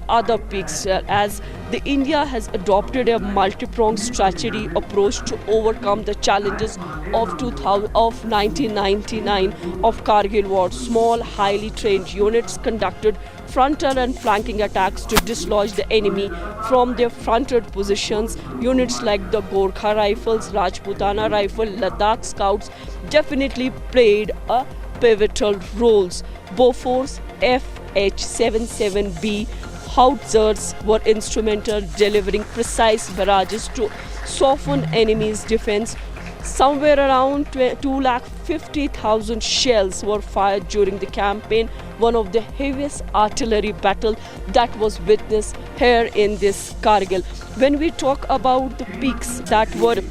other peaks, as the India has adopted a multi-pronged strategy approach to overcome the challenges of 1999 of Kargil War. Small, highly trained units conducted frontal and flanking attacks to dislodge the enemy from their fronted positions. Units like the Gorkha Rifles, Rajputana Rifle, Ladakh Scouts definitely played a pivotal roles. Bofors FH-77B howitzers were instrumental, delivering precise barrages to soften enemy's defense. Somewhere around 250,000 shells were fired during the campaign, one of the heaviest artillery battle that was witnessed here in this Kargil. When we talk about the peaks that were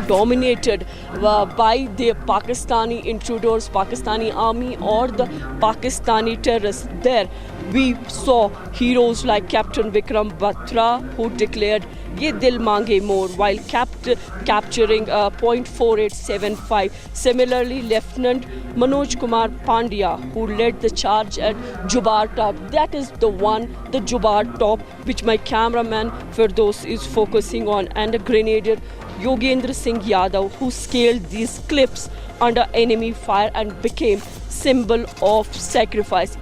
dominated by the Pakistani intruders, Pakistani army or the Pakistani terrorists, there we saw heroes like Captain Vikram Batra, who declared "Ye dil mange more" while capturing .4875. Similarly, Lieutenant Manoj Kumar Pandya, who led the charge at Jubar Top. That is the one, the Jubar Top, which my cameraman Firdos is focusing on, and a grenadier Yogendra Singh Yadav, who scaled these cliffs under enemy fire and became symbol of sacrifice.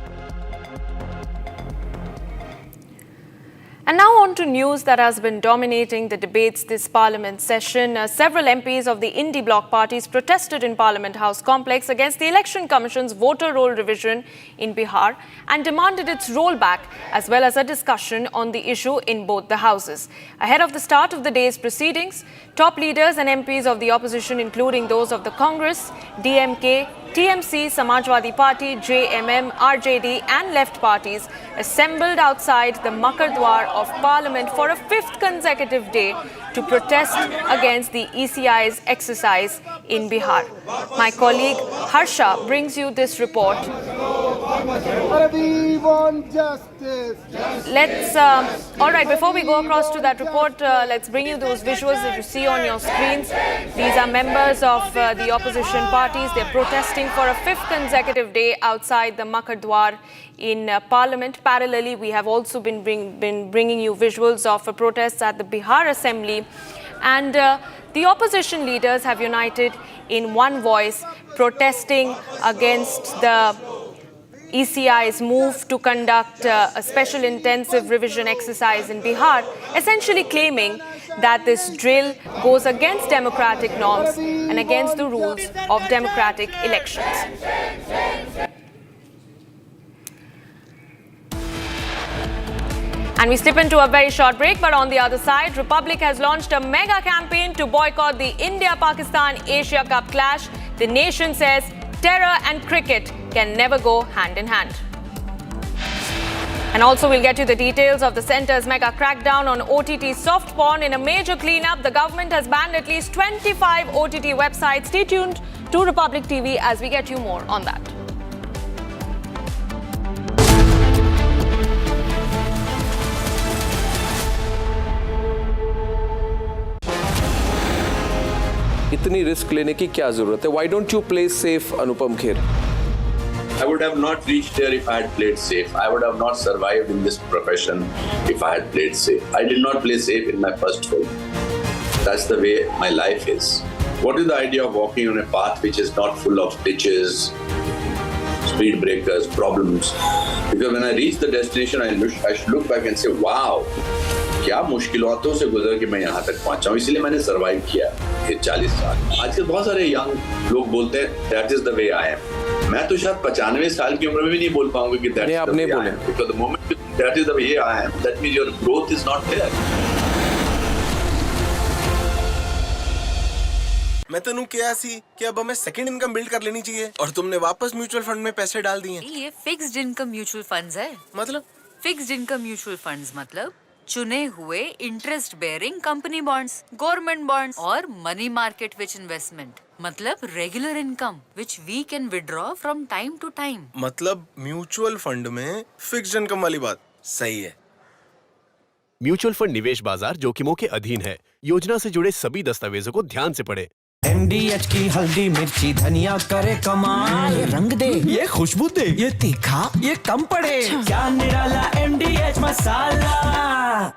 And now on to news that has been dominating the debates this Parliament session. Several MPs of the Indi bloc parties protested in Parliament House complex against the Election Commission's voter roll revision in Bihar and demanded its rollback, as well as a discussion on the issue in both the houses. Ahead of the start of the day's proceedings, top leaders and MPs of the opposition, including those of the Congress, DMK, TMC, Samajwadi Party, JMM, RJD and left parties assembled outside the Makardwar of Parliament for a 5th consecutive day to protest against the ECI's exercise in Bihar. My colleague Harsha brings you this report Let's, all right, before we go across to that report, let's bring you those visuals that you see on your screens. These are members of the opposition parties. They're protesting for a fifth consecutive day outside the Makar Dwar in Parliament. Parallelly, we have also been bringing you visuals of protests at the Bihar Assembly. And the opposition leaders have united in one voice, protesting against the ECI's move to conduct a special intensive revision exercise in Bihar, essentially claiming that this drill goes against democratic norms and against the rules of democratic elections. And we slip into a very short break, but on the other side, Republic has launched a mega campaign to boycott the India-Pakistan Asia Cup clash. The nation says terror and cricket can never go hand in hand. And also we'll get you the details of the centre's mega crackdown on OTT soft porn. In a major cleanup, the government has banned at least 25 OTT websites. Stay tuned to Republic TV as we get you more on that. इतनी risk लेने की क्या जरूरत है? Why don't you play safe, Anupam Kher? I would have not reached there if I had played safe. I would have not survived in this profession if I had played safe. I did not play safe in my first film. That's the way my life is. What is the idea of walking on a path which is not full of ditches, speed breakers, problems? Because when I reach the destination, I should look back and say, wow, क्या मुश्किलों से गुजर के मैं यहाँ तक पहुँचा हूँ, इसलिए मैंने सर्वाइव किया ये 40 साल। आजकल बहुत सारे यंग लोग बोलते हैं that is the way I M. मैं तो शायद 95 साल की उम्र में भी नहीं बोल पाऊंगा कि that is the way I am, because the moment that is the way I am, that means your growth is not there. मैं तनु क्या सी कि अब हमें सेकंड इनकम बिल्ड कर लेनी चाहिए और तुमने वापस म्यूचुअल फंड में पैसे डाल दिए। ये फिक्स्ड इनकम म्यूचुअल फंड्स है। मतलब फिक्स्ड इनकम म्यूचुअल फंड्स मतलब चुने हुए interest bearing company bonds, government bonds और मनी मार्केट विच इन्वेस्टमेंट मतलब regular income which we can withdraw from time to time. मतलब म्यूचुअल फंड में फिक्स्ड इनकम वाली बात सही है। म्यूचुअल फंड निवेश बाजार जोखिमों के अधीन है। योजना से जुड़े सभी दस्तावेजों को ध्यान से पढ़ें। MDH की हल्दी मिर्ची धनिया करे कमाल, ये रंग दे, ये खुशबू दे, ये तीखा, ये कम पड़े, क्या निराला MDH मसाला।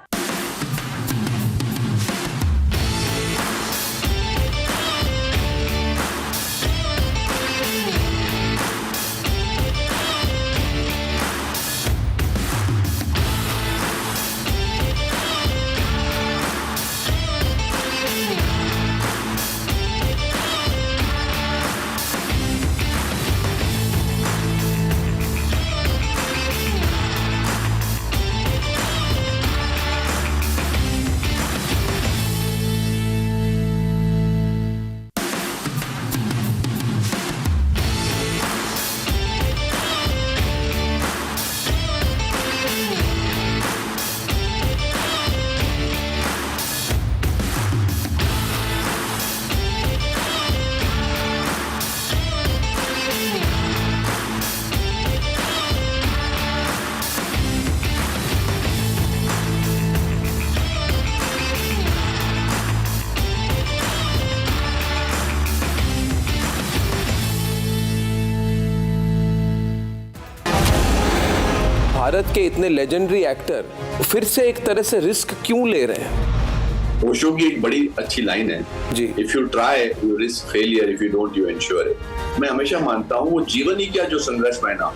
भारत के इतने लेजेंडरी एक्टर फिर से एक तरह से रिस्क क्यों ले रहे हैं? ओशो की एक बड़ी अच्छी लाइन है जी, if you try you risk failure, if you don't you ensure it. मैं हमेशा मानता हूँ वो जीवन ही क्या जो संघर्षमय ना,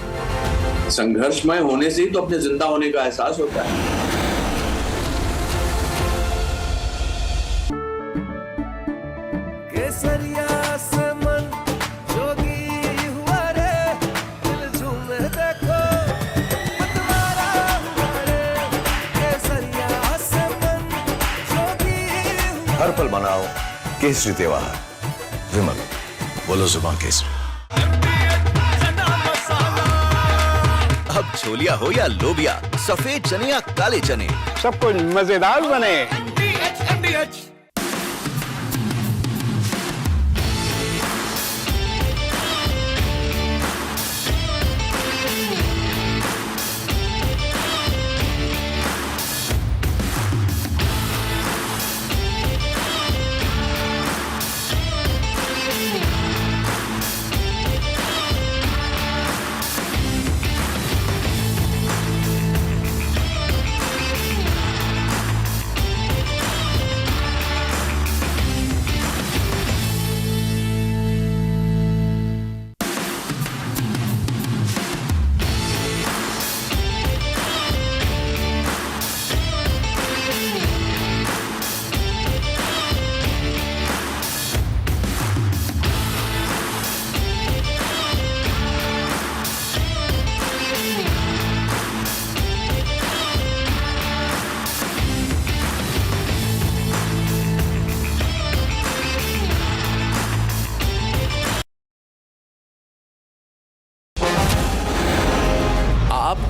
संघर्षमय होने से ही तो अपने जिंदा होने का एहसास होता है। हर पल मनाओ केसरी त्योहार। विमल, बोलो जुबान केसरी। अब छोलिया हो या लोबिया, सफेद चने या काले चने, सब कुछ मजेदार बने।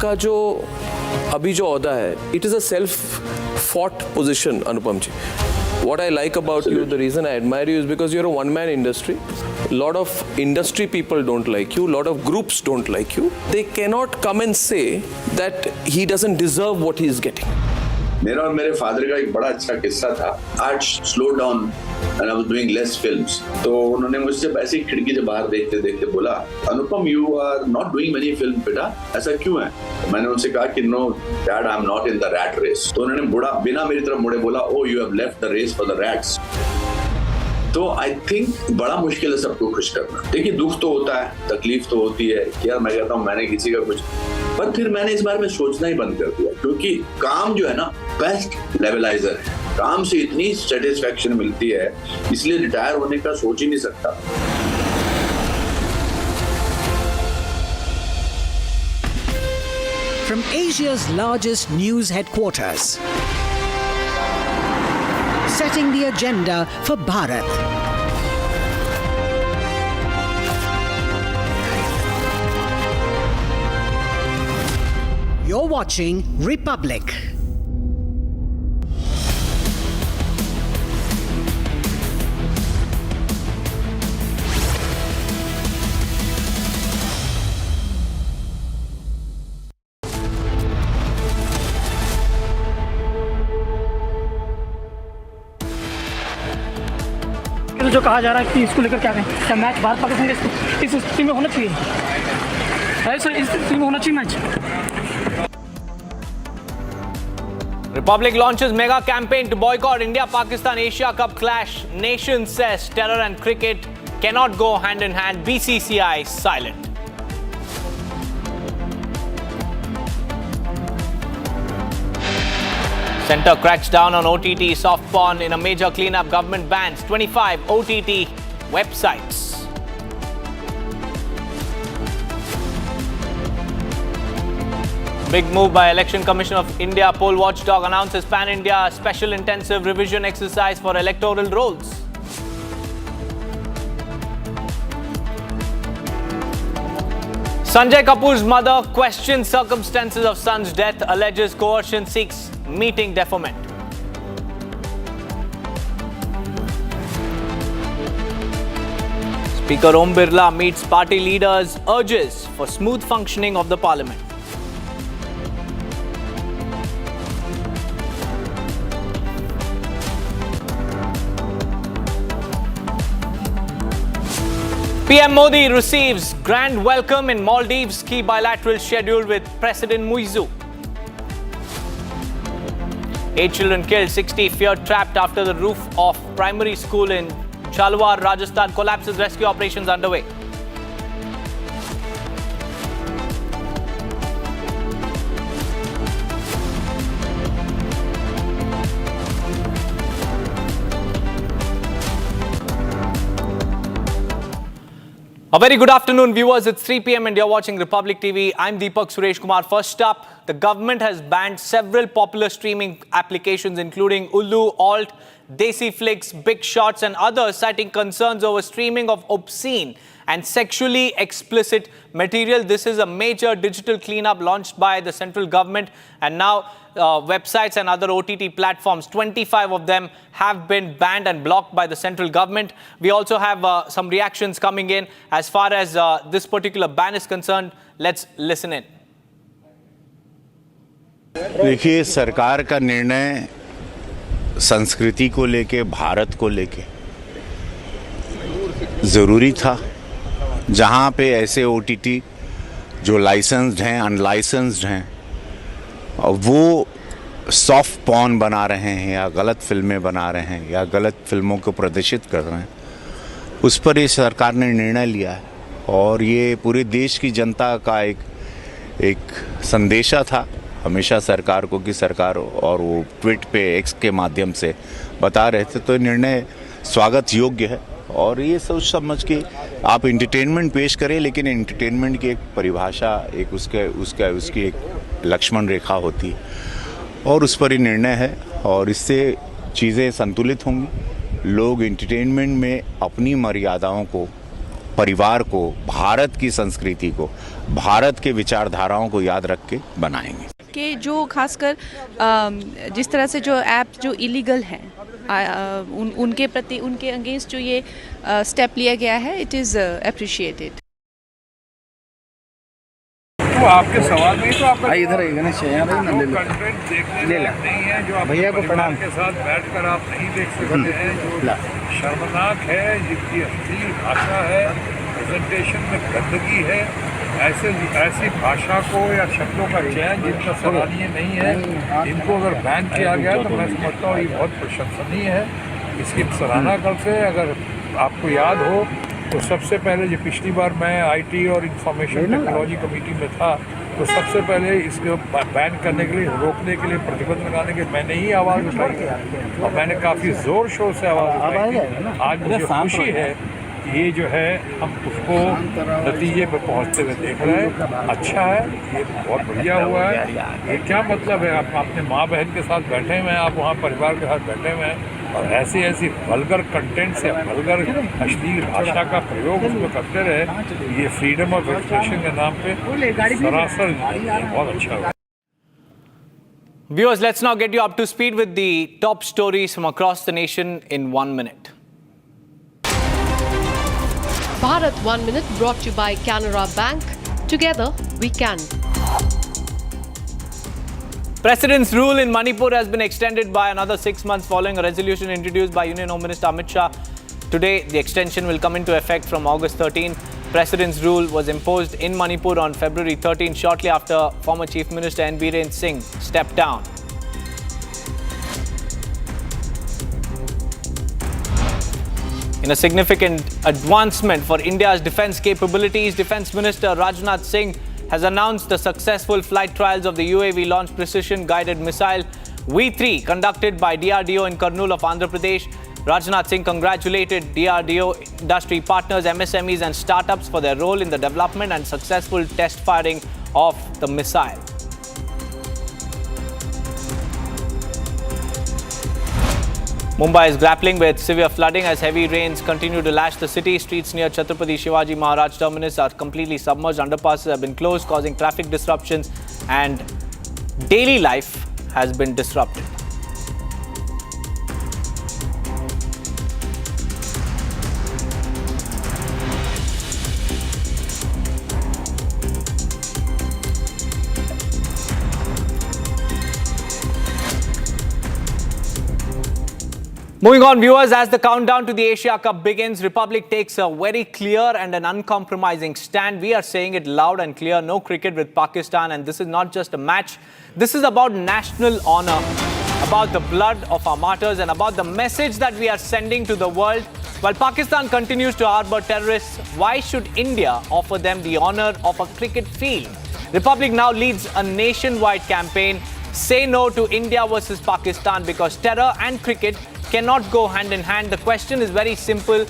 आपका जो अभी जो ओहदा है, it is a self-fought position, Anupam ji. What I like about you, the reason I admire you is because you're a one-man industry. A lot of industry people don't like you. A lot of groups don't like you. They cannot come and say that he doesn't deserve what he is getting. मेरा और मेरे father का एक बड़ा अच्छा किस्सा था. Art slowed down and I was doing less films. तो उन्होंने मुझसे ऐसे ही खिड़की से बाहर देखते देखते बोला, अनुपम you are not doing many films बेटा, ऐसा क्यों है? तो मैंने उनसे कहा कि no dad I'm not in the rat race. तो उन्होंने बिना मेरी तरफ मुड़े बोला, oh you have left the race for the rats. तो आई थिंक बड़ा मुश्किल है सबको खुश करना. देखिए दुख तो होता है, तकलीफ तो होती है कि यार मैं कहता हूँ मैंने किसी का कुछ, पर फिर मैंने इस बारे में सोचना ही बंद कर दिया क्योंकि काम जो है ना बेस्ट लेवलाइजर है. काम से इतनी सेटिस्फेक्शन मिलती है, इसलिए रिटायर होने का सोच ही नहीं सकता. From Asia's largest news headquarters, setting the agenda for Bharat. You're watching Republic. जो कहा जा रहा है कि इसको लेकर क्या कहें, क्या मैच भारत पाकिस्तान के इस स्थिति में होना चाहिए? ऐसा इस स्थिति में होना चाहिए match. Republic launches mega campaign to boycott India-Pakistan Asia Cup clash. Nation says terror and cricket cannot go hand in hand. BCCI silent. Centre cracks down on OTT soft porn in a major cleanup. Government bans 25 OTT websites. Big move by Election Commission of India. Poll watchdog announces pan-India special intensive revision exercise for electoral rolls. Sanjay Kapoor's mother questions circumstances of son's death, alleges coercion, seeks meeting deferment. Speaker Om Birla meets party leaders, urges for smooth functioning of the parliament. PM Modi receives grand welcome in Maldives, key bilateral scheduled with President Muizu. 8 children killed, 60 feared trapped after the roof of primary school in Chalwar, Rajasthan collapses. Rescue operations underway. A very good afternoon, viewers. It's 3 p.m. and you're watching Republic TV. I'm Deepak Suresh Kumar. First up, the government has banned several popular streaming applications, including Ulu, Alt, Desi Flix, Big Shots, and others, citing concerns over streaming of obscene and sexually explicit material. This is a major digital cleanup launched by the central government, and now websites and other OTT platforms, 25 of them have been banned and blocked by the central government. We also have some reactions coming in as far as this particular ban is concerned. Let's listen in. देखिए, सरकार का निर्णय संस्कृति को लेके, भारत को लेके ज़रूरी था. जहाँ पे ऐसे OTT जो लाइसेंस्ड हैं, अनलाइसेंस्ड हैं, वो सॉफ्ट पॉर्न बना रहे हैं या गलत फिल्में बना रहे हैं या गलत फिल्मों को प्रदर्शित कर रहे हैं, उस पर ये सरकार ने निर्णय लिया है. और ये पूरे देश की जनता का एक संदेशा था हमेशा सरकार को कि सरकार, और वो ट्वीट पे, एक्स के माध्यम से बता रहे थे. तो निर्णय स्वागत योग्य है. और ये सोच समझ के आप एंटरटेनमेंट पेश करें, लेकिन एंटरटेनमेंट की एक परिभाषा, एक उसकी एक लक्ष्मण रेखा होती है, और उस पर ही निर्णय है. और इससे चीज़ें संतुलित होंगी. लोग एंटरटेनमेंट में अपनी मर्यादाओं को परिवार को, भारत की संस्कृति को, भारत के विचारधाराओं को याद रख के बनाएंगे। कि जो खासकर जिस तरह से जो ऐप जो इलीगल हैं उनके प्रति, उनके अगेंस्ट जो ये स्टेप लिया गया है, इट इज़ अप्रिशिएटेड। तो आपके सवाल में तो आपका इधर गणेश कंटेंट देखने लायक नहीं है, जो भैया को परिवार के साथ बैठकर आप नहीं देख सकते हैं, जो शर्मनाक है, जिसकी असली भाषा है, प्रेजेंटेशन में गंदगी है, ऐसी भाषा को या शब्दों का चयन जिनका सराहनीय नहीं है, इनको अगर बैन किया गया तो मैं समझता हूँ ये बहुत प्रशंसनीय है। इसकी सराहना करते हैं। अगर आपको याद हो तो सबसे पहले जो पिछली बार मैं आईटी और इंफॉर्मेशन टेक्नोलॉजी कमेटी में था, तो सबसे पहले इसको बैन करने के लिए, रोकने के लिए, प्रतिबंध लगाने के मैंने ही आवाज़ उठाई और मैंने काफ़ी ज़ोर शोर से आवाज़ उठाई। आज मुझे खुशी है कि ये जो है हम उसको नतीजे पर पहुंचते हुए देख रहे हैं। अच्छा है, ये बहुत बढ़िया हुआ है। ये क्या मतलब है, आप अपने माँ बहन के साथ बैठे हुए हैं, आप वहाँ परिवार के साथ बैठे हुए हैं और ऐसी वल्गर कंटेंट से, वल्गर अश्लील भाषा का प्रयोग उसमें करते रहे, ये फ्रीडम ऑफ एक्सप्रेशन के नाम पे सरासर बहुत अच्छा हुआ। Viewers, let's now get you up to speed with the top stories from across the nation in 1 minute. Bharat 1 Minute brought to you by Canara Bank. Together we can. President's rule in Manipur has been extended by another 6 months following a resolution introduced by Union Home Minister Amit Shah. Today, the extension will come into effect from August 13. President's rule was imposed in Manipur on February 13, shortly after former Chief Minister N. Biren Singh stepped down. In a significant advancement for India's defense capabilities, Defense Minister Rajnath Singh has announced the successful flight trials of the UAV-launched precision-guided missile V3 conducted by DRDO in Kurnool of Andhra Pradesh. Rajnath Singh congratulated DRDO industry partners, MSMEs and startups for their role in the development and successful test firing of the missile. Mumbai is grappling with severe flooding as heavy rains continue to lash the city. Streets near Chhatrapati Shivaji Maharaj terminus are completely submerged. Underpasses have been closed, causing traffic disruptions, and daily life has been disrupted. Moving on, viewers, as the countdown to the Asia Cup begins, Republic takes a very clear and an uncompromising stand. We are saying it loud and clear, no cricket with Pakistan, and this is not just a match. This is about national honor, about the blood of our martyrs, and about the message that we are sending to the world. While Pakistan continues to harbor terrorists, why should India offer them the honor of a cricket field? Republic now leads a nationwide campaign, Say No to India versus Pakistan, because terror and cricket cannot go hand in hand. The question is very simple.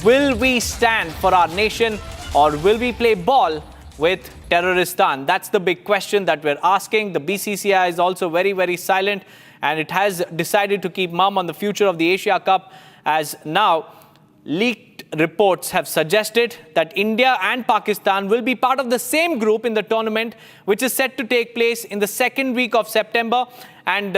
Will we stand for our nation or will we play ball with Terroristan? That's the big question that we're asking. The BCCI is also very, very silent, and it has decided to keep mum on the future of the Asia Cup, as now leaked reports have suggested that India and Pakistan will be part of the same group in the tournament, which is set to take place in the second week of September. And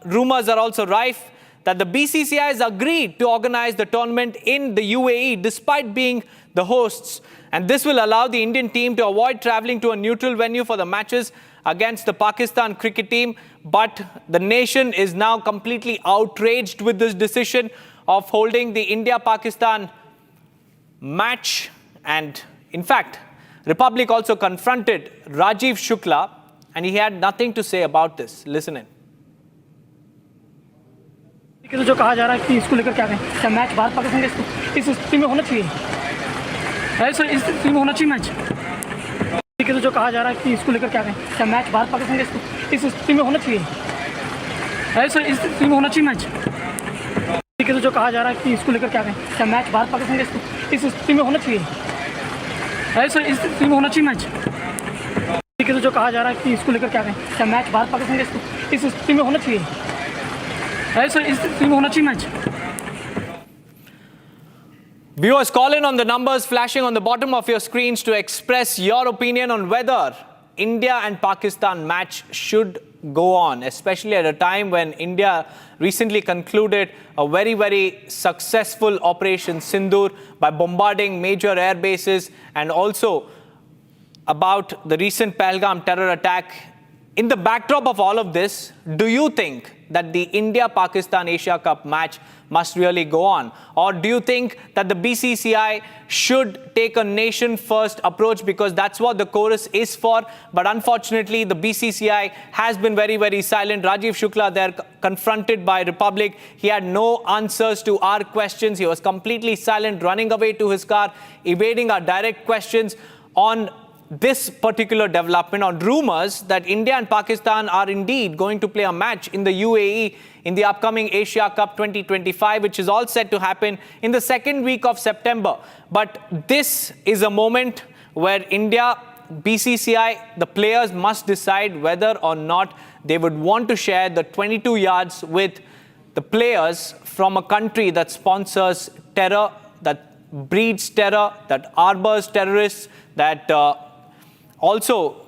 rumors are also rife that the BCCI has agreed to organize the tournament in the UAE despite being the hosts. And this will allow the Indian team to avoid traveling to a neutral venue for the matches against the Pakistan cricket team. But the nation is now completely outraged with this decision of holding the India-Pakistan match. And in fact, Republic also confronted Rajiv Shukla, and he had nothing to say about this. Listen in. तो जो कहा जा रहा है कि इसको लेकर क्या कहें, क्या मैच भारत पाकिस्तान इस स्थिति में होना चाहिए, ऐसा इस स्थिति में होना चाहिए मैच, तो जो कहा जा रहा है कि इसको लेकर क्या कहें, क्या मैच भारत पाकिस्तान इस स्थिति में होना चाहिए, ऐसा इस स्थिति में होना चाहिए मैच, तो जो कहा जा रहा है कि इसको लेकर क्या कहें, क्या मैच भारत पाकिस्तान इस स्थिति में होना चाहिए, ऐसा इस स्थिति में होना चाहिए मैच, तो जो कहा जा रहा है कि इसको लेकर क्या कहें, क्या मैच भारत पाकिस्तान इस स्थिति में होना चाहिए, ऐसा इस स्थिति में होना चाहिए match. Viewers, call in on the numbers flashing on the bottom of your screens to express your opinion on whether India and Pakistan match should go on, especially at a time when India recently concluded a very, very successful Operation Sindoor by bombarding major air bases, and also about the recent Pahalgam terror attack. In the backdrop of all of this, do you think that the India-Pakistan Asia Cup match must really go on? Or do you think that the BCCI should take a nation-first approach, because that's what the chorus is for? But unfortunately, the BCCI has been very, very silent. Rajiv Shukla there, confronted by Republic, he had no answers to our questions. He was completely silent, running away to his car, evading our direct questions on this particular development, on rumors that India and Pakistan are indeed going to play a match in the UAE in the upcoming Asia Cup 2025, which is all set to happen in the second week of September. But this is a moment where India, BCCI, the players must decide whether or not they would want to share the 22 yards with the players from a country that sponsors terror, that breeds terror, that harbors terrorists, that also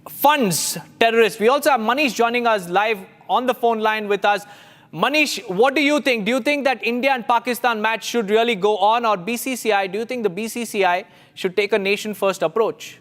funds terrorists. We also have Manish joining us live on the phone line with us. Manish, what do you think? Do you think that India and Pakistan match should really go on, or BCCI? Do you think the BCCI should take a nation-first approach?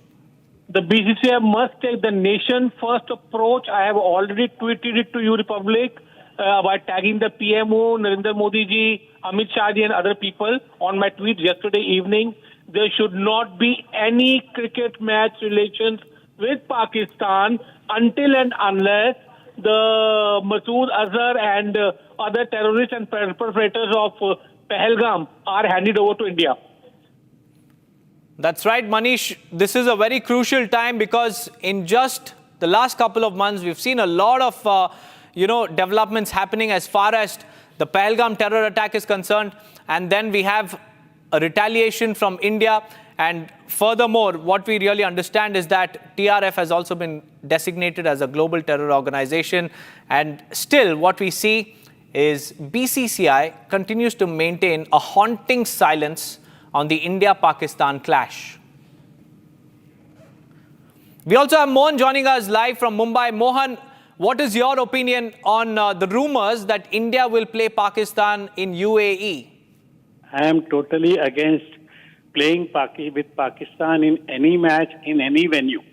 The BCCI must take the nation-first approach. I have already tweeted it to you, Republic, by tagging the PMO, Narendra Modi ji, Amit Shah ji and other people on my tweet yesterday evening. There should not be any cricket match relations with Pakistan until and unless the Masood Azhar and other terrorists and perpetrators of Pahalgam are handed over to India. That's right, Manish. This is a very crucial time, because in just the last couple of months, we've seen a lot of developments happening as far as the Pahalgam terror attack is concerned. And then we have a retaliation from India. And furthermore, what we really understand is that TRF has also been designated as a global terror organization. And still, what we see is BCCI continues to maintain a haunting silence on the India-Pakistan clash. We also have Mohan joining us live from Mumbai. Mohan, what is your opinion on the rumors that India will play Pakistan in UAE? I am totally against playing with Pakistan in any match, in any venue.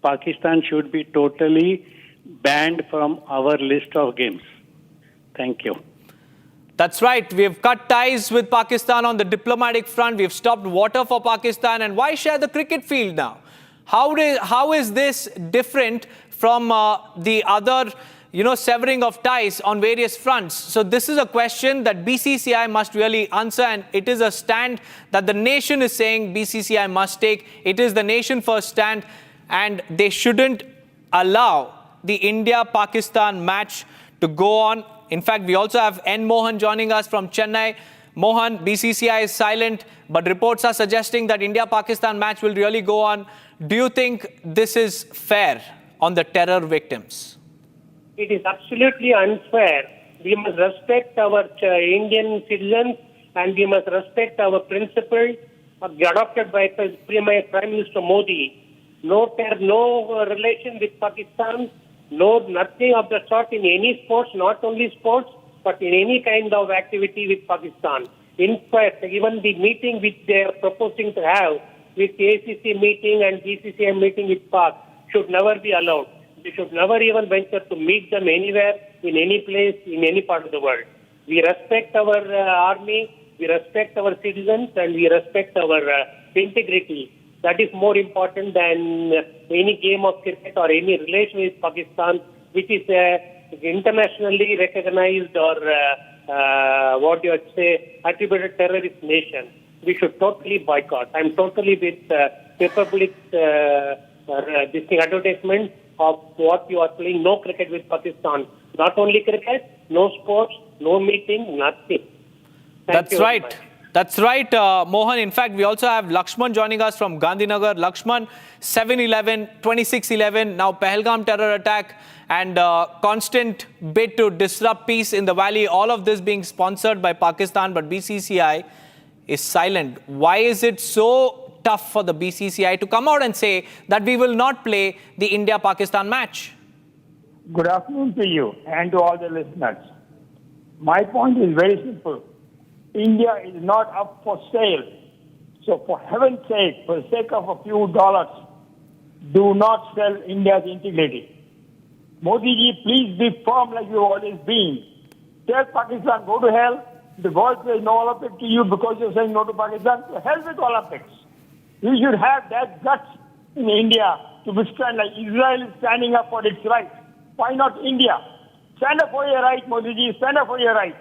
Pakistan should be totally banned from our list of games. Thank you. That's right. We have cut ties with Pakistan on the diplomatic front. We have stopped water for Pakistan. And why share the cricket field now? How is this different from the other severing of ties on various fronts? So this is a question that BCCI must really answer, and it is a stand that the nation is saying BCCI must take. It is the nation-first stand, and they shouldn't allow the India-Pakistan match to go on. In fact, we also have N. Mohan joining us from Chennai. Mohan, BCCI is silent, but reports are suggesting that India-Pakistan match will really go on. Do you think this is fair on the terror victims? It is absolutely unfair. We must respect our Indian citizens, and we must respect our principles adopted by Prime Minister Modi. No relation with Pakistan, nothing of the sort in any sports, not only sports, but in any kind of activity with Pakistan. In fact, even the meeting which they are proposing to have with the ACC meeting and BCCI meeting with Pak should never be allowed. We should never even venture to meet them anywhere, in any place, in any part of the world. We respect our army, we respect our citizens, and we respect our integrity. That is more important than any game of cricket or any relation with Pakistan, which is internationally recognized or attributed terrorist nation. We should totally boycott. I'm totally with Republic's advertisement of what you are playing. No cricket with Pakistan. Not only cricket, no sports, no meeting, nothing. That's right. That's right, Mohan. In fact, we also have Lakshman joining us from Gandhinagar. Lakshman, 7/11, 26/11, now Pahalgam terror attack and constant bid to disrupt peace in the valley. All of this being sponsored by Pakistan, but BCCI is silent. Why is it so tough for the BCCI to come out and say that we will not play the India-Pakistan match? Good afternoon to you and to all the listeners. My point is very simple. India is not up for sale. So for heaven's sake, for the sake of a few dollars, do not sell India's integrity. Modi ji, please be firm like you've always been. Tell Pakistan, go to hell. The world says no Olympics to you because you're saying no to Pakistan. To hell with Olympics. You should have that guts in India to withstand, like Israel is standing up for its right. Why not India? Stand up for your right, Modi ji. Stand up for your right.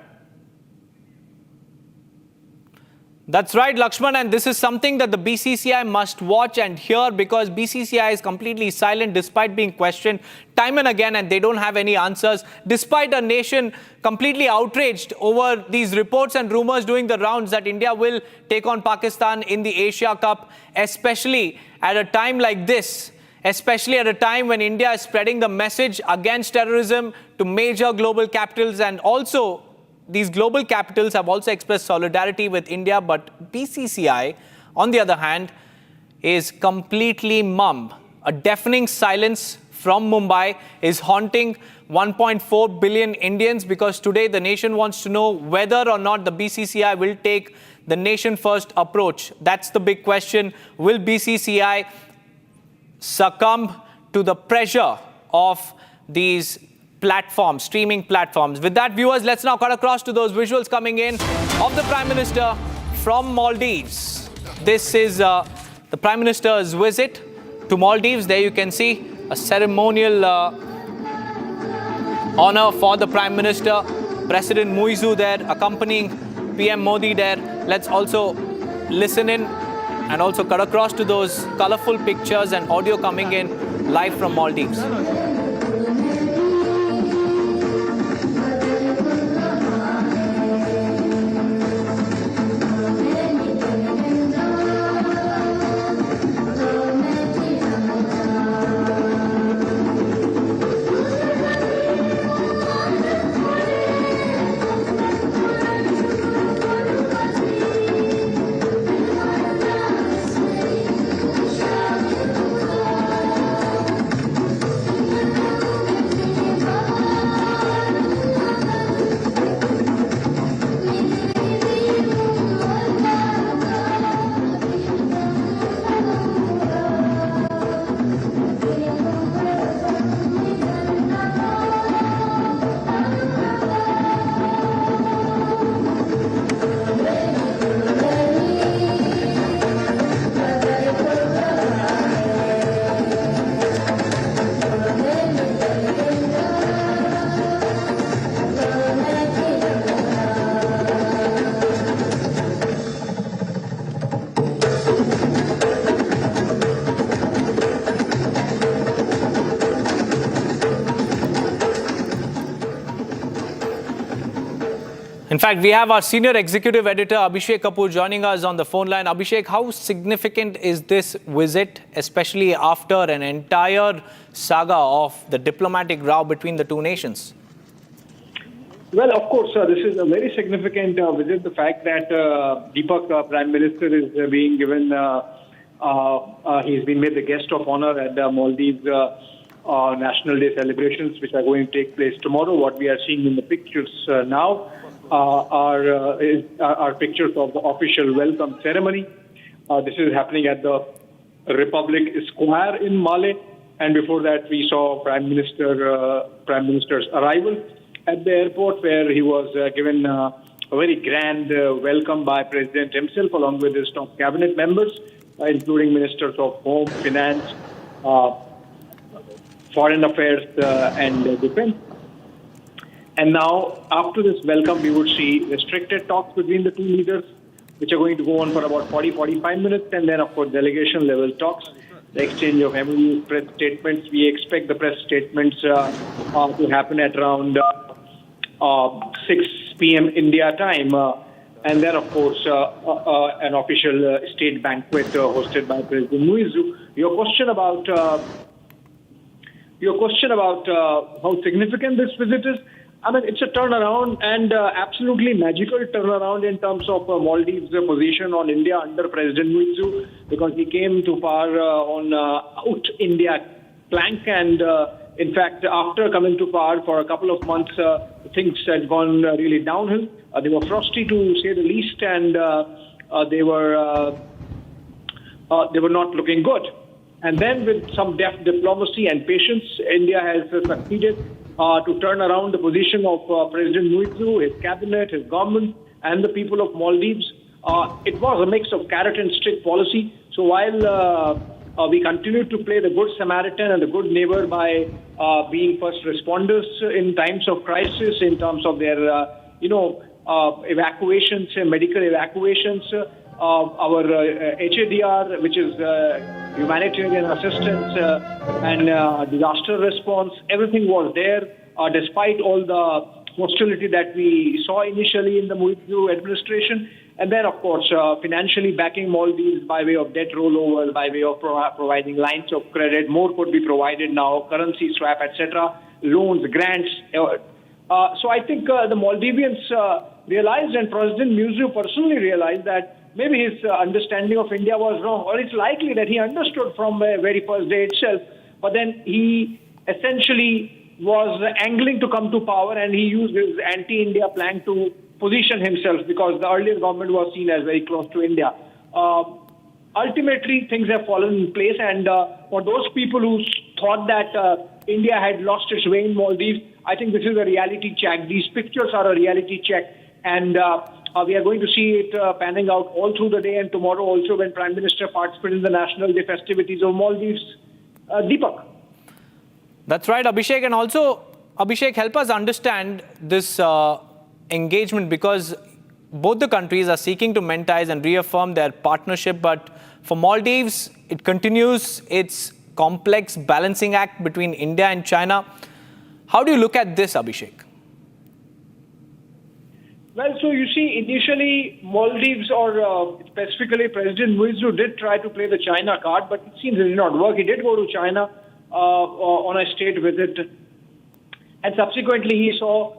That's right, Lakshman, and this is something that the BCCI must watch and hear, because BCCI is completely silent despite being questioned time and again, and they don't have any answers, despite a nation completely outraged over these reports and rumors doing the rounds that India will take on Pakistan in the Asia Cup, especially at a time like this, especially at a time when India is spreading the message against terrorism to major global capitals, and also these global capitals have also expressed solidarity with India. But BCCI, on the other hand, is completely mum. A deafening silence from Mumbai is haunting 1.4 billion Indians, because today the nation wants to know whether or not the BCCI will take the nation-first approach. That's the big question. Will BCCI succumb to the pressure of these platforms, streaming platforms? With that, viewers, let's now cut across to those visuals coming in of the Prime Minister from Maldives. This is the Prime Minister's visit to Maldives. There you can see a ceremonial honor for the Prime Minister. President Muizu there accompanying PM Modi there. Let's also listen in and also cut across to those colorful pictures and audio coming in live from Maldives. In fact, we have our senior executive editor, Abhishek Kapoor, joining us on the phone line. Abhishek, how significant is this visit, especially after an entire saga of the diplomatic row between the two nations? Well, of course, this is a very significant visit. The fact that Deepak, Prime Minister, is being given, he's been made the guest of honor at the Maldives National Day celebrations, which are going to take place tomorrow. What we are seeing in the pictures now are pictures of the official welcome ceremony. This is happening at the Republic Square in Male, and before that we saw Prime Minister's arrival at the airport, where he was given a very grand welcome by President himself, along with his top cabinet members, including Ministers of Home, Finance, Foreign Affairs and Defense. And now, after this welcome, we would see restricted talks between the two leaders, which are going to go on for about 40-45 minutes, and then, of course, delegation-level talks, the exchange of MOUs, press statements. We expect the press statements to happen at around 6 p.m. India time. And then, of course, an official state banquet hosted by President Muizu. Your question about how significant this visit is, I mean, it's a turnaround and absolutely magical turnaround in terms of Maldives' position on India under President Muizu, because he came to power on out India plank, and in fact, after coming to power for a couple of months, things had gone really downhill. They were frosty to say the least, and they were not looking good. And then with some deft diplomacy and patience, India has succeeded to turn around the position of President Muizu, his cabinet, his government, and the people of Maldives. It was a mix of carrot and stick policy. So while we continue to play the good Samaritan and the good neighbor by being first responders in times of crisis, in terms of their, evacuations, medical evacuations, our HADR, which is humanitarian assistance and disaster response, everything was there, despite all the hostility that we saw initially in the Muizu administration. And then, of course, financially backing Maldives by way of debt rollover, by way of providing lines of credit. More could be provided now, currency swap, etc., loans, grants. So I think the Maldivians realized, and President Muizu personally realized, that maybe his understanding of India was wrong, or it's likely that he understood from the very first day itself. But then he essentially was angling to come to power, and he used his anti-India plan to position himself, because the earlier government was seen as very close to India. Ultimately, things have fallen in place, and for those people who thought that India had lost its way in Maldives, I think this is a reality check. These pictures are a reality check, and we are going to see it panning out all through the day, and tomorrow also when Prime Minister participates in the National Day festivities of Maldives. Deepak. That's right, Abhishek. And also, Abhishek, help us understand this engagement, because both the countries are seeking to mend ties and reaffirm their partnership. But for Maldives, it continues its complex balancing act between India and China. How do you look at this, Abhishek? Well, so you see, initially Maldives, or specifically President Muizu, did try to play the China card, but it seems it did not work. He did go to China on a state visit, and subsequently he saw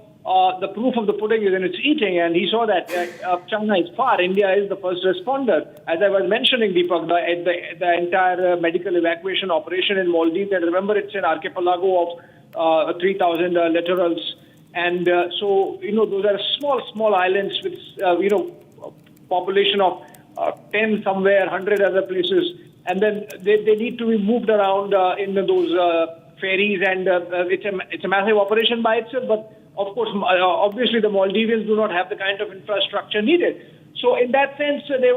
the proof of the pudding is in its eating, and he saw that China is far, India is the first responder. As I was mentioning, Deepak, the entire medical evacuation operation in Maldives, and remember, it's an archipelago of 3,000 littorals. And so, those are small islands with, population of 10 somewhere, 100 other places. And then they need to be moved around in those ferries, and it's a massive operation by itself. But of course, obviously the Maldivians do not have the kind of infrastructure needed. So in that sense, they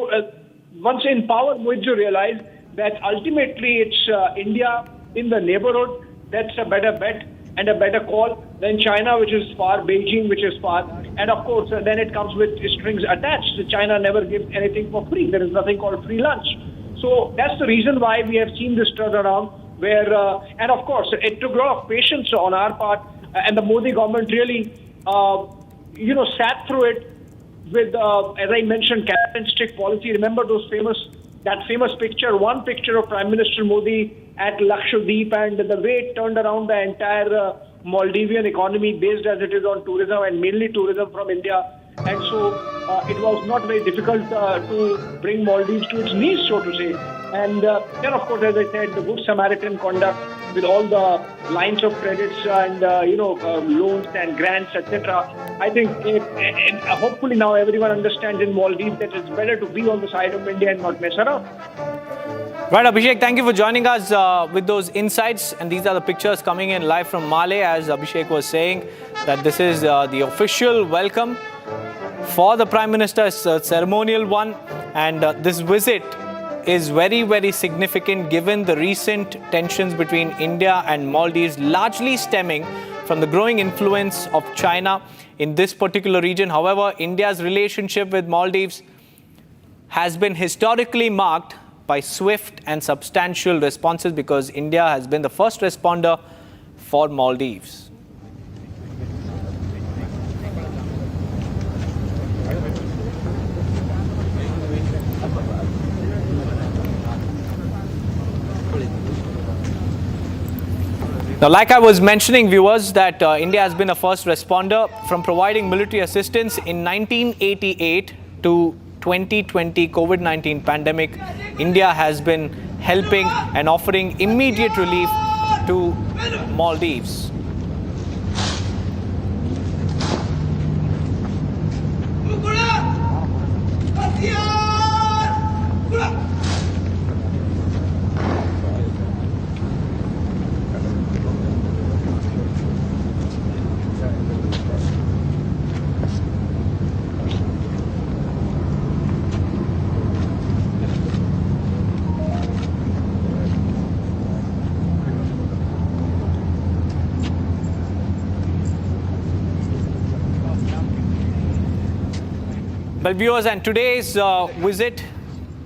once in power, Muizu realized that ultimately it's India in the neighborhood that's a better bet and a better call than China, which is far, Beijing, which is far. And of course, then it comes with strings attached. China never gives anything for free. There is nothing called free lunch. So that's the reason why we have seen this turnaround, where, and of course, it took a lot of patience on our part, and the Modi government really, sat through it with, as I mentioned, carrot and stick policy. Remember that famous picture, one picture of Prime Minister Modi at Lakshadweep, and the way it turned around the entire Maldivian economy, based as it is on tourism, and mainly tourism from India. And so it was not very difficult to bring Maldives to its knees, so to say. And then, of course, as I said, the good Samaritan conduct with all the lines of credits and, loans and grants, etc. I think hopefully now everyone understands in Maldives that it's better to be on the side of India and not mess around. Right, Abhishek, thank you for joining us with those insights. And these are the pictures coming in live from Male, as Abhishek was saying, that this is the official welcome for the Prime Minister, ceremonial one. And this visit is very, very significant given the recent tensions between India and Maldives, largely stemming from the growing influence of China in this particular region. However, India's relationship with Maldives has been historically marked by swift and substantial responses, because India has been the first responder for Maldives. Now, like I was mentioning, viewers, that India has been a first responder from providing military assistance in 1988 to 2020 COVID-19 pandemic. India has been helping and offering immediate relief to Maldives. Well, viewers, and today's visit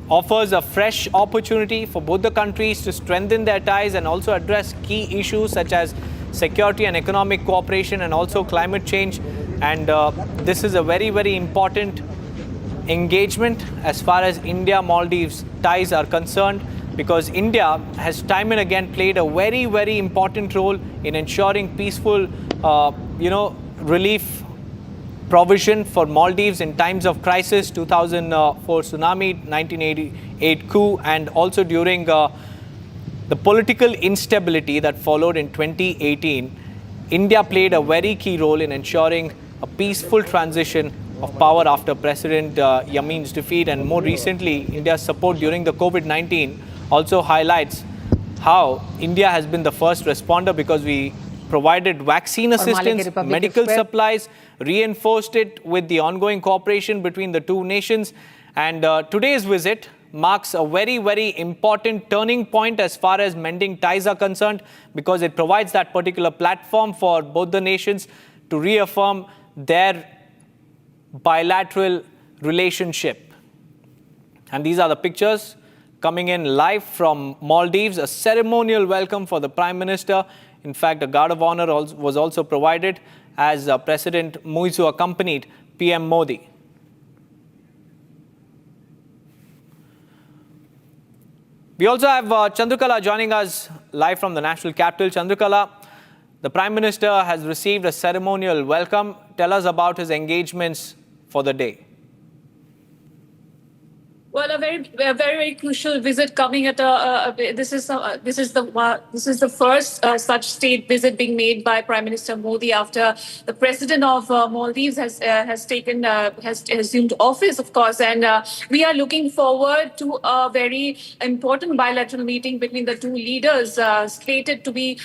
offers a fresh opportunity for both the countries to strengthen their ties and also address key issues such as security and economic cooperation and also climate change. And this is a very, very important engagement as far as India-Maldives ties are concerned, because India has time and again played a very, very important role in ensuring peaceful, relief provision for Maldives in times of crisis, 2004 tsunami, 1988 coup, and also during the political instability that followed in 2018. India played a very key role in ensuring a peaceful transition of power after President Yamin's defeat, and more recently, India's support during the COVID-19 also highlights how India has been the first responder, because we provided vaccine assistance, medical supplies, reinforced it with the ongoing cooperation between the two nations. And today's visit marks a very, very important turning point as far as mending ties are concerned, because it provides that particular platform for both the nations to reaffirm their bilateral relationship. And these are the pictures coming in live from Maldives, a ceremonial welcome for the Prime Minister. In fact, a guard of honor was also provided as President Muizu accompanied PM Modi. We also have Chandrakala joining us live from the national capital. Chandrakala, the Prime Minister has received a ceremonial welcome. Tell us about his engagements for the day. Well, a very crucial visit coming at this is the first such state visit being made by Prime Minister Modi after the President of Maldives has assumed office, of course, and we are looking forward to a very important bilateral meeting between the two leaders, slated to be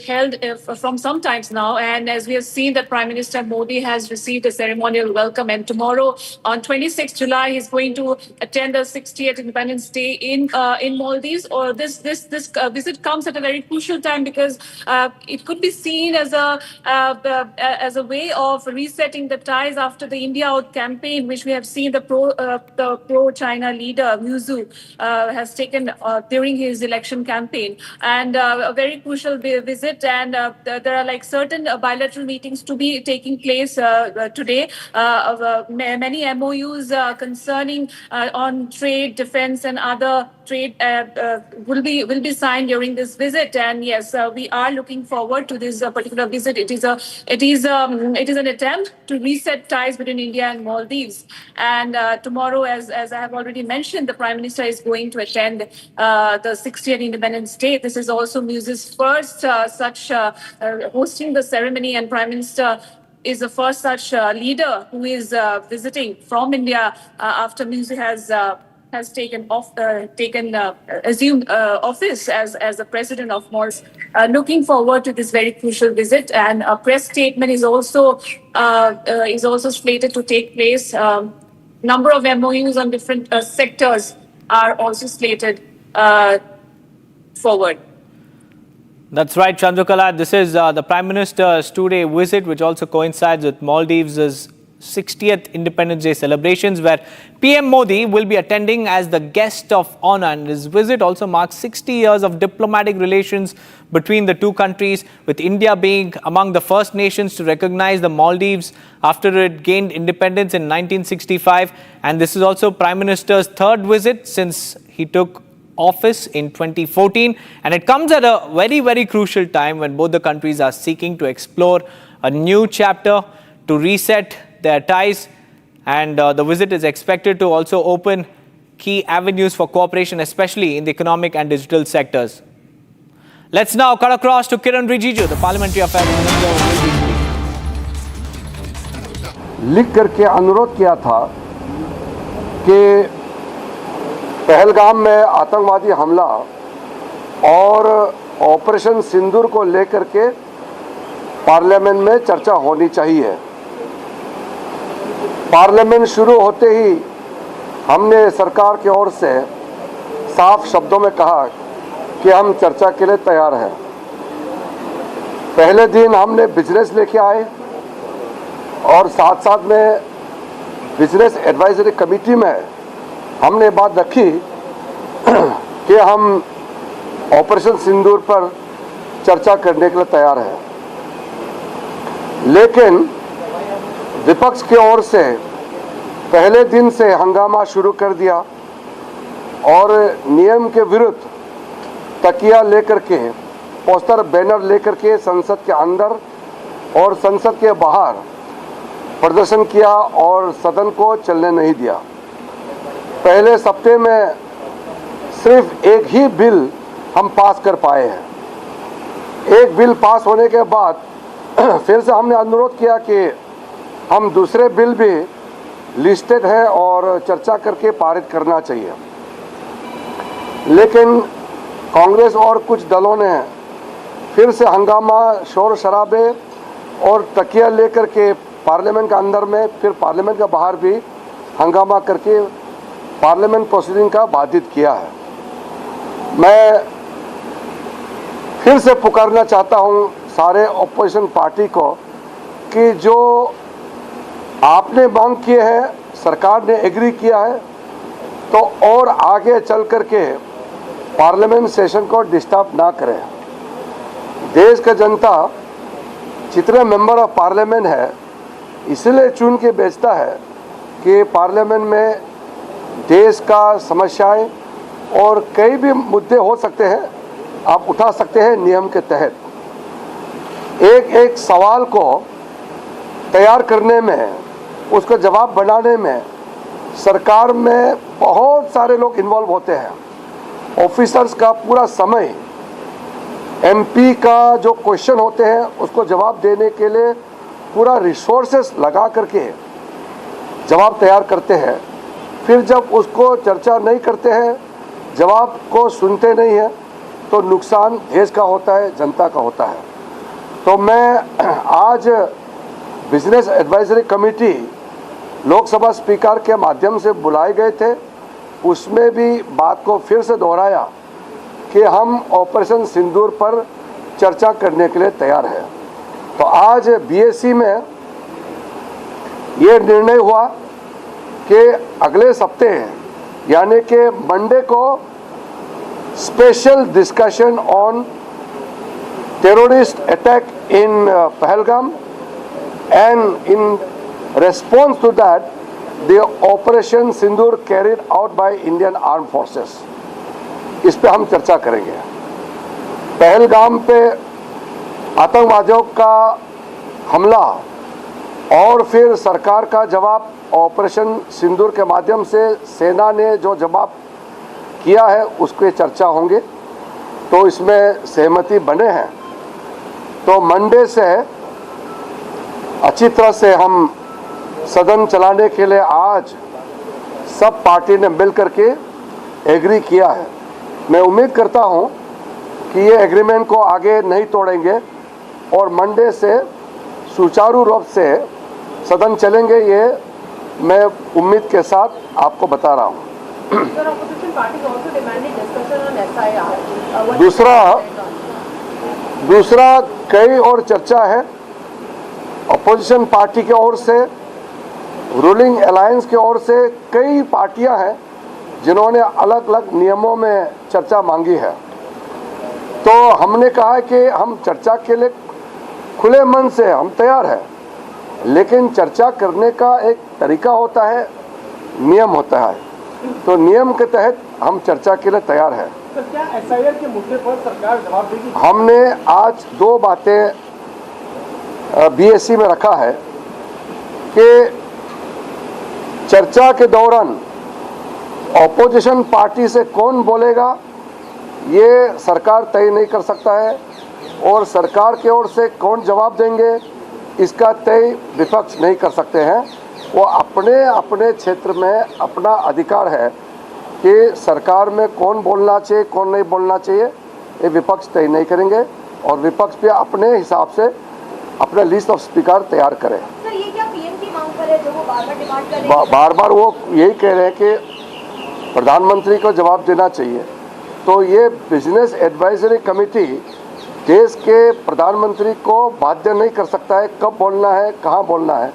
held from some times now. And as we have seen, that Prime Minister Modi has received a ceremonial welcome, and tomorrow on 26th July he's going to attend the 60th Independence Day in Maldives. Or this visit comes at a very crucial time, because it could be seen as a way of resetting the ties after the India Out campaign, which we have seen the pro-China leader Muizu has taken during his election campaign. And a very crucial visit, and there are certain bilateral meetings to be taking place today. Many MOUs concerning on trade, defense, and other trade will be signed during this visit. And yes, we are looking forward to this particular visit. It is an attempt to reset ties between India and Maldives. And tomorrow, as I have already mentioned, the Prime Minister is going to attend the 60th Independence Day. This is also Muizu's first such hosting the ceremony, and Prime Minister is the first such leader who is visiting from India after Muizu has assumed office as the president of Maldives. Looking forward to this very crucial visit, and a press statement is also slated to take place. Number of MOUs on different sectors are also slated forward. That's right, Chandrakala. This is the Prime Minister's two-day visit, which also coincides with Maldives' 60th Independence Day celebrations, where PM Modi will be attending as the guest of honor. And his visit also marks 60 years of diplomatic relations between the two countries, with India being among the first nations to recognize the Maldives after it gained independence in 1965. And this is also Prime Minister's third visit since he took office in 2014, and it comes at a very, very crucial time when both the countries are seeking to explore a new chapter, to reset their ties, and the visit is expected to also open key avenues for cooperation, especially in the economic and digital sectors. Let's now cut across to Kiran Rijiju, the Parliamentary Affairs Minister. लिख करके अनुरोध किया था कि पहलगाम में आतंकवादी हमला और ऑपरेशन सिंदूर को लेकर के पार्लियामेंट में चर्चा होनी चाहिए। पार्लियामेंट शुरू होते ही हमने सरकार की ओर से साफ शब्दों में कहा कि हम चर्चा के लिए तैयार हैं। पहले दिन हमने बिजनेस लेके आए और साथ साथ में बिजनेस एडवाइजरी कमेटी में हमने बात रखी कि हम ऑपरेशन सिंदूर पर चर्चा करने के लिए तैयार हैं, लेकिन विपक्ष की ओर से पहले दिन से हंगामा शुरू कर दिया और नियम के विरुद्ध तकिया लेकर के, पोस्टर बैनर लेकर के संसद के अंदर और संसद के बाहर प्रदर्शन किया और सदन को चलने नहीं दिया। पहले सप्ताह में सिर्फ एक ही बिल हम पास कर पाए हैं। एक बिल पास होने के बाद फिर से हमने अनुरोध किया कि हम दूसरे बिल भी लिस्टेड है और चर्चा करके पारित करना चाहिए, लेकिन कांग्रेस और कुछ दलों ने फिर से हंगामा, शोर शराबे और तकिया लेकर के पार्लियामेंट के अंदर में, फिर पार्लियामेंट के बाहर भी हंगामा करके पार्लियामेंट प्रोसीडिंग का बाधित किया है। मैं फिर से पुकारना चाहता हूं सारे ऑपोजिशन पार्टी को कि जो आपने मांग किए हैं, सरकार ने एग्री किया है, तो और आगे चल करके पार्लियामेंट सेशन को डिस्टर्ब ना करें। देश का जनता जितने मेंबर ऑफ पार्लियामेंट है इसलिए चुन के भेजता है कि पार्लियामेंट में देश का समस्याएं और कई भी मुद्दे हो सकते हैं, आप उठा सकते हैं नियम के तहत। एक एक सवाल को तैयार करने में, उसका जवाब बनाने में सरकार में बहुत सारे लोग इन्वॉल्व होते हैं। ऑफिसर्स का पूरा समय, एमपी का जो क्वेश्चन होते हैं उसको जवाब देने के लिए पूरा रिसोर्सेस लगा करके जवाब तैयार करते हैं। फिर जब उसको चर्चा नहीं करते हैं, जवाब को सुनते नहीं हैं, तो नुकसान देश का होता है, जनता का होता है। तो मैं आज business advisory committee Lok Sabha speaker के माध्यम से बुलाए गए थे, उसमें भी बात को फिर से दोहराया कि हम ऑपरेशन सिंदूर पर चर्चा करने के लिए तैयार हैं। तो आज बीएससी में ये निर्णय हुआ कि अगले सप्ताह यानी कि मंडे को special discussion on terrorist attack in Pahalgam and in response to that the operation Sindoor carried out by Indian Armed Forces, इस पे हम चर्चा करेंगे। पहलगाम पे आतंकवादियों का हमला और फिर सरकार का जवाब ऑपरेशन सिंदूर के माध्यम से सेना ने जो जवाब किया है उसके चर्चा होंगे, तो इसमें सहमति बने हैं। तो मंडे से अच्छी तरह से हम सदन चलाने के लिए आज सब पार्टी ने मिल करके एग्री किया है। मैं उम्मीद करता हूं कि ये एग्रीमेंट को आगे नहीं तोड़ेंगे और मंडे से सुचारू रूप से सदन चलेंगे, ये मैं उम्मीद के साथ आपको बता रहा हूं। दूसरा कई और चर्चा है। अपोजिशन पार्टी की ओर से, रूलिंग अलायंस की ओर से कई पार्टियां हैं जिन्होंने अलग अलग नियमों में चर्चा मांगी है। तो हमने कहा कि हम चर्चा के लिए खुले मन से हम तैयार हैं, लेकिन चर्चा करने का एक तरीका होता है, नियम होता है। तो नियम के तहत हम चर्चा के लिए तैयार हैं। सर, क्या एसआईआर के मुद्दे पर सरकार जवाब देगी? हमने आज दो बातें बीएससी में रखा है कि चर्चा के दौरान ऑपोजिशन पार्टी से कौन बोलेगा ये सरकार तय नहीं कर सकता है, और सरकार की ओर से कौन जवाब देंगे इसका तय विपक्ष नहीं कर सकते हैं। वो अपने अपने क्षेत्र में अपना अधिकार है कि सरकार में कौन बोलना चाहिए कौन नहीं बोलना चाहिए, ये विपक्ष तय नहीं करेंगे, और विपक्ष भी अपने हिसाब से अपना लिस्ट ऑफ स्पीकर तैयार करें। सर, ये क्या पीएम की मांग पर है जो वो बार-बार डिमांड कर रहे हैं? बार-बार वो यही कह रहे हैं कि प्रधानमंत्री को जवाब देना चाहिए। तो ये बिजनेस एडवाइजरी कमेटी देश के प्रधानमंत्री को बाध्य नहीं कर सकता है कब बोलना है कहाँ बोलना है,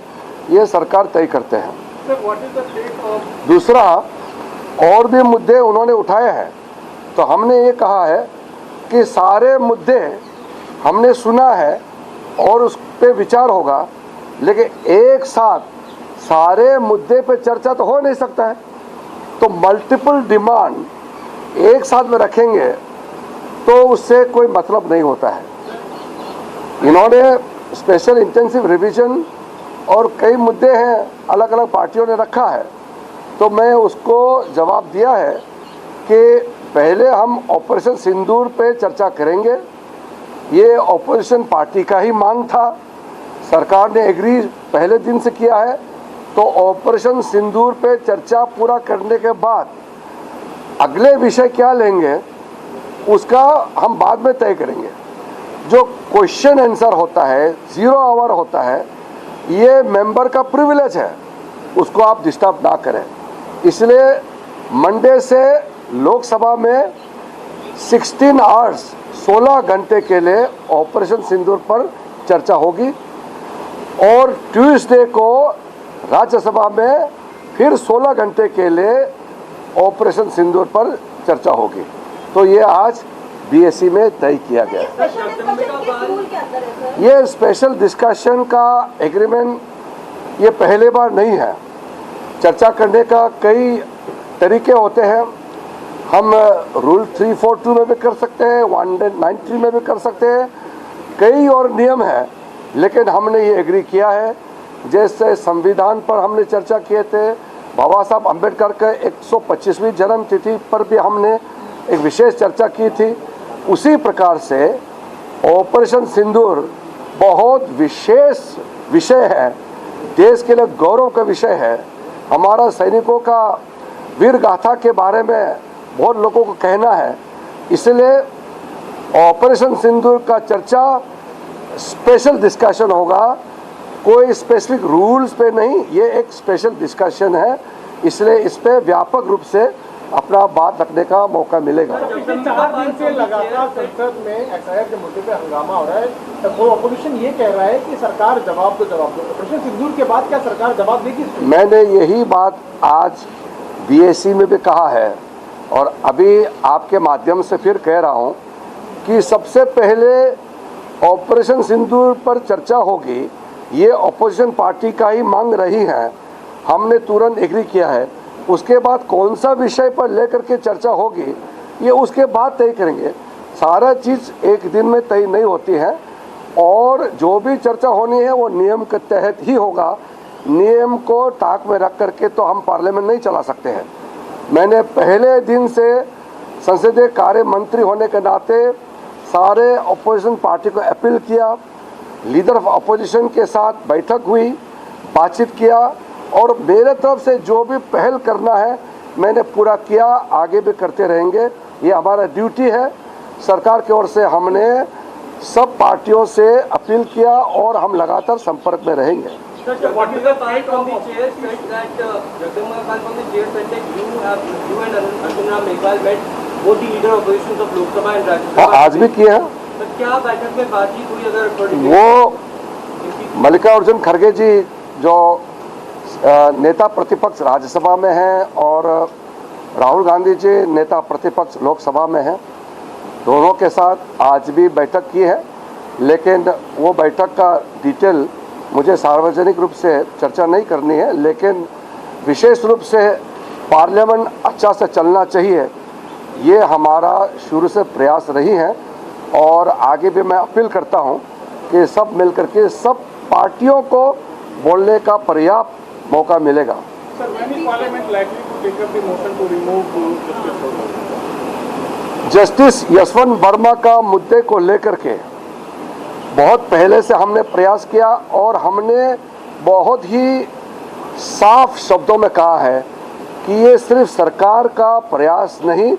ये सरकार तय करते हैं। Sir, what is the state of? दूसरा, और भी मुद्दे उन्होंने उठाए हैं, तो हमने ये कहा है कि सारे मुद्दे हमने सुना है और उस पर विचार होगा, लेकिन एक साथ सारे मुद्दे पे चर्चा तो हो नहीं सकता है। तो मल्टीपल डिमांड एक साथ में रखेंगे तो उससे कोई मतलब नहीं होता है। इन्होंने स्पेशल इंटेंसिव रिवीजन और कई मुद्दे हैं अलग अलग पार्टियों ने रखा है, तो मैं उसको जवाब दिया है कि पहले हम ऑपरेशन सिंदूर पे चर्चा करेंगे। ये ऑपोजिशन पार्टी का ही मांग था, सरकार ने एग्री पहले दिन से किया है, तो ऑपरेशन सिंदूर पे चर्चा पूरा करने के बाद अगले विषय क्या लेंगे उसका हम बाद में तय करेंगे। जो क्वेश्चन आंसर होता है, 0 आवर होता है, ये मेंबर का प्रिविलेज है, उसको आप डिस्टर्ब ना करें। इसलिए मंडे से लोकसभा में 16 आवर्स 16 घंटे के लिए ऑपरेशन सिंदूर पर चर्चा होगी, और ट्यूसडे को राज्यसभा में फिर 16 घंटे के लिए ऑपरेशन सिंदूर पर चर्चा होगी। तो ये आज बीएससी में तय किया गया है। ये स्पेशल डिस्कशन का एग्रीमेंट ये पहले बार नहीं है। चर्चा करने का कई तरीके होते हैं। हम रूल 342 में भी कर सकते हैं, 193 में भी कर सकते हैं, कई और नियम हैं, लेकिन हमने ये एग्री किया है। जैसे संविधान पर हमने चर्चा किए थे, बाबा साहब अम्बेडकर के 125वीं जन्म तिथि पर भी हमने एक विशेष चर्चा की थी। उसी प्रकार से ऑपरेशन सिंदूर बहुत विशेष विषय है, देश के लिए गौरव का विषय है। हमारा सैनिकों का वीर गाथा के बारे में बहुत लोगों को कहना है, इसलिए ऑपरेशन सिंदूर का चर्चा स्पेशल डिस्कशन होगा, कोई स्पेसिफिक रूल्स पे नहीं, ये एक स्पेशल डिस्कशन है, इसलिए इस पे व्यापक रूप से अपना बात रखने का मौका मिलेगा। 4 दिन से लगातार संसद में एसआईआर के मुद्दे पे हंगामा हो रहा है, तो अपोजिशन ये कह रहा है कि सरकार जवाब दो। ऑपरेशन सिंदूर के बाद क्या सरकार जवाब देगी? मैंने यही बात आज बीएससी में भी कहा है, और अभी आपके माध्यम से फिर कह रहा हूँ कि सबसे पहले ऑपरेशन सिंदूर पर चर्चा होगी, ये ऑपोजिशन पार्टी का ही मांग रही है, हमने तुरंत एग्री किया है। उसके बाद कौन सा विषय पर लेकर के चर्चा होगी ये उसके बाद तय करेंगे। सारा चीज़ एक दिन में तय नहीं होती है, और जो भी चर्चा होनी है वो नियम के तहत ही होगा। नियम को ताक में रख करके तो हम पार्लियामेंट नहीं चला सकते हैं। मैंने पहले दिन से संसदीय कार्य मंत्री होने के नाते सारे अपोजिशन पार्टी को अपील किया, लीडर ऑफ अपोजिशन के साथ बैठक हुई, बातचीत किया, और मेरे तरफ से जो भी पहल करना है मैंने पूरा किया, आगे भी करते रहेंगे। ये हमारा ड्यूटी है। सरकार की ओर से हमने सब पार्टियों से अपील किया और हम लगातार संपर्क में रहेंगे। आज भी किए हैं। क्या बैठक में बातचीत हुई? अगर वो मल्लिकार्जुन खड़गे जी जो नेता प्रतिपक्ष राज्यसभा में हैं और राहुल गांधी जी नेता प्रतिपक्ष लोकसभा में हैं, दोनों के साथ आज भी बैठक की है, लेकिन वो बैठक का डिटेल मुझे सार्वजनिक रूप से चर्चा नहीं करनी है। लेकिन विशेष रूप से पार्लियामेंट अच्छा से चलना चाहिए, ये हमारा शुरू से प्रयास रही है और आगे भी मैं अपील करता हूं कि सब मिलकर के सब पार्टियों को बोलने का पर्याप्त मौका मिलेगा। जस्टिस यशवंत वर्मा का मुद्दे को लेकर के बहुत पहले से हमने प्रयास किया और हमने बहुत ही साफ शब्दों में कहा है कि ये सिर्फ सरकार का प्रयास नहीं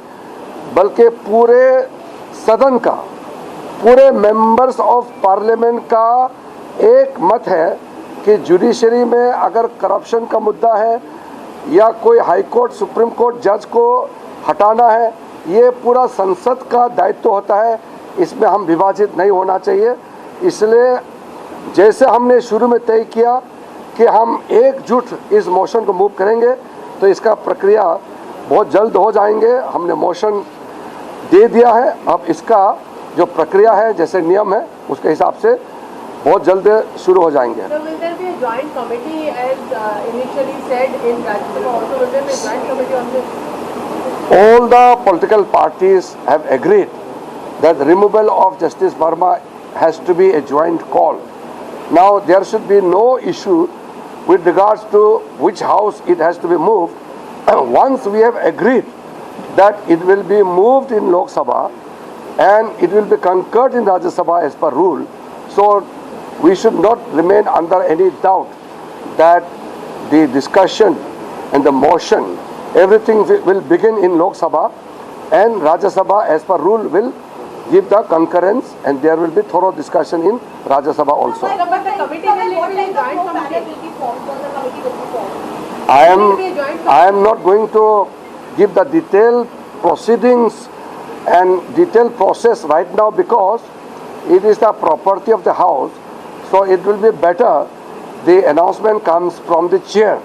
बल्कि पूरे सदन का, पूरे मेंबर्स ऑफ पार्लियामेंट का एक मत है कि जुडिशरी में अगर करप्शन का मुद्दा है या कोई हाई कोर्ट सुप्रीम कोर्ट जज को हटाना है, ये पूरा संसद का दायित्व होता है, इसमें हम विभाजित नहीं होना चाहिए। इसलिए जैसे हमने शुरू में तय किया कि हम एकजुट इस मोशन को मूव करेंगे तो इसका प्रक्रिया बहुत जल्द हो जाएंगे। हमने मोशन दे दिया है, अब इसका जो प्रक्रिया है जैसे नियम है उसके हिसाब से बहुत जल्द शुरू हो जाएंगे। All the political parties have agreed that the removal of Justice Verma has to be a joint call. Now there should be no issue with regards to which house it has to be moved. Once we have agreed that it will be moved in Lok Sabha and it will be concurred in Rajya Sabha as per rule, so we should not remain under any doubt that the discussion and the motion, everything will begin in Lok Sabha and Rajya Sabha as per rule will give the concurrence and there will be thorough discussion in Rajya Sabha also. I am not going to give the detailed proceedings and detailed process right now because it is the property of the house, so it will be better the announcement comes from the chair.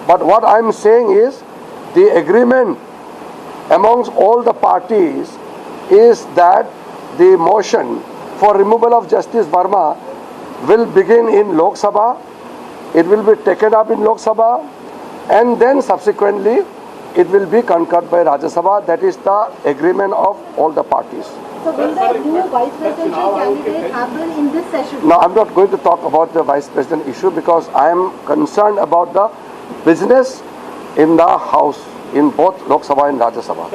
But what I am saying is the agreement amongst all the parties is that the motion for removal of Justice Verma will begin in Lok Sabha, it will be taken up in Lok Sabha and then subsequently it will be concurred by Rajya Sabha. That is the agreement of all the parties. So will the new vice presidential candidate happen in this session? No, I'm not going to talk about the vice president issue because I am concerned about the business in the house in both Lok Sabha and Rajya Sabha.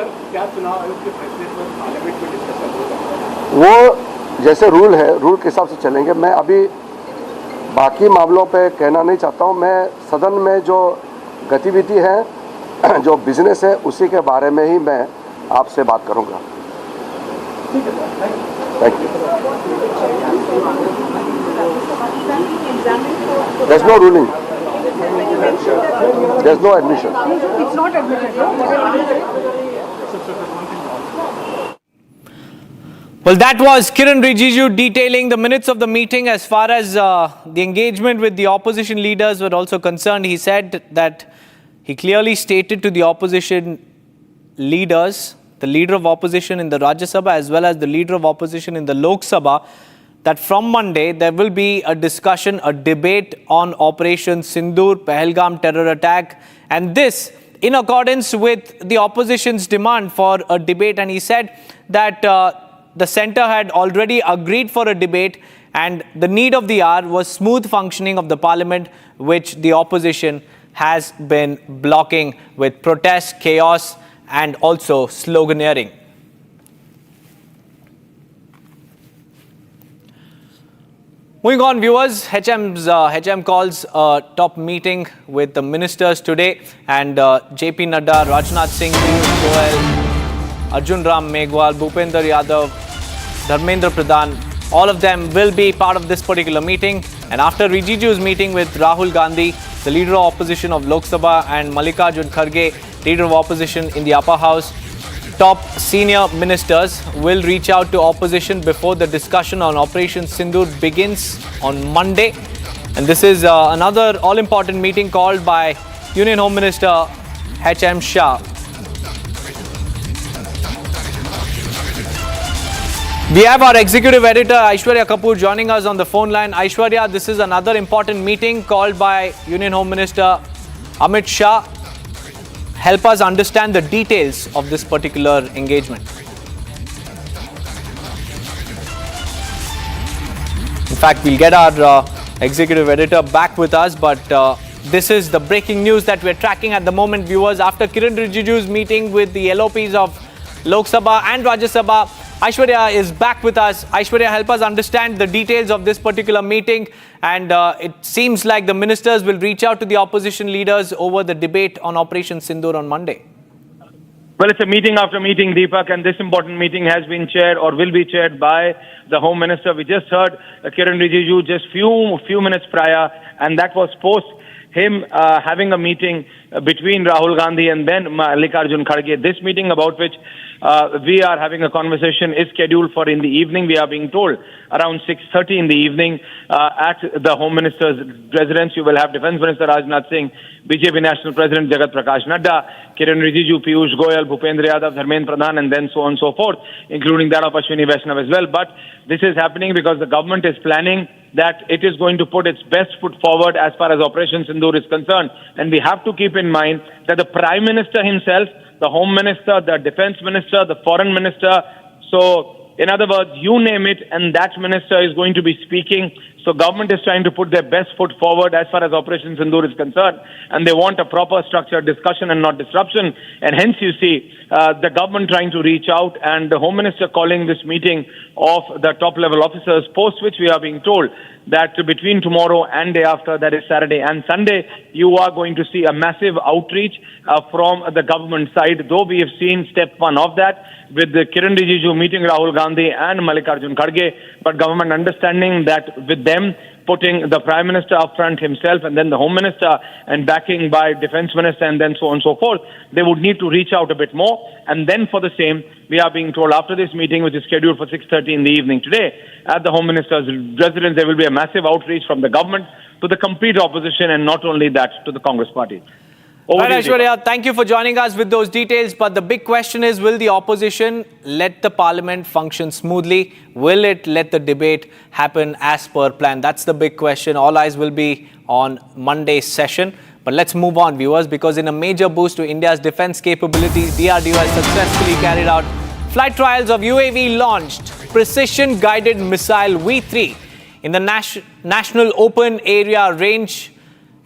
वो जैसे rule है, rule के हिसाब से चलेंगे। मैं अभी बाकी मामलों पे कहना नहीं चाहता हूँ। मैं सदन में जो गतिविधि है, जो बिजनेस है, उसी के बारे में ही मैं आपसे बात करूँगा। Thank you. There's no ruling. There's no admission. It's not admitted. Well, that was Kiran Rijiju detailing the minutes of the meeting. As far as the engagement with the opposition leaders were also concerned, he said that he clearly stated to the opposition leaders, the leader of opposition in the Rajya Sabha as well as the leader of opposition in the Lok Sabha, that from Monday there will be a discussion, a debate on Operation Sindoor, Pahalgam terror attack, and this in accordance with the opposition's demand for a debate. And he said that the centre had already agreed for a debate and the need of the hour was smooth functioning of the parliament, which the opposition has been blocking with protests, chaos and also sloganeering. Moving on, viewers, HM calls a top meeting with the ministers today, and JP Nadda, Rajnath Singh, Piyush Goyal, Arjun Ram Meghwal, Bhupender Yadav, Dharmendra Pradhan, all of them will be part of this particular meeting. And after Rijiju's meeting with Rahul Gandhi, the leader of opposition of Lok Sabha, and Mallikarjun Kharge, leader of opposition in the upper house, top senior ministers will reach out to opposition before the discussion on Operation Sindoor begins on Monday. And this is another all-important meeting called by Union Home Minister H.M. Shah. We have our executive editor Aishwarya Kapoor joining us on the phone line. Aishwarya, this is another important meeting called by Union Home Minister Amit Shah. help us understand the details of this particular engagement. In fact, we'll get our executive editor back with us, but this is the breaking news that we're tracking at the moment, viewers. After Kiran Rijiju's meeting with the LOPs of Lok Sabha and Rajya Sabha, Aishwarya is back with us. Aishwarya, help us understand the details of this particular meeting. And it seems like the ministers will reach out to the opposition leaders over the debate on Operation Sindoor on Monday. Well, it's a meeting after meeting, Deepak, and this important meeting has been chaired or will be chaired by the Home Minister. We just heard Kiran Rijiju just few minutes prior, and that was post him having a meeting between Rahul Gandhi and then Mallikarjun Kharge. This meeting, about which we are having a conversation, is scheduled for in the evening. We are being told around 6:30 in the evening at the Home Minister's residence. You will have Defence Minister Rajnath Singh, BJP National President Jagat Prakash Nadda, Kiran Rijiju, Piyush Goyal, Bhupendra Yadav, Dharmendra Pradhan, and then so on and so forth, including that of Ashwini Vaishnav as well. But this is happening because the government is planning that it is going to put its best foot forward as far as Operation Sindoor is concerned. And we have to keep in mind that the Prime Minister himself, the Home Minister, the Defence Minister, the Foreign Minister, so in other words, you name it, and that minister is going to be speaking. So government is trying to put their best foot forward as far as Operation Sindoor is concerned, and they want a proper structured discussion and not disruption. And hence you see the government trying to reach out, and the Home Minister calling this meeting of the top level officers, post which we are being told that between tomorrow and day after, that is Saturday and Sunday, you are going to see a massive outreach from the government side, though we have seen step one of that with the Kiran Rijiju meeting Rahul Gandhi and Mallikarjun Kharge, but government understanding that with them putting the Prime Minister up front himself and then the Home Minister and backing by Defence Minister and then so on and so forth, they would need to reach out a bit more. And then for the same, we are being told after this meeting, which is scheduled for 6:30 in the evening today, at the Home Minister's residence, there will be a massive outreach from the government to the complete opposition, and not only that, to the Congress party. Right, Aishwarya, thank you for joining us with those details. But the big question is, will the opposition let the parliament function smoothly? Will it let the debate happen as per plan? That's the big question. All eyes will be on Monday's session. But let's move on, viewers, because in a major boost to India's defense capabilities, DRDO has successfully carried out flight trials of UAV launched precision-guided missile V3 in the National Open Area Range.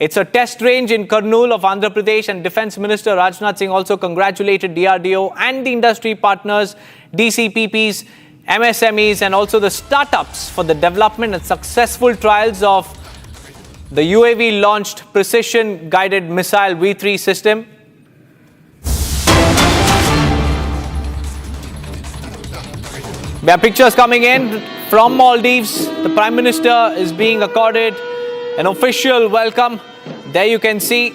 It's a test range in Kurnool of Andhra Pradesh, and Defence Minister Rajnath Singh also congratulated DRDO and the industry partners, DCPPs, MSMEs, and also the startups for the development and successful trials of the UAV-launched precision-guided missile V3 system. There are pictures coming in from Maldives. The Prime Minister is being accorded an official welcome. There you can see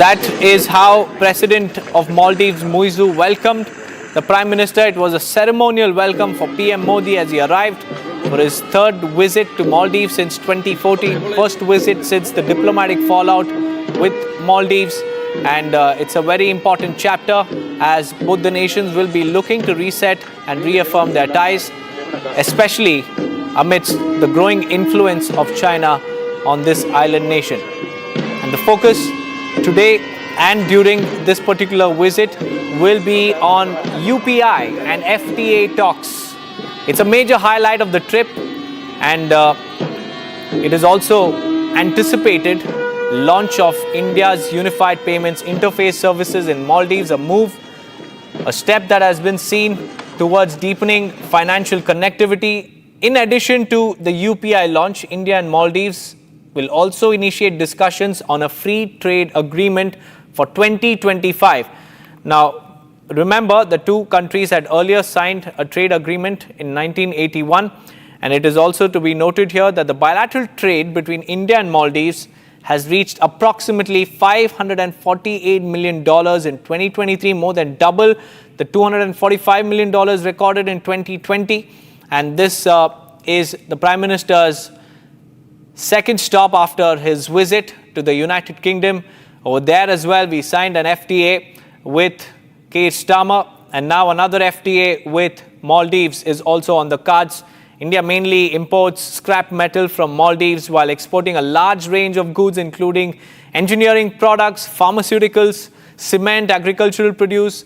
that is how President of Maldives Muizu welcomed the Prime Minister. It was a ceremonial welcome for PM Modi as he arrived for his third visit to Maldives since 2014. First visit since the diplomatic fallout with Maldives. And it's a very important chapter as both the nations will be looking to reset and reaffirm their ties, especially amidst the growing influence of China on this island nation. And the focus today and during this particular visit will be on UPI and FTA talks. It's a major highlight of the trip, and it is also anticipated launch of India's Unified Payments Interface Services in Maldives, a step that has been seen towards deepening financial connectivity. In addition to the UPI launch, India and Maldives will also initiate discussions on a free trade agreement for 2025. Now, remember, the two countries had earlier signed a trade agreement in 1981, and it is also to be noted here that the bilateral trade between India and Maldives has reached approximately $548 million in 2023, more than double the $245 million recorded in 2020. And this is the Prime Minister's second stop after his visit to the United Kingdom. Over there as well, we signed an FTA with Keir Starmer, and now another FTA with Maldives is also on the cards. India mainly imports scrap metal from Maldives while exporting a large range of goods including engineering products, pharmaceuticals, cement, agricultural produce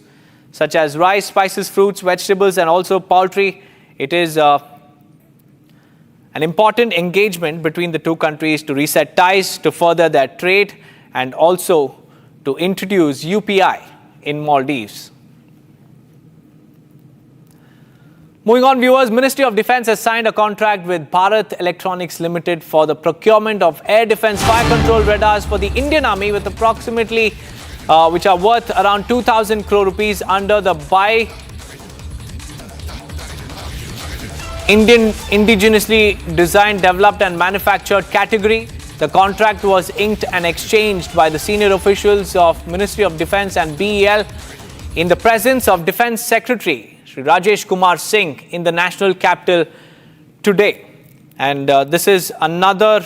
such as rice, spices, fruits, vegetables and also poultry. It is an important engagement between the two countries to reset ties, to further their trade and also to introduce UPI in Maldives. Moving on, viewers, Ministry of Defence has signed a contract with Bharat Electronics Limited for the procurement of air defence fire control radars for the Indian Army with approximately, which are worth around 2,000 crore rupees under the Buy Indian Indigenously Designed, Developed and Manufactured category. The contract was inked and exchanged by the senior officials of Ministry of Defence and BEL in the presence of Defence Secretary Shri Rajesh Kumar Singh in the national capital today. And this is another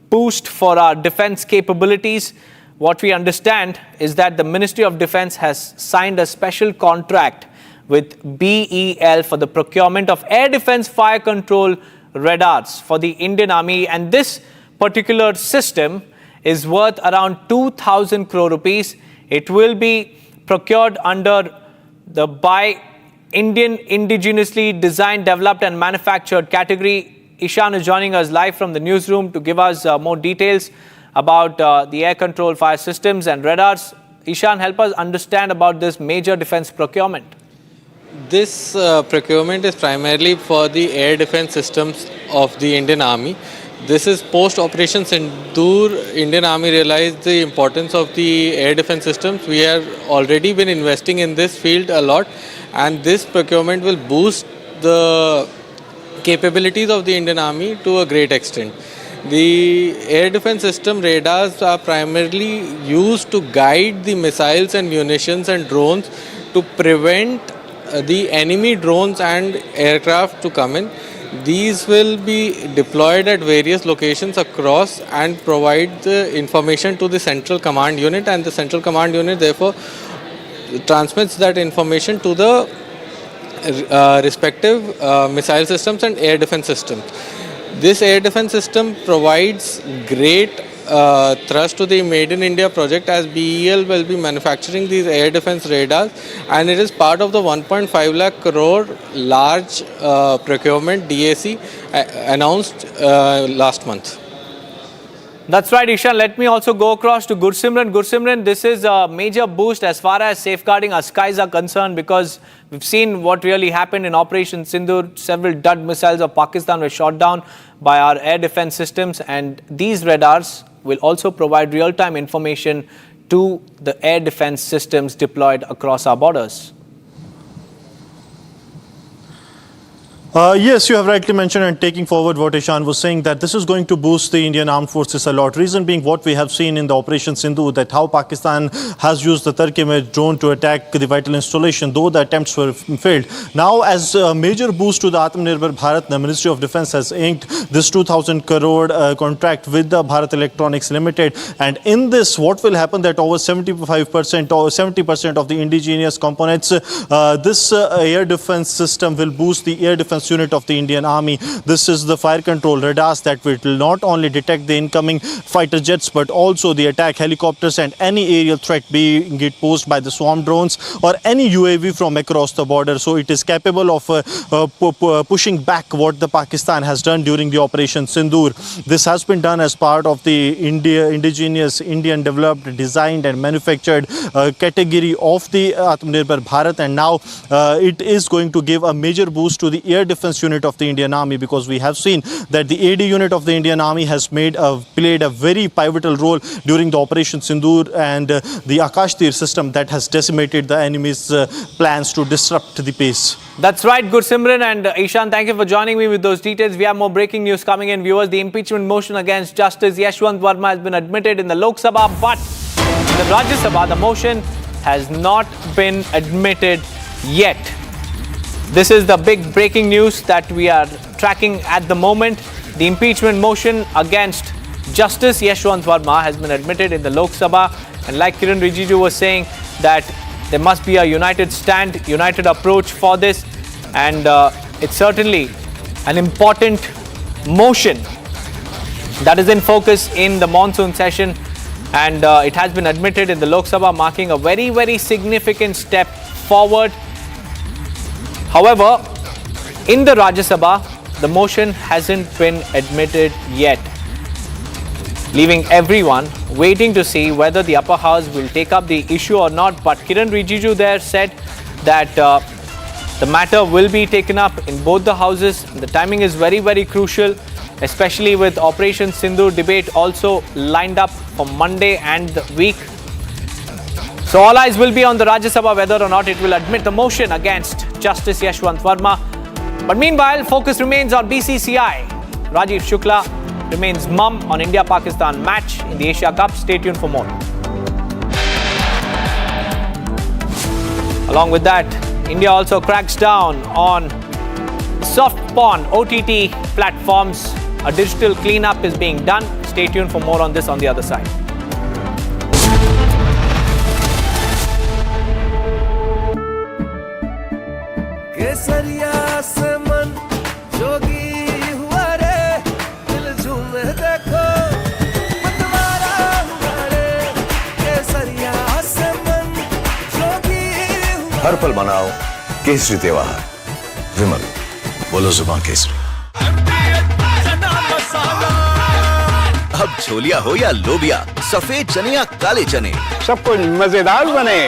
boost for our defence capabilities. What we understand is that the Ministry of Defence has signed a special contract with BEL for the procurement of air defence fire control radars for the Indian Army. And this particular system is worth around 2,000 crore rupees. It will be procured under the Buy Indian Indigenously Designed, Developed and Manufactured category. Ishan is joining us live from the newsroom to give us more details about the air control fire systems and radars. Ishan, help us understand about this major defence procurement. This procurement is primarily for the air defence systems of the Indian Army. This is post-Operation Sindoor. Indian Army realized the importance of the air defence systems. We have already been investing in this field a lot, and this procurement will boost the capabilities of the Indian Army to a great extent. The air defence system radars are primarily used to guide the missiles and munitions and drones to prevent the enemy drones and aircraft to come in. These will be deployed at various locations across and provide the information to the Central Command Unit, and the Central Command Unit therefore transmits that information to the respective missile systems and air defence systems. This air defence system provides great thrust to the Made in India project, as BEL will be manufacturing these air defence radars, and it is part of the 1.5 lakh crore large procurement DAC announced last month. That's right, Ishan. Let me also go across to Gursimran. Gursimran, this is a major boost as far as safeguarding our skies are concerned, because we've seen what really happened in Operation Sindoor. Several Dud missiles of Pakistan were shot down by our air defence systems, and these radars will also provide real-time information to the air defence systems deployed across our borders. Yes, you have rightly mentioned, and taking forward what Ishan was saying, that this is going to boost the Indian armed forces a lot. Reason being what we have seen in the Operation Sindoor, that how Pakistan has used the Turkey-made drone to attack the vital installation, though the attempts were failed. Now, as a major boost to the Atmanirbhar Bharat, the Ministry of Defence has inked this 2,000 crore contract with the Bharat Electronics Limited. And in this, what will happen that over 75% or 70% of the indigenous components, this air defence system will boost the air defence unit of the Indian Army. This is the fire control radars that will not only detect the incoming fighter jets, but also the attack helicopters and any aerial threat being it posed by the swarm drones or any UAV from across the border. So it is capable of pushing back what the Pakistan has done during the Operation Sindoor. This has been done as part of the indigenous Indian developed, designed and manufactured category of the Atmanirbhar Bharat, and now it is going to give a major boost to the air defence unit of the Indian Army, because we have seen that the AD unit of the Indian Army has played a very pivotal role during the Operation Sindoor and the Akash Tir system that has decimated the enemy's plans to disrupt the pace. That's right, Gursimran and Ishan, thank you for joining me with those details. We have more breaking news coming in, viewers. The impeachment motion against Justice Yashwant Verma has been admitted in the Lok Sabha, but in the Rajya Sabha, the motion has not been admitted yet. This is the big breaking news that we are tracking at the moment. The impeachment motion against Justice Yashwant Verma has been admitted in the Lok Sabha, and like Kiran Rijiju was saying, that there must be a united stand, united approach for this, and it certainly an important motion that is in focus in the monsoon session, and it has been admitted in the Lok Sabha, marking a very, very significant step forward. However, in the Rajya Sabha, the motion hasn't been admitted yet, leaving everyone waiting to see whether the upper house will take up the issue or not. But Kiren Rijiju there said that the matter will be taken up in both the houses. The timing is very, very crucial, especially with Operation Sindoor debate also lined up for Monday and the week. So all eyes will be on the Rajya Sabha whether or not it will admit the motion against Justice Yashwant Verma. But meanwhile, focus remains on BCCI. Rajiv Shukla remains mum on India-Pakistan match in the Asia Cup. Stay tuned for more. Along with that, India also cracks down on soft porn OTT platforms. A digital cleanup is being done. Stay tuned for more on this on the other side. हर पल मनाओ केसरी त्योहार। विमल, बोलो जुबान केसरी। अब छोलिया हो या लोबिया, सफेद चने या काले चने, सब कुछ मजेदार बने।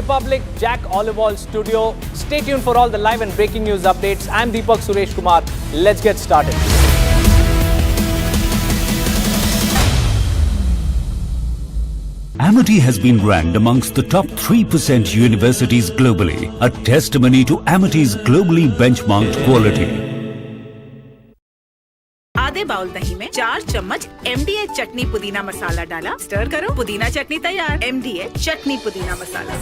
Republic, Jack Olival studio. Stay tuned for all the live and breaking news updates. I'm Deepak Suresh Kumar. Let's get started. Amity has been ranked amongst the top 3% universities globally, a testimony to Amity's globally benchmarked quality. आधे bowl दही में 4 चम्मच MDH चटनी पुदीना मसाला डाला, stir करो, पुदीना चटनी तैयार। MDH चटनी पुदीना मसाला।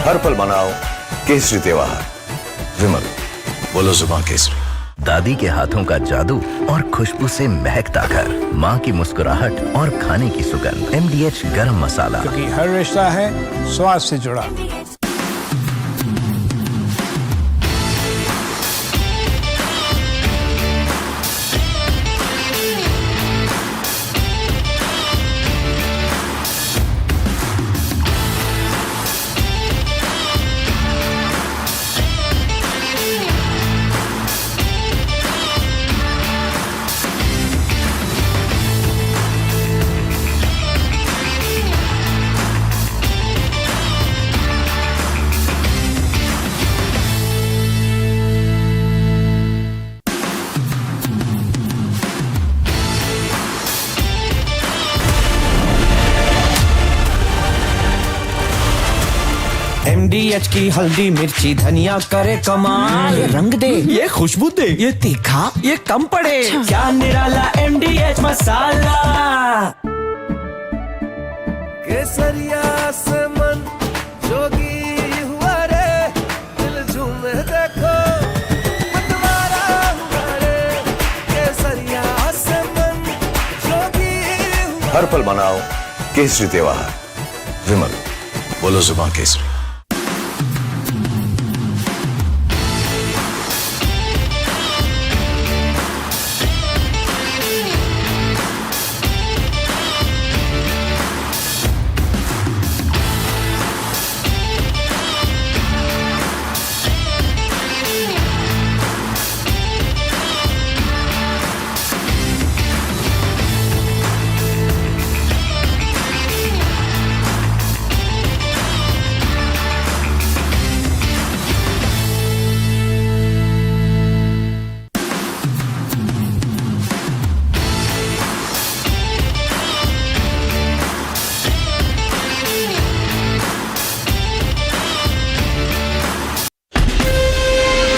हर पल मनाओ केसरी त्योहार। विमल, बोलो जुबान केसरी। दादी के हाथों का जादू और खुशबू से महकता घर, माँ की मुस्कुराहट और खाने की सुगंध। MDH गरम मसाला, क्योंकि हर रिश्ता है स्वाद से जुड़ा। MDH की हल्दी मिर्ची धनिया करे कमाल, ये रंग दे, ये खुशबू दे, ये तीखा, ये कम पड़े, क्या निराला MDH मसाला। केसरिया से मन जोगी हुआ रे, दिल झूमे देखो मतवारा हुआ रे, केसरिया से मन जोगी हुआ। हर पल मनाओ केसरी त्योहार, विमल बोलो जुबान Kesari.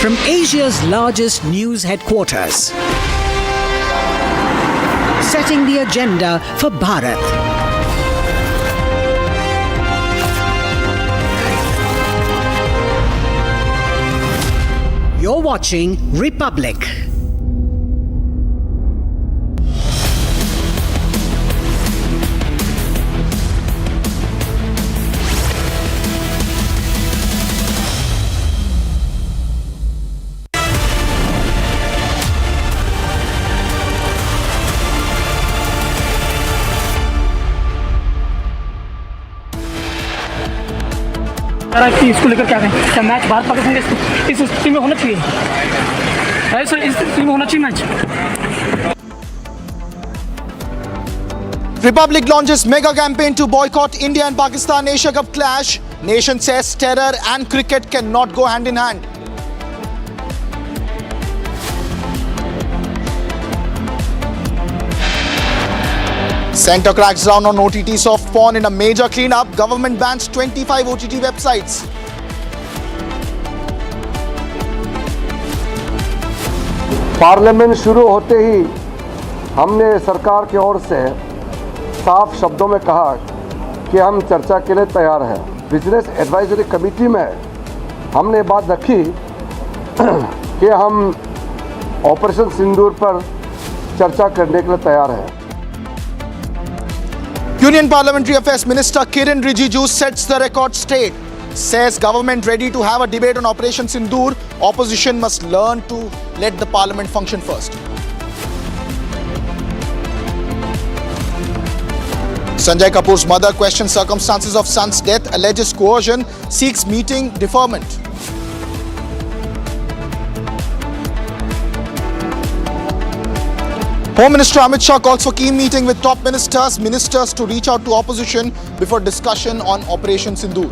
From Asia's largest news headquarters, setting the agenda for Bharat. You're watching Republic. कि इसको लेकर क्या कहें, क्या मैच भारत पाकिस्तान के इस स्थिति में होना चाहिए, है सर, इस स्थिति में होना चाहिए match. Republic launches mega campaign to boycott India and Pakistan Asia Cup clash. Nation says terror and cricket cannot go hand in hand. Centre cracks down on OTT soft porn in a major cleanup. Government bans 25 OTT websites. Parliament शुरू होते ही हमने सरकार की ओर से साफ शब्दों में कहा कि हम चर्चा के लिए तैयार हैं। बिजनेस एडवाइजरी कमेटी में हमने बात रखी कि हम ऑपरेशन सिंदूर पर चर्चा करने के लिए तैयार हैं। Union Parliamentary Affairs Minister Kiren Rijiju sets the record straight. Says government ready to have a debate on Operation Sindoor. Opposition must learn to let the parliament function first. Sanjay Kapoor's mother questions circumstances of son's death, alleges coercion, seeks meeting deferment. Home Minister Amit Shah calls for key meeting with top ministers to reach out to opposition before discussion on Operation Sindoor.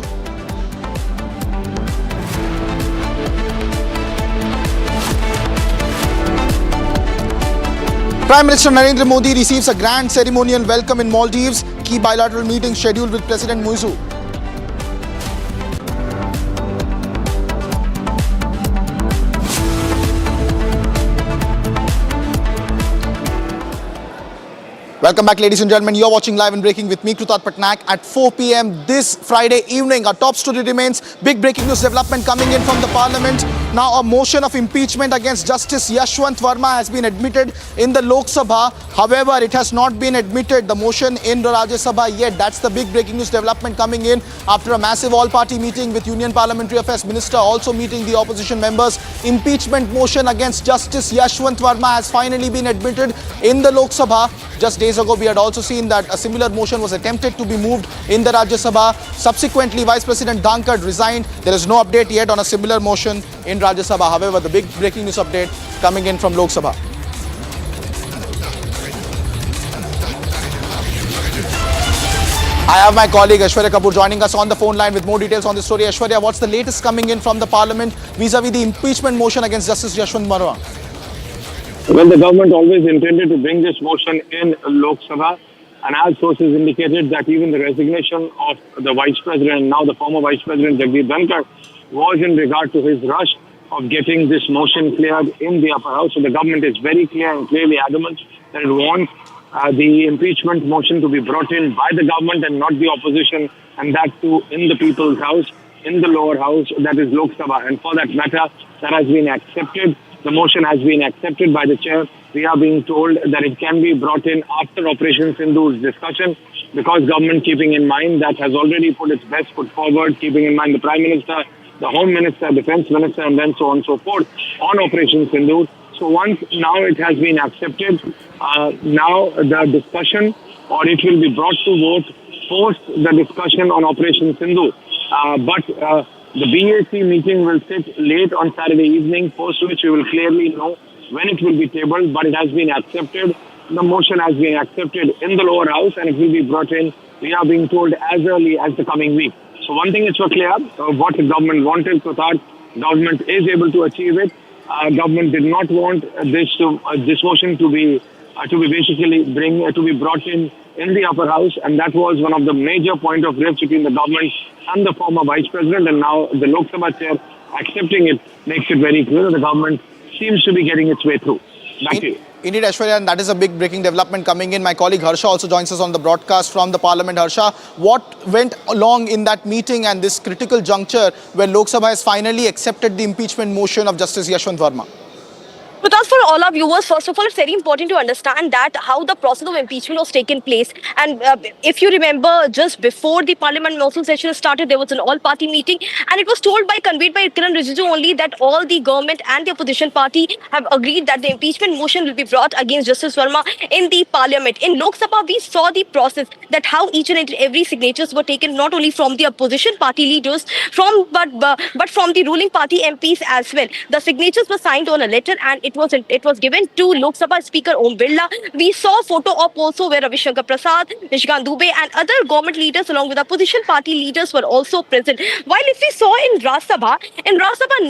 Prime Minister Narendra Modi receives a grand ceremonial welcome in Maldives. Key bilateral meeting scheduled with President Muizu. Welcome back, ladies and gentlemen. You're watching Live and Breaking with me, Krutat Patnaik, at 4 p.m. this Friday evening. Our top story remains big breaking news development coming in from the Parliament. Now, a motion of impeachment against Justice Yashwant Verma has been admitted in the Lok Sabha. However, it has not been admitted, the motion in the Rajya Sabha yet. That's the big breaking news development coming in after a massive all-party meeting with Union Parliamentary Affairs Minister also meeting the opposition members. Impeachment motion against Justice Yashwant Verma has finally been admitted in the Lok Sabha. Just days ago, we had also seen that a similar motion was attempted to be moved in the Rajya Sabha. Subsequently, Vice President Dhankad resigned. There is no update yet on a similar motion in Rajya Sabha. However, the big breaking news update coming in from Lok Sabha. I have my colleague Aishwarya Kapoor joining us on the phone line with more details on this story. Aishwarya, what's the latest coming in from the Parliament vis-a-vis the impeachment motion against Justice Yashwant Verma? Well, the government always intended to bring this motion in Lok Sabha. And as sources indicated that even the resignation of the Vice President, now the former Vice President Jagdeep Dhankar, was in regard to his rush of getting this motion cleared in the upper house. So the government is very clear and clearly adamant that it wants the impeachment motion to be brought in by the government and not the opposition, and that too in the people's house, in the lower house, that is Lok Sabha. And for that matter, that has been accepted. The motion has been accepted by the chair. We are being told that it can be brought in after Operation Sindhu's discussion, because government, keeping in mind that has already put its best foot forward, keeping in mind the Prime Minister, the Home Minister, Defence Minister, and then so on and so forth on Operation Sindhu. So once now it has been accepted, now the discussion, or it will be brought to vote post the discussion on Operation Sindhu. But the BAC meeting will sit late on Saturday evening, post which we will clearly know when it will be tabled, but it has been accepted. The motion has been accepted in the lower house and it will be brought in, we are being told, as early as the coming week. So one thing is for clear, what the government wanted, so that government is able to achieve it. Government did not want this motion to be brought in the upper house, and that was one of the major point of rift between the government and the former Vice President, and now the Lok Sabha chair accepting it makes it very clear that the government seems to be getting its way through. Back to you. Indeed, Aishwarya, and that is a big breaking development coming in. My colleague Harsha also joins us on the broadcast from the Parliament. Harsha, what went along in that meeting and this critical juncture where Lok Sabha has finally accepted the impeachment motion of Justice Yashwant Verma? Because for all our viewers, first of all, it's very important to understand that how the process of impeachment was taken place. And if you remember, just before the Parliament monsoon session started, there was an all-party meeting, and it was conveyed by Kiran Rijiju only that all the government and the opposition party have agreed that the impeachment motion will be brought against Justice Verma in the Parliament. In Lok Sabha, we saw the process, that how each and every signatures were taken, not only from the opposition party leaders, but from the ruling party MPs as well. The signatures were signed on a letter, and it was given to Lok Sabha Speaker Om Birla. We saw photo op also where Ravi Shankar Prasad, Nishikant Dubey and other government leaders along with opposition party leaders were also present. While if we saw in Rajya Sabha,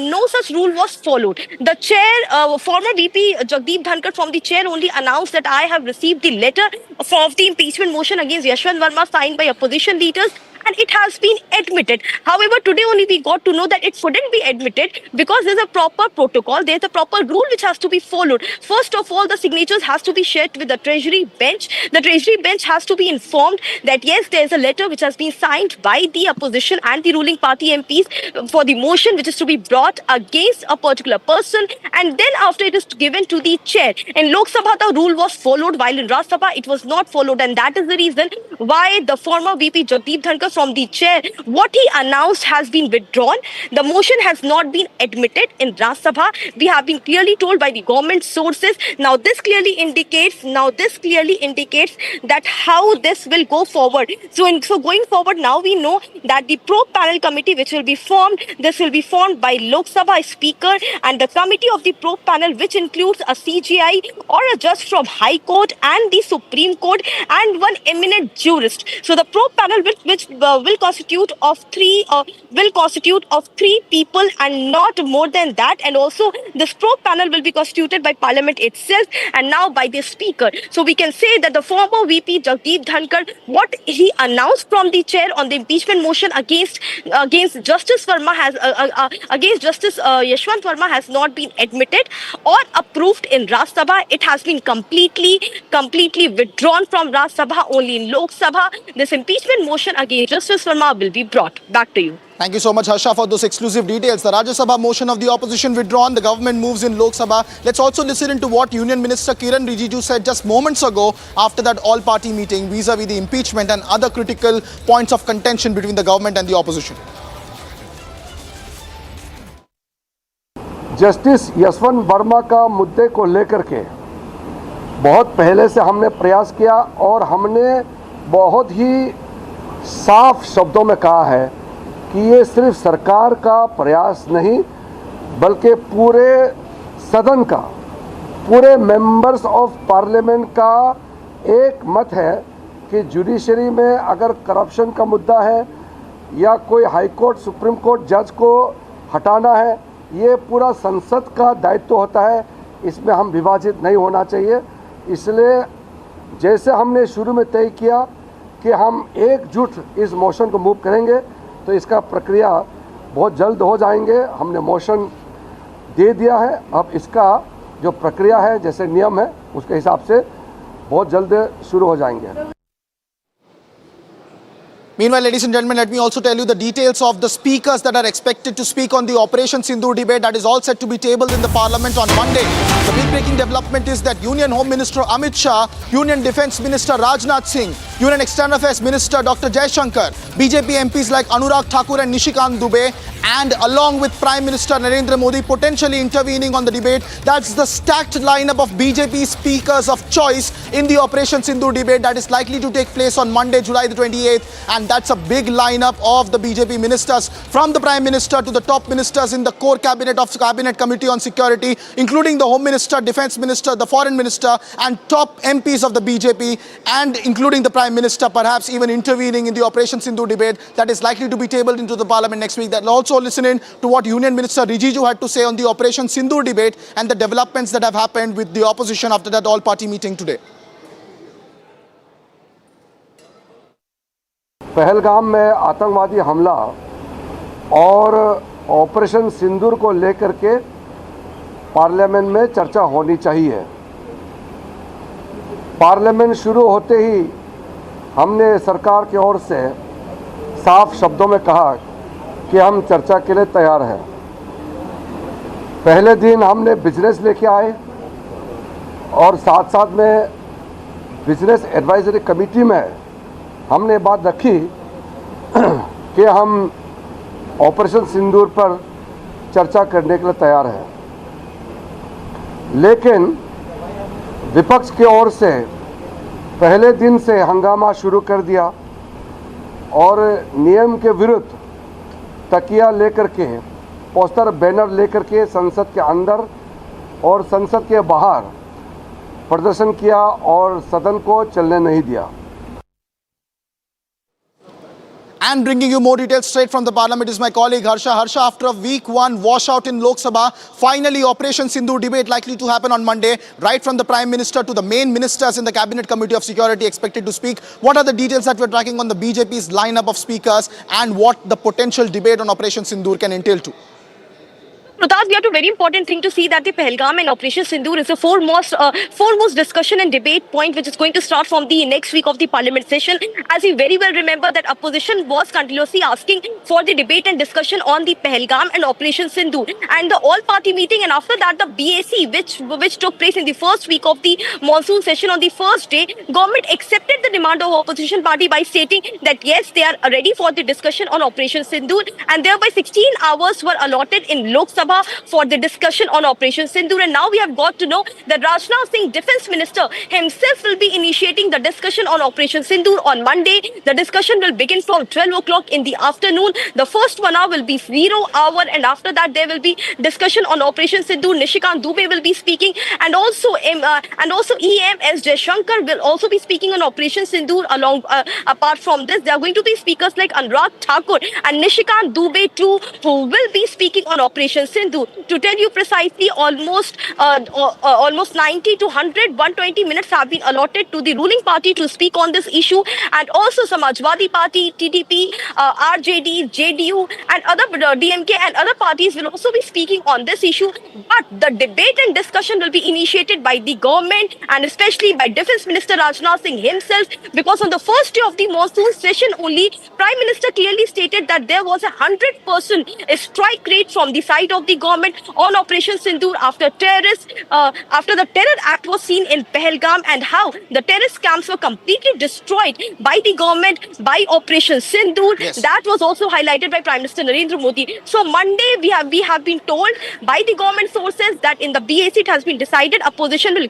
no such rule was followed. The chair, former VP Jagdeep Dhankar from the chair only announced that I have received the letter of the impeachment motion against Yashwant Verma signed by opposition leaders, and it has been admitted. However, today only we got to know that it shouldn't be admitted because there's a proper protocol, there's a proper rule which has to be followed. First of all, the signatures has to be shared with the Treasury bench. The Treasury bench has to be informed that yes, there's a letter which has been signed by the opposition and the ruling party MPs for the motion which is to be brought against a particular person, and then after it is given to the chair. In Lok Sabha, the rule was followed, while in Rajya Sabha it was not followed, and that is the reason why the former VP Jagdeep Dhankar from the chair, what he announced has been withdrawn. The motion has not been admitted in Rajya Sabha. We have been clearly told by the government sources. Now this clearly indicates that how this will go forward. So going forward, now we know that the probe panel committee which will be formed, this will be formed by Lok Sabha Speaker, and the committee of the probe panel, which includes a CJI or a judge from High Court and the Supreme Court and one eminent jurist. So the probe panel will constitute of three people and not more than that, and also this probe panel will be constituted by Parliament itself and now by the Speaker. So we can say that the former VP Jagdeep Dhankar, what he announced from the chair on the impeachment motion against Justice Verma against Justice Yashwant Verma has not been admitted or approved in Rajya Sabha. It has been completely withdrawn from Rajya Sabha. Only in Lok Sabha this impeachment motion against Justice Verma will be brought. Back to you. Thank you so much, Harsha, for those exclusive details. The Rajya Sabha motion of the opposition withdrawn. The government moves in Lok Sabha. Let's also listen into what Union Minister Kiran Rijiju said just moments ago after that all-party meeting vis-a-vis the impeachment and other critical points of contention between the government and the opposition. Justice Yashwant Verma का मुद्दे को लेकर के बहुत पहले से हमने प्रयास किया और हमने बहुत ही साफ शब्दों में कहा है कि ये सिर्फ सरकार का प्रयास नहीं बल्कि पूरे सदन का, पूरे मेंबर्स ऑफ पार्लियामेंट का एक मत है कि जुडिशरी में अगर करप्शन का मुद्दा है या कोई हाई कोर्ट सुप्रीम कोर्ट जज को हटाना है, ये पूरा संसद का दायित्व होता है, इसमें हम विभाजित नहीं होना चाहिए। इसलिए जैसे हमने शुरू में तय किया कि हम एकजुट इस मोशन को मूव करेंगे, तो इसका प्रक्रिया बहुत जल्द हो जाएंगे। हमने मोशन दे दिया है, अब इसका जो प्रक्रिया है, जैसे नियम है, उसके हिसाब से बहुत जल्द शुरू हो जाएंगे। Meanwhile, ladies and gentlemen, let me also tell you the details of the speakers that are expected to speak on the Operation Sindoor debate that is all set to be tabled in the Parliament on Monday. The big breaking development is that Union Home Minister Amit Shah, Union Defence Minister Rajnath Singh, Union External Affairs Minister Dr. Jaishankar, BJP MPs like Anurag Thakur and Nishikant Dubey, and along with Prime Minister Narendra Modi potentially intervening on the debate. That's the stacked lineup of BJP speakers of choice in the Operation Sindoor debate that is likely to take place on Monday, July the 28th. And that's a big lineup of the BJP ministers, from the Prime Minister to the top ministers in the core cabinet of Cabinet Committee on Security, including the Home Minister, Defence Minister, the Foreign Minister, and top MPs of the BJP, and including the Prime Minister, perhaps even intervening in the Operation Sindoor debate that is likely to be tabled into the Parliament next week. That will also listen in to what Union Minister Rijiju had to say on the Operation Sindoor debate and the developments that have happened with the opposition after that all-party meeting today. Pahalgam में आतंकवादी हमला और operation सिंदूर को लेकर के parliament में चर्चा होनी चाहिए। पार्लियामेंट शुरू होते ही हमने सरकार की ओर से साफ शब्दों में कहा कि हम चर्चा के लिए तैयार हैं। पहले दिन हमने बिजनेस लेके आए और साथ साथ में बिजनेस एडवाइजरी कमेटी में हमने बात रखी कि हम ऑपरेशन सिंदूर पर चर्चा करने के लिए तैयार हैं, लेकिन विपक्ष की ओर से पहले दिन से हंगामा शुरू कर दिया और नियम के विरुद्ध तकिया लेकर के, पोस्टर बैनर लेकर के संसद के अंदर और संसद के बाहर प्रदर्शन किया और सदन को चलने नहीं दिया। And bringing you more details straight from the Parliament is my colleague Harsha. Harsha, after a week one washout in Lok Sabha, finally Operation Sindoor debate likely to happen on Monday, right from the Prime Minister to the main ministers in the Cabinet Committee of Security expected to speak. What are the details that we're tracking on the BJP's lineup of speakers and what the potential debate on Operation Sindoor can entail to? Pratap, we have a very important thing to see that the Pahalgam and Operation Sindoor is the foremost discussion and debate point which is going to start from the next week of the Parliament session. As we very well remember that opposition was continuously asking for the debate and discussion on the Pahalgam and Operation Sindoor and the all-party meeting, and after that the BAC which took place in the first week of the monsoon session on the first day, government accepted the demand of opposition party by stating that yes, they are ready for the discussion on Operation Sindoor, and thereby 16 hours were allotted in Lok Sabha for the discussion on Operation Sindoor. And now we have got to know that Rajnath Singh, Defence Minister himself, will be initiating the discussion on Operation Sindoor on Monday. The discussion will begin from 12 o'clock in the afternoon. The first 1 hour will be 0 hour, and after that there will be discussion on Operation Sindoor. Nishikant Dubey will be speaking, and also EM S. Jaishankar will also be speaking on Operation Sindoor. Apart from this, there are going to be speakers like Anurag Thakur and Nishikant Dubey too, who will be speaking on Operation Sindoor. To tell you precisely, almost 90 to 120 minutes have been allotted to the ruling party to speak on this issue, and also Samajwadi Party, TDP, RJD, JDU, and other DMK and other parties will also be speaking on this issue. But the debate and discussion will be initiated by the government and especially by Defence Minister Rajnath Singh himself, because on the first day of the monsoon session only, Prime Minister clearly stated that there was 100% strike rate from the side of the government on Operation Sindoor after the terror act was seen in Pahalgam, and how the terrorist camps were completely destroyed by the government by Operation Sindoor. Yes. That was also highlighted by Prime Minister Narendra Modi. So Monday we have been told by the government sources that in the BAC it has been decided opposition will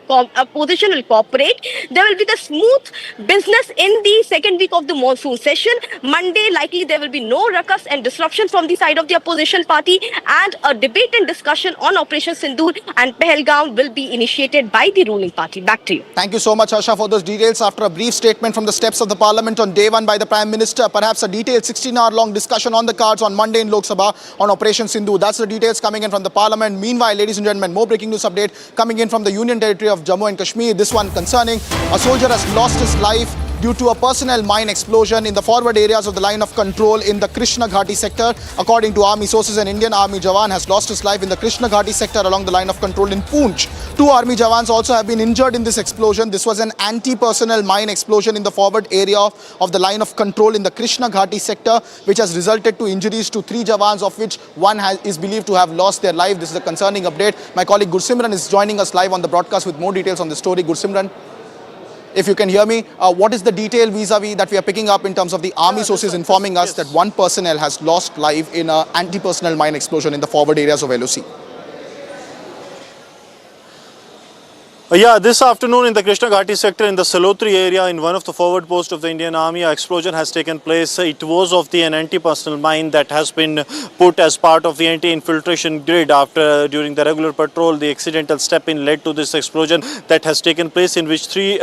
cooperate. There will be the smooth business in the second week of the monsoon session. Monday likely there will be no ruckus and disruption from the side of the opposition party, and a debate and discussion on Operation Sindoor and Pahalgam will be initiated by the ruling party. Back to you. Thank you so much, Harsha, for those details. After a brief statement from the steps of the Parliament on day one by the Prime Minister, perhaps a detailed 16-hour-long discussion on the cards on Monday in Lok Sabha on Operation Sindoor. That's the details coming in from the Parliament. Meanwhile, ladies and gentlemen, more breaking news update coming in from the Union Territory of Jammu and Kashmir. This one concerning a soldier has lost his life due to a personnel mine explosion in the forward areas of the line of control in the Krishna Ghati sector. According to army sources, an Indian army jawan has lost his life in the Krishna Ghati sector along the line of control in Poonch. 2 army jawans also have been injured in this explosion. This was an anti-personnel mine explosion in the forward area of the line of control in the Krishna Ghati sector, which has resulted to injuries to 3 jawans, of which one is believed to have lost their life. This is a concerning update. My colleague Gursimran is joining us live on the broadcast with more details on the story. Gursimran, if you can hear me, what is the detail vis-a-vis that we are picking up in terms of the army sources informing us that 1 personnel has lost life in an anti-personnel mine explosion in the forward areas of LOC? Yeah, this afternoon in the Krishna Ghati sector in the Salotri area in one of the forward posts of the Indian Army, an explosion has taken place. It was of an anti-personnel mine that has been put as part of the anti-infiltration grid. After during the regular patrol, the accidental step-in led to this explosion that has taken place, in which 3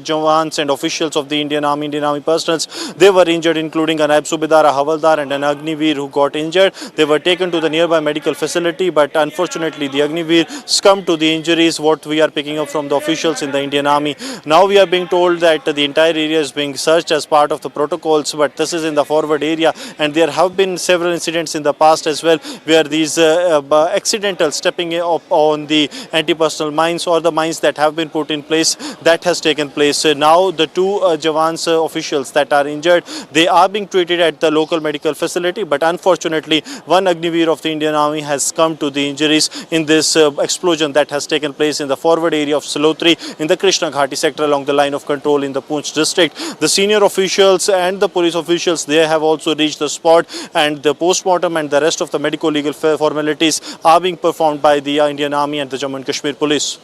jawans and officials of the Indian Army personnel, they were injured, including a Naib Subedar, a Havaldar and an Agniveer who got injured. They were taken to the nearby medical facility, but unfortunately the Agniveer succumbed to the injuries, what we are picking up from the officials in the Indian Army. Now we are being told that the entire area is being searched as part of the protocols, but this is in the forward area, and there have been several incidents in the past as well where these accidental stepping up on the anti-personnel mines or the mines that have been put in place, that has taken place. Now the 2 jawans officials that are injured, they are being treated at the local medical facility, but unfortunately 1 Agniveer of the Indian Army has come to the injuries in this explosion that has taken place in the forward area of Salotri in the Krishna Ghati sector along the line of control in the Poonch district. The senior officials and the police officials, they have also reached the spot, and the post-mortem and the rest of the medico-legal formalities are being performed by the Indian Army and the Jammu and Kashmir police.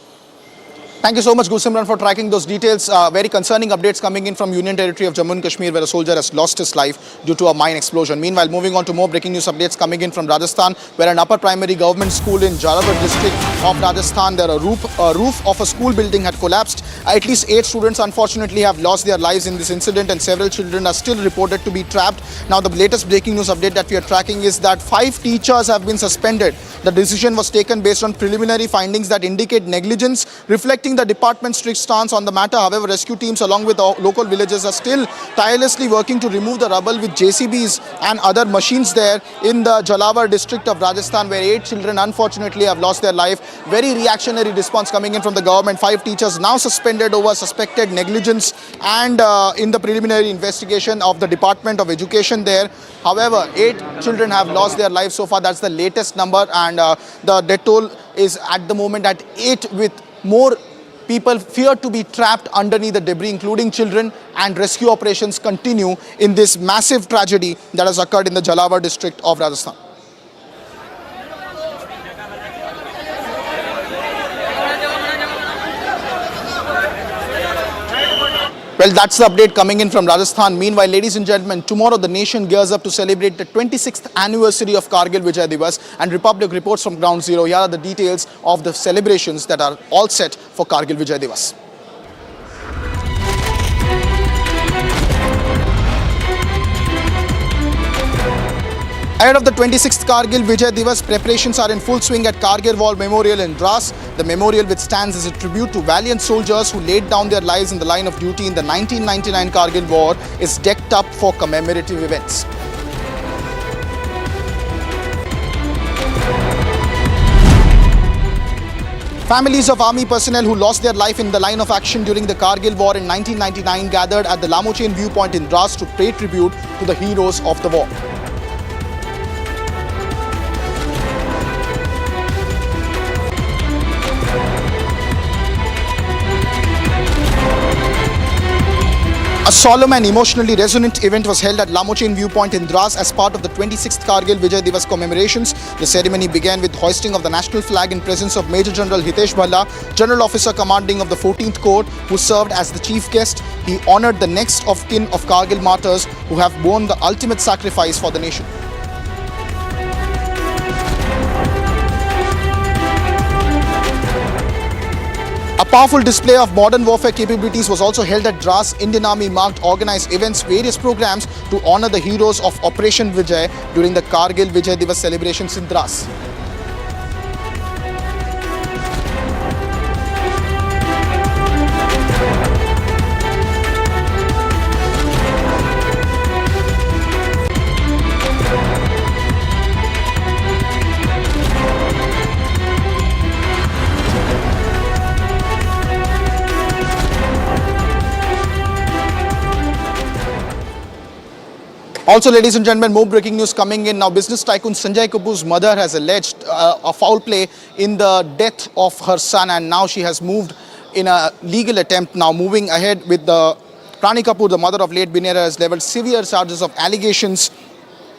Thank you so much, Gursimran, for tracking those details. Very concerning updates coming in from Union Territory of Jammu and Kashmir, where a soldier has lost his life due to a mine explosion. Meanwhile, moving on to more breaking news updates coming in from Rajasthan, where an upper primary government school in Jalabad district of Rajasthan, there a roof of a school building had collapsed. At least 8 students, unfortunately, have lost their lives in this incident, and several children are still reported to be trapped. Now, the latest breaking news update that we are tracking is that 5 teachers have been suspended. The decision was taken based on preliminary findings that indicate negligence, reflecting the department's strict stance on the matter. However, rescue teams along with local villagers are still tirelessly working to remove the rubble with JCBs and other machines there in the Jalabad district of Rajasthan, where 8 children unfortunately have lost their life. Very reactionary response coming in from the government. 5 teachers now suspended over suspected negligence and in the preliminary investigation of the Department of Education there. However, 8 children have lost their lives so far. That's the latest number, and the death toll is at the moment at 8, with more people feared to be trapped underneath the debris, including children, and rescue operations continue in this massive tragedy that has occurred in the Jalabad district of Rajasthan. Well, that's the update coming in from Rajasthan. Meanwhile, ladies and gentlemen, tomorrow the nation gears up to celebrate the 26th anniversary of Kargil Vijay Divas, and Republic reports from Ground Zero. Here are the details of the celebrations that are all set for Kargil Vijay Divas. Ahead of the 26th Kargil Vijay Divas, preparations are in full swing at Aggarwal Memorial in Dras. The memorial, which stands as a tribute to valiant soldiers who laid down their lives in the line of duty in the 1999 Kargil War, is decked up for commemorative events. Families of army personnel who lost their life in the line of action during the Kargil War in 1999 gathered at the Lamochain viewpoint in Dras to pay tribute to the heroes of the war. A solemn and emotionally resonant event was held at Lamochain viewpoint in Dras as part of the 26th Kargil Vijay Divas commemorations. The ceremony began with hoisting of the national flag in presence of Major General Hitesh Bhalla, General Officer Commanding of the 14th Corps, who served as the chief guest. He honoured the next of kin of Kargil martyrs who have borne the ultimate sacrifice for the nation. A powerful display of modern warfare capabilities was also held at Dras. Indian Army marked organized events, various programs to honor the heroes of Operation Vijay during the Kargil Vijay Divas celebrations in Dras. Also, ladies and gentlemen, more breaking news coming in now. Business tycoon Sanjay Kapoor's mother has alleged a foul play in the death of her son, and now she has moved in a legal attempt. Now, moving ahead with the Rani Kapoor, the mother of late Binera, has leveled severe charges of allegations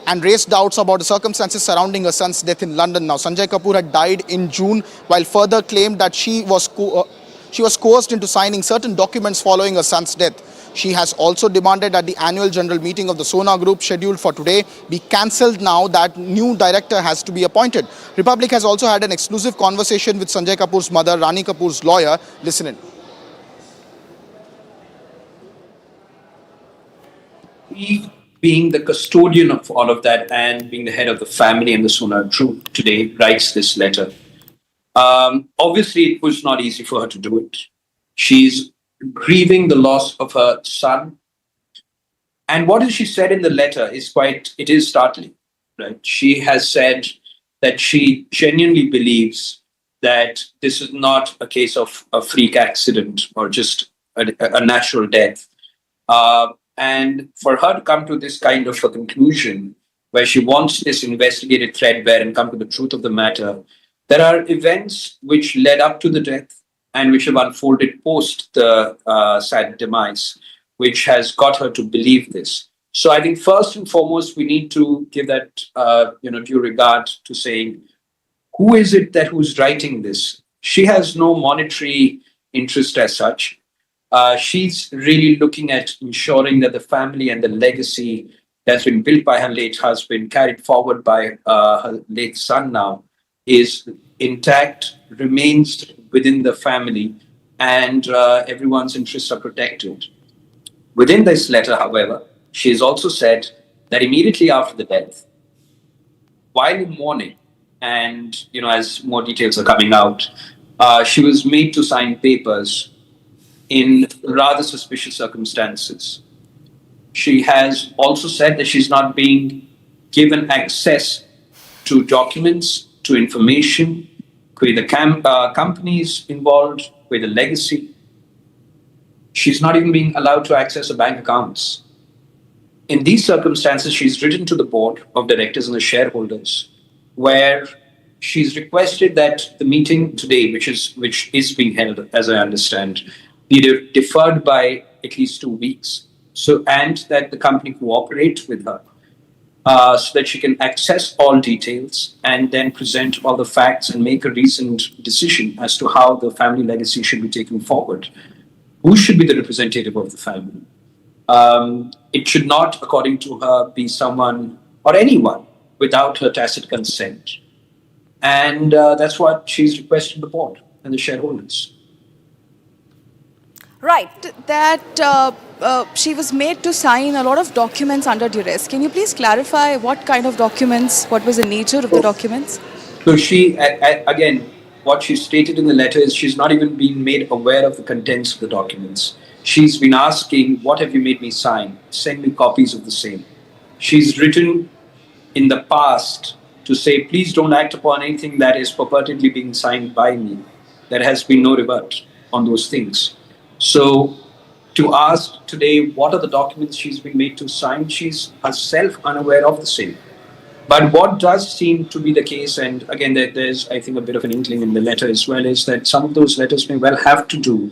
and raised doubts about the circumstances surrounding her son's death in London. Now, Sanjay Kapoor had died in June, while further claimed that she was coerced into signing certain documents following her son's death. She has also demanded that the annual general meeting of the Sona Group, scheduled for today, be cancelled now that new director has to be appointed. Republic has also had an exclusive conversation with Sanjay Kapoor's mother, Rani Kapoor's lawyer. Listen in. He, being the custodian of all of that and being the head of the family and the Sona Group today, writes this letter. Obviously, it was not easy for her to do it. She's grieving the loss of her son. And what she said in the letter is it is startling, right? She has said that she genuinely believes that this is not a case of a freak accident or just a natural death. And for her to come to this kind of a conclusion, where she wants this investigated threadbare and come to the truth of the matter, there are events which led up to the death and which have unfolded post the sad demise, which has got her to believe this. So I think first and foremost, we need to give that due regard to saying, who is it who's writing this? She has no monetary interest as such. She's really looking at ensuring that the family and the legacy that's been built by her late husband, carried forward by her late son now, is intact, remains within the family, and everyone's interests are protected. Within this letter, however, she has also said that immediately after the death, while in mourning, and as more details are coming out, she was made to sign papers in rather suspicious circumstances. She has also said that she's not being given access to documents, to information, with the companies involved, with the legacy. She's not even being allowed to access her bank accounts. In these circumstances, she's written to the board of directors and the shareholders, where she's requested that the meeting today, which is being held, as I understand, be deferred by at least 2 weeks. And that the company cooperate with her, so that she can access all details and then present all the facts and make a reasoned decision as to how the family legacy should be taken forward. Who should be the representative of the family? It should not, according to her, be someone or anyone without her tacit consent. And that's what she's requested the board and the shareholders. Right, that she was made to sign a lot of documents under duress. Can you please clarify what kind of documents, what was the nature of the documents? So she, again, what she stated in the letter is she's not even been made aware of the contents of the documents. She's been asking, what have you made me sign? Send me copies of the same. She's written in the past to say, please don't act upon anything that is purportedly being signed by me. There has been no rebut on those things. So to ask today what are the documents she's been made to sign, she's herself unaware of the same. But what does seem to be the case, and again, there's, I think, a bit of an inkling in the letter as well, is that some of those letters may well have to do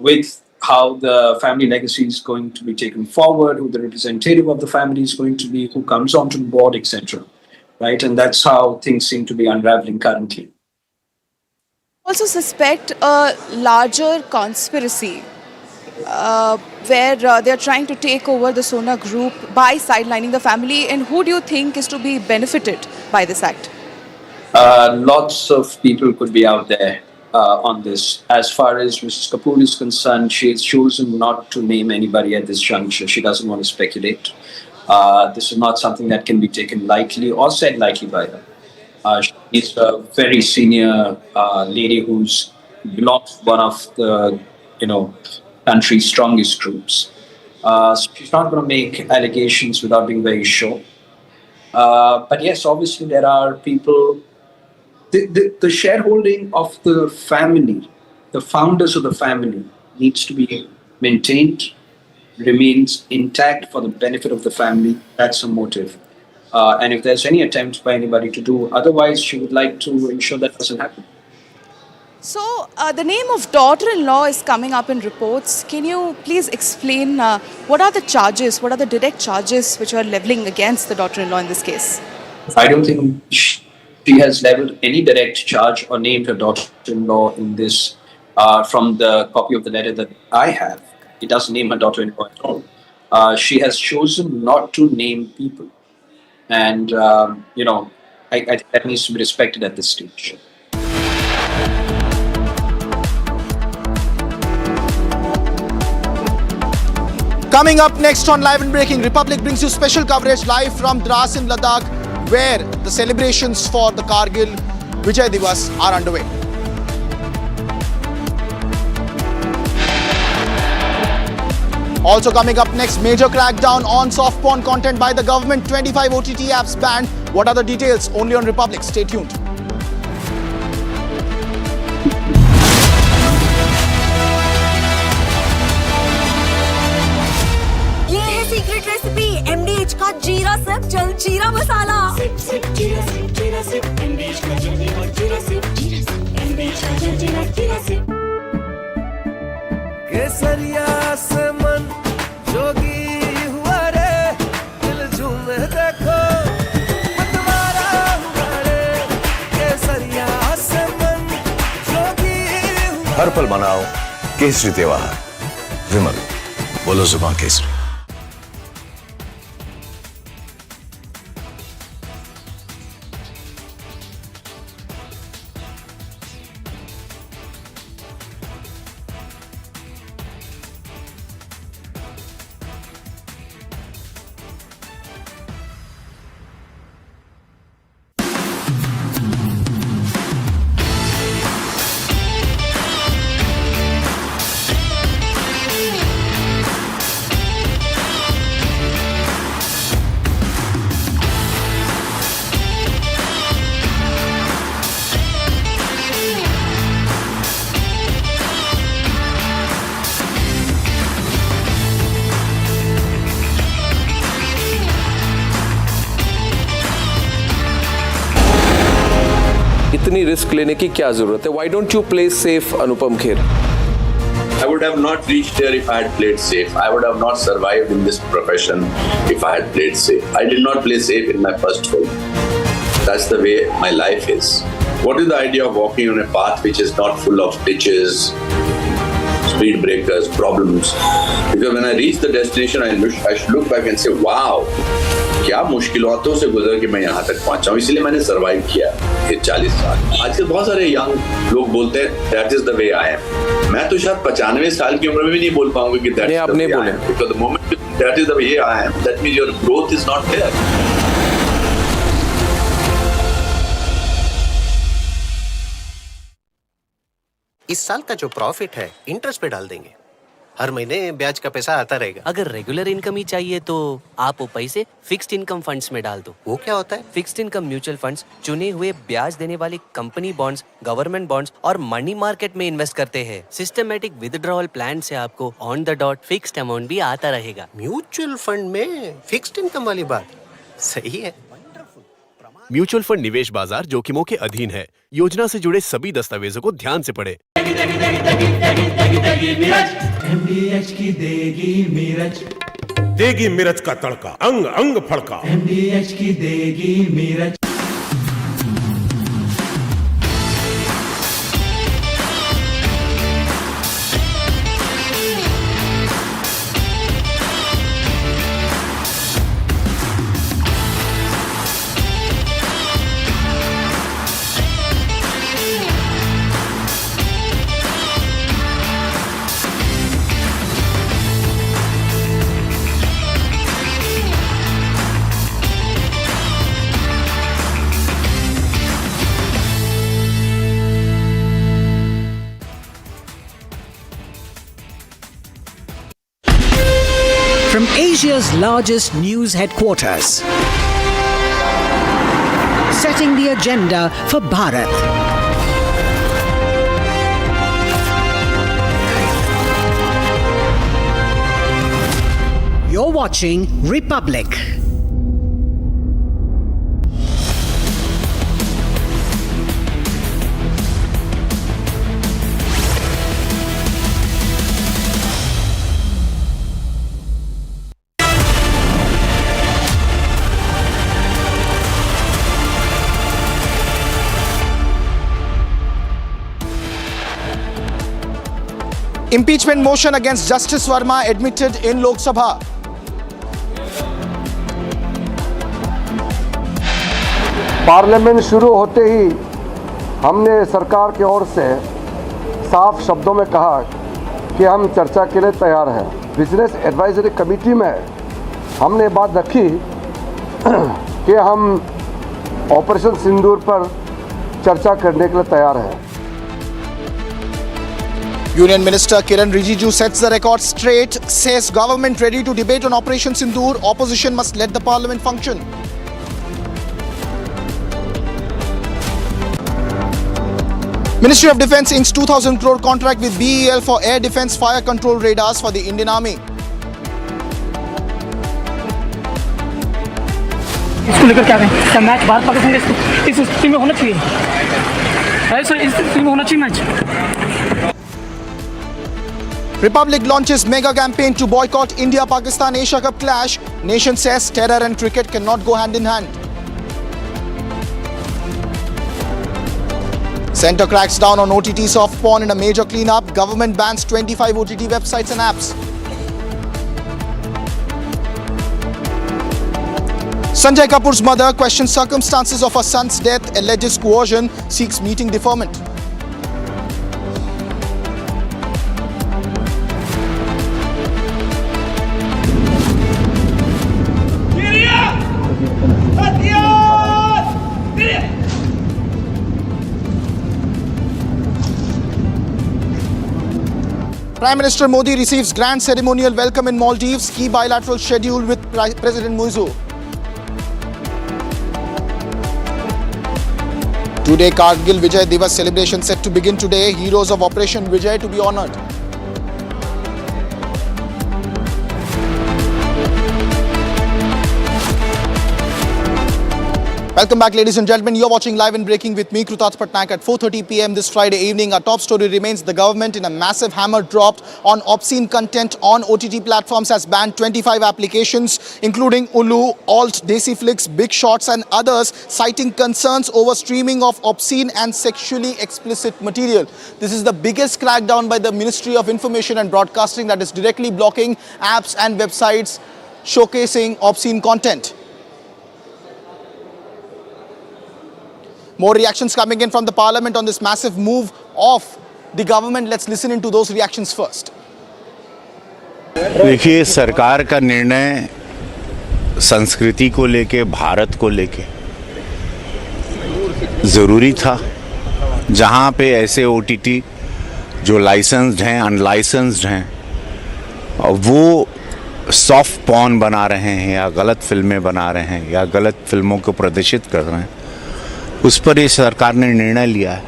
with how the family legacy is going to be taken forward, who the representative of the family is going to be, who comes onto the board, etc. Right? And that's how things seem to be unraveling currently. Also suspect a larger conspiracy where they're trying to take over the Sona Group by sidelining the family, and who do you think is to be benefited by this act? Lots of people could be out there. on this. As far as Mrs. Kapoor is concerned, she has chosen not to name anybody at this juncture. She doesn't want to speculate. This is not something that can be taken lightly or said lightly by her. She's a very senior lady who's belongs to one of the, country's strongest groups. So she's not going to make allegations without being very sure. But yes, obviously there are people. The shareholding of the family, the founders of the family, needs to be maintained, remains intact for the benefit of the family. That's a motive. And if there's any attempt by anybody to do otherwise, she would like to ensure that doesn't happen. So, the name of daughter-in-law is coming up in reports. Can you please explain what are the charges, what are the direct charges which are levelling against the daughter-in-law in this case? I don't think she has levelled any direct charge or named her daughter-in-law in this. From the copy of the letter that I have, it doesn't name her daughter-in-law at all. She has chosen not to name people. And, I think that needs to be respected at this stage. Coming up next on Live and Breaking, Republic brings you special coverage live from Dras in Ladakh, where the celebrations for the Kargil Vijay Divas are underway. Also coming up next, major crackdown on soft porn content by the government, 25 OTT apps banned. What are the details? Only on Republic. Stay tuned. ये है secret recipe MDH का जीरा SIP जल जीरा मसाला। SIP SIP जीरा SIP MDH का जल जीरा सिप MDH का जल जीरा सिप। केसरिया से मन जोगी हुआ रे, दिल झूमे देखो मतवारा हुआ रे। केसरिया से मन जोगी हुआ। हर पल मनाओ केसरी त्योहार। विमल, बोलो जुबान केसरी। इतनी रिस्क लेने की क्या जरूरत है? Why don't you play safe, Anupam Kher? I would have not reached here if I had played safe. I would have not survived in this profession if I had played safe. I did not play safe in my first film. That's the way my life is. What is the idea of walking on a path which is not full of ditches, speed breakers, problems? Because when I reach the destination, I should look back and say, wow, क्या मुश्किलों से गुजर के मैं यहाँ तक पहुँचा हूँ, इसलिए मैंने सर्वाइव किया ये 40 साल। आजकल बहुत सारे यंग लोग बोलते हैं that is the way I am. मैं तो शायद 95 साल की उम्र में भी नहीं बोल पाऊंगा कि that is the way I am. Because the moment that is the way I am, that means your growth is not there. इस साल का जो प्रॉफिट है इंटरेस्ट पे डाल देंगे, हर महीने ब्याज का पैसा आता रहेगा। अगर रेगुलर इनकम ही चाहिए तो आप वो पैसे फिक्स्ड इनकम फंड्स में डाल दो। वो क्या होता है? फिक्स्ड इनकम म्यूचुअल फंड्स चुने हुए ब्याज देने वाली कंपनी बॉन्ड्स, गवर्नमेंट बॉन्ड्स और मनी मार्केट में इन्वेस्ट करते हैं। सिस्टमैटिक विथड्रॉल प्लान से आपको on the dot fixed amount भी आता रहेगा। म्यूचुअल फंड में फिक्स्ड इनकम वाली बात सही है। म्यूचुअल फंड निवेश बाजार जोखिमों के अधीन है। योजना से जुड़े सभी दस्तावेजों को ध्यान से पढ़ें। MDH की देगी मिर्च, देगी मिर्च का तड़का, अंग अंग फड़का। MDH की देगी मिर्च। Asia's largest news headquarters. Setting the agenda for Bharat. You're watching Republic. Impeachment motion against Justice Verma admitted in Lok Sabha. Parliament शुरू होते ही हमने सरकार की ओर से साफ शब्दों में कहा कि हम चर्चा के लिए तैयार हैं। बिजनेस एडवाइजरी कमेटी में हमने बात रखी कि हम ऑपरेशन सिंदूर पर चर्चा करने के लिए तैयार हैं। Union Minister Kiran Rijiju sets the record straight, says government ready to debate on Operation Sindoor, opposition must let the parliament function. Ministry of Defence inks 2,000 crore contract with BEL for air defence fire control radars for the Indian Army. इसको लेकर क्या कहें? क्या match Bharat Pakistan इस स्थिति में होना चाहिए? ऐसा इस स्थिति में होना चाहिए match? Republic launches mega campaign to boycott India-Pakistan Asia Cup clash. Nation says terror and cricket cannot go hand in hand. Centre cracks down on OTT soft porn in a major cleanup. Government bans 25 OTT websites and apps. Sanjay Kapoor's mother questions circumstances of her son's death, alleges coercion, seeks meeting deferment. Prime Minister Modi receives grand ceremonial welcome in Maldives. Key bilateral schedule with President Muizu. Today, Kargil Vijay Divas celebration set to begin today. Heroes of Operation Vijay to be honoured. Welcome back, ladies and gentlemen. You're watching Live and Breaking with me, Krutat Patnaik, at 4:30 p.m. this Friday evening. Our top story remains the government in a massive hammer dropped on obscene content on OTT platforms has banned 25 applications, including Ulu, Alt, Desi Flix, Big Shots and others, citing concerns over streaming of obscene and sexually explicit material. This is the biggest crackdown by the Ministry of Information and Broadcasting that is directly blocking apps and websites showcasing obscene content. More reactions coming in from the parliament on this massive move of the government. Let's listen into those reactions first. देखिए, सरकार का निर्णय संस्कृति को लेके, भारत को लेके ज़रूरी था। जहाँ पे ऐसे ओटीटी जो लाइसेंस्ड हैं, अनलाइसेंस्ड हैं, वो सॉफ्ट पॉर्न बना रहे हैं या गलत फिल्में बना रहे हैं या गलत फिल्मों को प्रदर्शित कर रहे हैं, उस पर ये सरकार ने निर्णय लिया है।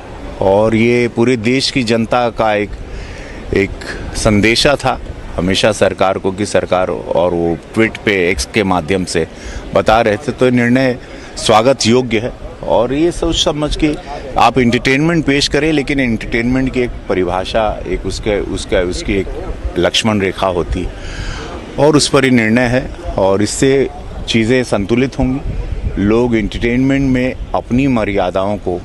और ये पूरे देश की जनता का एक संदेशा था हमेशा सरकार को कि सरकार, और वो ट्वीट पे, एक्स के माध्यम से बता रहे थे। तो निर्णय स्वागत योग्य है और ये सोच समझ के आप एंटरटेनमेंट पेश करें, लेकिन एंटरटेनमेंट की एक परिभाषा, एक उसकी एक लक्ष्मण रेखा होती है और उस पर ही निर्णय है और इससे चीज़ें संतुलित होंगी। लोग एंटरटेनमेंट में अपनी मर्यादाओं को,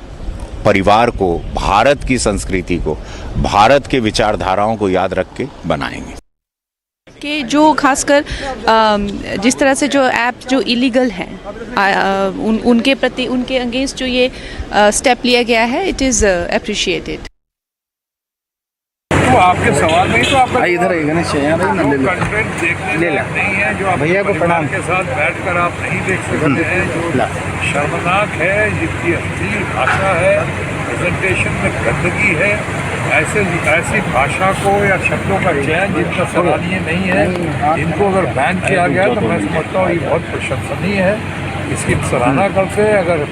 परिवार को, भारत की संस्कृति को, भारत के विचारधाराओं को याद रख के बनाएंगे। कि जो खासकर जिस तरह से जो ऐप जो इलीगल हैं उनके प्रति, उनके अगेंस्ट जो ये स्टेप लिया गया है, इट इज़ अप्रिशिएटेड। तो आपके सवाल में तो आपका इधर कंटेंट देखने लायक नहीं है, जो आप भैया को परिवार के साथ बैठकर आप नहीं देख सकते हैं, जो शर्मनाक है, जिसकी असली भाषा है, प्रेजेंटेशन में गंदगी है, ऐसी भाषा को या शब्दों का चयन जितना सराहनीय नहीं है, इनको अगर बैन किया गया तो मैं समझता हूँ ये बहुत प्रशंसनीय है, इसकी सराहना करते हैं। अगर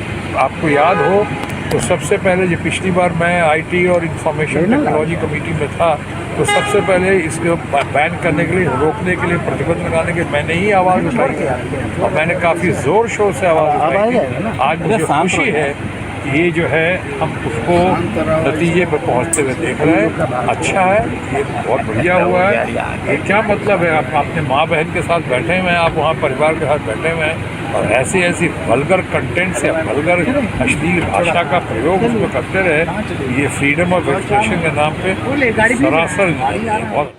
आपको याद हो तो सबसे पहले जो पिछली बार मैं आईटी और इंफॉर्मेशन टेक्नोलॉजी कमेटी में था तो सबसे पहले इसको बैन करने के लिए, रोकने के लिए, प्रतिबंध लगाने के मैंने ही आवाज़ उठाई थी और मैंने काफ़ी ज़ोर शोर से आवाज़ उठाई थी। आज मुझे खुशी है ये जो है हम उसको नतीजे पर पहुंचते हुए देख रहे हैं। अच्छा है, ये बहुत बढ़िया हुआ है। ये क्या मतलब है, आप अपने माँ बहन के साथ बैठे हुए हैं, आप वहाँ परिवार के साथ बैठे हुए हैं और ऐसी वल्गर कंटेंट से वल्गर अश्लील भाषा का प्रयोग उसमें करते रहे, ये फ्रीडम ऑफ एक्सप्रेशन के नाम पे सरासर।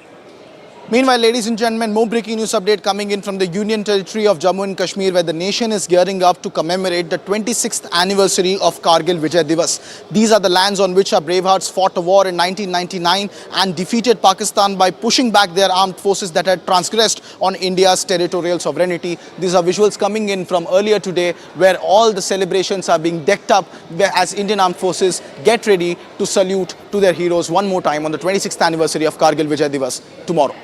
Meanwhile, ladies and gentlemen, more breaking news update coming in from the Union Territory of Jammu and Kashmir, where the nation is gearing up to commemorate the 26th anniversary of Kargil Vijay Divas. These are the lands on which our bravehearts fought a war in 1999 and defeated Pakistan by pushing back their armed forces that had transgressed on India's territorial sovereignty. These are visuals coming in from earlier today, where all the celebrations are being decked up as Indian armed forces get ready to salute to their heroes one more time on the 26th anniversary of Kargil Vijay Divas tomorrow.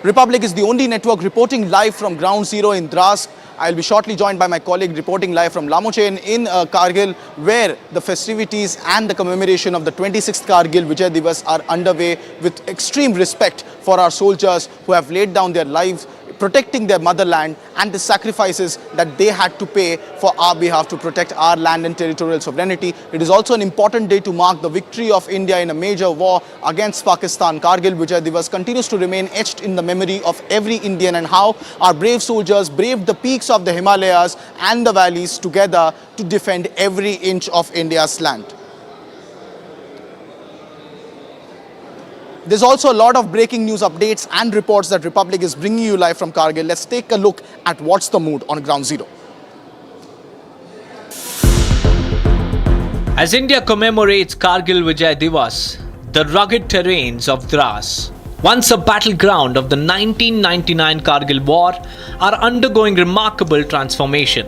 Republic is the only network reporting live from Ground Zero in Dras. I'll be shortly joined by my colleague reporting live from Lamochen in Kargil, where the festivities and the commemoration of the 26th Kargil Vijay Divas are underway with extreme respect for our soldiers who have laid down their lives protecting their motherland and the sacrifices that they had to pay for our behalf to protect our land and territorial sovereignty. It is also an important day to mark the victory of India in a major war against Pakistan. Kargil Vijay Divas continues to remain etched in the memory of every Indian, and how our brave soldiers braved the peaks of the Himalayas and the valleys together to defend every inch of India's land. There's also a lot of breaking news updates and reports that Republic is bringing you live from Kargil. Let's take a look at what's the mood on Ground Zero. As India commemorates Kargil Vijay Divas, the rugged terrains of Dras, once a battleground of the 1999 Kargil War, are undergoing remarkable transformation.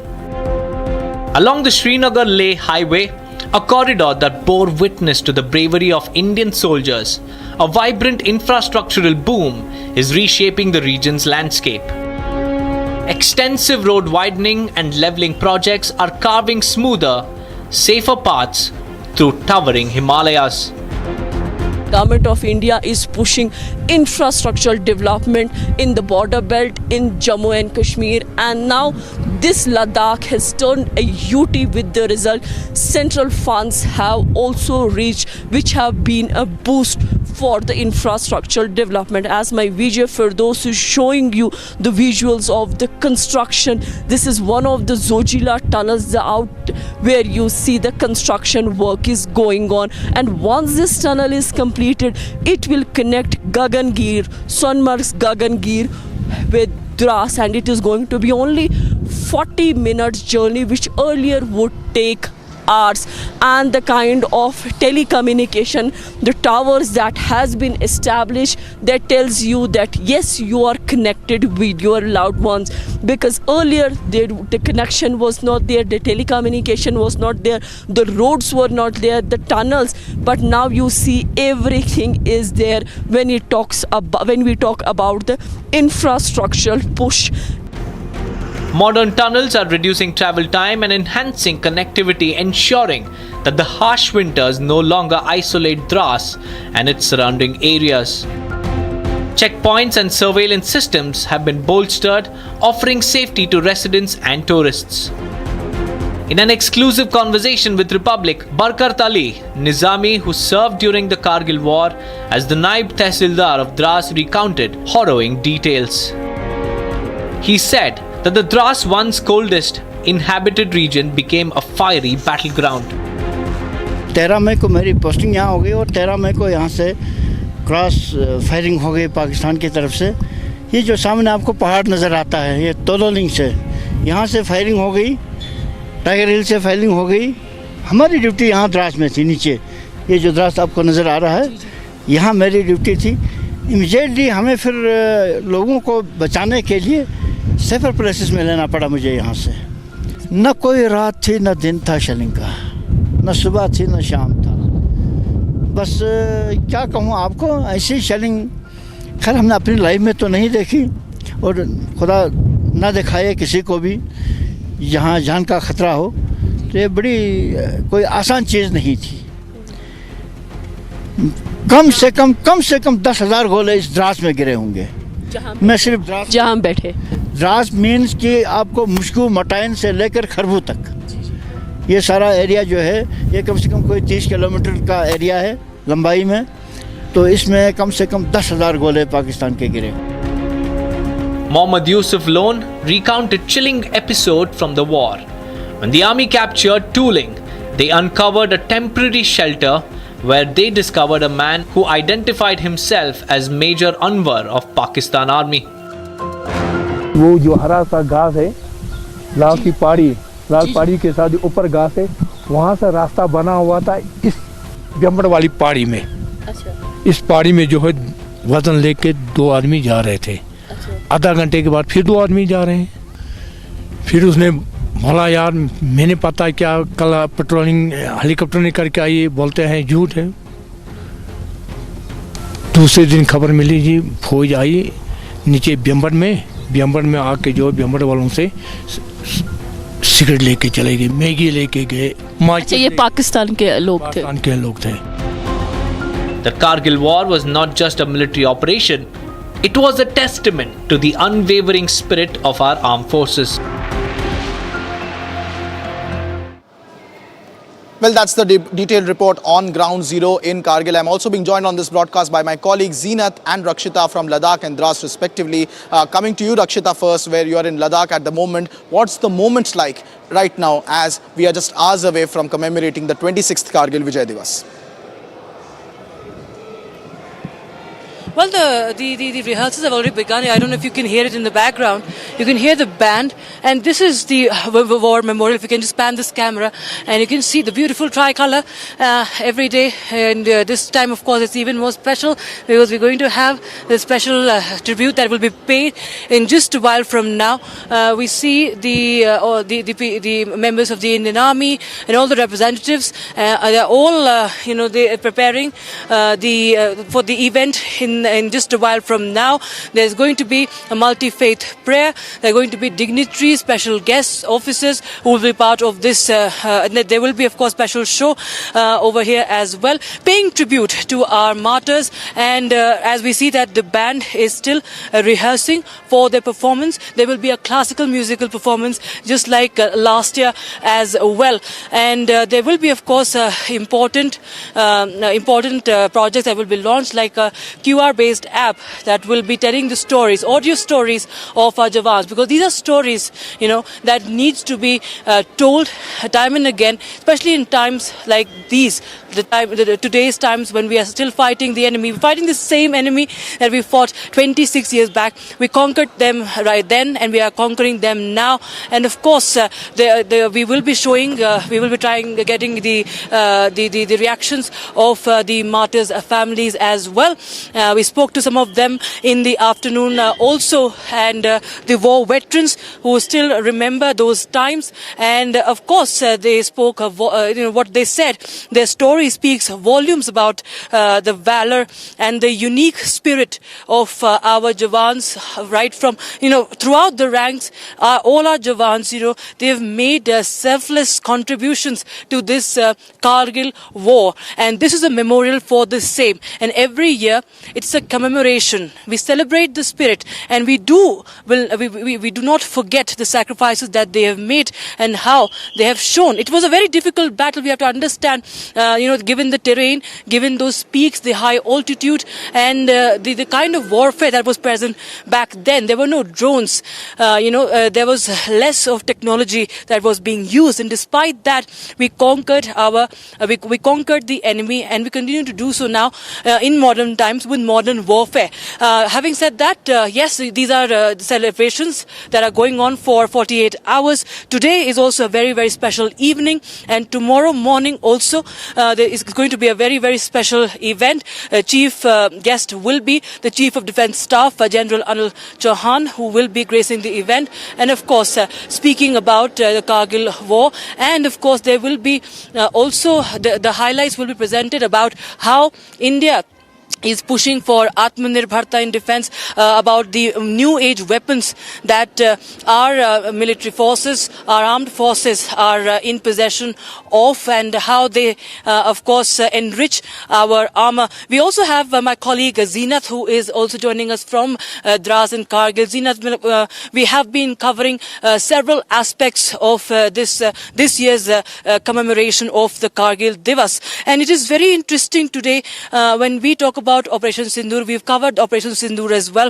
Along the Srinagar-Leh highway, a corridor that bore witness to the bravery of Indian soldiers, a vibrant infrastructural boom is reshaping the region's landscape. Extensive road widening and leveling projects are carving smoother, safer paths through towering Himalayas. Government of India is pushing infrastructural development in the border belt in Jammu and Kashmir, and now this Ladakh has turned a UT with the result. Central funds have also reached, which have been a boost for the infrastructural development. As my VJ Firdaus is showing you the visuals of the construction, this is one of the Zojila tunnels out where you see the construction work is going on, and once this tunnel is completed, it will connect Gagangir, Sonmarg's Gagangir with Dras, and it is going to be only 40 minutes journey, which earlier would take hours. And the kind of telecommunication, the towers that has been established, that tells you that yes, you are connected with your loved ones, because earlier the connection was not there, the telecommunication was not there, the roads were not there, the tunnels, but now you see everything is there when we talk about the infrastructural push. Modern tunnels are reducing travel time and enhancing connectivity, ensuring that the harsh winters no longer isolate Dras and its surrounding areas. Checkpoints and surveillance systems have been bolstered, offering safety to residents and tourists. In an exclusive conversation with Republic, Barkat Ali Nizami, who served during the Kargil War as the Naib Tehsildar of Dras, recounted harrowing details. He said that the Dras once coldest inhabited region became a fiery battleground. 13 मई को मेरी posting यहाँ हो गई और 13 मई को यहाँ से cross firing हो गई पाकिस्तान की तरफ से। ये जो सामने आपको पहाड़ नज़र आता है, ये तोलोलिंग से यहाँ से फायरिंग हो गई, टाइगर हिल से फायरिंग हो गई। हमारी ड्यूटी यहाँ द्रास में थी, नीचे ये जो द्रास आपको नज़र आ रहा है, यहाँ मेरी ड्यूटी थी। इमीडिएटली हमें फिर लोगों को बचाने के लिए सेफर प्लेसेस में लेना पड़ा मुझे यहाँ से। न कोई रात थी, न दिन था शेलिंग का, न सुबह थी, न शाम था। बस क्या कहूँ आपको, ऐसी शेलिंग खैर हमने अपनी लाइफ में तो नहीं देखी, और खुदा ना दिखाए किसी को भी यहाँ जान का ख़तरा हो, तो ये बड़ी कोई आसान चीज़ नहीं थी। कम से कम 10,000 गोले इस द्रास में गिरे होंगे। मैं सिर्फ जहाँ बैठे, द्रास मीन्स कि आपको मुश्कू मटाइन से लेकर खरबू तक ये सारा एरिया जो है, ये कम से कम कोई 30 किलोमीटर का एरिया है लंबाई में, तो इसमें कम से कम 10,000 गोले पाकिस्तान के गिरे। Mohammad Yusuf Lone recounted chilling episode from the war. When the army captured Tooling, they uncovered a temporary shelter where they discovered a man who identified himself as Major Anwar of Pakistan Army. वो जो हरा सा घास है, लाल की पहाड़ी के साथ ऊपर घास है, वहाँ से रास्ता बना हुआ था इस जम्बड़ वाली पहाड़ी में। अच्छा। इस पहाड़ी में जो है वजन लेके 2 आदमी जा रहे थे। अच्छा। आधा घंटे के बाद फिर 2 आदमी जा रहे हैं। फिर उसने बोला यार मैंने पता क्या कल पेट्रोलिंग हेलीकॉप्टर ने करके आई, बोलते हैं झूठ है। दूसरे दिन खबर मिली जी, फौज आई नीचे बियम्बर में आके जो बियम्बर वालों से सिगरेट लेके चले गए, मैगी लेके गए। अच्छा, ये पाकिस्तान के लोग थे। The Kargil war was not just a military operation, it was a testament to the unwavering spirit of our armed forces. Well, that's the detailed report on Ground Zero in Kargil. I'm also being joined on this broadcast by my colleagues Zeenat and Rakshita from Ladakh and Dras respectively. Coming to you, Rakshita, first, where you are in Ladakh at the moment. What's the moments like right now as we are just hours away from commemorating the 26th Kargil Vijay Divas? Well, the rehearsals have already begun. I don't know if you can hear it in the background. You can hear the band, and this is the war memorial. If you can just pan this camera, and you can see the beautiful tricolour every day. And this time, of course, it's even more special because we're going to have the special tribute that will be paid in just a while from now. We see the members of the Indian Army and all the representatives. They're all, they're preparing for the event in just a while from now. There's going to be a multi-faith prayer. There are going to be dignitaries, special guests, officers who will be part of this. There will be, of course, special show over here as well, paying tribute to our martyrs. And as we see that the band is still rehearsing for their performance, there will be a classical musical performance just like last year as well. And there will be, of course, important projects that will be launched, like a QR-based app that will be telling the stories, audio stories of our Jawans, because these are stories, that needs to be told time and again, especially in times like these, today's times when we are still fighting the enemy, fighting the same enemy that we fought 26 years back. We conquered them right then, and we are conquering them now. And of course, we will be showing, we will be getting the reactions of the martyrs' families as well. We spoke to some of them in the afternoon also, and the war veterans who still remember those times. And of course, they spoke of what they said. Their story speaks volumes about the valor and the unique spirit of our Jawans, right from, throughout the ranks. All our Jawans, they have made selfless contributions to this Kargil war. And this is a memorial for the same. And every year, it's a commemoration. We celebrate the spirit, and we do not forget the sacrifices that they have made and how they have shown. It was a very difficult battle. We have to understand, given the terrain, given those peaks, the high altitude, and the kind of warfare that was present back then. There were no drones. There was less of technology that was being used, and despite that, we conquered the enemy, and we continue to do so now in modern times with modern modern warfare. Having said that, yes, these are celebrations that are going on for 48 hours. Today is also a very, very special evening, and tomorrow morning also there is going to be a very, very special event. Chief guest will be the Chief of Defence Staff, General Anil Chauhan, who will be gracing the event, and of course speaking about the Kargil war, and of course there will be also the highlights will be presented about how India is pushing for Atmanirbharta in defense, about the new age weapons that our military forces, our armed forces are in possession of, and how they, of course, enrich our armor. We also have my colleague Zeenath, who is also joining us from Dras and Kargil. Zeenath, we have been covering several aspects of this year's commemoration of the Kargil Divas, and it is very interesting today when we talk about Operation Sindoor. We've covered Operation Sindoor as well,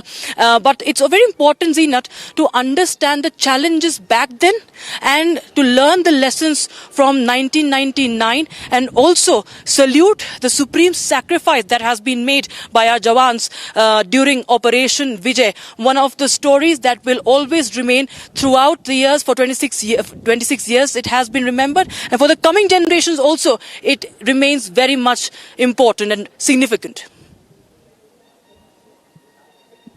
but it's very important, Zeenath, to understand the challenges back then and to learn the lessons from 1999, and also salute the supreme sacrifice that has been made by our Jawans during Operation Vijay. One of the stories that will always remain throughout the years. For 26 years it has been remembered, and for the coming generations also it remains very much important and significant.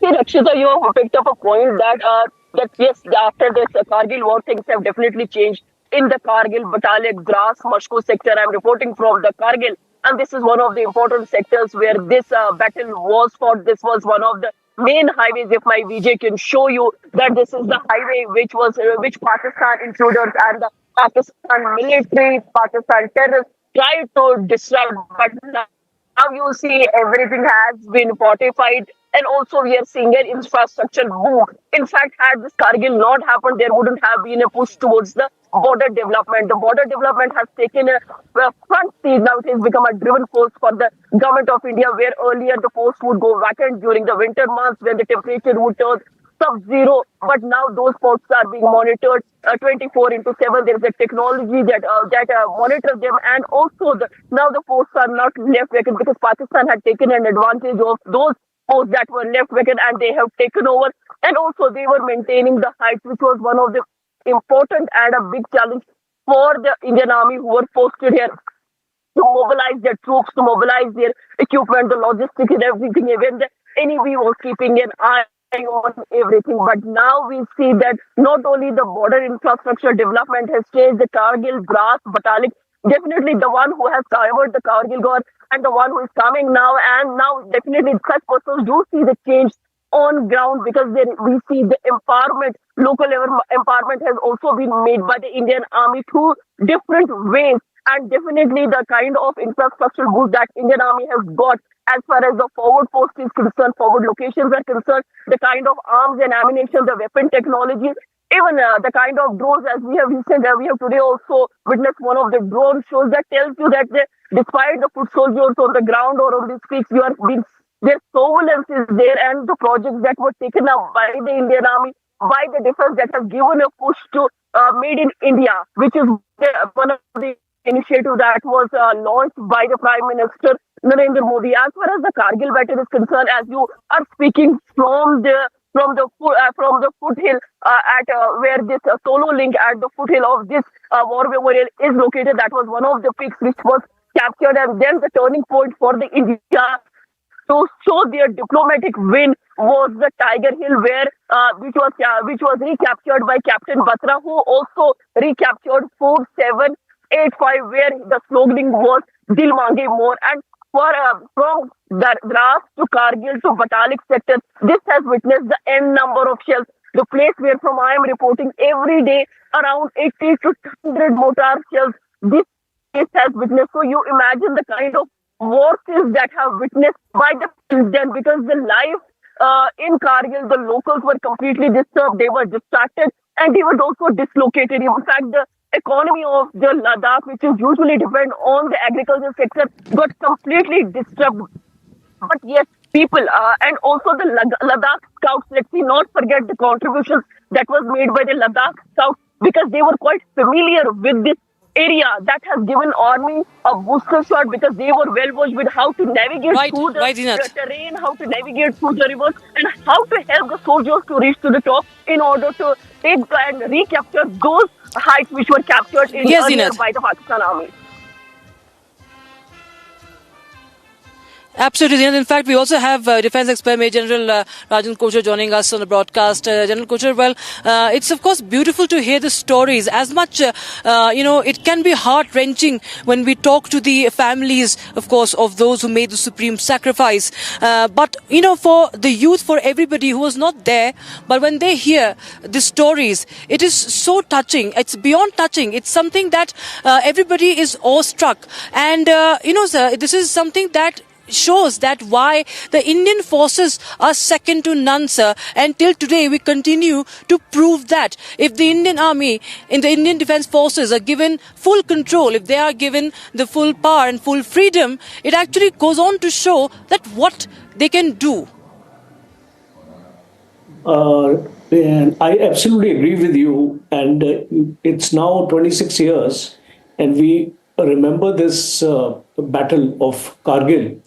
Rakshita, you have picked up a point that yes, after this Kargil war, things have definitely changed in the Kargil, Batalik, Dras, Mashko sector. I'm reporting from the Kargil, and this is one of the important sectors where this battle was fought. This was one of the main highways. If my VJ can show you that this is the highway which Pakistan intruders and the Pakistan military, Pakistan terrorists tried to disrupt, but now you see everything has been fortified, and also we are seeing an infrastructure boom. In fact, had this Kargil not happened, there wouldn't have been a push towards the border development. The border development has taken a front seat. Now it has become a driven force for the government of India, where earlier the post would go vacant during the winter months when the temperature would turn sub-zero, but now those posts are being monitored 24/7. There is a technology that monitors them, and also now the posts are not left vacant, because Pakistan had taken an advantage of those posts that were left vacant, and they have taken over, and also they were maintaining the heights, which was one of the important and a big challenge for the Indian Army, who were posted here to mobilize their troops, to mobilize their equipment, the logistics and everything. Even the enemy was keeping an eye on everything. But now we see that not only the border infrastructure development has changed, the Kargil, Dras, Batalik, definitely the one who has covered the Kargil war and the one who is coming now, and now definitely such persons do see the change on ground, because we see the empowerment, local level empowerment has also been made by the Indian Army through different ways, and definitely the kind of infrastructure boost that Indian Army has got as far as the forward post is concerned, forward locations are concerned, the kind of arms and ammunition, the weapon technologies, even the kind of drones, as we have today also witnessed one of the drone shows that tells you that despite the foot soldiers on the ground or on the streets, their surveillance is there, and the projects that were taken up by the Indian Army, by the defense, that have given a push to Made in India, which is one of the initiatives that was launched by the Prime Minister Narendra Modi. As far as the Kargil battle is concerned, as you are speaking from the foothill at where this solo link at the foothill of this war memorial is located, that was one of the peaks which was captured, and then the turning point for the India to show their diplomatic win was the Tiger Hill, where which was recaptured by Captain Batra, who also recaptured 4785, where the slogan was Dil Mange More. And from Dras to Kargil to Batalik sector, this has witnessed the n number of shells. The place where from I am reporting every day around 80 to 100 mortar shells this place has witnessed. So you imagine the kind of forces that have witnessed by the president, because the life in Kargil, the locals were completely disturbed, they were distracted, and they were also dislocated. In fact, the economy of the Ladakh, which is usually depend on the agricultural sector, got completely disturbed. But yes, people and also the Ladakh scouts, let's not forget the contributions that was made by the Ladakh scouts, because they were quite familiar with this area that has given army a booster shot because they were well versed with how to navigate through the terrain, how to navigate through the rivers, and how to help the soldiers to reach to the top in order to take and recapture those heights which were captured in earlier by the Pakistan army. Absolutely. And in fact, we also have Defence Expert Major General Rajan Kochar joining us on the broadcast. General Kochar, well, it's of course beautiful to hear the stories. As much, it can be heart-wrenching when we talk to the families, of course, of those who made the supreme sacrifice. But, for the youth, for everybody who was not there, but when they hear the stories, it is so touching. It's beyond touching. It's something that everybody is awestruck. And, sir, this is something that shows that why the Indian forces are second to none, sir. And till today, we continue to prove that if the Indian army, in the Indian defense forces are given full control, if they are given the full power and full freedom, it actually goes on to show that what they can do. And I absolutely agree with you. And it's now 26 years, and we remember this battle of Kargil.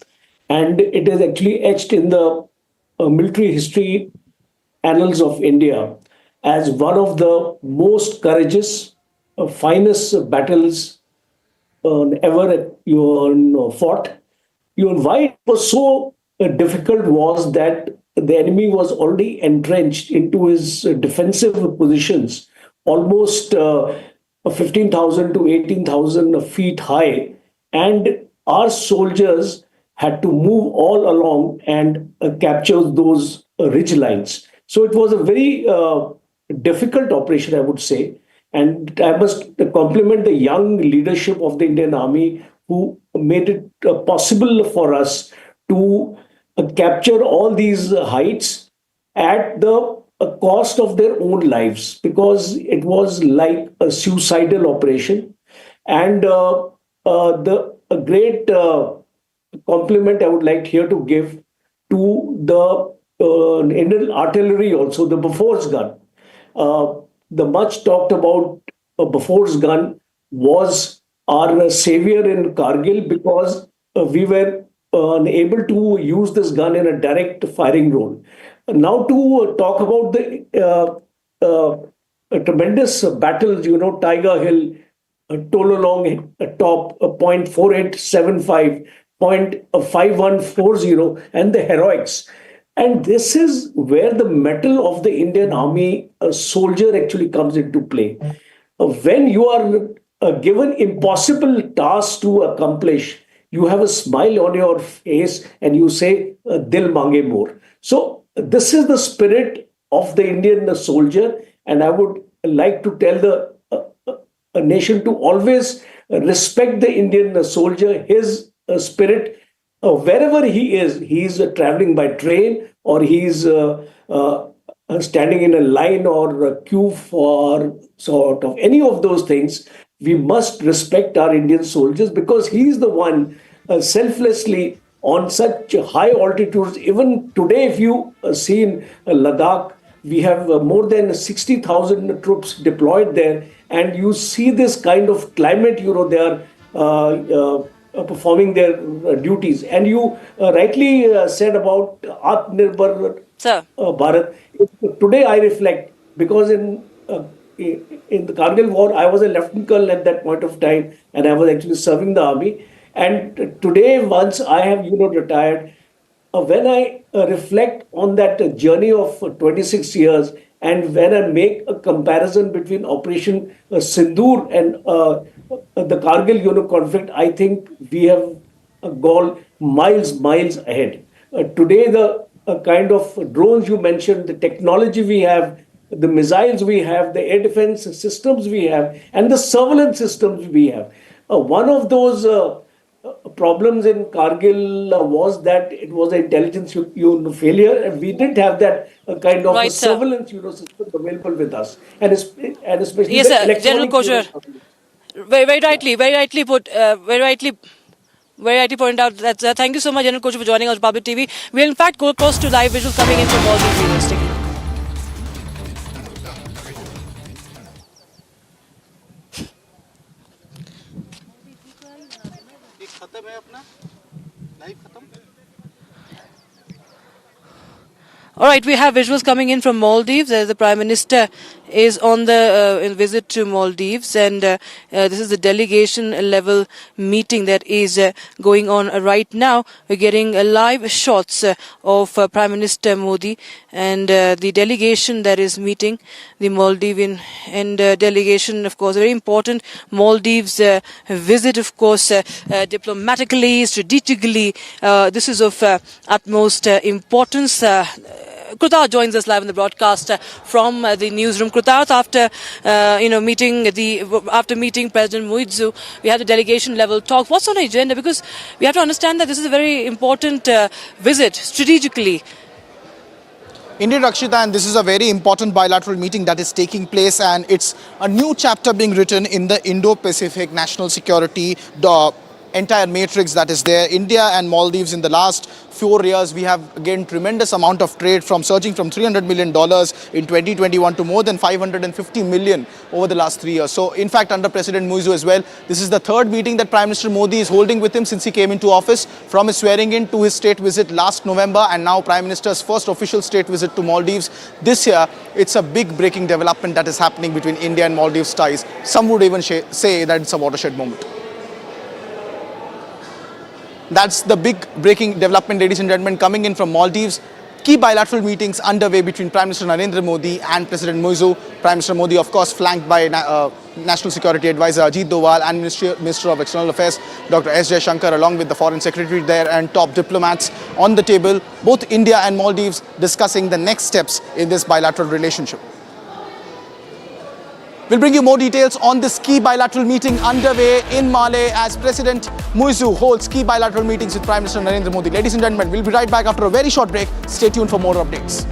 And it is actually etched in the military history annals of India as one of the most courageous, finest battles ever fought. Why it was so difficult was that the enemy was already entrenched into his defensive positions, almost 15,000 to 18,000 feet high. And our soldiers had to move all along and capture those ridge lines. So it was a very difficult operation, I would say. And I must compliment the young leadership of the Indian Army who made it possible for us to capture all these heights at the cost of their own lives, because it was like a suicidal operation. And the great compliment I would like here to give to the Indian artillery also, the Bofors gun. The much talked about Bofors gun was our savior in Kargil, because we were unable to use this gun in a direct firing role. Now to talk about the tremendous battles, Tiger Hill, Tololong top, 0.4875, 0.5140, and the heroics. And this is where the mettle of the Indian Army soldier actually comes into play. When you are given impossible tasks to accomplish, you have a smile on your face and you say, Dil mange more. So this is the spirit of the Indian soldier. And I would like to tell the nation to always respect the Indian soldier, his spirit. Wherever he is traveling by train, or he's standing in a line or a queue for sort of any of those things. We must respect our Indian soldiers, because he's the one selflessly on such high altitudes. Even today, if you see in Ladakh, we have more than 60,000 troops deployed there. And you see this kind of climate, they are performing their duties. And you rightly said about Atmanirbhar Bharat. Today I reflect, because in the Kargil war, I was a lieutenant colonel at that point of time, and I was actually serving the army. And today, once I have retired, when I reflect on that journey of 26 years, and when I make a comparison between Operation Sindoor and the Kargil conflict, I think we have gone miles ahead. Today, the kind of drones you mentioned, the technology we have, the missiles we have, the air defense systems we have, and the surveillance systems we have. One of those problems in Kargil was that it was an intelligence failure, and we didn't have that kind of surveillance system available with us, and especially yes, sir. General Kochar, very rightly pointed out that. Thank you so much, General Kochar, for joining us on Public TV. We'll in fact go across to live visuals coming in from Maldives University. All right, we have visuals coming in from Maldives. The Prime Minister is on the visit to Maldives, and this is the delegation level meeting that is going on right now. We're getting live shots of Prime Minister Modi and the delegation that is meeting, the Maldivian and delegation, of course, very important. Maldives visit, of course, diplomatically, strategically. This is of utmost importance. Krutath joins us live in the broadcast from the newsroom. Krutath, after meeting President Muizu, we had a delegation level talk. What's on the agenda? Because we have to understand that this is a very important visit strategically. Indeed, Rakshita, and this is a very important bilateral meeting that is taking place, and it's a new chapter being written in the Indo-Pacific national security entire matrix that is there. India and Maldives, in the last 4 years, we have gained tremendous amount of trade, from surging from $300 million in 2021 to more than $550 million over the last 3 years. So, in fact, under President Muizu as well, this is the third meeting that Prime Minister Modi is holding with him since he came into office, from his swearing in to his state visit last November, and now Prime Minister's first official state visit to Maldives this year. It's a big breaking development that is happening between India and Maldives ties. Some would even say that it's a watershed moment. That's the big breaking development, ladies and gentlemen, coming in from Maldives. Key bilateral meetings underway between Prime Minister Narendra Modi and President Muizu. Prime Minister Modi, of course, flanked by National Security Advisor Ajit Doval and Minister of External Affairs Dr. S. Jaishankar, along with the Foreign Secretary there and top diplomats on the table. Both India and Maldives discussing the next steps in this bilateral relationship. We'll bring you more details on this key bilateral meeting underway in Malé as President Muizu holds key bilateral meetings with Prime Minister Narendra Modi. Ladies and gentlemen, we'll be right back after a very short break. Stay tuned for more updates.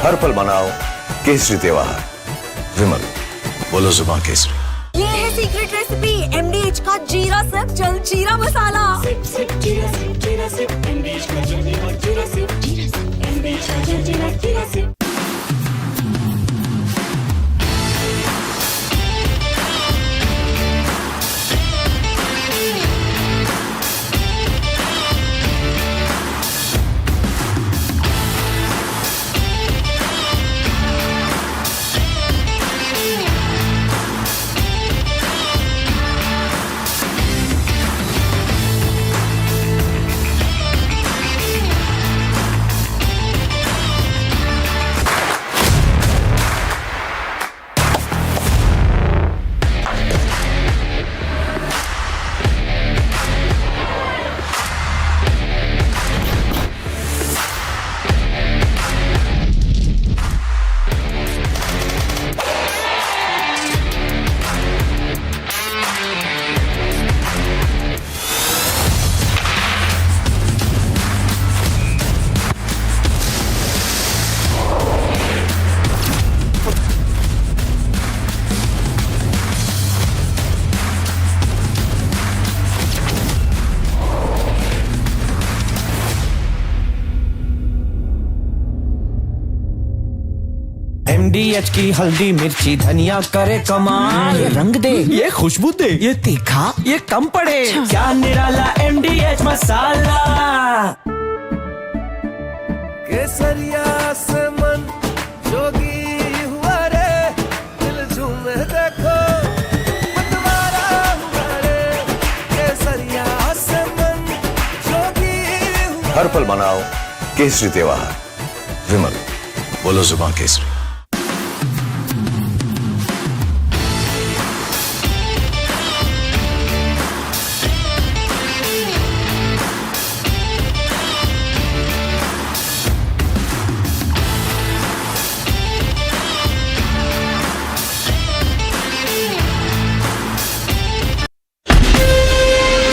हर पल मनाओ केसरी त्योहार। विमल, बोलो जुबान केसरी। ये है secret recipe MDH का जीरा SIP जल जीरा मसाला। सिप सिप जीरा सिप MDH का जल जीरा सिप MDH का जल जीरा सिप। MDH की हल्दी मिर्ची धनिया करे कमाल, ये रंग दे, ये खुशबू दे, ये तीखा, ये कम पड़े, क्या निराला MDH मसाला। केसरिया से मन जोगी हुआ रे, दिल झूमे देखो मतवारा हुआ रे, केसरिया से मन जोगी हुआ। हर पल मनाओ केसरी त्योहार। विमल, बोलो जुबान Kesari.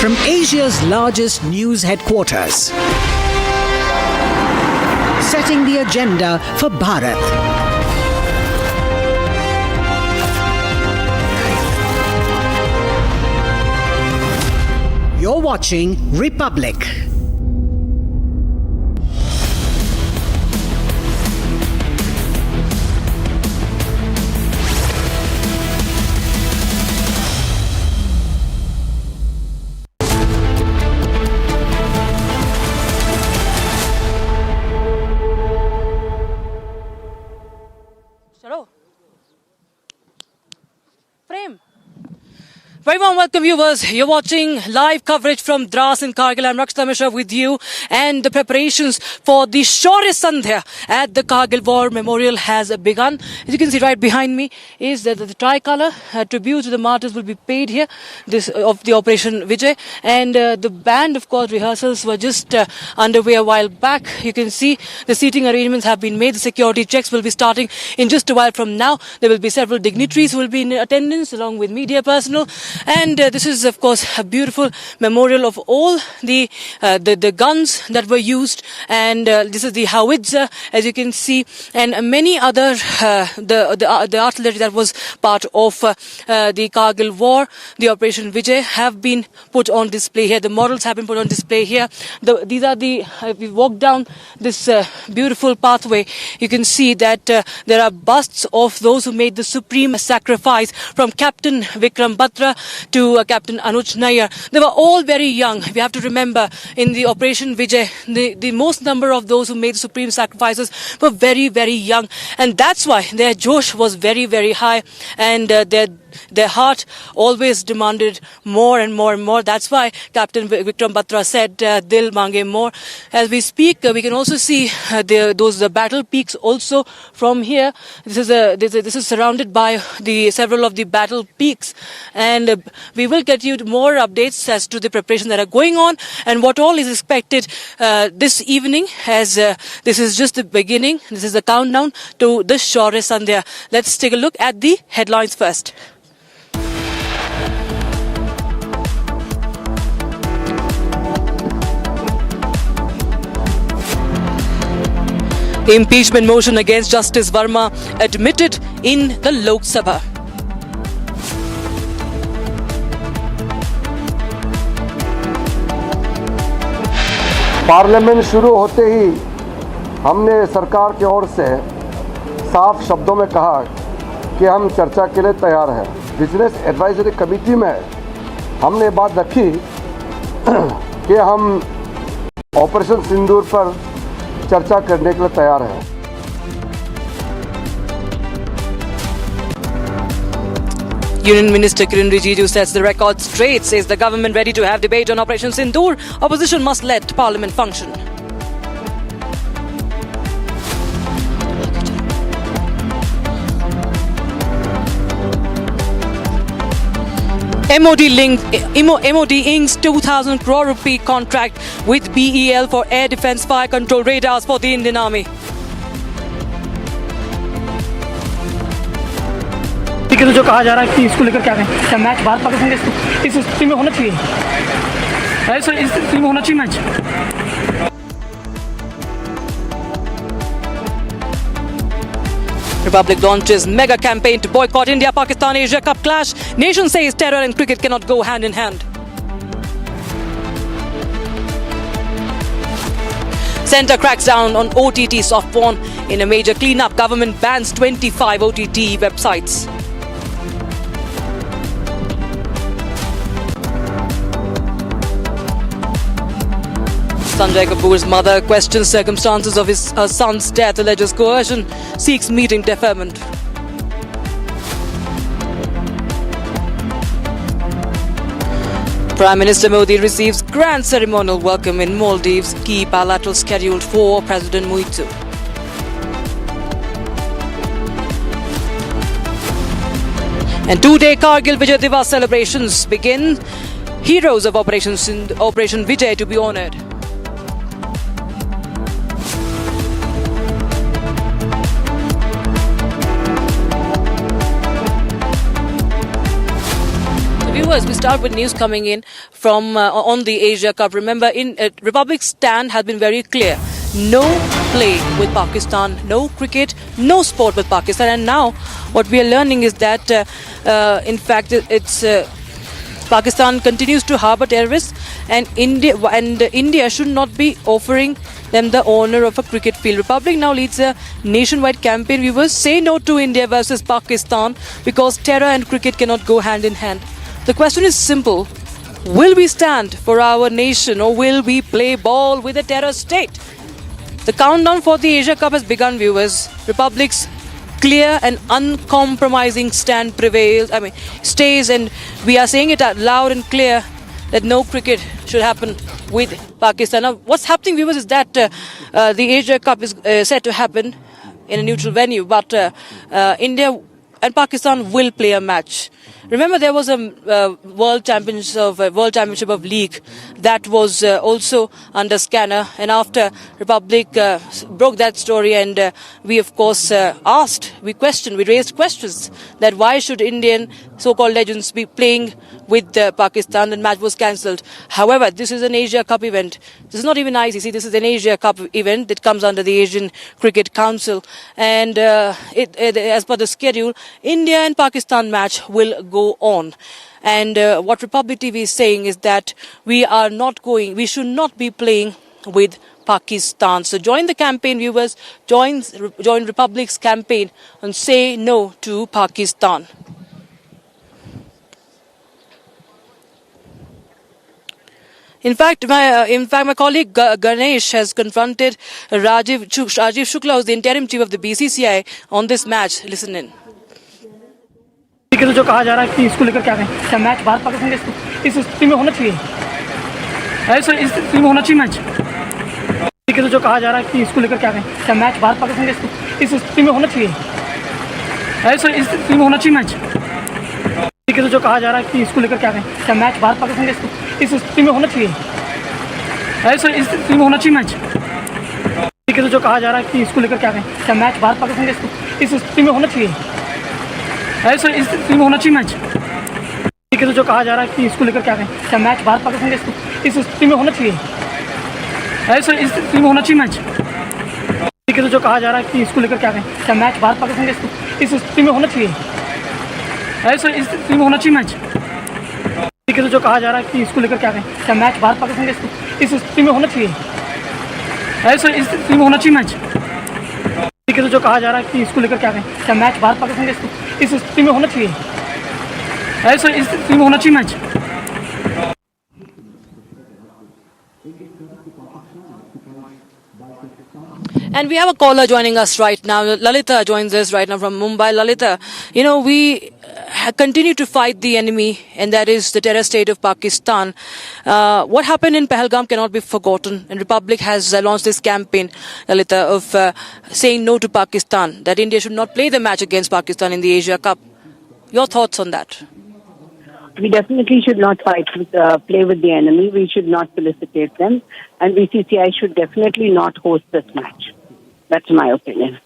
From Asia's largest news headquarters, setting the agenda for Bharat. You're watching Republic. Frame. Very warm welcome, viewers. You're watching live coverage from Dras in Kargil. I'm Rakshita Mishra with you. And the preparations for the Shaurya Sandhya at the Kargil War Memorial has begun. As you can see right behind me is the tricolour tribute to the martyrs will be paid here of the Operation Vijay. And the band, of course, rehearsals were just underway a while back. You can see the seating arrangements have been made. The security checks will be starting in just a while from now. There will be several dignitaries who will be in attendance along with media personnel. And this is, of course, a beautiful memorial of all the guns that were used. And this is the howitzer, as you can see, and many other the artillery that was part of the Kargil War, the Operation Vijay, have been put on display here. The models have been put on display here. These are if you walk down this beautiful pathway, you can see that there are busts of those who made the supreme sacrifice, from Captain Vikram Batra to Captain Anuj Nair. They were all very young. We have to remember, in the Operation Vijay, the most number of those who made supreme sacrifices were very, very young. And that's why their josh was very, very high, and their heart always demanded more and more and more. That's why Captain Vikram Batra said, Dil mange more. As we speak, we can also see those battle peaks also from here. This is surrounded by several of the battle peaks, and we will get you more updates as to the preparations that are going on and what all is expected this evening, as this is just the beginning. This is the countdown to the Shaurya Sandhya. Let's take a look at the headlines first. Impeachment motion against Justice Verma admitted in the Lok Sabha. Parliament शुरू होते ही हमने सरकार की ओर से साफ शब्दों में कहा कि हम चर्चा के लिए तैयार हैं। बिजनेस एडवाइजरी कमेटी में हमने बात रखी कि हम ऑपरेशन सिंदूर पर चर्चा करने के लिए तैयार हैं। Union Minister Kiren Rijiju sets the record straight, says the government ready to have debate on Operation Sindoor. Opposition must let Parliament function. MOD inks 2,000 crore rupee contract with BEL for air defense fire control radars for the Indian Army. तो जो कहा जा रहा है कि इसको लेकर क्या कहें, क्या मैच भारत पाकिस्तान इस स्थिति में होना चाहिए, सर इस स्थिति में होना चाहिए match. Republic launches mega campaign to boycott India-Pakistan Asia Cup clash. Nation says terror and cricket cannot go hand in hand. Centre cracks down on OTT soft porn. In a major cleanup, government bans 25 OTT websites. Sanjay Kapoor's mother questions circumstances of her son's death, alleges coercion, seeks meeting deferment. Prime Minister Modi receives grand ceremonial welcome in Maldives, key bilateral scheduled for President MEITY. And two-day Kargil Vijay Divas celebrations begin. Heroes of Operation Vijay to be honoured. Viewers, we start with news coming in from on the Asia Cup. Remember, in Republic's stand has been very clear. No play with Pakistan, no cricket, no sport with Pakistan. And now what we are learning is that, in fact, it's Pakistan continues to harbor terrorists, and India should not be offering them the honor of a cricket field. Republic now leads a nationwide campaign. Viewers, say no to India versus Pakistan because terror and cricket cannot go hand in hand. The question is simple. Will we stand for our nation or will we play ball with a terror state? The countdown for the Asia Cup has begun, viewers. Republic's clear and uncompromising stand stays, and we are saying it out loud and clear that no cricket should happen with Pakistan. Now, what's happening, viewers, is that the Asia Cup is set to happen in a neutral venue, but India and Pakistan will play a match. Remember, there was a World Championship of League that was also under scanner, and after Republic broke that story, and we of course we raised questions that why should Indian so-called legends be playing with Pakistan? The match was cancelled. However, this is an Asia Cup event. This is not even ICC. This is an Asia Cup event that comes under the Asian Cricket Council, and as per the schedule, India and Pakistan match will go on. And what Republic TV is saying is that we should not be playing with Pakistan. So join the campaign, viewers. Join Republic's campaign and say no to Pakistan. In fact, my colleague Ganesh has confronted Rajiv Shukla, who's the interim chief of the BCCI, on this match. Listen in. तो जो कहा जा रहा है कि इसको लेकर क्या कहें, क्या मैच भारत पाकिस्तान इस स्थिति में होना चाहिए, ऐसा इस स्थिति में होना चाहिए मैच, ठीक है। तो जो कहा जा रहा है कि इसको लेकर क्या कहें, क्या मैच भारत पाकिस्तान इस स्थिति में होना चाहिए, ऐसा इस स्थिति में होना चाहिए मैच, ठीक है। तो जो कहा जा रहा है कि इसको लेकर क्या कहें, क्या मैच भारत पाकिस्तान इस स्थिति में होना चाहिए, ऐसा इस स्थिति में होना चाहिए मैच, ठीक है। तो जो कहा जा रहा है कि इसको लेकर क्या कहें, क्या मैच भारत पाकिस्तान इस स्थिति में होना चाहिए, ऐसा इस स्थिति में होना चाहिए मैच, ठीक है। तो जो कहा जा रहा है कि इसको लेकर क्या कहें, क्या मैच भारत पाकिस्तान इस स्थिति में होना चाहिए, ऐसा इस स्थिति में होना चाहिए मैच, ठीक है। तो जो कहा जा रहा है कि इसको लेकर क्या कहें, क्या मैच भारत पाकिस्तान इस स्थिति में होना चाहिए, ऐसा इस स्थिति में होना चाहिए मैच, ठीक है। तो जो कहा जा रहा है कि इसको लेकर क्या कहें, क्या मैच भारत पाकिस्तान इस स्थिति में होना चाहिए, ऐसा इस स्थिति में होना चाहिए मैच, ठीक है। तो जो कहा जा रहा है कि इसको लेकर क्या कहें, क्या मैच भारत पाकिस्तान इस स्थिति में होना चाहिए, ऐसा इस स्थिति में होना चाहिए match. And we have a caller joining us right now. Lalita joins us right now from Mumbai. Lalita, we continue to fight the enemy, and that is the terror state of Pakistan. What happened in Pahalgam cannot be forgotten, and Republic has launched this campaign, Lalita, of saying no to Pakistan, that India should not play the match against Pakistan in the Asia Cup. Your thoughts on that? We definitely should not play with the enemy. We should not felicitate them. And BCCI should definitely not host this match. That's my opinion.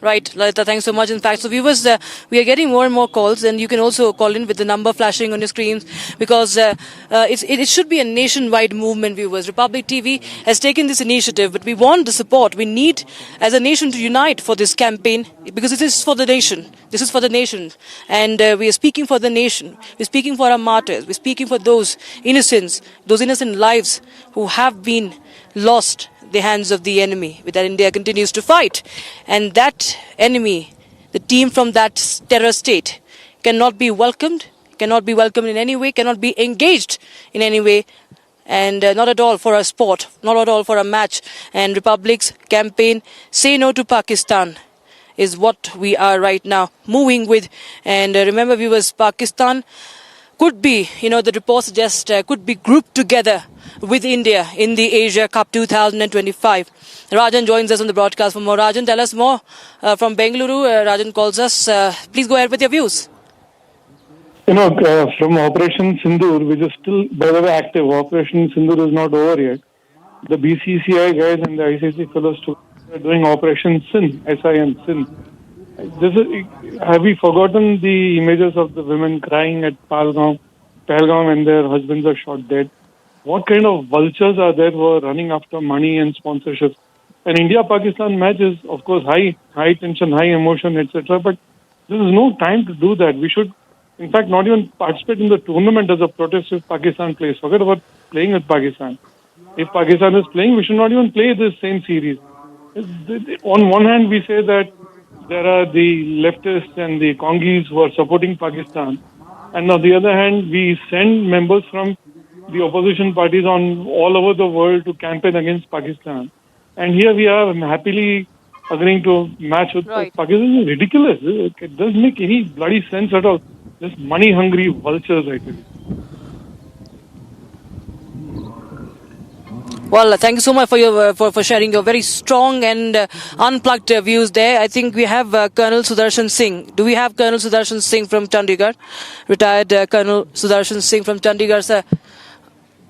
Right, Lalita, thanks so much. In fact, so viewers, we are getting more and more calls, and you can also call in with the number flashing on your screens, because it should be a nationwide movement, viewers. Republic TV has taken this initiative, but we want the support. We need, as a nation, to unite for this campaign, because this is for the nation. This is for the nation, and we are speaking for the nation. We're speaking for our martyrs. We're speaking for those innocent lives who have been lost the hands of the enemy, that India continues to fight. And that enemy, the team from that terror state, cannot be welcomed in any way, cannot be engaged in any way, and not at all for a sport, not at all for a match. And Republic's campaign, Say No to Pakistan, is what we are right now moving with. And remember, viewers, Pakistan could be, the report suggests, could be grouped together with India in the Asia Cup 2025. Rajan joins us on the broadcast for more. Rajan, tell us more from Bengaluru. Rajan calls us. Please go ahead with your views. From Operation Sindoor, which is still, by the way, active. Operation Sindoor is not over yet. The BCCI guys and the ICC fellows are doing Operation Sin, SIN, Sin. Have we forgotten the images of the women crying at Pahalgam and their husbands are shot dead? What kind of vultures are there who are running after money and sponsorship? An India-Pakistan match is, of course, high tension, high emotion, etc. But This is no time to do that. We should, in fact, not even participate in the tournament as a protest if Pakistan plays. Forget about playing with Pakistan. If Pakistan is playing, we should not even play this same series. On one hand, we say that there are the leftists and the Congis who are supporting Pakistan. And on the other hand, we send members from the opposition parties on all over the world to campaign against Pakistan. And here we are happily agreeing to match with Pakistan. It's ridiculous. It doesn't make any bloody sense at all. Just money-hungry vultures, actually. Well, thank you so much for your for sharing your very strong and unplugged views there. I think we have Colonel Sudarshan Singh. Do we have Colonel Sudarshan Singh from Chandigarh? Retired Colonel Sudarshan Singh from Chandigarh, sir.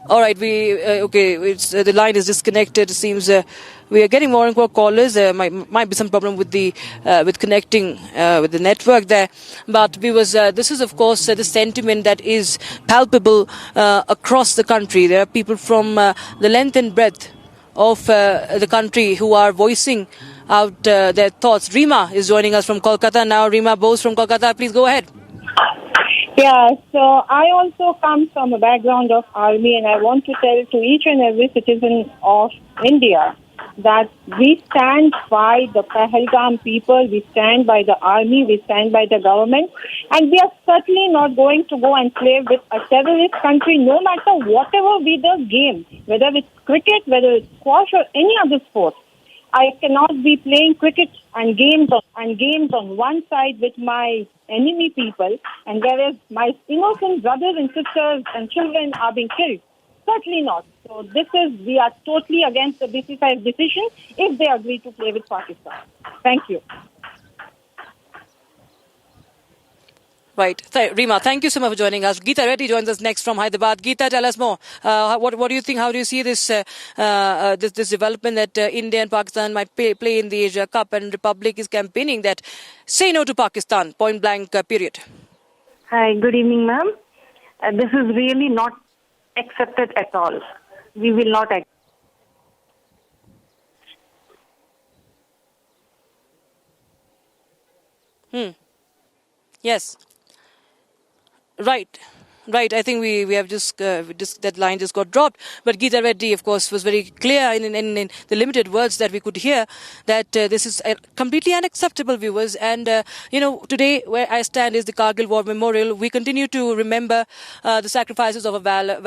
All right, the line is disconnected. It seems we are getting more and more callers. Might be some problem with the with connecting with the network there. But this is of course the sentiment that is palpable across the country. There are people from the length and breadth of the country who are voicing out their thoughts. Rima is joining us from Kolkata now. Rima Bose from Kolkata, please go ahead. Yeah, so I also come from a background of army, and I want to tell to each and every citizen of India that we stand by the Pahalgam people, we stand by the army, we stand by the government, and we are certainly not going to go and play with a terrorist country, no matter whatever be the game, whether it's cricket, whether it's squash or any other sport. I cannot be playing cricket and games on one side with my enemy people, and whereas my innocent brothers and sisters and children are being killed. Certainly not. So we are totally against the BCCI's decision if they agree to play with Pakistan. Thank you. Right. Rima, thank you so much for joining us. Geeta Reddy joins us next from Hyderabad. Geeta, tell us more. What do you think? How do you see this this development that India and Pakistan might play in the Asia Cup, and Republic is campaigning that say no to Pakistan, point blank, period? Hi, good evening, ma'am. This is really not accepted at all. We will not accept. Yes. Right. I think we have just that line just got dropped. But Geeta Reddy, of course, was very clear in the limited words that we could hear that this is completely unacceptable, viewers. And today where I stand is the Kargil War Memorial. We continue to remember the sacrifices of our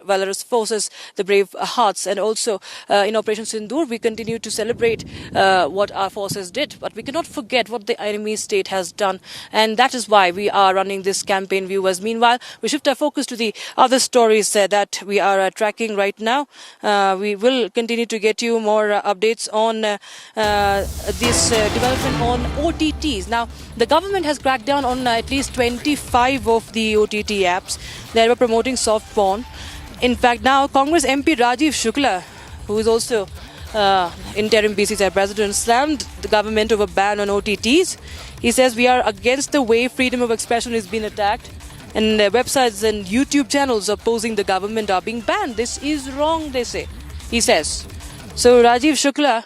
valorous forces, the brave hearts, and also in Operation Sindoor we continue to celebrate what our forces did. But we cannot forget what the enemy state has done, and that is why we are running this campaign, viewers. Meanwhile, we shift our focus to the other stories that we are tracking right now. We will continue to get you more updates on this development on OTTs. Now, the government has cracked down on at least 25 of the OTT apps that were promoting soft porn. In fact, now Congress MP Rajiv Shukla, who is also interim BCCI president, slammed the government over ban on OTTs. He says we are against the way freedom of expression is being attacked, and websites and YouTube channels opposing the government are being banned. This is wrong, they say. He says. So Rajiv Shukla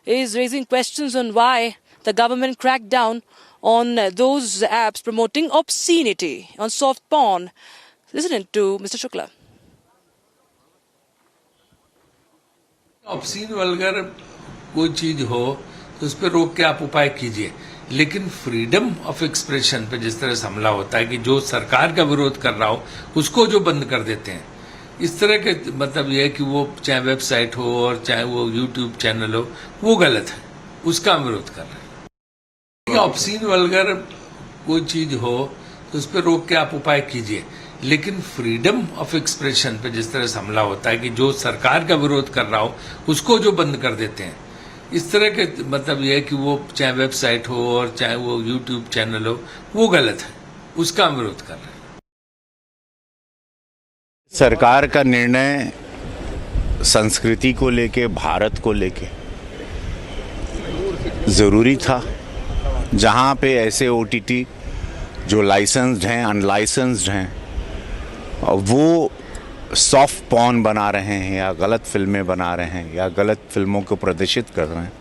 is raising questions on why the government cracked down on those apps promoting obscenity, on soft porn. Listen to Mr. Shukla. Obscene vulgar कोई चीज हो तो उस पर रोक के आप उपाय कीजिए, लेकिन फ्रीडम ऑफ एक्सप्रेशन पे जिस तरह से हमला होता है कि जो सरकार का विरोध कर रहा हो उसको जो बंद कर देते हैं, इस तरह के मतलब यह है कि वो चाहे वेबसाइट हो और चाहे वो यूट्यूब चैनल हो, वो गलत है, उसका हम विरोध कर रहे हैं। ऑब्सीन वल्गर कोई चीज हो तो उस पर रोक के आप उपाय कीजिए, लेकिन फ्रीडम ऑफ एक्सप्रेशन पे जिस तरह से हमला होता है कि जो सरकार का विरोध कर रहा हो उसको जो बंद कर देते हैं, इस तरह के मतलब यह है कि वो चाहे वेबसाइट हो और चाहे वो यूट्यूब चैनल हो, वो गलत है, उसका हम विरोध कर रहे हैं। सरकार का निर्णय संस्कृति को लेके, भारत को लेके ज़रूरी था। जहां पे ऐसे ओटीटी जो लाइसेंस्ड हैं, अनलाइसेंस्ड हैं, वो सॉफ्ट पॉर्न बना रहे हैं या गलत फिल्में बना रहे हैं या गलत फिल्मों को प्रदर्शित कर रहे हैं,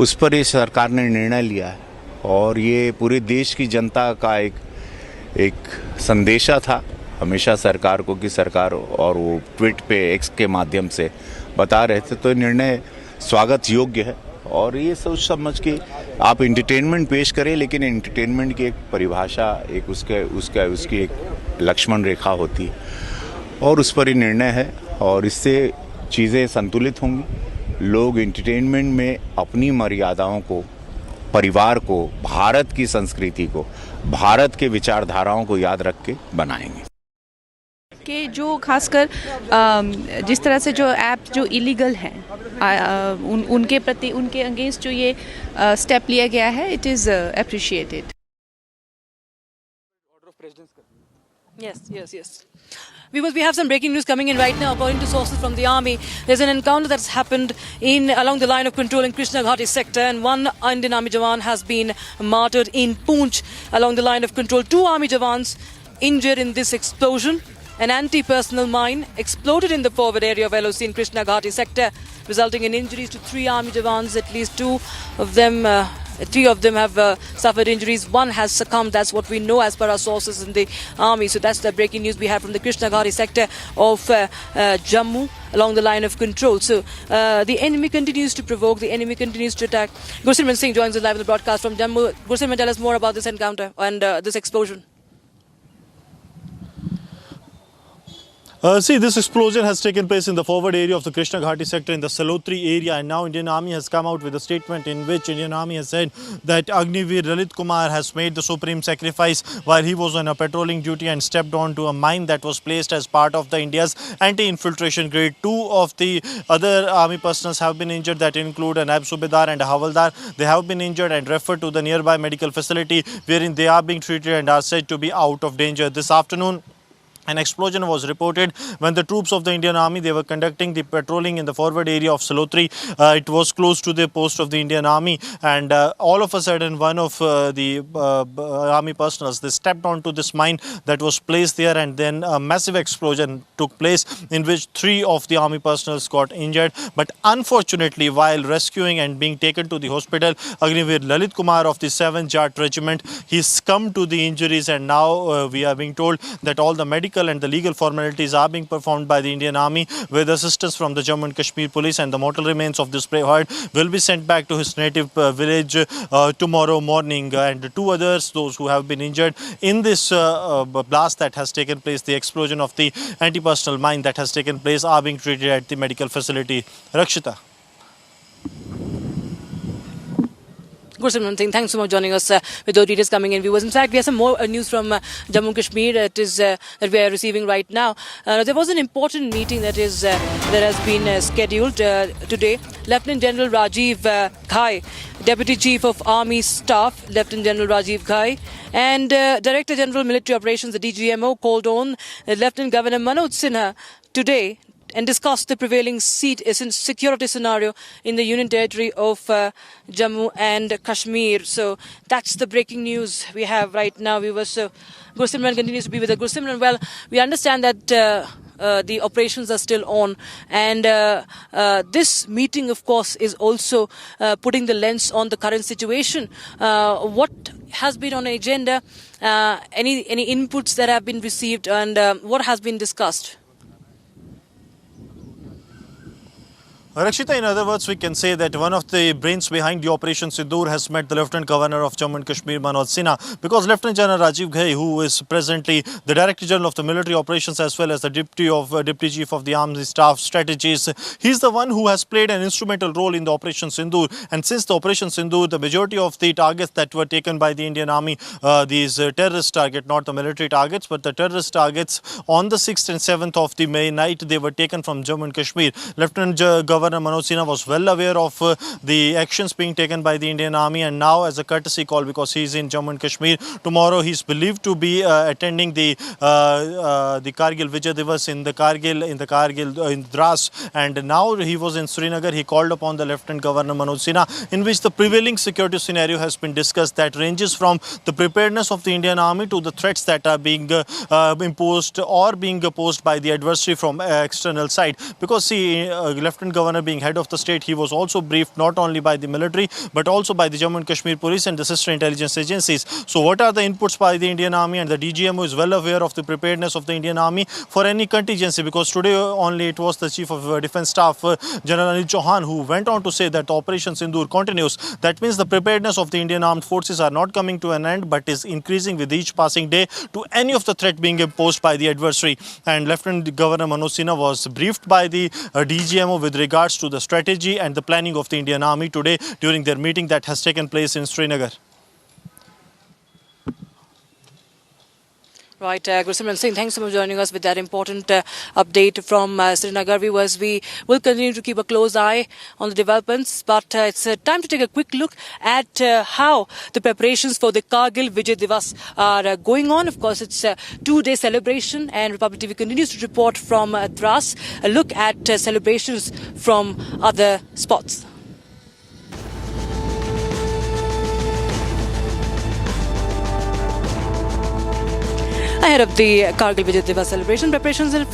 उस पर ये सरकार ने निर्णय लिया है और ये पूरे देश की जनता का एक संदेशा था हमेशा सरकार को कि सरकार, और वो ट्वीट पे एक्स के माध्यम से बता रहे थे, तो निर्णय स्वागत योग्य है। और ये सोच समझ के आप एंटरटेनमेंट पेश करें, लेकिन एंटरटेनमेंट की एक परिभाषा, एक उसकी एक लक्ष्मण रेखा होती है और उस पर ही निर्णय है और इससे चीज़ें संतुलित होंगी। लोग एंटरटेनमेंट में अपनी मर्यादाओं को, परिवार को, भारत की संस्कृति को, भारत के विचारधाराओं को याद रख के बनाएंगे। कि जो खासकर जिस तरह से जो ऐप जो इलीगल हैं उनके प्रति, उनके अगेंस्ट जो ये स्टेप लिया गया है, it is appreciated. Yes. Because we have some breaking news coming in right now. According to sources from the army, there's an encounter that's happened along the line of control in Krishna Ghati sector, and one Indian army jawan has been martyred in Poonch along the line of control. 2 army jawans injured in this explosion. An anti-personnel mine exploded in the forward area of LOC in Krishna Ghati sector, resulting in injuries to 3 army jawans. At least 3 of them have suffered injuries. One has succumbed. That's what we know as per our sources in the army. So that's the breaking news we have from the Krishna Ghati sector of Jammu along the line of control. So the enemy continues to provoke. The enemy continues to attack. Gursimran Singh joins us live in the broadcast from Jammu. Gursimran, tell us more about this encounter and this explosion. See, this explosion has taken place in the forward area of the Krishna Ghati sector in the Salotri area, and now Indian Army has come out with a statement in which Indian Army has said that Agniveer Lalit Kumar has made the supreme sacrifice while he was on a patrolling duty and stepped onto a mine that was placed as part of the India's anti-infiltration grade. 2 of the other army personnel have been injured, that include an Naib Subedar and a Havaldar. They have been injured and referred to the nearby medical facility wherein they are being treated and are said to be out of danger. This afternoon, an explosion was reported when the troops of the Indian Army, they were conducting the patrolling in the forward area of Salotri. It was close to the post of the Indian Army, and all of a sudden one of the army personnel, they stepped onto this mine that was placed there, and then a massive explosion took place in which 3 of the army personnel got injured. But unfortunately, while rescuing and being taken to the hospital, Agniveer Lalit Kumar of the 7th Jat Regiment, he succumbed to the injuries, and now we are being told that all the medical and the legal formalities are being performed by the Indian Army with assistance from the Jammu and Kashmir police, and the mortal remains of this brave will be sent back to his native village tomorrow morning. And 2 others, those who have been injured in this blast that has taken place, the explosion of the anti-personnel mine that has taken place, are being treated at the medical facility. Rakshita. Gursimran Singh, thanks so much for joining us with those details coming in, viewers. In fact, we have some more news from Jammu and Kashmir that we are receiving right now. There was an important meeting that has been scheduled today. Lieutenant General Rajiv Ghai, Deputy Chief of Army Staff, Lieutenant General Rajiv Ghai, and Director General Military Operations, the DGMO, called on Lieutenant Governor Manoj Sinha today and discussed the prevailing security scenario in the Union Territory of Jammu and Kashmir. So that's the breaking news we have right now. So Gursimran continues to be with us. Gursimran, well, we understand that the operations are still on, and this meeting, of course, is also putting the lens on the current situation. What has been on the agenda? Any inputs that have been received, and what has been discussed? Rakshita, in other words, we can say that one of the brains behind the Operation Sindoor has met the Lieutenant Governor of Jammu and Kashmir, Manoj Sinha, because Lieutenant General Rajiv Ghai, who is presently the Director General of the Military Operations as well as the Deputy Chief of the Army Staff Strategies, he's the one who has played an instrumental role in the Operation Sindoor. And since the Operation Sindoor, the majority of the targets that were taken by the Indian Army, these terrorist targets, not the military targets, but the terrorist targets, on the 6th and 7th of the May night, they were taken from Jammu and Kashmir. Lieutenant Governor Manoj Sinha was well aware of the actions being taken by the Indian Army, and now, as a courtesy call, because he is in Jammu and Kashmir, tomorrow he is believed to be attending the Kargil Vijay Divas in Dras, and now he was in Srinagar. He called upon the Lieutenant Governor Manoj Sinha, in which the prevailing security scenario has been discussed, that ranges from the preparedness of the Indian Army to the threats that are being imposed or being opposed by the adversary from external side. Because see, Lieutenant Governor governor being head of the state, he was also briefed not only by the military but also by the Jammu and Kashmir police and the sister intelligence agencies. So what are the inputs by the Indian Army? And the DGMO is well aware of the preparedness of the Indian Army for any contingency, because today only it was the Chief of Defence Staff, General Anil Chauhan, who went on to say that Operation Sindoor continues. That means the preparedness of the Indian armed forces are not coming to an end but is increasing with each passing day to any of the threat being imposed by the adversary. And Lieutenant Governor Manoj Sinha was briefed by the DGMO with regards to the strategy and the planning of the Indian Army today during their meeting that has taken place in Srinagar. Right, Gursimran Singh, thanks so much for joining us with that important update from Srinagar. Viewers, we will continue to keep a close eye on the developments, but it's time to take a quick look at how the preparations for the Kargil Vijay Divas are going on. Of course, it's a two-day celebration, and Republic TV continues to report from Dras. A look at celebrations from other spots. Ahead of the Kargil Vijay Divas celebration, preparations in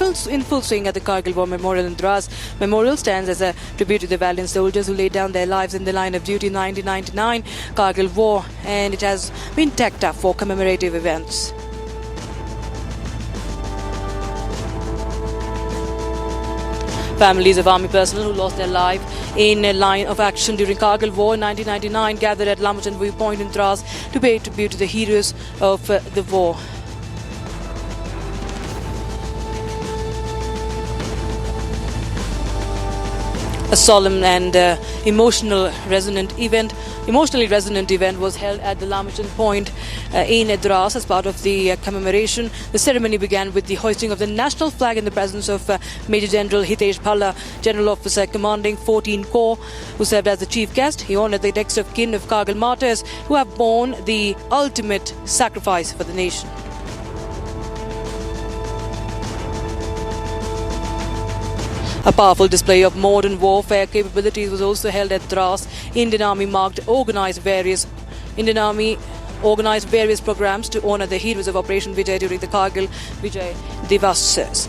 full swing at the Kargil War Memorial in Dras. Memorial stands as a tribute to the valiant soldiers who laid down their lives in the line of duty in 1999 Kargil War, and it has been tacked up for commemorative events. Families of army personnel who lost their life in a line of action during Kargil War in 1999 gathered at Lamachan Viewpoint in Dras to pay tribute to the heroes of the war. A solemn and emotionally resonant event was held at the Lamachan Point in Dras as part of the commemoration. The ceremony began with the hoisting of the national flag in the presence of Major General Hitesh Bhalla, General Officer commanding 14 Corps, who served as the chief guest. He honoured the next of kin of Kargil martyrs who have borne the ultimate sacrifice for the nation. A powerful display of modern warfare capabilities was also held at Dras. Indian Army organized various programs to honour the heroes of Operation Vijay during the Kargil Vijay Divas.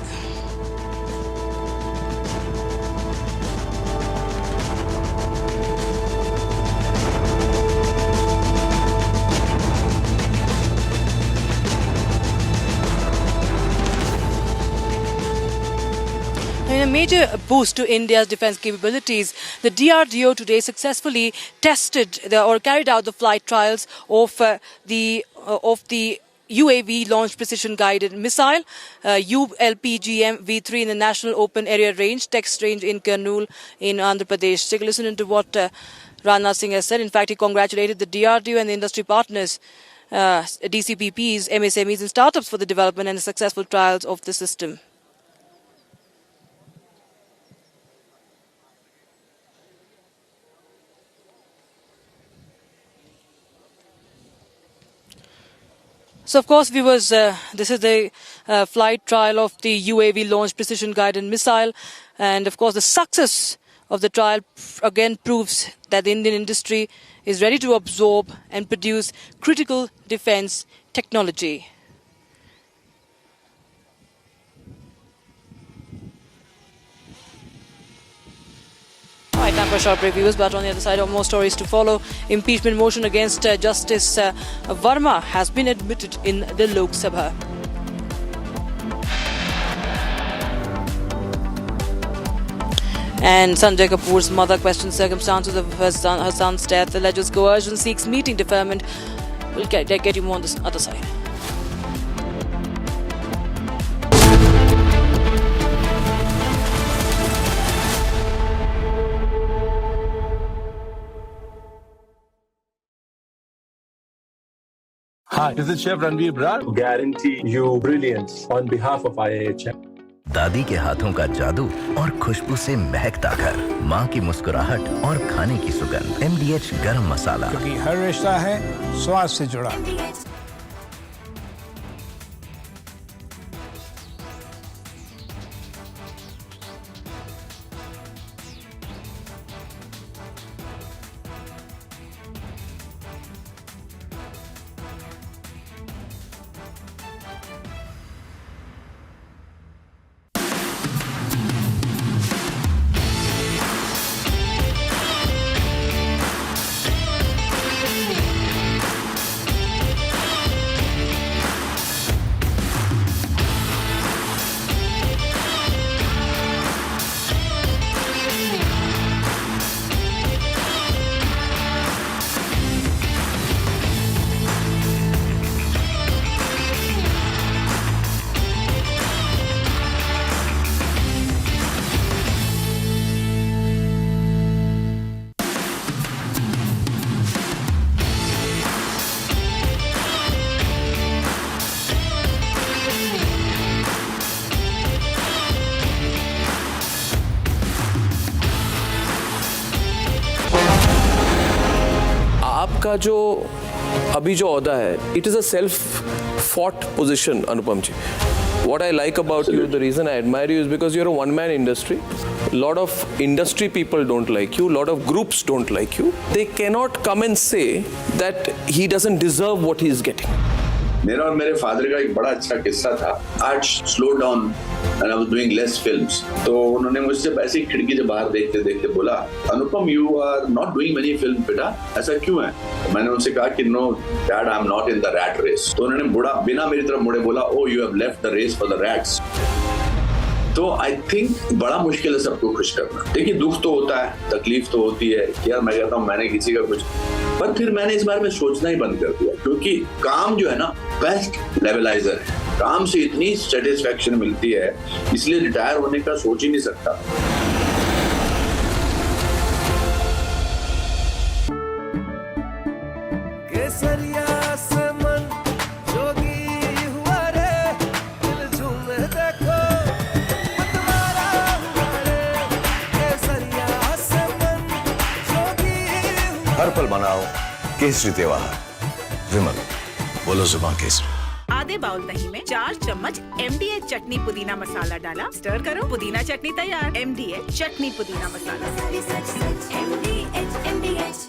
In a major boost to India's defence capabilities, the DRDO today successfully carried out the flight trials of the UAV launched precision guided missile ULPGM V3 in the National Open Area Range, Text Range in Kurnool in Andhra Pradesh. Take a listen into what Rajnath Singh has said. In fact, he congratulated the DRDO and the industry partners, DCPPs, MSMEs and startups for the development and the successful trials of the system. So, of course, viewers, this is the flight trial of the UAV launched precision guided missile. And, of course, the success of the trial again proves that the Indian industry is ready to absorb and produce critical defence technology. Right, time for a short break, viewers, but on the other side, more stories to follow. Impeachment motion against Justice Verma has been admitted in the Lok Sabha. And Sanjay Kapoor's mother questions circumstances of her son's death. Alleges coercion, seeks meeting deferment. We'll get you more on this other side. Hi, this is Chef Ranveer Brar. Guarantee you brilliance on behalf of IIHM. दादी के हाथों का जादू और खुशबू से महकता घर, माँ की मुस्कुराहट और खाने की सुगंध। MDH गरम मसाला, क्योंकि हर रिश्ता है स्वाद से जुड़ा। आपका जो अभी जो ओहदा है, it is a self fought position, Anupam ji. What I like about you, the reason I admire you is because you're a one-man industry. A lot of industry people don't like you. A lot of groups don't like you. They cannot come and say that he doesn't deserve what he is getting. मेरा और मेरे father का एक बड़ा अच्छा किस्सा था. Art slowed down and I was doing less films. तो उन्होंने मुझसे ऐसी खिड़की से बाहर देखते देखते बोला, अनुपम you are not doing many films बेटा, ऐसा क्यों है? तो मैंने उनसे कहा कि no dad I'm not in the rat race. तो उन्होंने बिना मेरी तरफ मुड़े बोला, oh you have left the race for the rats. तो आई थिंक बड़ा मुश्किल है सबको खुश करना. देखिए दुख तो होता है, तकलीफ तो होती है कि यार मैं कहता हूँ मैंने किसी का कुछ, पर फिर मैंने इस बारे में सोचना ही बंद कर दिया क्योंकि काम जो है ना बेस्ट लेवलाइजर है. काम से इतनी सेटिस्फैक्शन मिलती है, इसलिए रिटायर होने का सोच ही नहीं सकता. हर पल मनाओ केसरी त्योहार. विमल बोलो जुबान केसरी. आधे बाउल दही में 4 चम्मच MDH चटनी पुदीना मसाला डाला, स्टर करो, पुदीना चटनी तैयार. MDH चटनी पुदीना मसाला. MDH.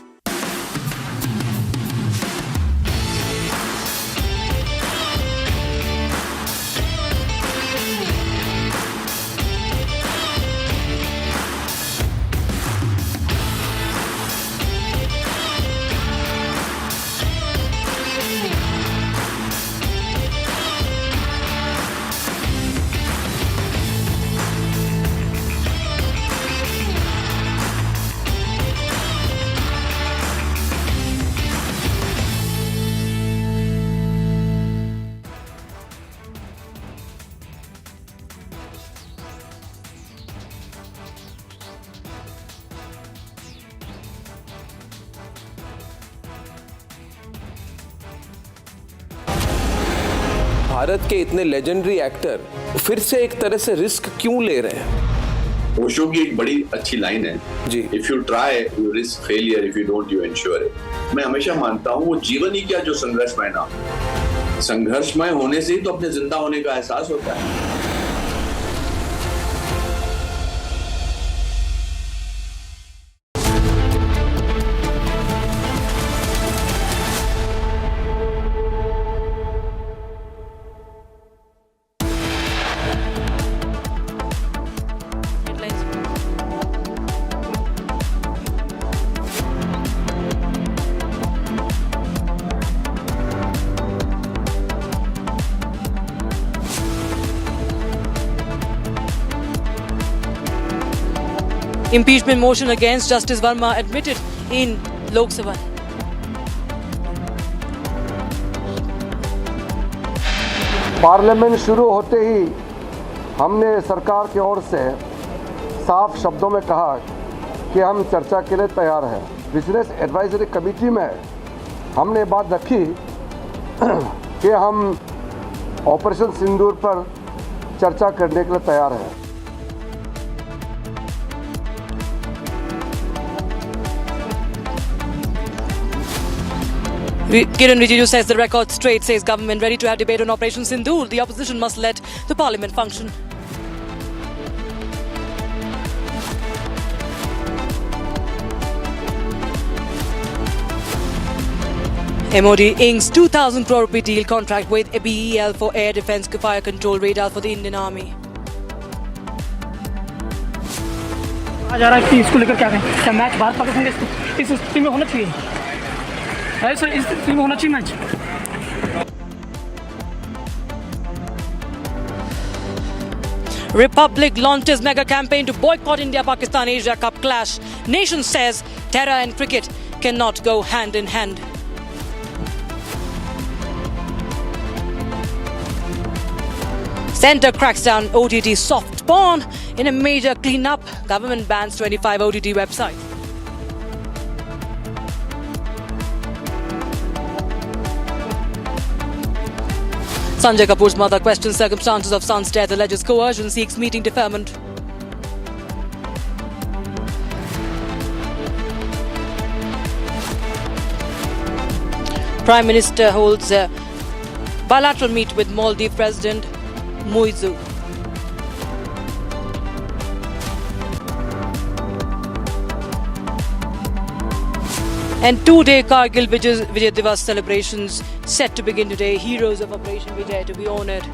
भारत के इतने लेजेंडरी एक्टर फिर से एक तरह से रिस्क क्यों ले रहे हैं? ओशो की एक बड़ी अच्छी लाइन है जी, if you try you risk failure, if you don't you ensure it. मैं हमेशा मानता हूँ वो जीवन ही क्या जो संघर्षमय ना, संघर्षमय होने से ही तो अपने जिंदा होने का एहसास होता है. Impeachment motion against Justice Verma admitted in Lok Sabha. Parliament शुरू होते ही हमने सरकार की ओर से साफ शब्दों में कहा कि हम चर्चा के लिए तैयार हैं. बिजनेस एडवाइजरी कमेटी में हमने बात रखी कि हम ऑपरेशन सिंदूर पर चर्चा करने के लिए तैयार हैं. Kiran Rijiju says the record straight, says government ready to have debate on Operation Sindoor. The opposition must let the parliament function. MOD inks 2,000 crore rupee deal contract with BEL for air defence fire control radar for the Indian Army. आ जा रहा है कि इसको लेकर क्या कहें? क्या match Bharat Pakistan इस स्थिति में होना चाहिए? ऐसा इस स्थिति में होना चाहिए match. Republic launches mega campaign to boycott India-Pakistan Asia Cup clash. Nation says terror and cricket cannot go hand in hand. Centre cracks down OTT soft porn in a major clean-up. Government bans 25 OTT websites. Sanjay Kapoor's mother questions circumstances of son's death, alleges coercion, seeks meeting deferment. Prime Minister holds a bilateral meet with Maldives President Muizu. And two-day Kargil Vijay Divas celebrations set to begin today. Heroes of Operation Vijay to be honoured.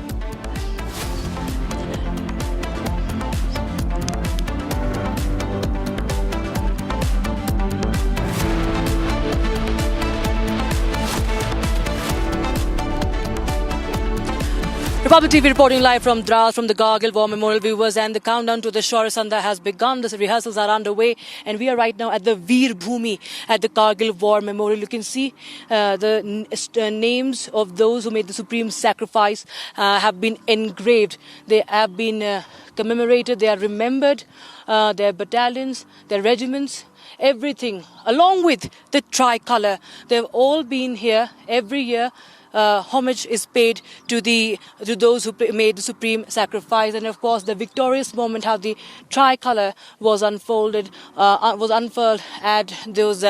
Republic TV reporting live from Dras, from the Kargil War Memorial, viewers, and the countdown to the Shaurya Sandhya has begun. The rehearsals are underway, and we are right now at the Veer Bhumi at the Kargil War Memorial. You can see the names of those who made the supreme sacrifice have been engraved. They have been commemorated, they are remembered, their battalions, their regiments, everything, along with the tricolour. They've all been here every year. Homage is paid to those who made the supreme sacrifice, and of course the victorious moment, how the tricolour was unfurled at those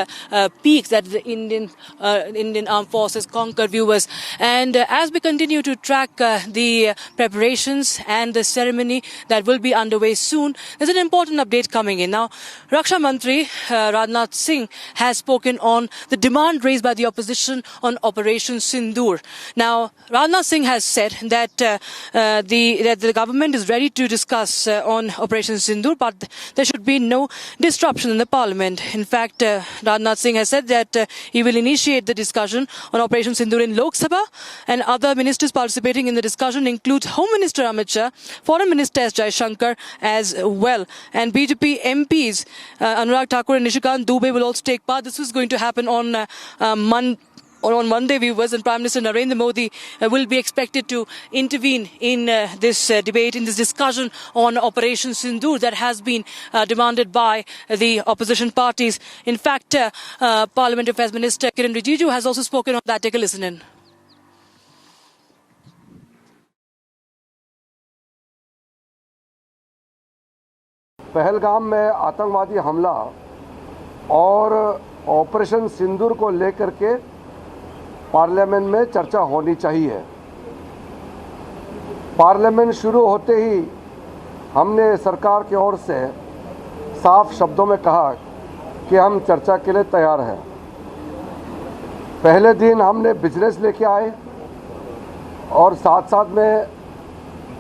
peaks that the Indian Armed Forces conquered, viewers. And as we continue to track the preparations and the ceremony that will be underway soon, there's an important update coming in. Now, Raksha Mantri Rajnath Singh has spoken on the demand raised by the opposition on Operation Sindoor. Now, Rajnath Singh has said that the government is ready to discuss on Operation Sindoor, but there should be no disruption in the parliament. In fact, Rajnath Singh has said that he will initiate the discussion on Operation Sindoor in Lok Sabha, and other ministers participating in the discussion include Home Minister Amit Shah, Foreign Minister S. Jaishankar as well. And BJP MPs Anurag Thakur and Nishikant Dubey will also take part. This is going to happen on Monday, viewers, and Prime Minister Narendra Modi will be expected to intervene in this debate, in this discussion on Operation Sindoor that has been demanded by the opposition parties. In fact, Parliamentary Affairs Minister Kiran Rijiju has also spoken on that. Take a listen in. Pahalgam में आतंकवादी हमला और operation सिंदूर को लेकर के parliament में चर्चा होनी चाहिए। पार्लियामेंट शुरू होते ही हमने सरकार की ओर से साफ शब्दों में कहा कि हम चर्चा के लिए तैयार हैं। पहले दिन हमने बिजनेस लेके आए और साथ साथ में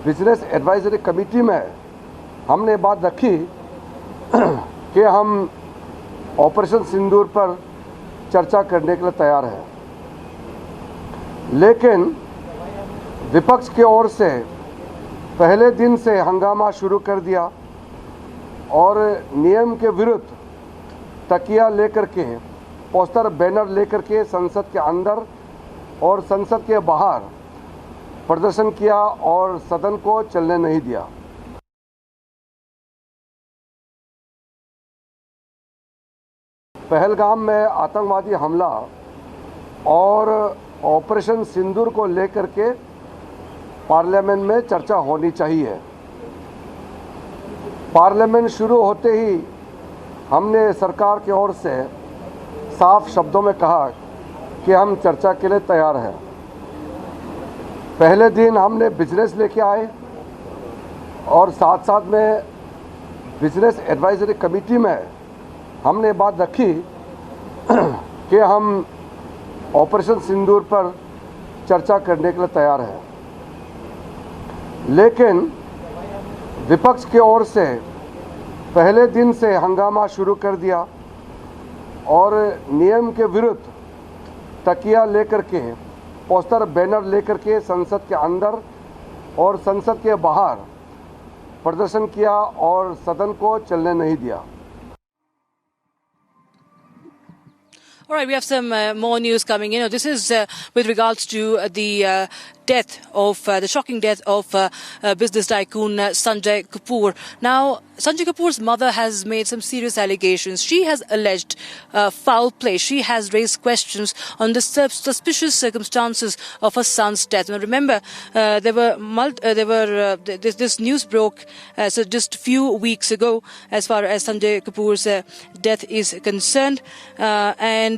बिजनेस एडवाइजरी कमेटी में हमने बात रखी कि हम ऑपरेशन सिंदूर पर चर्चा करने के लिए तैयार हैं। लेकिन विपक्ष की ओर से पहले दिन से हंगामा शुरू कर दिया और नियम के विरुद्ध तकिया लेकर के, पोस्टर बैनर लेकर के संसद के अंदर और संसद के बाहर प्रदर्शन किया और सदन को चलने नहीं दिया। पहलगाम में आतंकवादी हमला और ऑपरेशन सिंदूर को लेकर के पार्लियामेंट में चर्चा होनी चाहिए। पार्लियामेंट शुरू होते ही हमने सरकार की ओर से साफ शब्दों में कहा कि हम चर्चा के लिए तैयार हैं। पहले दिन हमने बिजनेस लेके आए और साथ साथ में बिजनेस एडवाइजरी कमेटी में हमने बात रखी कि हम ऑपरेशन सिंदूर पर चर्चा करने के लिए तैयार हैं। लेकिन विपक्ष की ओर से पहले दिन से हंगामा शुरू कर दिया और नियम के विरुद्ध तकिया लेकर के, पोस्टर बैनर लेकर के संसद के अंदर और संसद के बाहर प्रदर्शन किया और सदन को चलने नहीं दिया। All right, we have some more news coming in. This is with regards to the shocking death of business tycoon Sanjay Kapoor. Now, Sanjay Kapoor's mother has made some serious allegations. She has alleged foul play. She has raised questions on the suspicious circumstances of her son's death. Now, remember, this news broke so just a few weeks ago as far as Sanjay Kapoor's death is concerned, and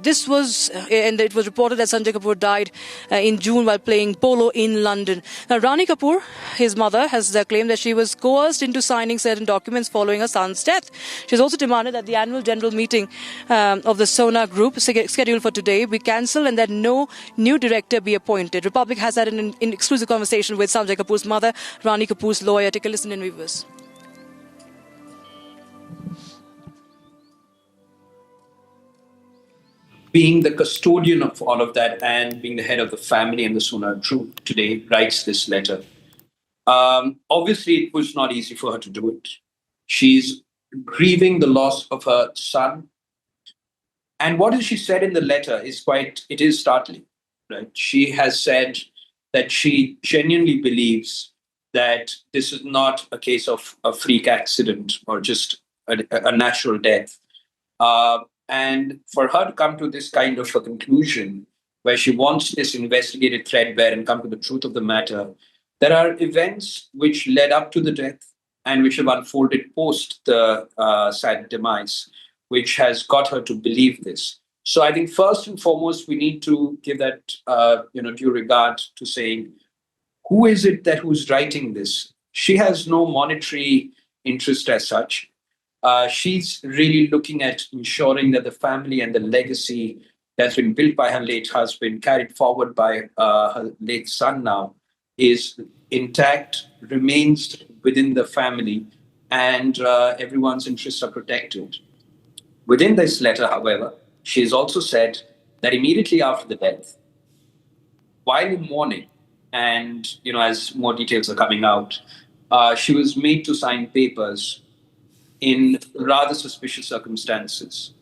this was, and it was reported that Sanjay Kapoor died in June while playing polo in London. Now, Rani Kapoor, his mother, has claimed that she was coerced into signing certain documents following her son's death. She has also demanded that the annual general meeting of the Sona Group, scheduled for today, be cancelled and that no new director be appointed. Republic has had an exclusive conversation with Sanjay Kapoor's mother, Rani Kapoor's lawyer. Take a listen in, viewers. Being the custodian of all of that and being the head of the family and the Sona Group today, writes this letter. Obviously, it was not easy for her to do it. She's grieving the loss of her son. And what she said in the letter is it is startling, right? She has said that she genuinely believes that this is not a case of a freak accident or just a natural death. And for her to come to this kind of a conclusion, where she wants this investigated threadbare and come to the truth of the matter, there are events which led up to the death and which have unfolded post the sad demise, which has got her to believe this. So I think first and foremost, we need to give that due regard to saying, who is it who's writing this? She has no monetary interest as such. She's really looking at ensuring that the family and the legacy that's been built by her late husband, carried forward by her late son now, is intact, remains within the family, and everyone's interests are protected. Within this letter, however, she has also said that immediately after the death, while in mourning, and as more details are coming out, she was made to sign papers in rather suspicious circumstances.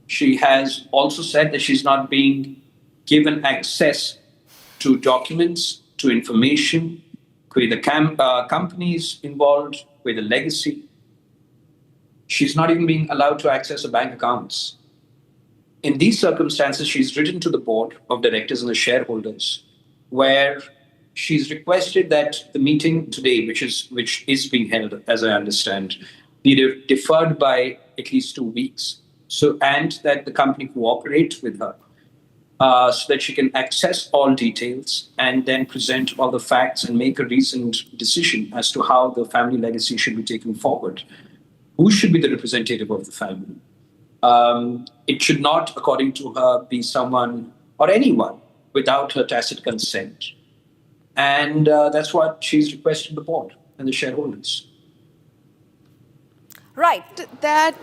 She has also said that she's not being given access to documents, to information, with the companies involved, with the legacy. She's not even being allowed to access her bank accounts. In these circumstances, she's written to the board of directors and the shareholders, where she's requested that the meeting today, which is being held, as I understand, be deferred by at least 2 weeks, and that the company cooperate with her so that she can access all details and then present all the facts and make a reasoned decision as to how the family legacy should be taken forward. Who should be the representative of the family? It should not, according to her, be someone or anyone without her tacit consent. And that's what she's requested the board and the shareholders. Right, that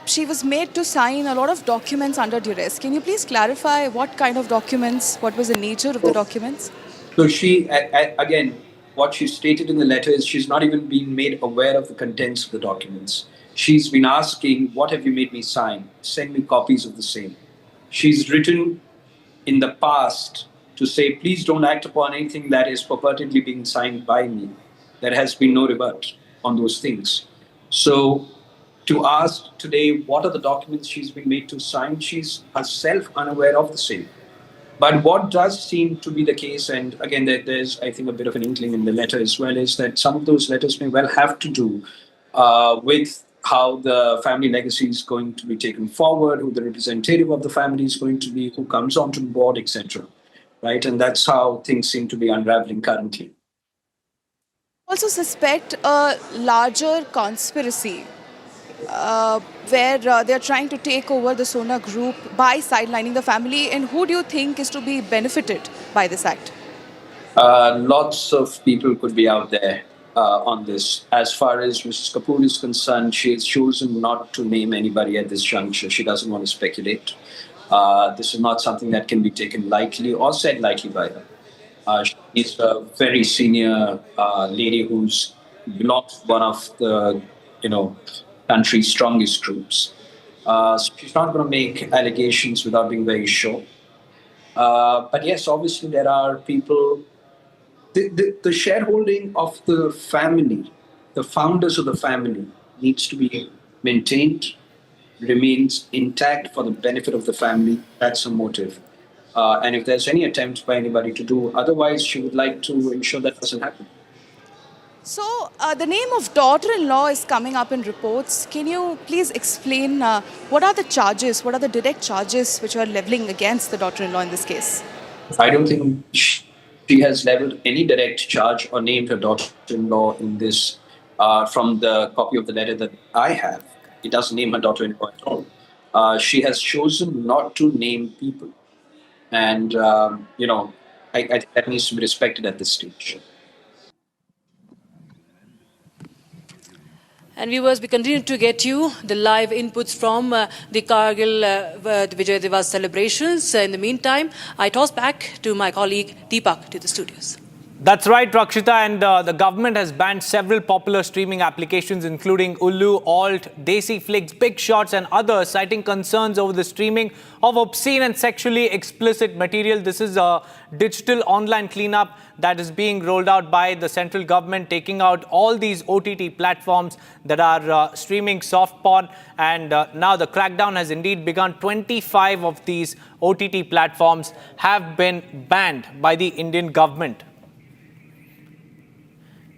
she was made to sign a lot of documents under duress. Can you please clarify what kind of documents, what was the nature of the documents? So she, again, what she stated in the letter is she's not even been made aware of the contents of the documents. She's been asking, what have you made me sign? Send me copies of the same. She's written in the past to say, please don't act upon anything that is purportedly being signed by me. There has been no rebut on those things. So to ask today, what are the documents she's been made to sign? She's herself unaware of the same. But what does seem to be the case, and again, there's, I think, a bit of an inkling in the letter as well, is that some of those letters may well have to do with how the family legacy is going to be taken forward, who the representative of the family is going to be, who comes onto the board, etc. Right? And that's how things seem to be unraveling currently. Also suspect a larger conspiracy where they're trying to take over the Sona Group by sidelining the family, and who do you think is to be benefited by this act? Lots of people could be out there on this. As far as Mrs. Kapoor is concerned, she has chosen not to name anybody at this juncture. She doesn't want to speculate. This is not something that can be taken lightly or said lightly by her. She's a very senior lady who's belongs to one of the, country's strongest groups. So she's not going to make allegations without being very sure. But yes, obviously there are people. The shareholding of the family, the founders of the family, needs to be maintained, remains intact for the benefit of the family. That's a motive. And if there's any attempt by anybody to do otherwise, she would like to ensure that doesn't happen. So, the name of daughter-in-law is coming up in reports. Can you please explain what are the charges, what are the direct charges which are leveling against the daughter-in-law in this case? I don't think she has leveled any direct charge or named her daughter-in-law in this. From the copy of the letter that I have, it doesn't name her daughter-in-law at all. She has chosen not to name people. And, I think that needs to be respected at this stage. And viewers, we continue to get you the live inputs from the Kargil Vijay Divas celebrations. In the meantime, I toss back to my colleague Deepak to the studios. That's right, Rakshita, and the government has banned several popular streaming applications including Ullu, Alt, Desi Flix, Big Shots and others, citing concerns over the streaming of obscene and sexually explicit material. This is a digital online cleanup that is being rolled out by the central government, taking out all these OTT platforms that are streaming soft porn. And now the crackdown has indeed begun. 25 of these OTT platforms have been banned by the Indian government.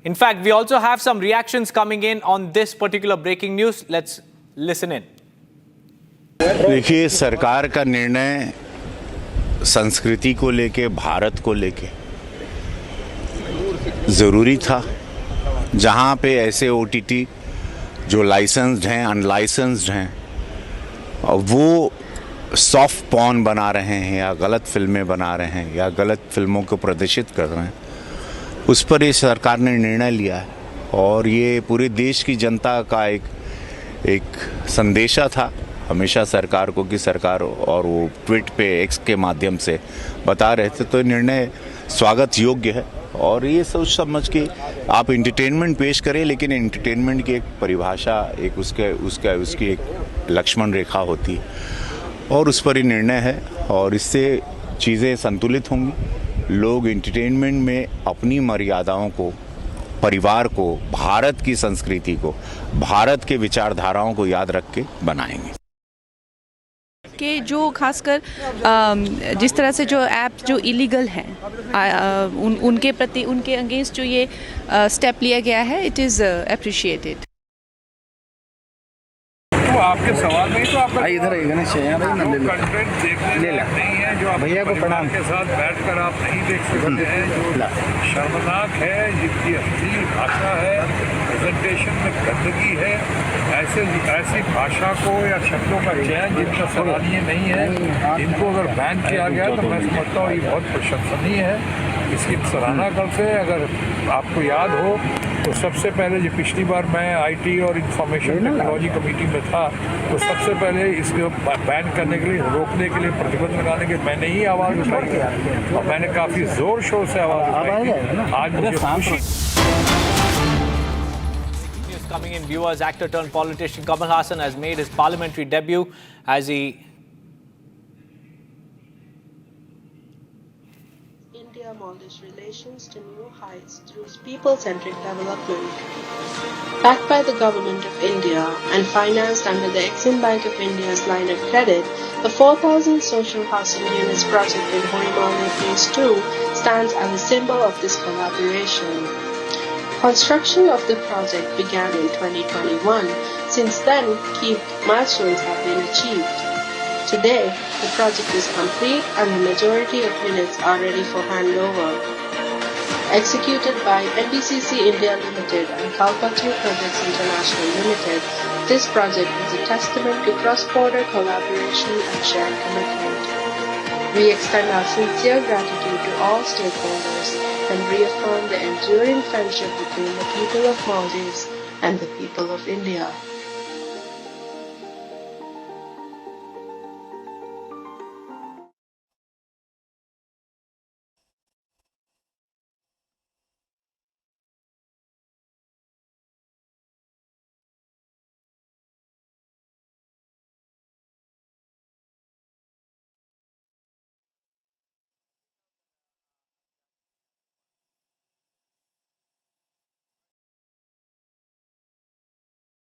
In fact, we also have some reactions coming in on this particular breaking news. Let's listen in. देखिए, सरकार का निर्णय संस्कृति को लेके, भारत को लेके ज़रूरी था। जहां पे ऐसे ओटीटी जो लाइसेंस्ड हैं, अनलाइसेंस्ड हैं, वो सॉफ्ट पॉर्न बना रहे हैं या गलत फिल्में बना रहे हैं या गलत फिल्मों को प्रदर्शित कर रहे हैं, उस पर ये सरकार ने निर्णय लिया है। और ये पूरे देश की जनता का एक संदेशा था हमेशा सरकार को कि सरकार, और वो ट्वीट पे, एक्स के माध्यम से बता रहे थे। तो निर्णय स्वागत योग्य है और ये सोच समझ के आप एंटरटेनमेंट पेश करें, लेकिन एंटरटेनमेंट की एक परिभाषा, एक उसकी एक लक्ष्मण रेखा होती है और उस पर ही निर्णय है और इससे चीज़ें संतुलित होंगी। लोग एंटरटेनमेंट में अपनी मर्यादाओं को, परिवार को, भारत की संस्कृति को, भारत के विचारधाराओं को याद रख के बनाएंगे। कि जो खासकर जिस तरह से जो ऐप जो इलीगल हैं उनके प्रति, उनके अगेंस्ट जो ये स्टेप लिया गया है, इट इज़ अप्रिशिएटेड। तो आपके सवाल में तो आपका इधर कंटेंट देखने नहीं है, जो आप भैया को परिवार के साथ बैठकर आप नहीं देख सकते हैं, जो शर्मनाक है, जिनकी असली भाषा है, प्रेजेंटेशन में गंदगी है, ऐसी भाषा को या शब्दों का चयन जिनका सराहनीय नहीं है, इनको अगर बैन किया गया तो मैं समझता हूँ ये बहुत प्रशंसनीय है। इसकी सराहना करते हैं। अगर आपको याद हो तो सबसे पहले जो पिछली बार मैं आईटी और इंफॉर्मेशन टेक्नोलॉजी कमेटी में था, तो सबसे पहले इसको बैन करने के लिए, रोकने के लिए, प्रतिबंध लगाने के मैंने ही आवाज़ उठाई और मैंने काफ़ी ज़ोर शोर से आवाज़ उठाई। आज मुझे खुशी। Coming in, viewers, actor turned politician Kamal Hassan has made his parliamentary debut as he Maldives relations to new heights through people-centric development. Backed by the Government of India and financed under the Exim Bank of India's line of credit, the 4,000 social housing units project in Horimale Phase 2 stands as a symbol of this collaboration. Construction of the project began in 2021. Since then, key milestones have been achieved. Today, the project is complete and the majority of units are ready for handover. Executed by NBCC India Limited and Kalpataru Projects International Limited, this project is a testament to cross-border collaboration and shared commitment. We extend our sincere gratitude to all stakeholders and reaffirm the enduring friendship between the people of Maldives and the people of India.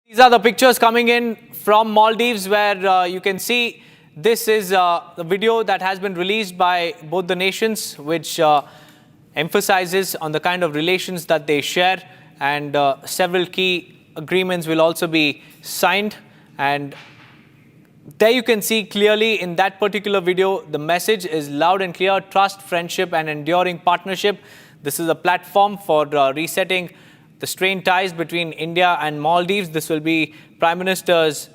These are the pictures coming in from Maldives where you can see this is the video that has been released by both the nations, which emphasizes on the kind of relations that they share. and several key agreements will also be signed. And there you can see clearly in that particular video, the message is loud and clear: trust, friendship, and enduring partnership. This is a platform for resetting the strained ties between India and Maldives. This will be Prime Minister's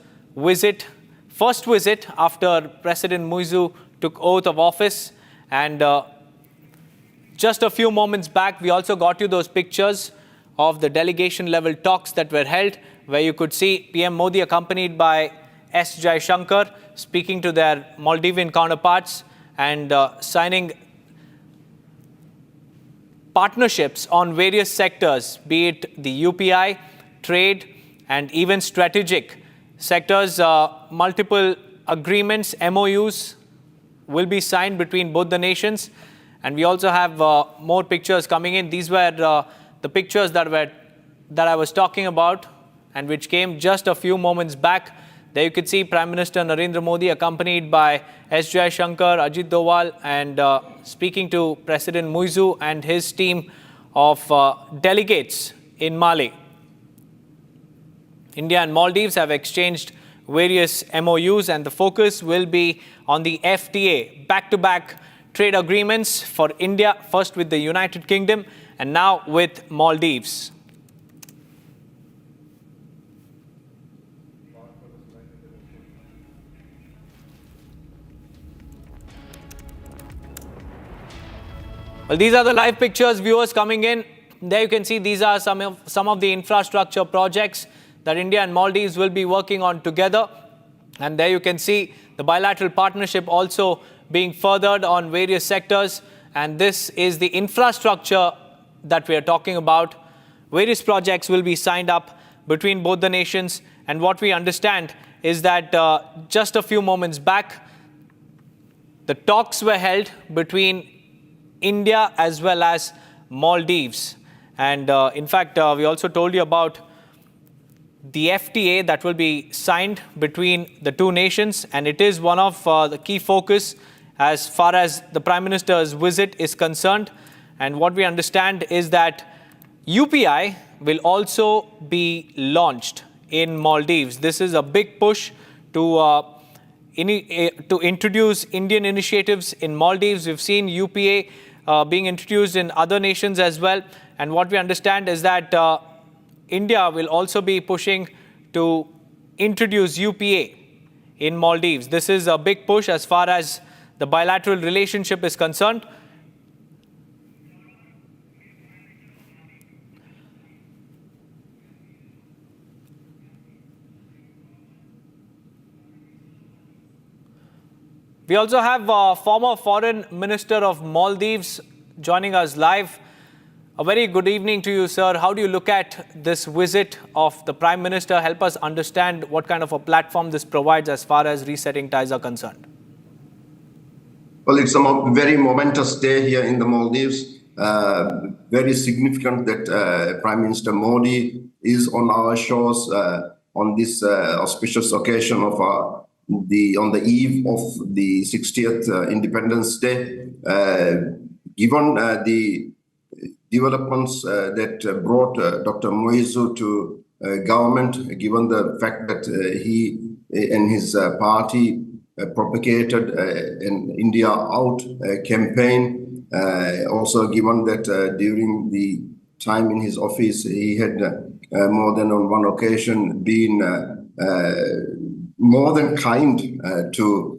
first visit after President Muizu took oath of office. And just a few moments back, we also got you those pictures of the delegation level talks that were held, where you could see PM Modi accompanied by S. Jaishankar speaking to their Maldivian counterparts and signing partnerships on various sectors, be it the UPI, trade, and even strategic sectors. Multiple agreements, MOUs, will be signed between both the nations. And we also have more pictures coming in. These were the pictures that I was talking about and which came just a few moments back. There you could see Prime Minister Narendra Modi accompanied by S. Jaishankar, Ajit Doval, and speaking to President Muizu and his team of delegates in Mali. India and Maldives have exchanged various MOUs, and the focus will be on the FTA, back-to-back trade agreements for India, first with the United Kingdom and now with Maldives. Well, these are the live pictures, viewers, coming in. There you can see these are some of the infrastructure projects that India and Maldives will be working on together. And there you can see the bilateral partnership also being furthered on various sectors. And this is the infrastructure that we are talking about. Various projects will be signed up between both the nations. And what we understand is that just a few moments back, the talks were held between India as well as Maldives. And in fact, we also told you about the FTA that will be signed between the two nations. And it is one of the key focus as far as the Prime Minister's visit is concerned. And what we understand is that UPI will also be launched in Maldives. This is a big push to introduce Indian initiatives in Maldives. We've seen UPA being introduced in other nations as well. And what we understand is that India will also be pushing to introduce UPA in Maldives. This is a big push as far as the bilateral relationship is concerned. We also have former Foreign Minister of Maldives joining us live. A very good evening to you, sir. How do you look at this visit of the Prime Minister? Help us understand what kind of a platform this provides as far as resetting ties are concerned. Well, it's a very momentous day here in the Maldives. Very significant that Prime Minister Modi is on our shores on this auspicious occasion of on the eve of the 60th Independence Day. Given the developments that brought Dr. Muizu to government, given the fact that he and his party propagated an India Out campaign, also given that during the time in his office, he had more than on one occasion been more than kind to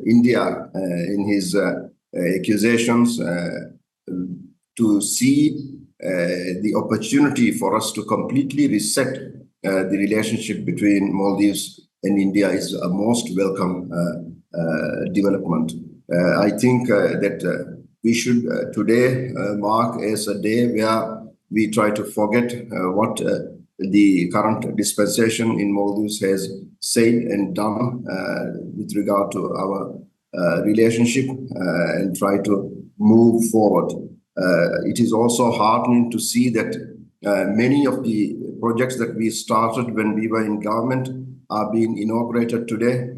India in his accusations, to see the opportunity for us to completely reset the relationship between Maldives and India is a most welcome development. I think that we should today mark as a day where we try to forget what the current dispensation in Maldives has said and done with regard to our relationship and try to move forward. It is also heartening to see that many of the projects that we started when we were in government are being inaugurated today.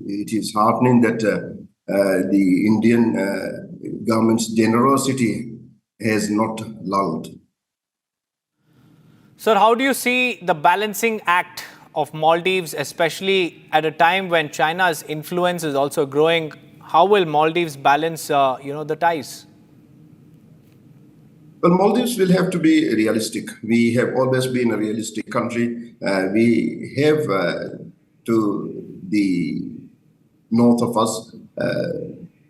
It is heartening that the Indian government's generosity has not lulled. Sir, how do you see the balancing act of Maldives, especially at a time when China's influence is also growing? How will Maldives balance, the ties? Well, Maldives will have to be realistic. We have always been a realistic country. We have to the north of us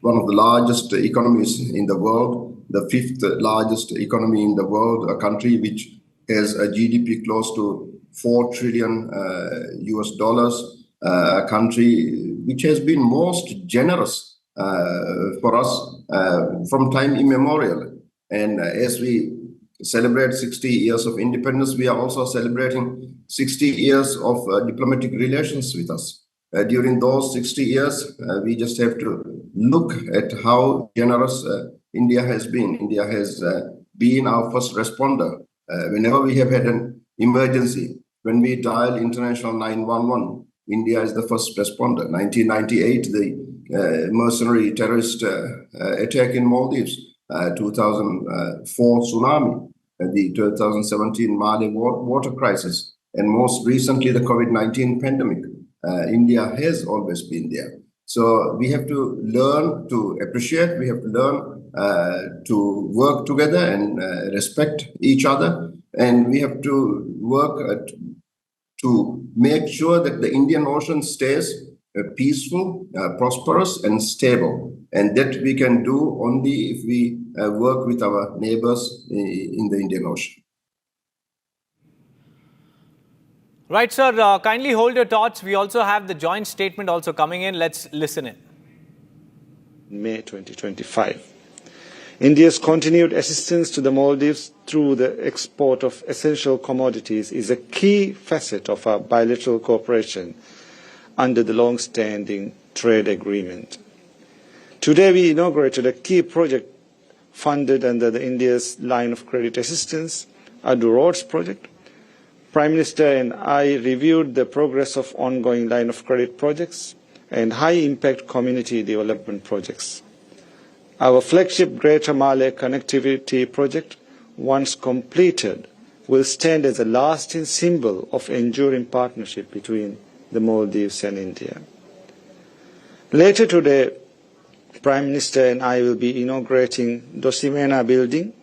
one of the largest economies in the world, the fifth largest economy in the world, a country which has a GDP close to $4 trillion US dollars, a country which has been most generous for us from time immemorial. And as we celebrate 60 years of independence, we are also celebrating 60 years of diplomatic relations with us. During those 60 years, we just have to look at how generous India has been. India has been our first responder. Whenever we have had an emergency, when we dial international 911, India is the first responder. 1998, the mercenary terrorist attack in Maldives, 2004 tsunami, the 2017 Mali water crisis, and most recently the COVID-19 pandemic. India has always been there. So we have to learn to appreciate, we have to learn to work together and respect each other. And we have to work to make sure that the Indian Ocean stays peaceful, prosperous, and stable. And that we can do only if we work with our neighbors in the Indian Ocean. Right, sir. Kindly hold your thoughts. We also have the joint statement also coming in. Let's listen in. May 2025. India's continued assistance to the Maldives through the export of essential commodities is a key facet of our bilateral cooperation under the long-standing trade agreement. Today we inaugurated a key project funded under the India's line of credit assistance, Adu Roads project. Prime Minister and I reviewed the progress of ongoing line of credit projects and high-impact community development projects. Our flagship Greater Malay Connectivity Project, once completed, will stand as a lasting symbol of enduring partnership between the Maldives and India. Later today, Prime Minister and I will be inaugurating Dosimena building,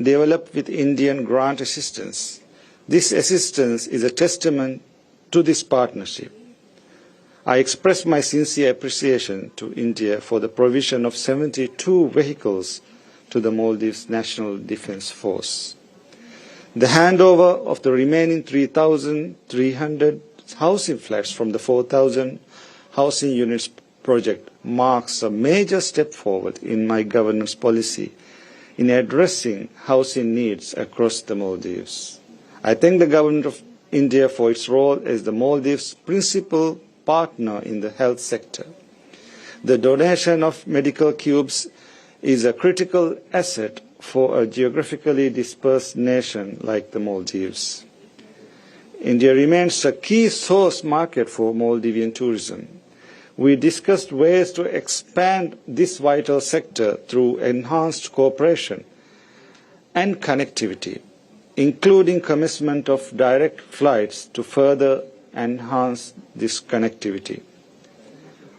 developed with Indian grant assistance. This assistance is a testament to this partnership. I express my sincere appreciation to India for the provision of 72 vehicles to the Maldives National Defence Force. The handover of the remaining 3,300 housing flats from the 4,000 housing units project marks a major step forward in my government's policy in addressing housing needs across the Maldives. I thank the Government of India for its role as the Maldives' principal partner in the health sector. The donation of medical cubes is a critical asset for a geographically dispersed nation like the Maldives. India remains a key source market for Maldivian tourism. We discussed ways to expand this vital sector through enhanced cooperation and connectivity, including commencement of direct flights to further enhance this connectivity.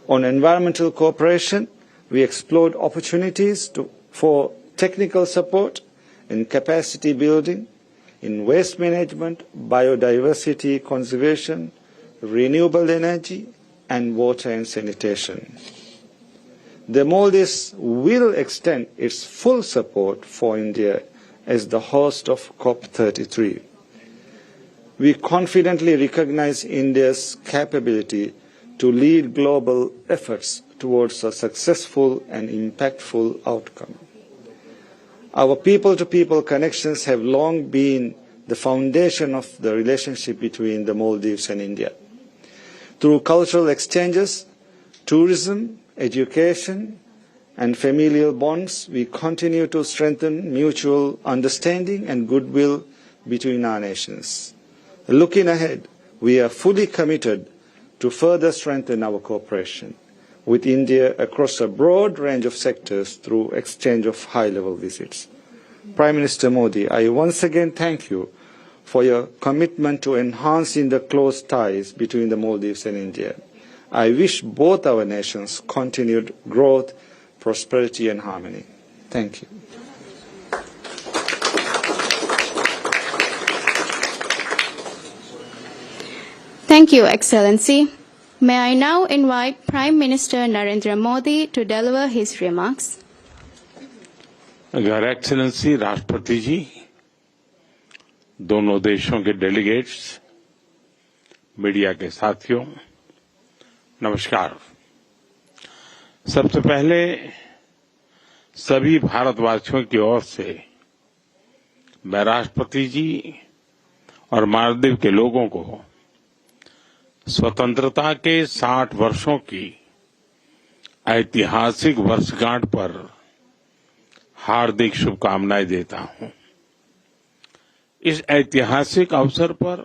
On environmental cooperation, we explored opportunities for technical support in capacity building, in waste management, biodiversity conservation, renewable energy, and water and sanitation. The Maldives will extend its full support for India as the host of COP33. We confidently recognize India's capability to lead global efforts towards a successful and impactful outcome. Our people-to-people connections have long been the foundation of the relationship between the Maldives and India. Through cultural exchanges, tourism, education, and familial bonds, we continue to strengthen mutual understanding and goodwill between our nations. Looking ahead, we are fully committed to further strengthen our cooperation with India across a broad range of sectors through exchange of high-level visits. Prime Minister Modi, I once again thank you for your commitment to enhancing the close ties between the Maldives and India. I wish both our nations continued growth, prosperity and harmony. Thank you. Thank you, Excellency. May I now invite Prime Minister Narendra Modi to deliver his remarks. Your Excellency, राष्ट्रपति जी, दोनों देशों के delegates, media के साथियों, नमस्कार। सबसे पहले सभी भारतवासियों की ओर से मैं राष्ट्रपति जी और मालदीव के लोगों को स्वतंत्रता के 60 वर्षों की ऐतिहासिक वर्षगांठ पर हार्दिक शुभकामनाएं देता हूं। इस ऐतिहासिक अवसर पर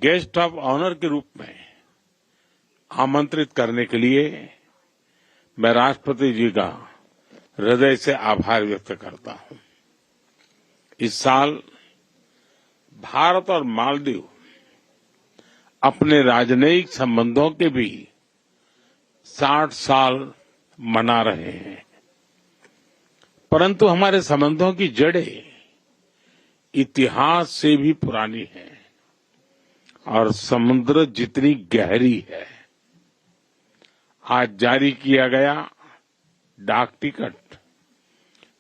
गेस्ट ऑफ ऑनर के रूप में आमंत्रित करने के लिए मैं राष्ट्रपति जी का हृदय से आभार व्यक्त करता हूं। इस साल भारत और मालदीव अपने राजनयिक संबंधों के भी 60 साल मना रहे हैं, परंतु हमारे संबंधों की जड़ें इतिहास से भी पुरानी है और समुद्र जितनी गहरी है। आज जारी किया गया डाक टिकट,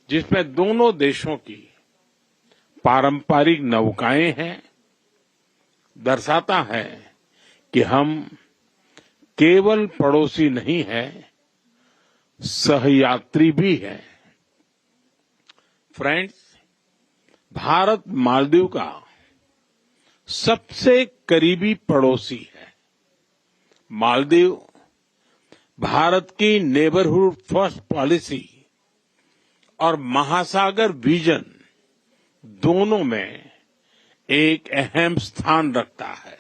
जिसमें दोनों देशों की पारंपरिक नौकाएं हैं, दर्शाता है कि हम केवल पड़ोसी नहीं हैं, सहयात्री भी हैं। फ्रेंड्स, भारत मालदीव का सबसे करीबी पड़ोसी है। मालदीव भारत की नेबरहुड फर्स्ट पॉलिसी और महासागर विजन दोनों में एक अहम स्थान रखता है।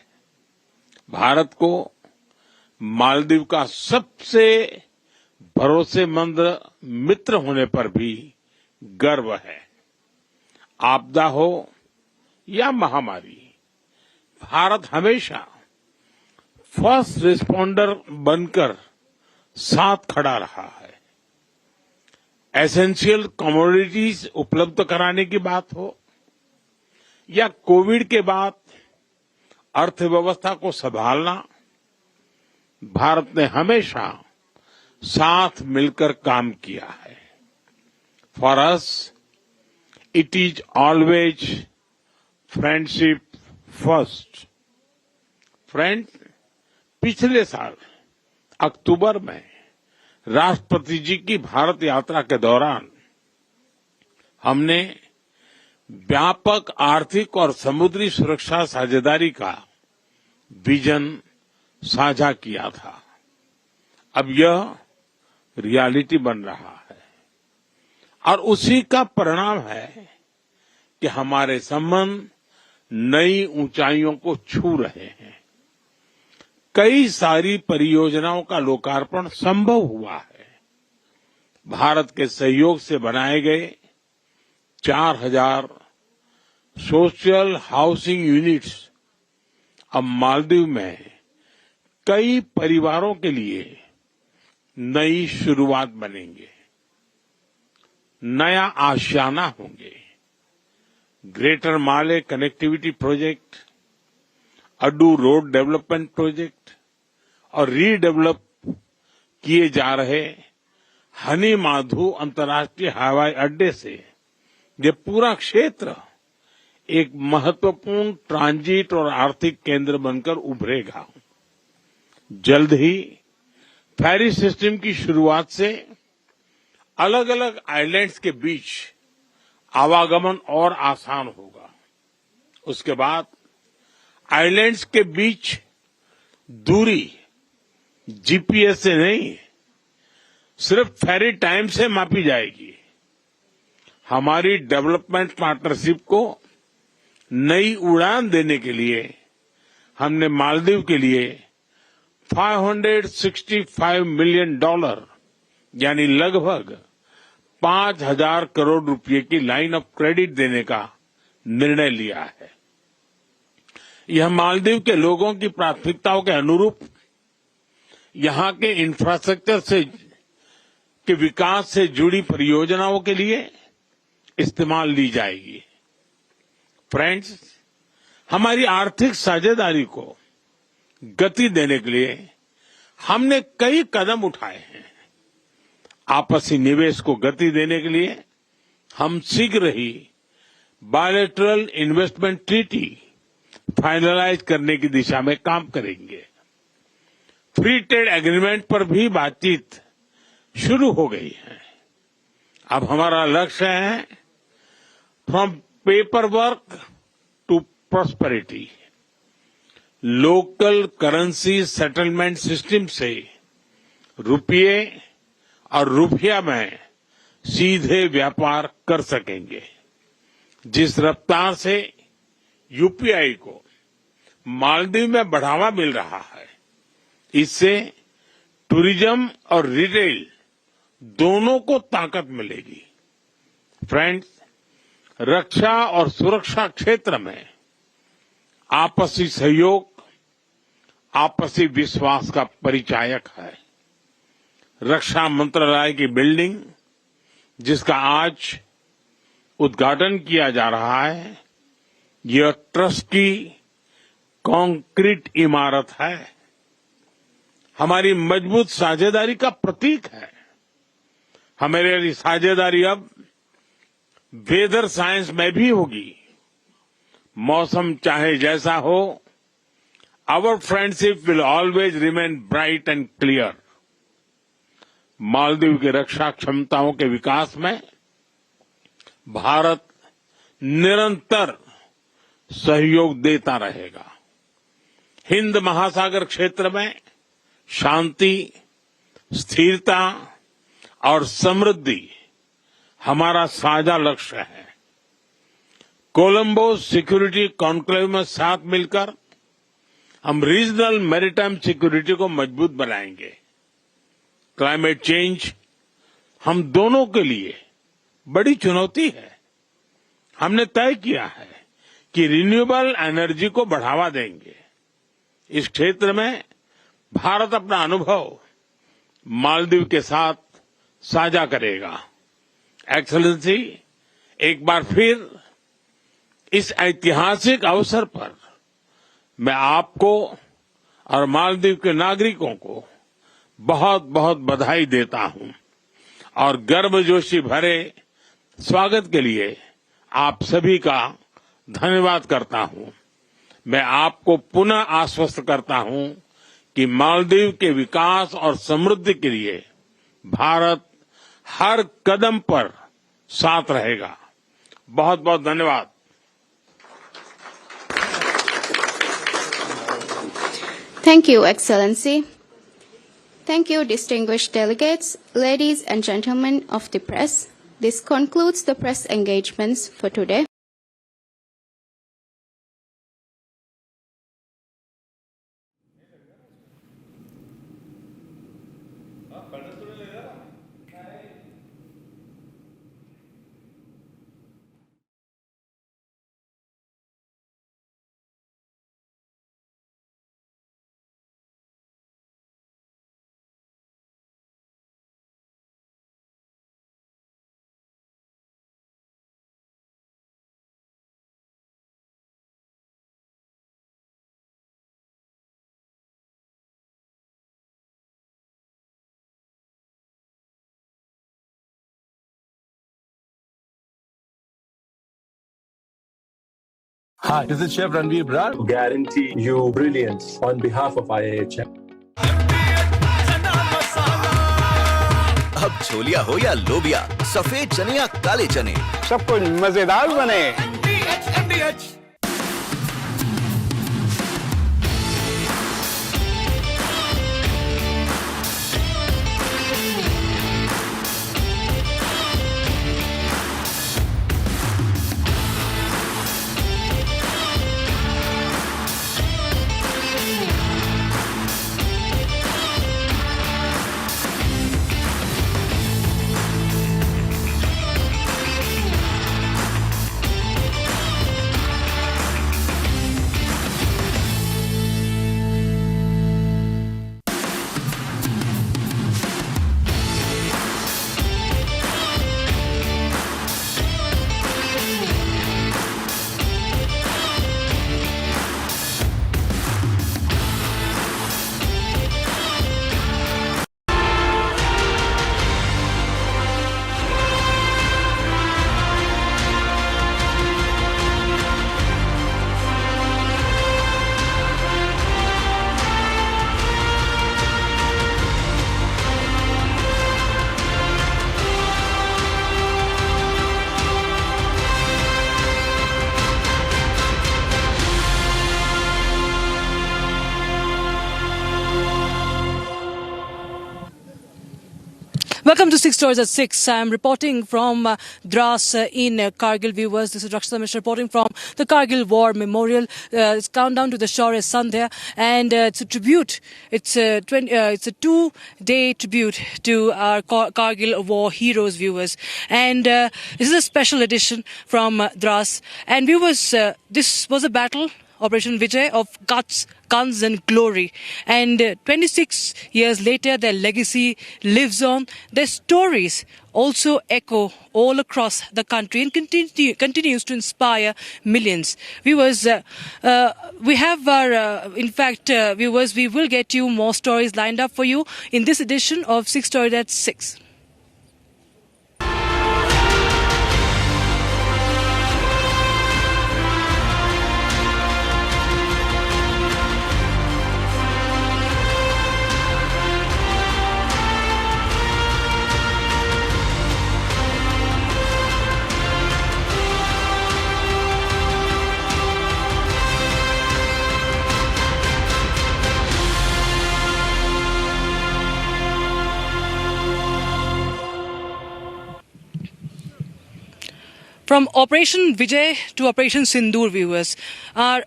भारत को मालदीव का सबसे भरोसेमंद मित्र होने पर भी गर्व है। आपदा हो या महामारी, भारत हमेशा फर्स्ट रिस्पॉन्डर बनकर साथ खड़ा रहा है। एसेंशियल कमोडिटीज उपलब्ध कराने की बात हो या कोविड के बाद अर्थव्यवस्था को संभालना, भारत ने हमेशा साथ मिलकर काम किया है। For us it is always friendship first. Friend, पिछले साल अक्टूबर में राष्ट्रपति जी की भारत यात्रा के दौरान हमने व्यापक आर्थिक और समुद्री सुरक्षा साझेदारी का विजन साझा किया था। अब यह रियलिटी बन रहा है और उसी का परिणाम है कि हमारे संबंध नई ऊंचाइयों को छू रहे हैं। कई सारी परियोजनाओं का लोकार्पण संभव हुआ है। भारत के सहयोग से बनाए गए 4000 सोशल हाउसिंग यूनिट्स अब मालदीव में कई परिवारों के लिए नई शुरुआत बनेंगे, नया आशियाना होंगे। Greater Male connectivity project, Addu road development project और रीडेवलप किए जा रहे हनी माधु अंतर्राष्ट्रीय हवाई अड्डे से ये पूरा क्षेत्र एक महत्वपूर्ण ट्रांजिट और आर्थिक केंद्र बनकर उभरेगा। जल्द ही फेरी सिस्टम की शुरुआत से अलग अलग आइलैंड्स के बीच आवागमन और आसान होगा। उसके बाद आइलैंड्स के बीच दूरी जीपीएस से नहीं, सिर्फ फेरी टाइम से मापी जाएगी। हमारी डेवलपमेंट पार्टनरशिप को नई उड़ान देने के लिए हमने मालदीव के लिए $565 मिलियन यानी लगभग 5000 करोड़ रुपए की लाइन ऑफ क्रेडिट देने का निर्णय लिया है। यह मालदीव के लोगों की प्राथमिकताओं के अनुरूप यहां के इंफ्रास्ट्रक्चर के विकास से जुड़ी परियोजनाओं के लिए इस्तेमाल ली जाएगी। फ्रेंड्स, हमारी आर्थिक साझेदारी को गति देने के लिए हमने कई कदम उठाए हैं। आपसी निवेश को गति देने के लिए हम शीघ्र ही बायलैटरल इन्वेस्टमेंट ट्रीटी फाइनलाइज करने की दिशा में काम करेंगे। फ्री ट्रेड एग्रीमेंट पर भी बातचीत शुरू हो गई है। अब हमारा लक्ष्य है from paper work to prosperity. Local currency settlement system से रुपये और रुपया में सीधे व्यापार कर सकेंगे। जिस रफ्तार से यूपीआई को मालदीव में बढ़ावा मिल रहा है, इससे टूरिज्म और रिटेल दोनों को ताकत मिलेगी। फ्रेंड्स, रक्षा और सुरक्षा क्षेत्र में आपसी सहयोग आपसी विश्वास का परिचायक है। रक्षा मंत्रालय की बिल्डिंग, जिसका आज उद्घाटन किया जा रहा है, यह ट्रस्ट की कंक्रीट इमारत है। हमारी मजबूत साझेदारी का प्रतीक है। हमारी साझेदारी अब वेदर साइंस में भी होगी। मौसम चाहे जैसा हो, our friendship will always remain bright and clear. Maldives की रक्षा क्षमताओं के विकास में भारत निरंतर सहयोग देता रहेगा। हिंद महासागर क्षेत्र में शांति, स्थिरता और समृद्धि हमारा साझा लक्ष्य है। कोलंबो सिक्योरिटी कॉन्क्लेव में साथ मिलकर हम रीजनल मैरीटाइम सिक्योरिटी को मजबूत बनाएंगे। क्लाइमेट चेंज हम दोनों के लिए बड़ी चुनौती है। हमने तय किया है कि रिन्यूएबल एनर्जी को बढ़ावा देंगे। इस क्षेत्र में भारत अपना अनुभव मालदीव के साथ साझा करेगा। एक्सेलेंसी, एक बार फिर इस ऐतिहासिक अवसर पर मैं आपको और मालदीव के नागरिकों को बहुत बहुत बधाई देता हूं और गर्मजोशी भरे स्वागत के लिए आप सभी का धन्यवाद करता हूं। मैं आपको पुनः आश्वस्त करता हूं कि मालदीव के विकास और समृद्धि के लिए भारत हर कदम पर साथ रहेगा। बहुत बहुत धन्यवाद। Thank you, Excellency. Thank you, distinguished delegates, ladies and gentlemen of the press. This concludes the press engagements for today. Hi, this is Chef Ranveer Brar. Guarantee you brilliance on behalf of IIHM. अब छोलिया हो या लोबिया, सफेद चने या काले चने, सब कुछ मजेदार बने। Welcome to 6 Stories at 6. I'm reporting from Dras in Kargil, viewers. This is Rakshita Mishra reporting from the Kargil War Memorial. It's countdown to the Shaurya Sandhya, and it's a tribute. It's a 2-day tribute to our Kargil War heroes, viewers. And this is a special edition from Dras. And viewers, this was a battle, Operation Vijay, of guts, guns and glory. And 26 years later, their legacy lives on. Their stories also echo all across the country and continues to inspire millions. Viewers, we have our, viewers, we will get you more stories lined up for you in this edition of 6 Stories at 6. From Operation Vijay to Operation Sindoor, viewers,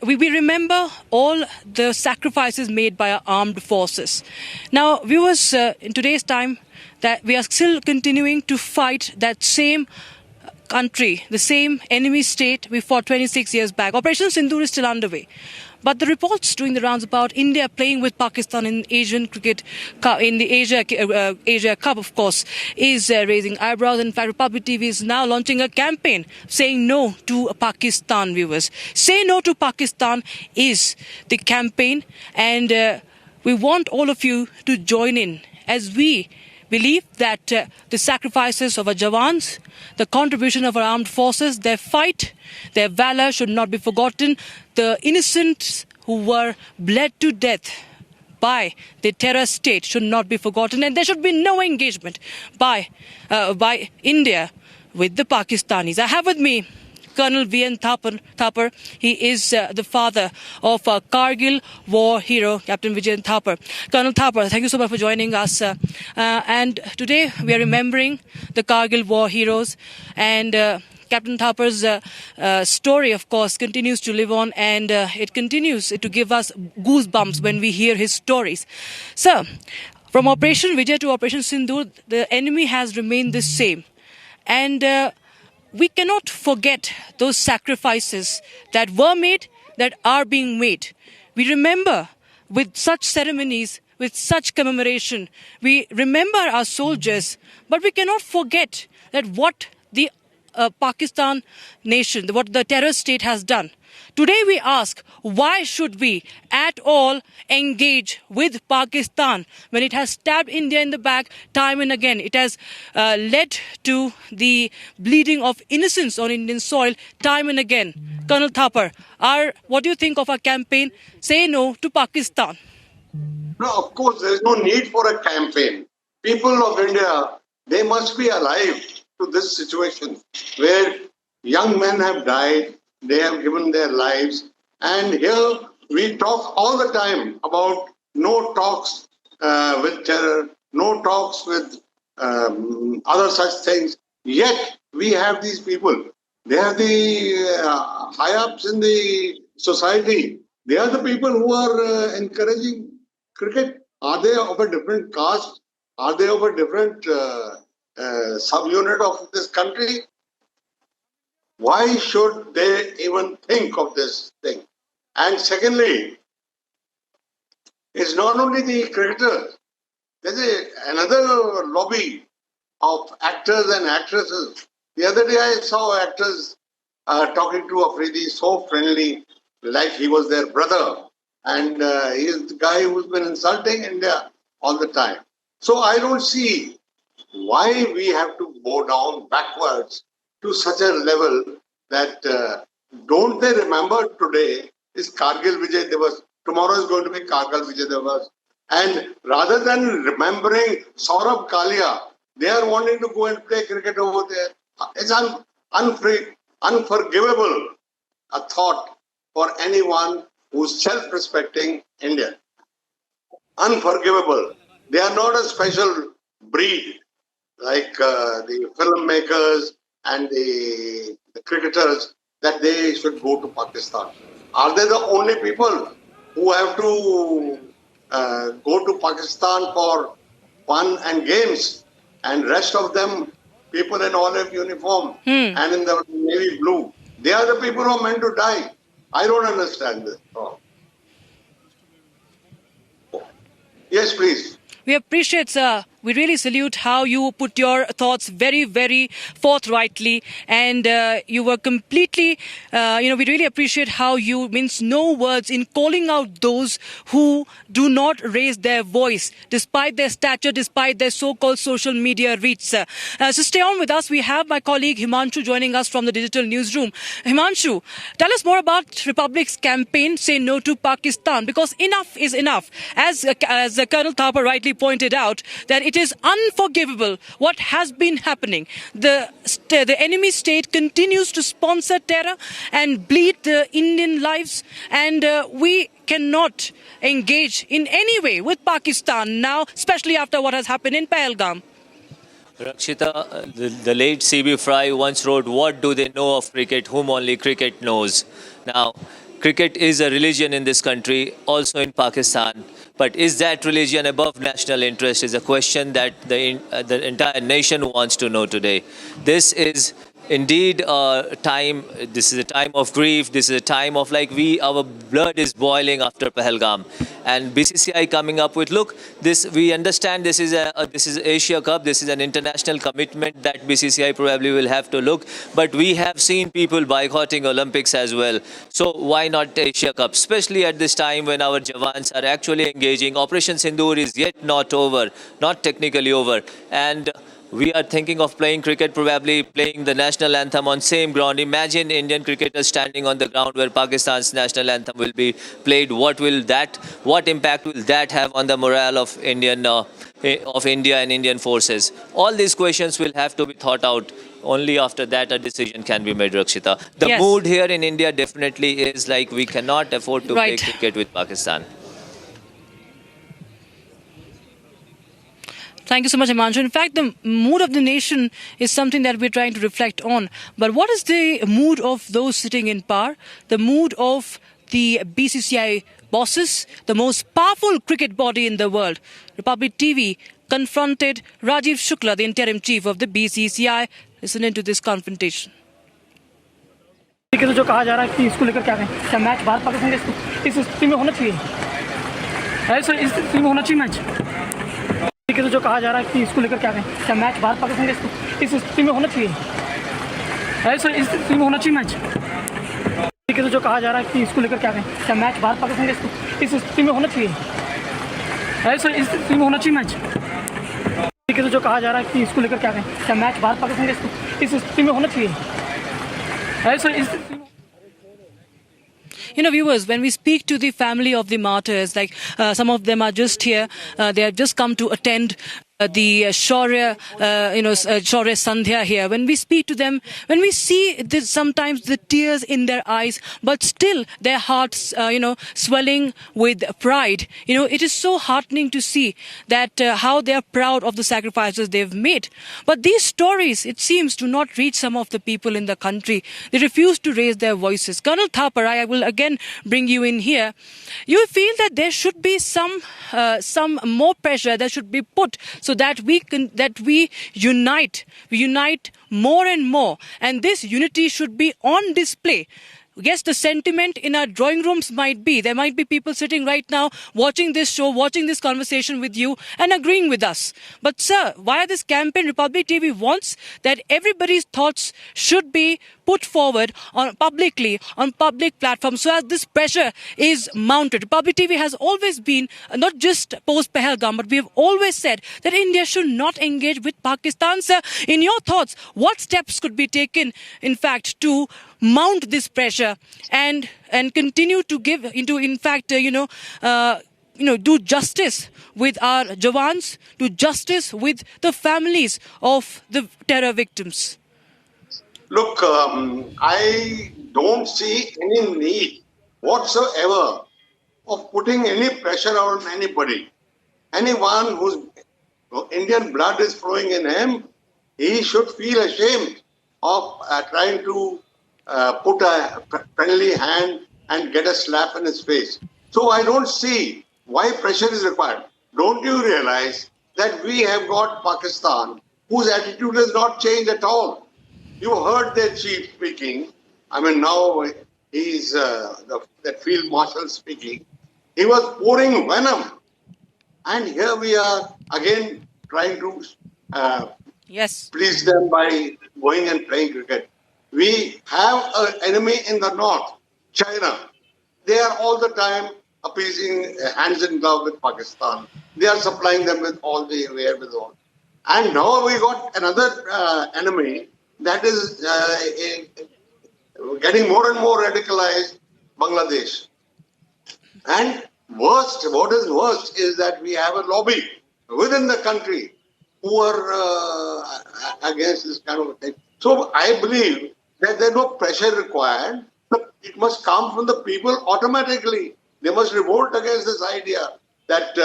we remember all the sacrifices made by our armed forces. Now, viewers, in today's time, that we are still continuing to fight that same country, the same enemy state we fought 26 years back. Operation Sindoor is still underway. But the reports doing the rounds about India playing with Pakistan in Asian cricket, in the Asia Cup, of course, is raising eyebrows. In fact, Republic TV is now launching a campaign saying no to Pakistan, viewers. Say no to Pakistan is the campaign, and we want all of you to join in as we believe that the sacrifices of our Jawans, the contribution of our armed forces, their fight, their valor should not be forgotten. The innocents who were bled to death by the terror state should not be forgotten, and there should be no engagement by India with the Pakistanis. I have with me Colonel V.N. Thapar. He is the father of Kargil war hero, Captain Vijayan Thapar. Colonel Thapar, thank you so much for joining us. And today we are remembering the Kargil war heroes, and Captain Thapar's story, of course, continues to live on, and it continues to give us goosebumps when we hear his stories. Sir, from Operation Vijay to Operation Sindoor, the enemy has remained the same. And we cannot forget those sacrifices that were made, that are being made. We remember with such ceremonies, with such commemoration, we remember our soldiers, but we cannot forget that what the Pakistan nation, what the terror state has done. Today we ask, why should we at all engage with Pakistan when it has stabbed India in the back time and again? It has led to the bleeding of innocents on Indian soil time and again. Colonel Thapar, what do you think of our campaign, Say No to Pakistan? No, of course, there is no need for a campaign. People of India, they must be alive to this situation where young men have died, they have given their lives, and here we talk all the time about no talks with terror, no talks with other such things. Yet we have these people. They are the high-ups in the society. They are the people who are encouraging cricket. Are they of a different caste? Are they of a different subunit of this country? Why should they even think of this thing? And secondly, it's not only the cricketers. There's another lobby of actors and actresses. The other day I saw actors talking to Afridi so friendly, like he was their brother. And he is the guy who's been insulting India all the time. So I don't see why we have to go down backwards to such a level that don't they remember today is Kargil Vijay Divas. Tomorrow is going to be Kargil Vijay Divas. And rather than remembering Saurabh Kalia, they are wanting to go and play cricket over there. It's unforgivable a thought for anyone who's self-respecting Indian. Unforgivable. They are not a special breed. like the filmmakers and the cricketers, that they should go to Pakistan. Are they the only people who have to go to Pakistan for fun and games, and rest of them, people in olive uniform and in the navy blue, they are the people who are meant to die? I don't understand this. Yes, please. We appreciate, sir. We really salute how you put your thoughts very, very forthrightly, and you were completely, we really appreciate how you mince no words in calling out those who do not raise their voice, despite their stature, despite their so-called social media reach, sir. So stay on with us. We have my colleague Himanshu joining us from the digital newsroom. Himanshu, tell us more about Republic's campaign, Say No to Pakistan, because enough is enough. As Colonel Thapa rightly pointed out, that it is unforgivable what has been happening. The enemy state continues to sponsor terror and bleed the Indian lives, and we cannot engage in any way with Pakistan now, especially after what has happened in Pahalgam. Rakshita, the late C.B. Fry once wrote, "What do they know of cricket, whom only cricket knows?" Now, cricket is a religion in this country, also in Pakistan. But is that religion above national interest is a question that the entire nation wants to know today. This is indeed a time, this is a time of grief, this is a time of our blood is boiling after Pahalgam. And BCCI coming up with, look, this, we understand this is Asia Cup, this is an international commitment that BCCI probably will have to look, but we have seen people boycotting Olympics as well. So why not Asia Cup, especially at this time when our Jawans are actually engaging. Operation Sindoor is yet not over, not technically over, and we are thinking of playing cricket, probably playing the national anthem on same ground. Imagine Indian cricketers standing on the ground where Pakistan's national anthem will be played. What impact will that have on the morale of India and Indian forces? All these questions will have to be thought out. Only after that a decision can be made, Rakshita. The mood here in India definitely is like we cannot afford to play cricket with Pakistan. Thank you so much, Himanshu. In fact, the mood of the nation is something that we're trying to reflect on. But what is the mood of those sitting in power? The mood of the BCCI bosses, the most powerful cricket body in the world. Republic TV confronted Rajiv Shukla, the interim chief of the BCCI. Listen into this confrontation. जो कहा जा रहा है कि इसको लेकर क्या कहें, क्या मैच भारत पाकिस्तान के इस स्थिति में होना चाहिए? ऐसा इस स्थिति में होना चाहिए मैच? तो जो कहा जा रहा है कि इसको लेकर क्या कहें, क्या मैच भारत पाकिस्तान के इस स्थिति में होना चाहिए? ऐसा इस स्थिति में होना चाहिए मैच? तो जो कहा जा रहा है कि इसको लेकर क्या कहें, क्या मैच भारत पाकिस्तान के इस स्थिति में होना चाहिए? ऐसा इस स्थिति में होना चाहिए मैच? तो जो कहा जा रहा है कि इसको लेकर क्या कहें, क्या मैच भारत पाकिस्तान के इस स्थिति में होना चाहिए? ऐसा इस स्थिति में viewers, when we speak to the family of the martyrs, some of them are just here, they have just come to attend the Shaurya, Shaurya Sandhya here. When we speak to them, when we see this, sometimes the tears in their eyes, but still their hearts, swelling with pride. It is so heartening to see that how they are proud of the sacrifices they've made. But these stories, it seems, do not reach some of the people in the country. They refuse to raise their voices. Colonel Thapar, I will again bring you in here. You feel that there should be some more pressure that should be put so that we unite more and more, and this unity should be on display. Yes, the sentiment in our drawing rooms there might be people sitting right now watching this show, watching this conversation with you and agreeing with us. But sir, via this campaign, Republic TV wants that everybody's thoughts should be put forward publicly on public platforms so as this pressure is mounted. Republic TV has always been, not just post-Pahalgam, but we have always said that India should not engage with Pakistan. Sir, in your thoughts, what steps could be taken, in fact, to mount this pressure and continue to give into, in fact, do justice with our Jawans, do justice with the families of the terror victims? Look, I don't see any need whatsoever of putting any pressure on anybody. Anyone who's So Indian blood is flowing in him. He should feel ashamed of trying to put a friendly hand and get a slap in his face. So I don't see why pressure is required. Don't you realize that we have got Pakistan, whose attitude has not changed at all? You heard their chief speaking. I mean, now he's that field marshal speaking. He was pouring venom. And here we are again trying to please them by going and playing cricket. We have an enemy in the north, China. They are all the time appeasing hands in glove with Pakistan. They are supplying them with all the wherewithal. And now we got another enemy that is getting more and more radicalized, Bangladesh. And what is worst is that we have a lobby within the country who are against this kind of thing. So I believe that there's no pressure required. It must come from the people automatically. They must revolt against this idea that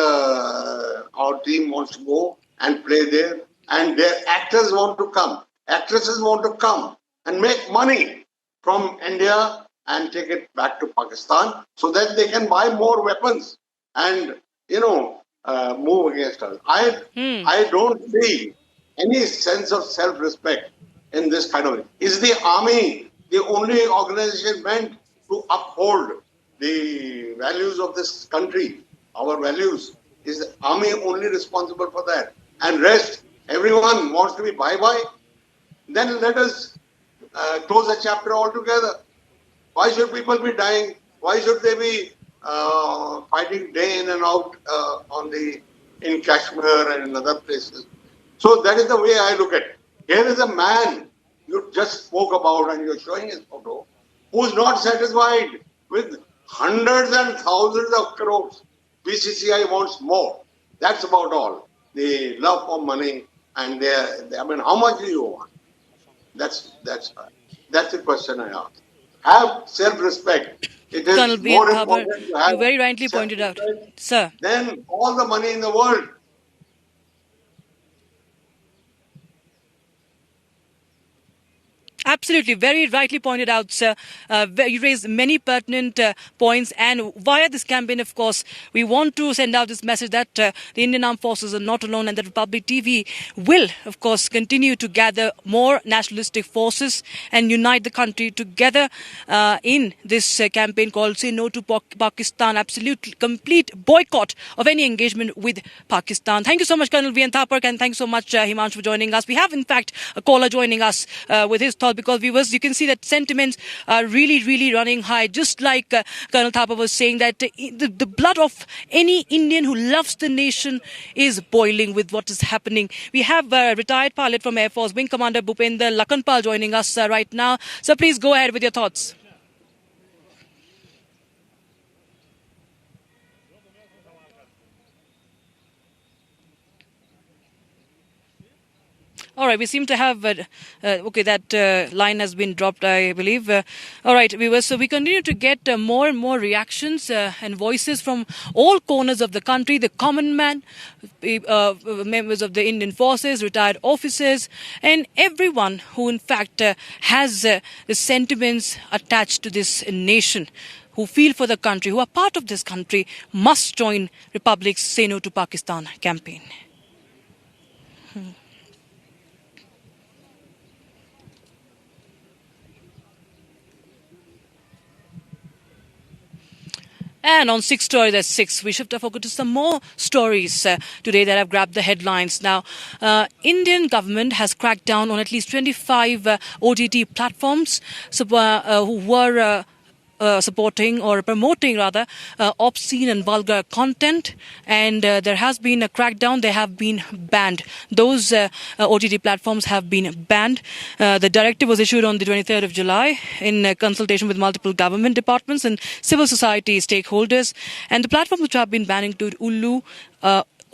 our team wants to go and play there, and their actors want to come, actresses want to come and make money from India and take it back to Pakistan so that they can buy more weapons and, move against us. I don't see any sense of self-respect in this kind of thing. Is the army the only organization meant to uphold the values of this country, our values? Is the army only responsible for that? And rest, everyone wants to be bye-bye? Then let us close the chapter altogether. Why should people be dying? Why should they be fighting day in and out in Kashmir and in other places? So that is the way I look at it. Here is a man you just spoke about and you're showing his photo, who's not satisfied with hundreds and thousands of crores. BCCI wants more. That's about all. The love for money and how much do you want? That's the question I ask. Have self-respect. It is Colonel more important to have you very rightly pointed out, sir. Than all the money in the world. Absolutely, very rightly pointed out, sir. You raised many pertinent points, and via this campaign, of course, we want to send out this message that the Indian Armed Forces are not alone, and that Republic TV will, of course, continue to gather more nationalistic forces and unite the country together in this campaign called Say No to Pakistan, absolute complete boycott of any engagement with Pakistan. Thank you so much, Colonel V.N. Thapar, and thanks so much, Himanshu, for joining us. We have, in fact, a caller joining us with his thoughts, because viewers, you can see that sentiments are really, really running high. Just like Colonel Thapar was saying, that the blood of any Indian who loves the nation is boiling with what is happening. We have retired pilot from Air Force, Wing Commander Bhupender Lakhanpal joining us right now. So please go ahead with your thoughts. All right, we seem to have, that line has been dropped, I believe. All right, viewers, so we continue to get more and more reactions and voices from all corners of the country, the common man, members of the Indian forces, retired officers, and everyone who, in fact, has the sentiments attached to this nation, who feel for the country, who are part of this country, must join Republic's Say No to Pakistan campaign. And on 6 Stories at 6, we shift our focus to some more stories today that have grabbed the headlines. Now, Indian government has cracked down on at least 25 OTT platforms who were supporting or promoting rather obscene and vulgar content, and there has been a crackdown. They have been banned. Those OTT platforms have been banned. The directive was issued on the 23rd of July in consultation with multiple government departments and civil society stakeholders, and the platforms which have been banned include Ullu,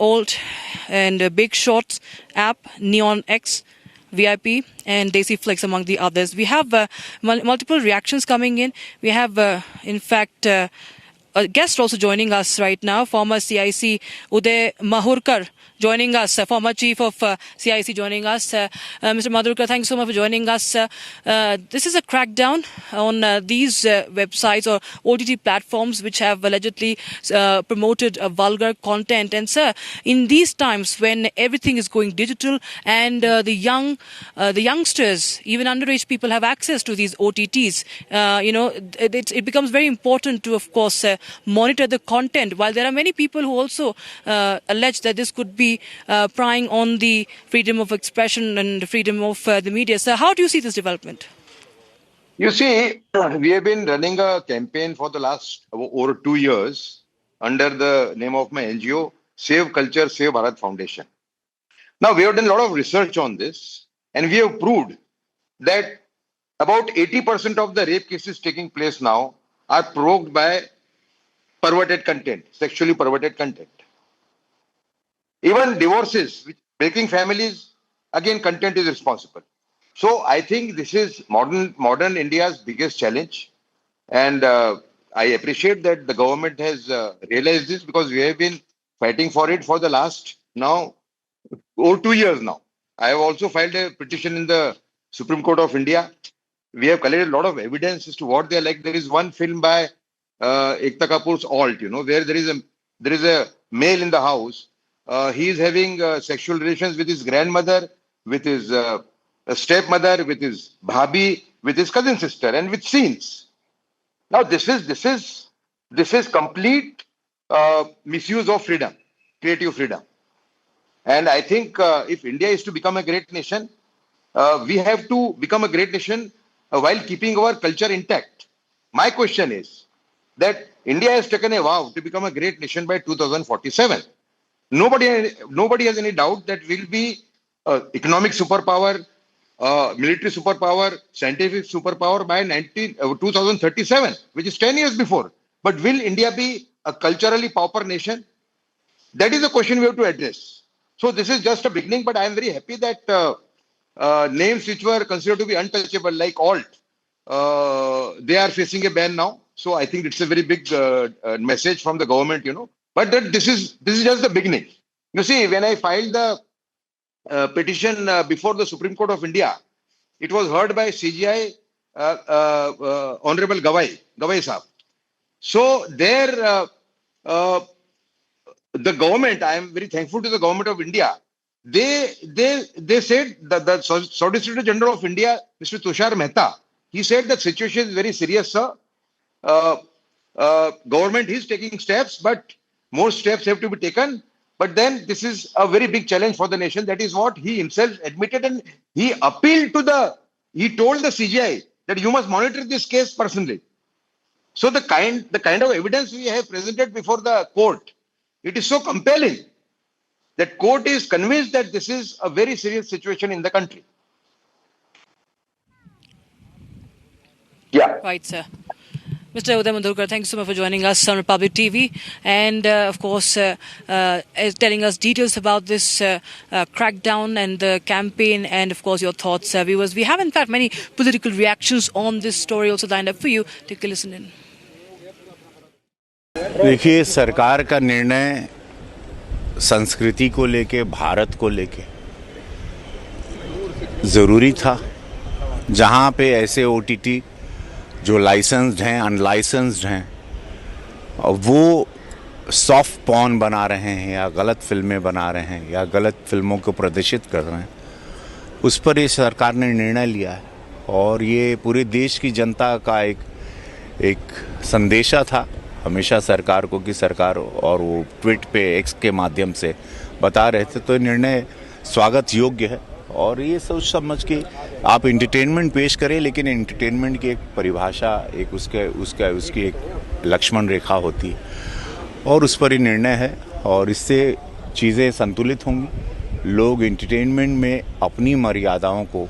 Alt and Big Shots app, Neon X, VIP and Desi Flex, among the others. We have multiple reactions coming in. We have, in fact, a guest also joining us right now, former CIC Uday Mahurkar joining us, former chief of CIC joining us. Mr. Mahurkar, thanks so much for joining us. This is a crackdown on these websites or OTT platforms which have allegedly promoted vulgar content. And sir, in these times when everything is going digital and the youngsters, even underage people, have access to these OTTs, it becomes very important to, of course, monitor the content. While there are many people who also allege that this could be prying on the freedom of expression and freedom of the media. So how do you see this development? You see, we have been running a campaign for the last over 2 years under the name of my NGO, Save Culture, Save Bharat Foundation. Now, we have done a lot of research on this, and we have proved that about 80% of the rape cases taking place now are provoked by perverted content, sexually perverted content. Even divorces, breaking families, again, content is responsible. So I think this is modern India's biggest challenge. And I appreciate that the government has realized this, because we have been fighting for it for the last now over 2 years now. I have also filed a petition in the Supreme Court of India. We have collected a lot of evidence as to what they are like. There is one film by Ekta Kapoor's Alt, where there is a male in the house. He is having sexual relations with his grandmother, with his stepmother, with his bhabhi, with his cousin sister, and with scenes. Now this is complete misuse of freedom, creative freedom. And I think if India is to become a great nation, we have to become a great nation while keeping our culture intact. My question is that India has taken a vow to become a great nation by 2047. Nobody has any doubt that we'll be economic superpower, military superpower, scientific superpower by 2037, which is 10 years before. But will India be a culturally pauper nation? That is the question we have to address. So this is just a beginning, but I am very happy that names which were considered to be untouchable, like Alt, they are facing a ban now. So I think it's a very big message from the government, But that this is just the beginning. You see, when I filed the petition before the Supreme Court of India, it was heard by CGI Honorable Gawai Sahab. So there, the government, I am very thankful to the government of India. They said that the Solicitor General of India, Mr. Tushar Mehta, he said that situation is very serious, sir. Government is taking steps, but more steps have to be taken. But then this is a very big challenge for the nation. That is what he himself admitted, and he appealed to he told the CGI that you must monitor this case personally. So the kind of evidence we have presented before the court, it is so compelling that court is convinced that this is a very serious situation in the country. Yeah. Right, sir. Mr. Uday Mahurkar, thank you so much for joining us on Republic TV and, of course, telling us details about this crackdown and the campaign and, of course, your thoughts, viewers. We have, in fact, many political reactions on this story also lined up for you. Take a listen in. देखिए, सरकार का निर्णय संस्कृति को लेके, भारत को लेके ज़रूरी था। जहाँ पे ऐसे OTT जो लाइसेंस्ड हैं, अनलाइसेंस्ड हैं, वो सॉफ्ट पॉर्न बना रहे हैं या गलत फिल्में बना रहे हैं या गलत फिल्मों को प्रदर्शित कर रहे हैं, उस पर ये सरकार ने निर्णय लिया है। और ये पूरे देश की जनता का एक संदेशा था हमेशा सरकार को कि सरकार, और वो ट्वीट पे एक्स के माध्यम से बता रहे थे। तो निर्णय स्वागत योग्य है और ये सोच समझ के आप एंटरटेनमेंट पेश करें, लेकिन एंटरटेनमेंट की एक परिभाषा, एक उसकी एक लक्ष्मण रेखा होती है और उस पर ही निर्णय है और इससे चीज़ें संतुलित होंगी। लोग एंटरटेनमेंट में अपनी मर्यादाओं को,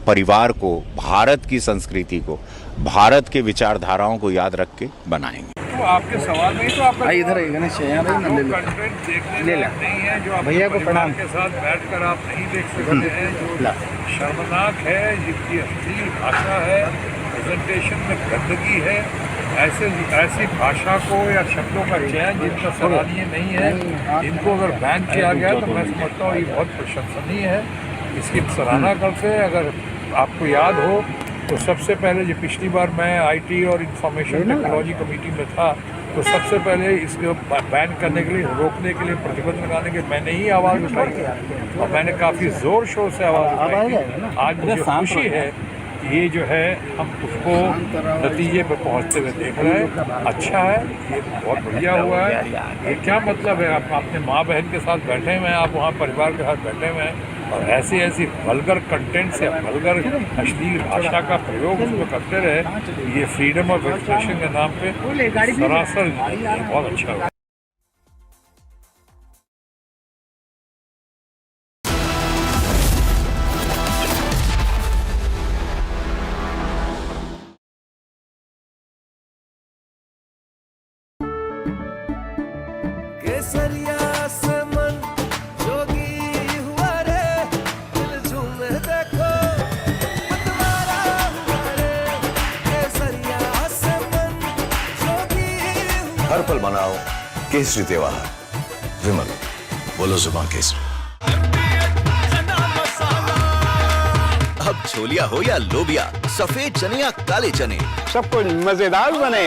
परिवार को, भारत की संस्कृति को, भारत के विचारधाराओं को याद रख के बनाएंगे। तो आपके सवाल में तो आपका इधर गणेश कंटेंट देखने लायक नहीं है, जो आप भैया को प्रणाम के साथ बैठकर आप नहीं देख सकते हैं, जो शर्मनाक है, जिसकी असली भाषा है, प्रेजेंटेशन में गंदगी है, ऐसी भाषा को या शब्दों का चयन जिनका सराहनीय नहीं है, इनको अगर बैन किया गया तो मैं समझता हूँ ये बहुत प्रशंसनीय है, इसकी सराहना करते हैं। अगर आपको याद हो तो सबसे पहले जो पिछली बार मैं आईटी और इंफॉर्मेशन टेक्नोलॉजी कमेटी में था, तो सबसे पहले इसको बैन करने के लिए, रोकने के लिए, प्रतिबंध लगाने के मैंने ही आवाज़ उठाई थी और मैंने काफ़ी ज़ोर शोर से आवाज़ उठाई थी। आज मुझे खुशी है ये जो है हम उसको नतीजे पर पहुंचते हुए देख रहे हैं। अच्छा है, ये बहुत बढ़िया हुआ है। ये क्या मतलब है, आप अपने माँ बहन के साथ बैठे हुए हैं, आप वहाँ परिवार के साथ बैठे हुए हैं और ऐसी वल्गर कंटेंट से वल्गर अश्लील भाषा का प्रयोग उसमें करते रहे, ये फ्रीडम ऑफ एक्सप्रेशन के नाम पे सरासर बहुत अच्छा हुआ। हर पल मनाओ केसरी त्योहार। विमल, बोलो जुबान केसरी। अब छोलिया हो या लोबिया, सफेद चने या काले चने, सब कुछ मजेदार बने।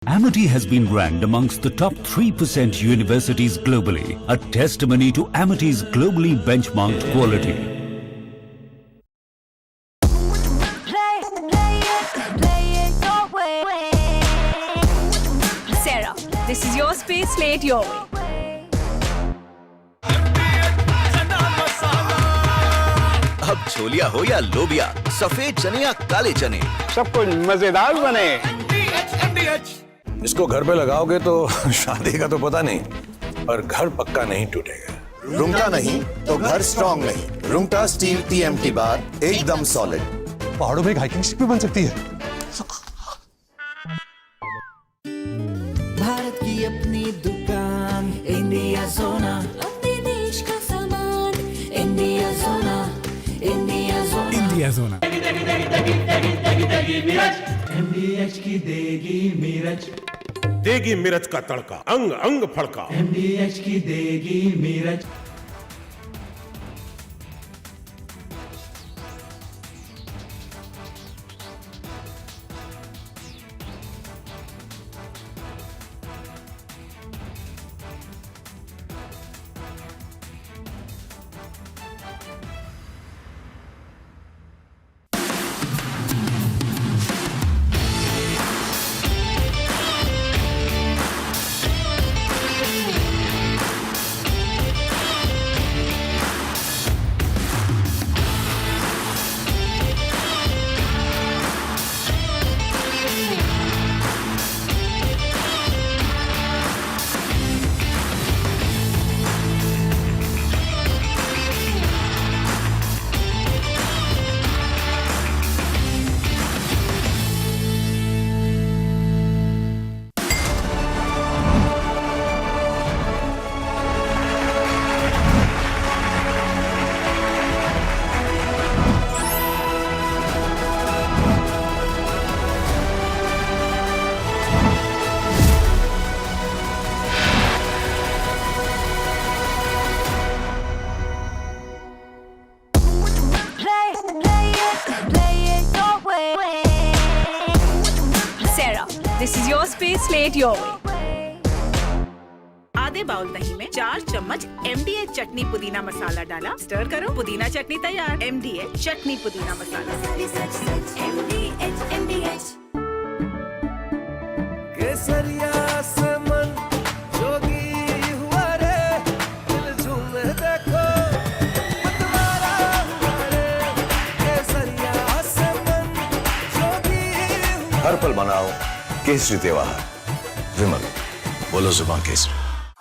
Amity has been ranked amongst the top 3% universities globally, a testimony to Amity's globally benchmarked quality. Sarah, this is your space, play it your way. अब छोलिया हो या लोबिया, सफेद चने या काले चने, सब कुछ मजेदार बने। इसको घर पे लगाओगे तो शादी का तो पता नहीं, पर घर पक्का नहीं टूटेगा। रुंगटा नहीं तो घर स्ट्रॉन्ग नहीं। रुंगटा स्टील TMT बार एकदम सॉलिड। पहाड़ों में एक हाइकिंग शिप भी बन सकती है। भारत की अपनी दुकान, इंडिया सोना, अपने देश का सामान, इंडिया सोना, इंडिया सोना, इंडिया सोना। MDH की देगी मिर्च, देगी मिर्च का तड़का, अंग अंग फड़का। MDH की देगी मिर्च। This is your space, play it your way. आधे बाउल दही में 4 चम्मच MDH चटनी पुदीना मसाला डाला, स्टर करो, पुदीना चटनी तैयार। MDH चटनी पुदीना मसाला। MDH। केसरिया से मन जोगी हुआ रे, दिल झूमे देखो। हर पल मनाओ केसरी त्योहार। विमल, बोलो जुबान Kesari.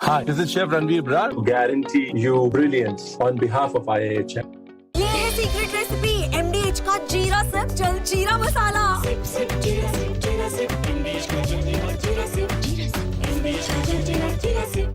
Hi, this is Chef Ranveer Brar. Guarantee you brilliance on behalf of IIHM. ये है सीक्रेट रेसिपी MDH का जीरा सिप जल जीरा मसाला। सिप सिप जीरा सिप MDH का जल जीरा सिप MDH का जल जीरा सिप।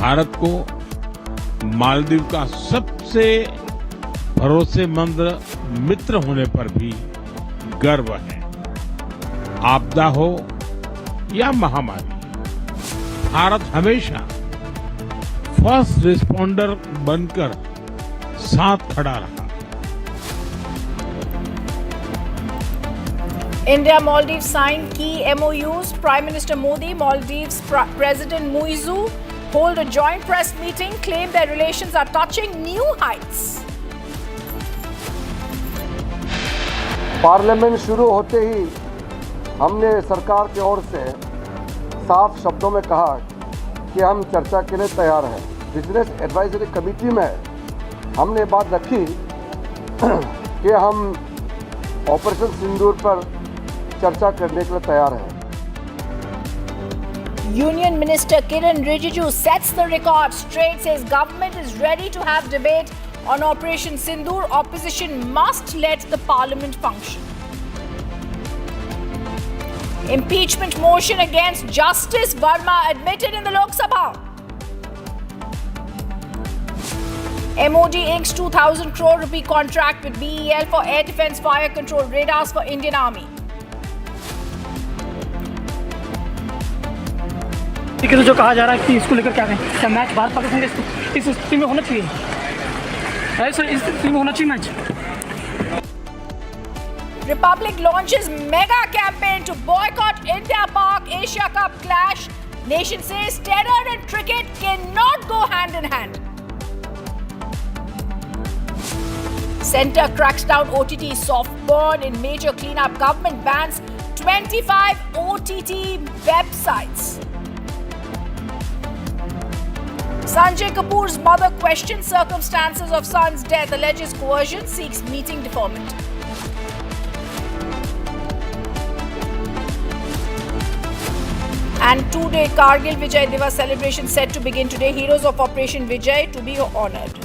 भारत को मालदीव का सबसे भरोसेमंद मित्र होने पर भी गर्व है। आपदा हो या महामारी, भारत हमेशा फर्स्ट रिस्पॉन्डर बनकर साथ खड़ा रहा। India Maldives signed key MOUs. Prime Minister Modi, Maldives President Muizu hold a joint press meeting, claim their relations are touching new heights. Parliament शुरू होते ही हमने सरकार की ओर से साफ शब्दों में कहा कि हम चर्चा के लिए तैयार हैं। बिजनेस एडवाइजरी कमेटी में हमने बात रखी कि हम ऑपरेशन सिंदूर पर चर्चा करने के लिए तैयार हैं। Union Minister Kiran Rijiju sets the record straight, says government is ready to have debate on Operation Sindoor. Opposition must let the parliament function. Impeachment motion against Justice Verma admitted in the Lok Sabha. MOD inks 2,000 crore rupee contract with BEL for air defense fire control radars for Indian Army. ठीक है, तो जो कहा जा रहा है कि इसको लेकर क्या कहें, क्या मैच भारत पाकिस्तान के इस स्थिति में होना चाहिए? ऐसा इस स्थिति में होना चाहिए match. Republic launches mega campaign to boycott India-Pak Asia Cup clash. Nation says terror and cricket cannot go hand in hand. Centre cracks down OTT soft burn in major cleanup. Government bans 25 OTT websites. Sanjay Kapoor's mother questions circumstances of son's death, alleges coercion, seeks meeting deferment. And two-day Kargil Vijay Divas celebration set to begin today. Heroes of Operation Vijay to be honoured.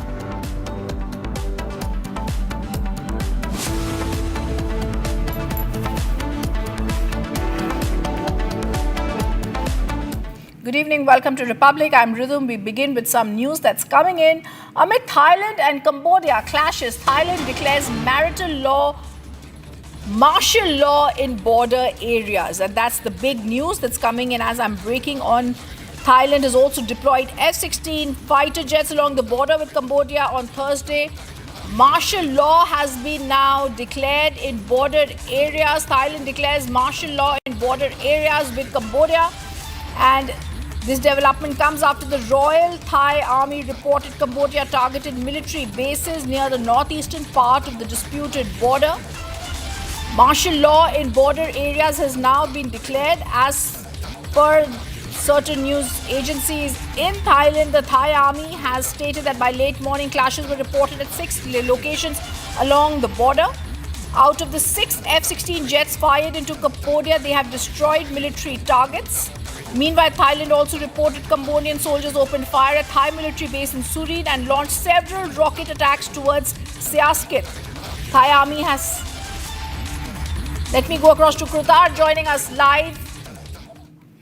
Good evening, welcome to Republic. I'm Rhythm. We begin with some news that's coming in. Amid Thailand and Cambodia clashes, Thailand declares martial law in border areas. And that's the big news that's coming in as I'm breaking on. Thailand has also deployed F-16 fighter jets along the border with Cambodia on Thursday. Martial law has been now declared in border areas. Thailand declares martial law in border areas with Cambodia. And this development comes after the Royal Thai Army reported Cambodia targeted military bases near the northeastern part of the disputed border. Martial law in border areas has now been declared as per certain news agencies. In Thailand, the Thai army has stated that by late morning, clashes were reported at 6 locations along the border. Out of the 6 F-16 jets fired into Cambodia, they have destroyed military targets. Meanwhile, Thailand also reported Cambodian soldiers opened fire at Thai military base in Surin and launched several rocket attacks towards Siaskit. Thai army has... Let me go across to Kruthar joining us live.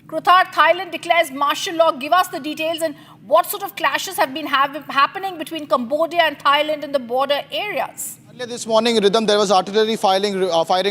Kruthar, Thailand declares martial law. Give us the details and what sort of clashes have been happening between Cambodia and Thailand in the border areas. This morning, Rhythm, there was artillery firing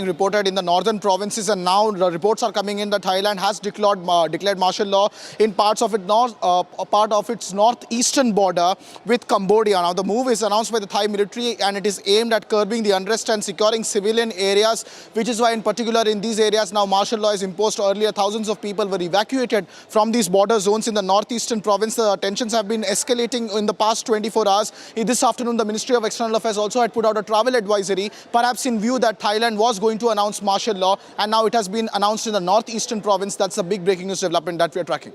reported in the northern provinces, and now the reports are coming in that Thailand has declared martial law in parts of its northeastern border with Cambodia. Now, the move is announced by the Thai military, and it is aimed at curbing the unrest and securing civilian areas, which is why, in particular, in these areas now martial law is imposed. Earlier, thousands of people were evacuated from these border zones in the northeastern province. The tensions have been escalating in the past 24 hours. This afternoon, the Ministry of External Affairs also had put out a travel advisory, perhaps in view that Thailand was going to announce martial law, and now it has been announced in the northeastern province. That's a big breaking news development that we are tracking.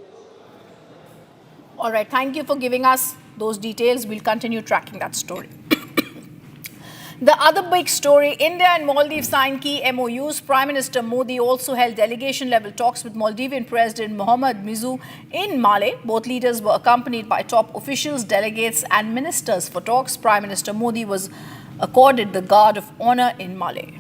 All right, thank you for giving us those details. We'll continue tracking that story. The other big story, India and Maldives signed key MOUs. Prime Minister Modi also held delegation-level talks with Maldivian President Mohamed Mizu in Malé. Both leaders were accompanied by top officials, delegates and ministers for talks. Prime Minister Modi was accorded the Guard of Honor in Malé.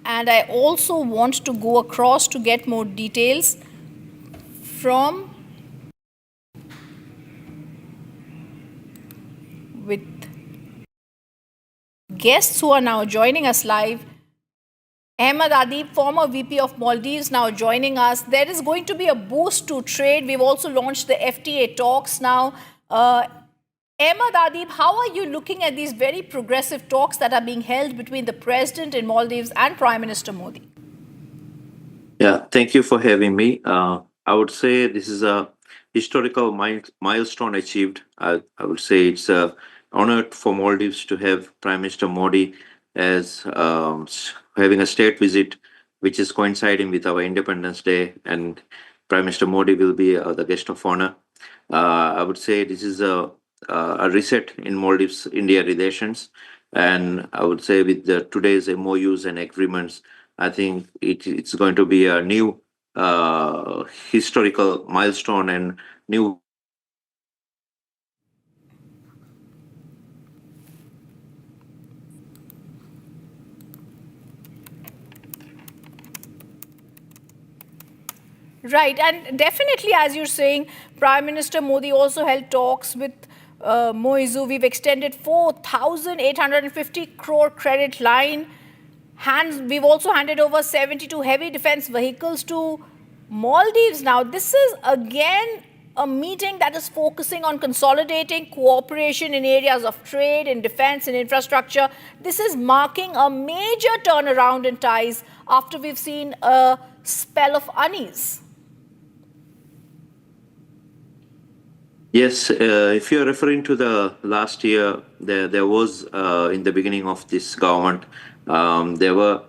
And I also want to go across to get more details from with guests who are now joining us live. Ahmed Adib, former VP of Maldives, now joining us. There is going to be a boost to trade. We've also launched the FTA talks now. Ahmed Adib, how are you looking at these very progressive talks that are being held between the President in Maldives and Prime Minister Modi? Yeah, thank you for having me. I would say this is a historical milestone achieved. I would say it's an honor for Maldives to have Prime Minister Modi as having a state visit, which is coinciding with our Independence Day, and Prime Minister Modi will be the guest of honor. I would say this is a reset in Maldives-India relations, and I would say with today's MOUs and agreements, I think it's going to be a new historical milestone and new. Right, and definitely, as you're saying, Prime Minister Modi also held talks with Moizu. We've extended 4,850 crore credit line. We've also handed over 72 heavy defense vehicles to Maldives. Now, this is again a meeting that is focusing on consolidating cooperation in areas of trade, in defense, and infrastructure. This is marking a major turnaround in ties after we've seen a spell of unease. Yes, if you're referring to the last year, there was, in the beginning of this government, there were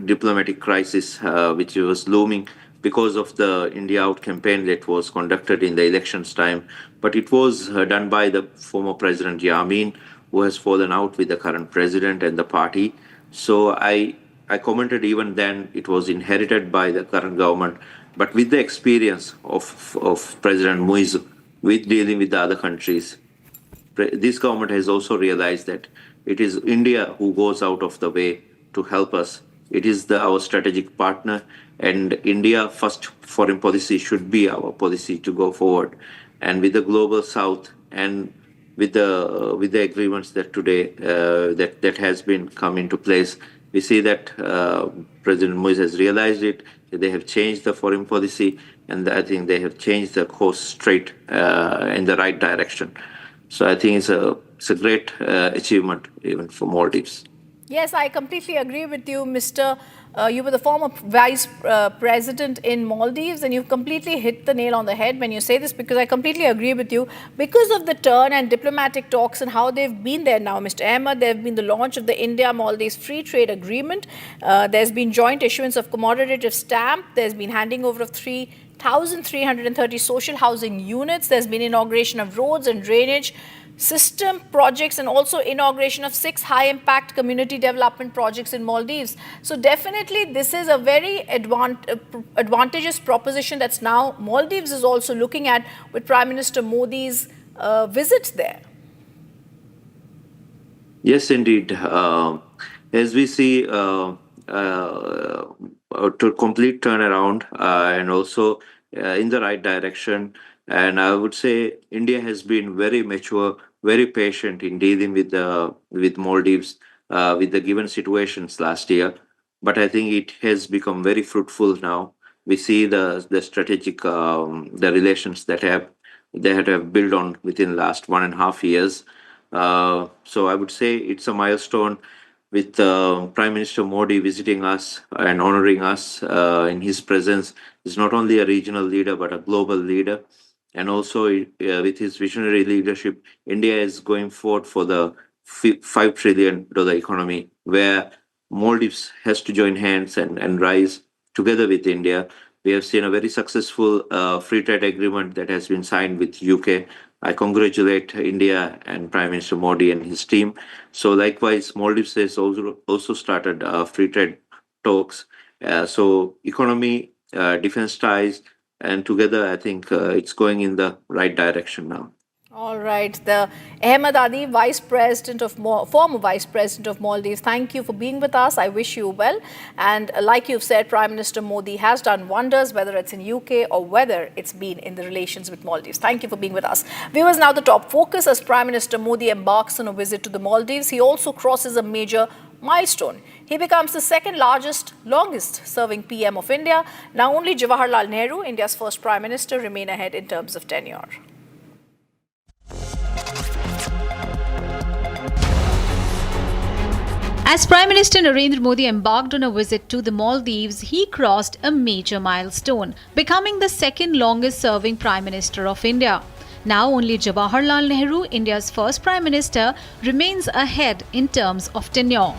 diplomatic crisis which was looming because of the India Out campaign that was conducted in the elections time. But it was done by the former President Yamin, who has fallen out with the current president and the party. So I commented even then it was inherited by the current government. But with the experience of President Moise with dealing with the other countries, this government has also realized that it is India who goes out of the way to help us. It is our strategic partner, and India first foreign policy should be our policy to go forward. And with the global South and with the agreements that today that has been come into place, we see that President Moise has realized it. They have changed the foreign policy, and I think they have changed the course straight in the right direction. So I think it's a great achievement even for Maldives. Yes, I completely agree with you, Mr. You were the former vice president in Maldives, and you've completely hit the nail on the head when you say this, because I completely agree with you. Because of the turn and diplomatic talks and how they've been there now, Mr. Ahmed, there have been the launch of the India-Maldives Free Trade Agreement. There's been joint issuance of commemorative stamp. There's been handing over of 3,330 social housing units. There's been inauguration of roads and drainage system projects, and also inauguration of 6 high-impact community development projects in Maldives. So definitely this is a very advantageous proposition that's now Maldives is also looking at with Prime Minister Modi's visit there. Yes, indeed. As we see a complete turnaround and also in the right direction. And I would say India has been very mature, very patient in dealing with Maldives with the given situations last year. But I think it has become very fruitful now. We see the strategic the relations that have built on within the last 1.5 years. So I would say it's a milestone with Prime Minister Modi visiting us and honoring us in his presence. He's not only a regional leader but a global leader. And also with his visionary leadership, India is going forward for the $5 trillion economy, where Maldives has to join hands and rise together with India. We have seen a very successful free trade agreement that has been signed with UK. I congratulate India and Prime Minister Modi and his team. So likewise, Maldives has also started free trade talks. So economy, defense ties, and together I think it's going in the right direction now. All right, the Ahmed Adi, former Vice President of Maldives, thank you for being with us. I wish you well. And like you've said, Prime Minister Modi has done wonders, whether it's in UK or whether it's been in the relations with Maldives. Thank you for being with us. Viewers, now the top focus as Prime Minister Modi embarks on a visit to the Maldives. He also crosses a major milestone. He becomes the second longest serving PM of India. Now only Jawaharlal Nehru, India's first Prime Minister, remain ahead in terms of tenure. As Prime Minister Narendra Modi embarked on a visit to the Maldives, he crossed a major milestone, becoming the second longest serving Prime Minister of India. Now only Jawaharlal Nehru, India's first Prime Minister, remains ahead in terms of tenure.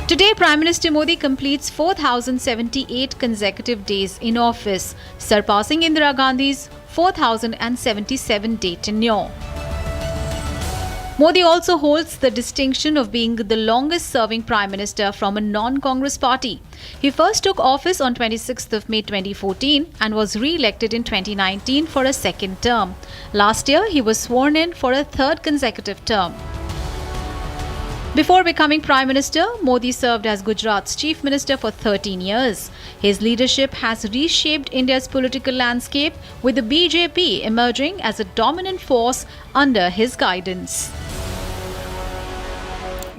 Today, Prime Minister Modi completes 4,078 consecutive days in office, surpassing Indira Gandhi's 4,077-day tenure. Modi also holds the distinction of being the longest-serving Prime Minister from a non-Congress party. He first took office on 26th of May 2014 and was re-elected in 2019 for a second term. Last year, he was sworn in for a third consecutive term. Before becoming Prime Minister, Modi served as Gujarat's Chief Minister for 13 years. His leadership has reshaped India's political landscape, with the BJP emerging as a dominant force under his guidance.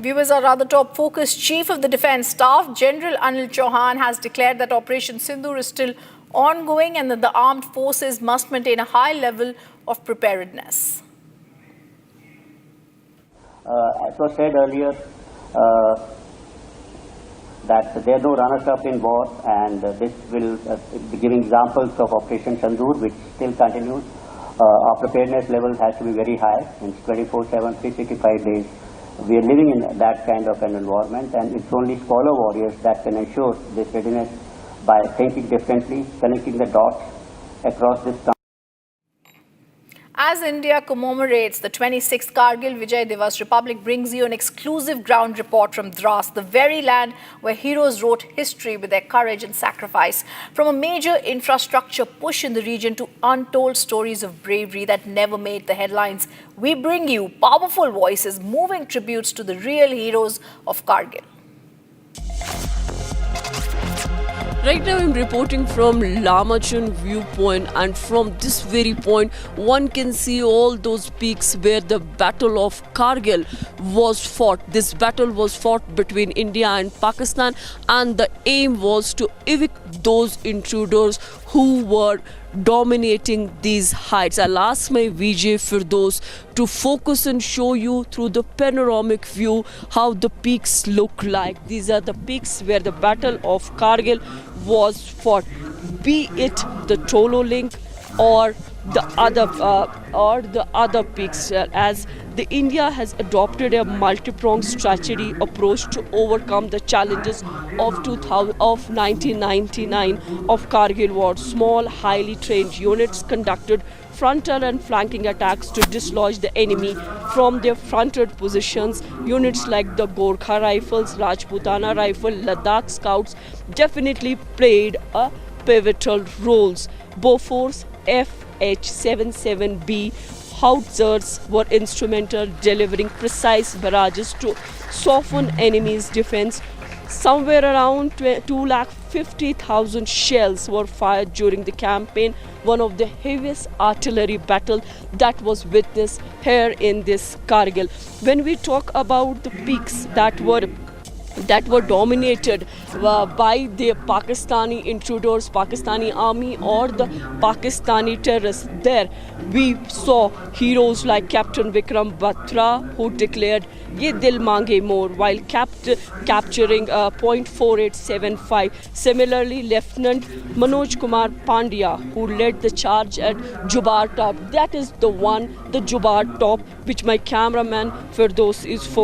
Viewers, our other top focus, Chief of the Defence Staff, General Anil Chauhan, has declared that Operation Sindoor is still ongoing and that the armed forces must maintain a high level of preparedness. As was said earlier, that there are no runners-up in war, and this will be giving examples of Operation Sindoor, which still continues. Our preparedness levels has to be very high. It's 24/7, 365 days. We are living in that kind of an environment, and it's only scholar warriors that can ensure this readiness by thinking differently, connecting the dots across this country. As India commemorates the 26th Kargil Vijay Divas, Republic brings you an exclusive ground report from Dras, the very land where heroes wrote history with their courage and sacrifice. From a major infrastructure push in the region to untold stories of bravery that never made the headlines, we bring you powerful voices, moving tributes to the real heroes of Kargil. Right now I'm reporting from Lamachan viewpoint, and from this very point one can see all those peaks where the Battle of Kargil was fought. This battle was fought between India and Pakistan, and the aim was to evict those intruders who were dominating these heights. I'll ask my VJ Firdaus to focus and show you through the panoramic view how the peaks look like. These are the peaks where the Battle of Kargil was fought, be it the Tolo Link or the other peaks, as the India has adopted a multi-pronged strategy approach to overcome the challenges of 1999 of Kargil war. Small, highly trained units conducted frontal and flanking attacks to dislodge the enemy from their fronted positions. Units like the Gorkha Rifles, Rajputana Rifle, Ladakh Scouts definitely played a pivotal roles. Bofors FH-77B howitzers were instrumental, delivering precise barrages to soften enemy's defense. Somewhere around 250,000 shells were fired during the campaign, one of the heaviest artillery battle that was witnessed here in this Kargil. When we talk about the peaks that were dominated by the Pakistani intruders, Pakistani army or the Pakistani terrorists, there we saw heroes like Captain Vikram Batra, who declared "Ye dil mange more" while capturing .4875. Similarly, Lieutenant Manoj Kumar Pandya, who led the charge at Jubar Top, that is the Jubar Top which my cameraman Firdaus is focused